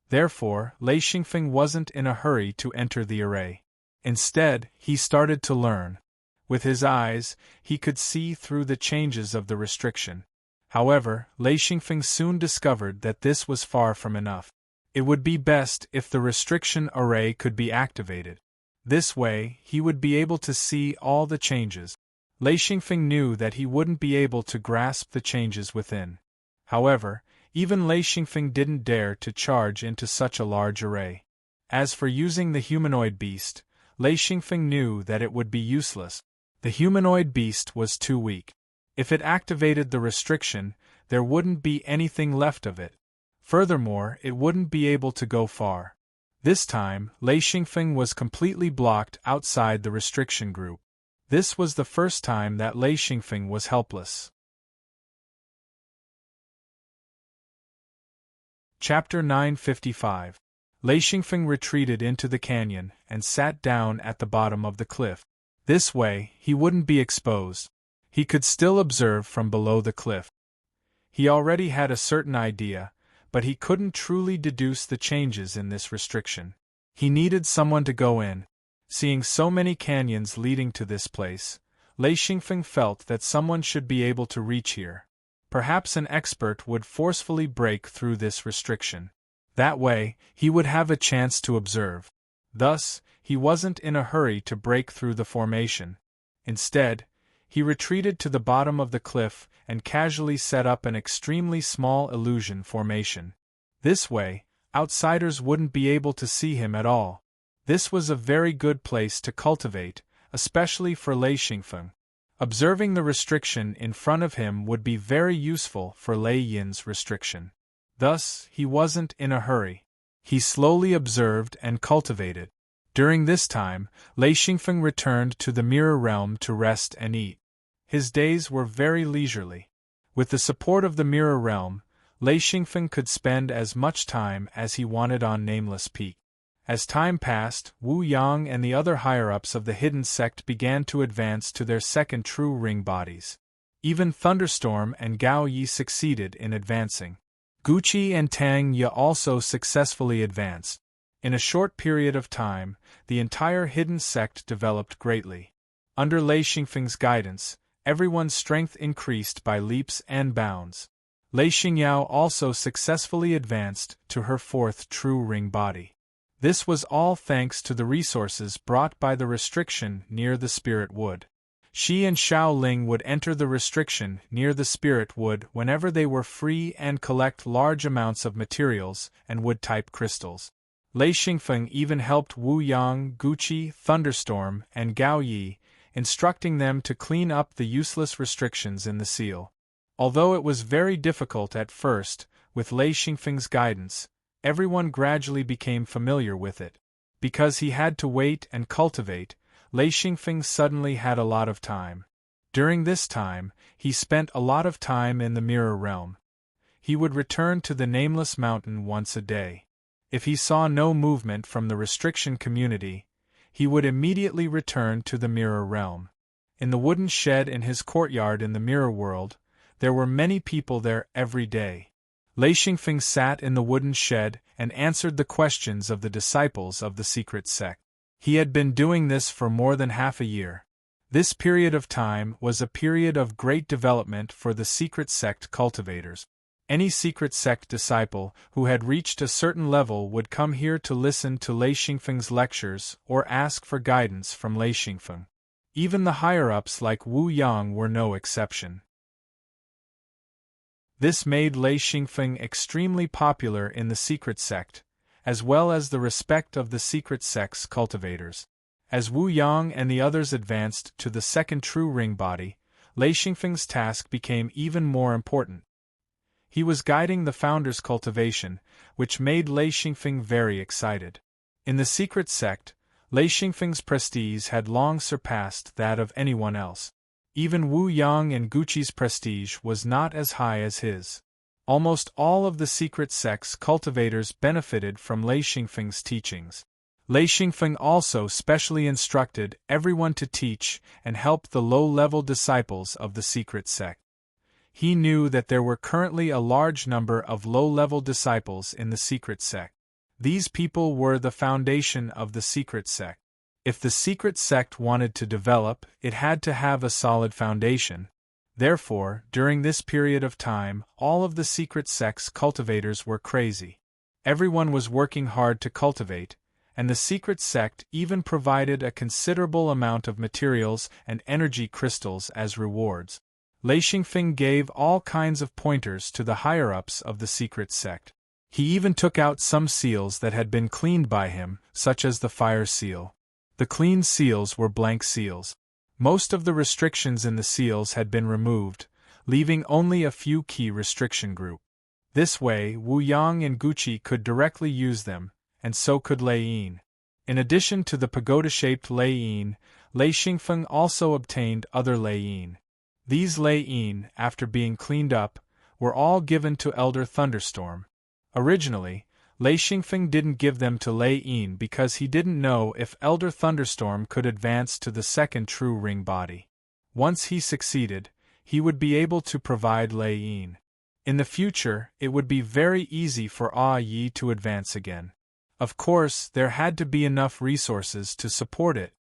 Therefore, Lei Xingfeng wasn't in a hurry to enter the array. Instead, he started to learn. With his eyes, he could see through the changes of the restriction. However, Lei Xingfeng soon discovered that this was far from enough. It would be best if the restriction array could be activated. This way, he would be able to see all the changes. Lei Xingfeng knew that he wouldn't be able to grasp the changes within. However, even Lei Xingfeng didn't dare to charge into such a large array. As for using the humanoid beast, Lei Xingfeng knew that it would be useless. The humanoid beast was too weak. If it activated the restriction, there wouldn't be anything left of it. Furthermore, it wouldn't be able to go far. This time, Lei Xingfeng was completely blocked outside the restriction group. This was the first time that Lei Xingfeng was helpless. Chapter 955. Lei Xingfeng retreated into the canyon and sat down at the bottom of the cliff. This way, he wouldn't be exposed. He could still observe from below the cliff. He already had a certain idea, but he couldn't truly deduce the changes in this restriction. He needed someone to go in. Seeing so many canyons leading to this place, Lei Xingfeng felt that someone should be able to reach here. Perhaps an expert would forcefully break through this restriction. That way, he would have a chance to observe. Thus, he wasn't in a hurry to break through the formation. Instead, he retreated to the bottom of the cliff and casually set up an extremely small illusion formation. This way, outsiders wouldn't be able to see him at all. This was a very good place to cultivate, especially for Lei Xingfeng. Observing the restriction in front of him would be very useful for Lei Yin's restriction. Thus, he wasn't in a hurry. He slowly observed and cultivated. During this time, Lei Xingfeng returned to the mirror realm to rest and eat. His days were very leisurely. With the support of the mirror realm, Lei Xingfeng could spend as much time as he wanted on Nameless Peak. As time passed, Wu Yang and the other higher-ups of the hidden sect began to advance to their second true ring bodies. Even Thunderstorm and Gao Yi succeeded in advancing. Guqi and Tang Ye also successfully advanced. In a short period of time, the entire hidden sect developed greatly. Under Lei Xingfeng's guidance, everyone's strength increased by leaps and bounds. Lei Xingyao also successfully advanced to her fourth true ring body. This was all thanks to the resources brought by the restriction near the Spirit Wood. Shi and Xiao Ling would enter the restriction near the Spirit Wood whenever they were free and collect large amounts of materials and wood-type crystals. Lei Xingfeng even helped Wu Yang, Guqi, Thunderstorm, and Gao Yi, instructing them to clean up the useless restrictions in the seal. Although it was very difficult at first, with Lei Xingfeng's guidance, everyone gradually became familiar with it. Because he had to wait and cultivate, Lei Xingfeng suddenly had a lot of time. During this time, he spent a lot of time in the mirror realm. He would return to the Nameless Mountain once a day. If he saw no movement from the restriction community, he would immediately return to the mirror realm. In the wooden shed in his courtyard in the mirror world, there were many people there every day. Lei Xingfeng sat in the wooden shed and answered the questions of the disciples of the secret sect. He had been doing this for more than half a year. This period of time was a period of great development for the secret sect cultivators. Any secret sect disciple who had reached a certain level would come here to listen to Lei Xingfeng's lectures or ask for guidance from Lei Xingfeng. Even the higher-ups like Wu Yang were no exception. This made Lei Xingfeng extremely popular in the secret sect, as well as the respect of the secret sect's cultivators. As Wu Yang and the others advanced to the second true ring body, Lei Xingfeng's task became even more important. He was guiding the founder's cultivation, which made Lei Xingfeng very excited. In the secret sect, Lei Xingfeng's prestige had long surpassed that of anyone else. Even Wu Yang and Guqi's prestige was not as high as his. Almost all of the secret sect's cultivators benefited from Lei Xingfeng's teachings. Lei Xingfeng also specially instructed everyone to teach and help the low-level disciples of the secret sect. He knew that there were currently a large number of low-level disciples in the secret sect. These people were the foundation of the secret sect. If the secret sect wanted to develop, it had to have a solid foundation. Therefore, during this period of time, all of the secret sect's cultivators were crazy. Everyone was working hard to cultivate, and the secret sect even provided a considerable amount of materials and energy crystals as rewards. Lei Xingfeng gave all kinds of pointers to the higher-ups of the secret sect. He even took out some seals that had been cleaned by him, such as the fire seal. The cleaned seals were blank seals. Most of the restrictions in the seals had been removed, leaving only a few key restriction group. This way, Wu Yang and Gucci could directly use them, and so could Lei Yin. In addition to the pagoda-shaped Lei Yin, Lei Xingfeng also obtained other Lei Yin. These Lei Yin, after being cleaned up, were all given to Elder Thunderstorm. Originally, Lei Xingfeng didn't give them to Lei Yin because he didn't know if Elder Thunderstorm could advance to the second true ring body. Once he succeeded, he would be able to provide Lei Yin. In the future, it would be very easy for Ah Yi to advance again. Of course, there had to be enough resources to support it.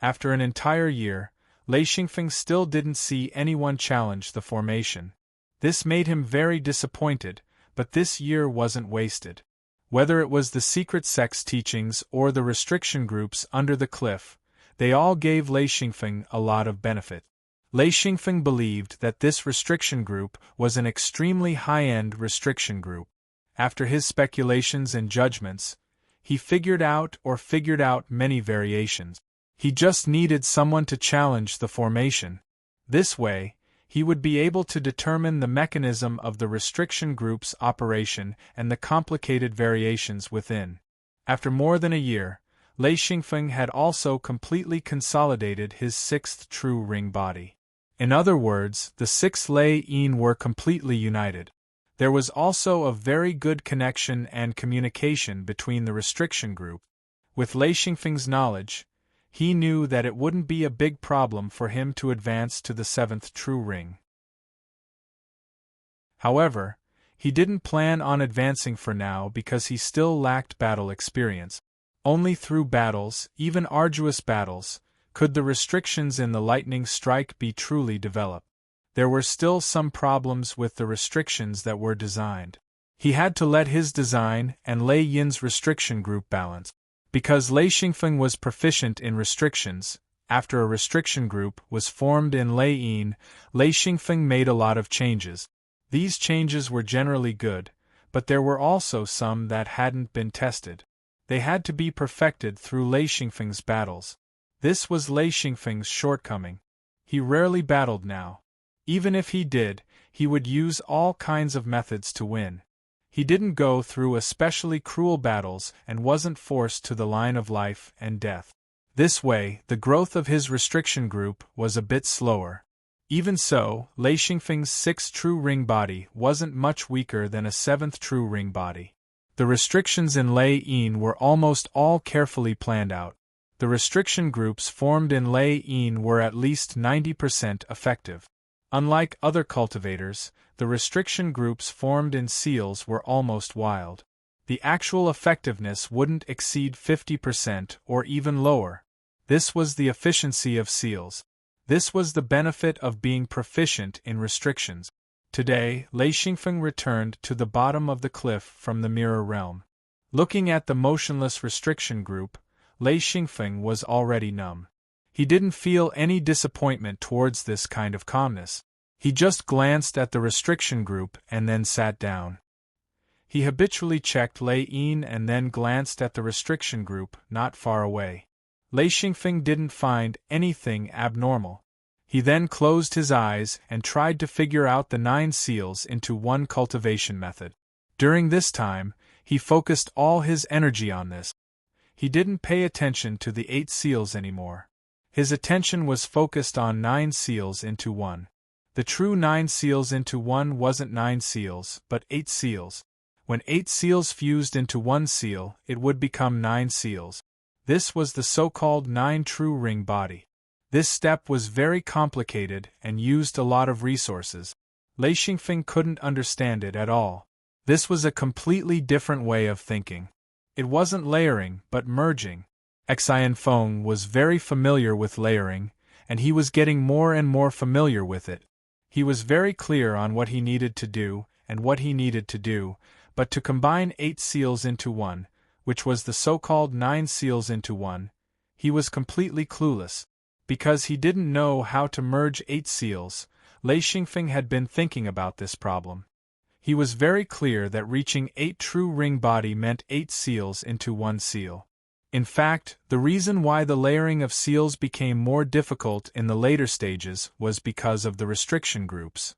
After an entire year, Lei Xingfeng still didn't see anyone challenge the formation. This made him very disappointed, but this year wasn't wasted. Whether it was the secret sex teachings or the restriction groups under the cliff, they all gave Lei Xingfeng a lot of benefit. Lei Xingfeng believed that this restriction group was an extremely high-end restriction group. After his speculations and judgments, he figured out many variations. He just needed someone to challenge the formation. This way, he would be able to determine the mechanism of the restriction group's operation and the complicated variations within. After more than a year, Lei Xingfeng had also completely consolidated his sixth true ring body. In other words, the six Lei Yin were completely united. There was also a very good connection and communication between the restriction group. With Lei Xingfeng's knowledge, he knew that it wouldn't be a big problem for him to advance to the seventh true ring. However, he didn't plan on advancing for now because he still lacked battle experience. Only through battles, even arduous battles, could the restrictions in the lightning strike be truly developed. There were still some problems with the restrictions that were designed. He had to let his design and Lei Yin's restriction group balance. Because Lei Xingfeng was proficient in restrictions, after a restriction group was formed in Lei Yin, Lei Xingfeng made a lot of changes. These changes were generally good, but there were also some that hadn't been tested. They had to be perfected through Lei Xingfeng's battles. This was Lei Xingfeng's shortcoming. He rarely battled now. Even if he did, he would use all kinds of methods to win. He didn't go through especially cruel battles and wasn't forced to the line of life and death. This way, the growth of his restriction group was a bit slower. Even so, Lei Xingfeng's sixth true ring body wasn't much weaker than a seventh true ring body. The restrictions in Lei Yin were almost all carefully planned out. The restriction groups formed in Lei Yin were at least 90% effective. Unlike other cultivators, the restriction groups formed in seals were almost wild. The actual effectiveness wouldn't exceed 50% or even lower. This was the efficiency of seals. This was the benefit of being proficient in restrictions. Today, Lei Xingfeng returned to the bottom of the cliff from the mirror realm. Looking at the motionless restriction group, Lei Xingfeng was already numb. He didn't feel any disappointment towards this kind of calmness. He just glanced at the restriction group and then sat down. He habitually checked Lei Yin and then glanced at the restriction group not far away. Lei Xingfeng didn't find anything abnormal. He then closed his eyes and tried to figure out the 9 seals into one cultivation method. During this time, he focused all his energy on this. He didn't pay attention to the 8 seals anymore. His attention was focused on 9 seals into one. The true 9 seals into one wasn't 9 seals, but 8 seals. When 8 seals fused into one seal, it would become 9 seals. This was the so-called 9 true ring body. This step was very complicated and used a lot of resources. Lei Xingfeng couldn't understand it at all. This was a completely different way of thinking. It wasn't layering, but merging. Xian Feng was very familiar with layering, and he was getting more and more familiar with it. He was very clear on what he needed to do and what he needed to do, but to combine 8 seals into one, which was the so-called 9 seals into one, he was completely clueless. Because he didn't know how to merge 8 seals, Lei Xingfeng had been thinking about this problem. He was very clear that reaching 8 true ring body meant 8 seals into 1 seal. In fact, the reason why the layering of seals became more difficult in the later stages was because of the restriction groups.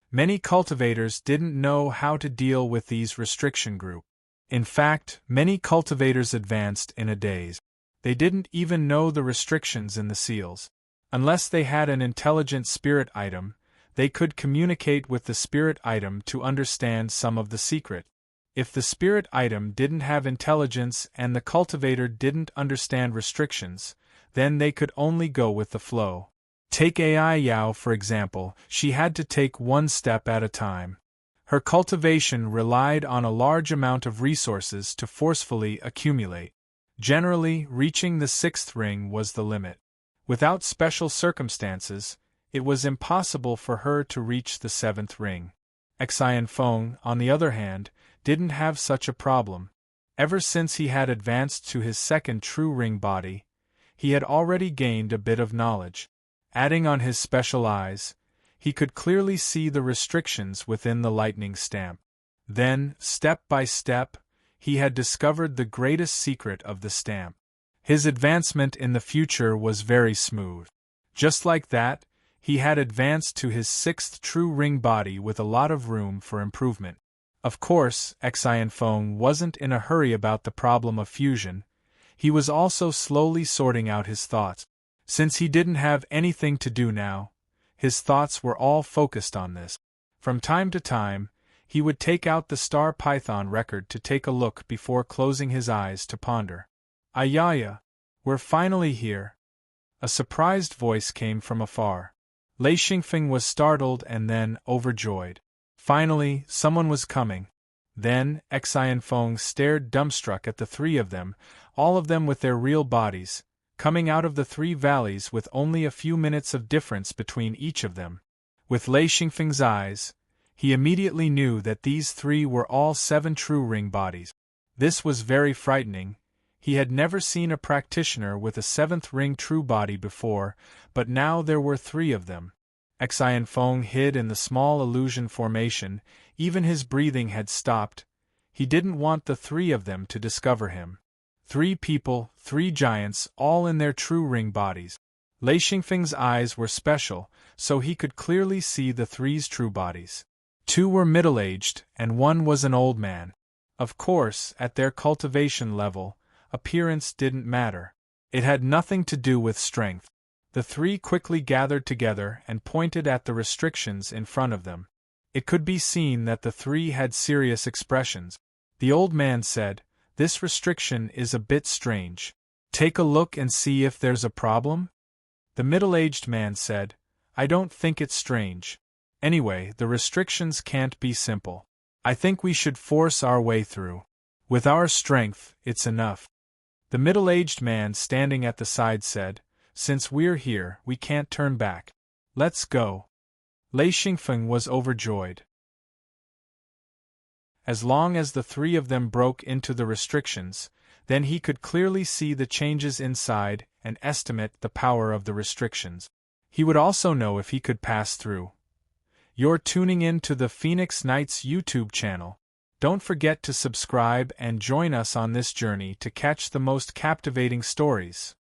Many cultivators didn't know how to deal with these restriction groups. In fact, many cultivators advanced in a daze. They didn't even know the restrictions in the seals. Unless they had an intelligent spirit item, they could communicate with the spirit item to understand some of the secret. If the spirit item didn't have intelligence and the cultivator didn't understand restrictions, then they could only go with the flow. Take Ai Yao for example, she had to take one step at a time. Her cultivation relied on a large amount of resources to forcefully accumulate. Generally, reaching the 6th ring was the limit. Without special circumstances, it was impossible for her to reach the 7th ring. Xian Feng, on the other hand, didn't have such a problem. Ever since he had advanced to his 2nd true ring body, he had already gained a bit of knowledge. Adding on his special eyes, he could clearly see the restrictions within the lightning stamp. Then, step by step, he had discovered the greatest secret of the stamp. His advancement in the future was very smooth. Just like that, he had advanced to his 6th true ring body with a lot of room for improvement. Of course, Xian Feng wasn't in a hurry about the problem of fusion. He was also slowly sorting out his thoughts. Since he didn't have anything to do now, his thoughts were all focused on this. From time to time, he would take out the star python record to take a look before closing his eyes to ponder. Ayaya, we're finally here. A surprised voice came from afar. Lei Xingfeng was startled and then overjoyed. Finally, someone was coming. Then, Xian Feng stared dumbstruck at the 3 of them, all of them with their real bodies, coming out of the 3 valleys with only a few minutes of difference between each of them. With Lei Xingfeng's eyes, he immediately knew that these 3 were all 7 true ring bodies. This was very frightening. He had never seen a practitioner with a 7th ring true body before, but now there were 3 of them. Xian Feng hid in the small illusion formation, even his breathing had stopped. He didn't want the 3 of them to discover him. 3 people, 3 giants, all in their true ring bodies. Lei Xingfeng's eyes were special, so he could clearly see the 3's true bodies. 2 were middle-aged, and 1 was an old man. Of course, at their cultivation level, appearance didn't matter. It had nothing to do with strength. The 3 quickly gathered together and pointed at the restrictions in front of them. It could be seen that the 3 had serious expressions. The old man said, "This restriction is a bit strange. Take a look and see if there's a problem?" The middle-aged man said, "I don't think it's strange. Anyway, the restrictions can't be simple. I think we should force our way through. With our strength, it's enough." The middle-aged man standing at the side said, "Since we're here, we can't turn back. Let's go." Lei Xingfeng was overjoyed. As long as the 3 of them broke into the restrictions, then he could clearly see the changes inside and estimate the power of the restrictions. He would also know if he could pass through. You're tuning in to the Phoenix Knights YouTube channel. Don't forget to subscribe and join us on this journey to catch the most captivating stories.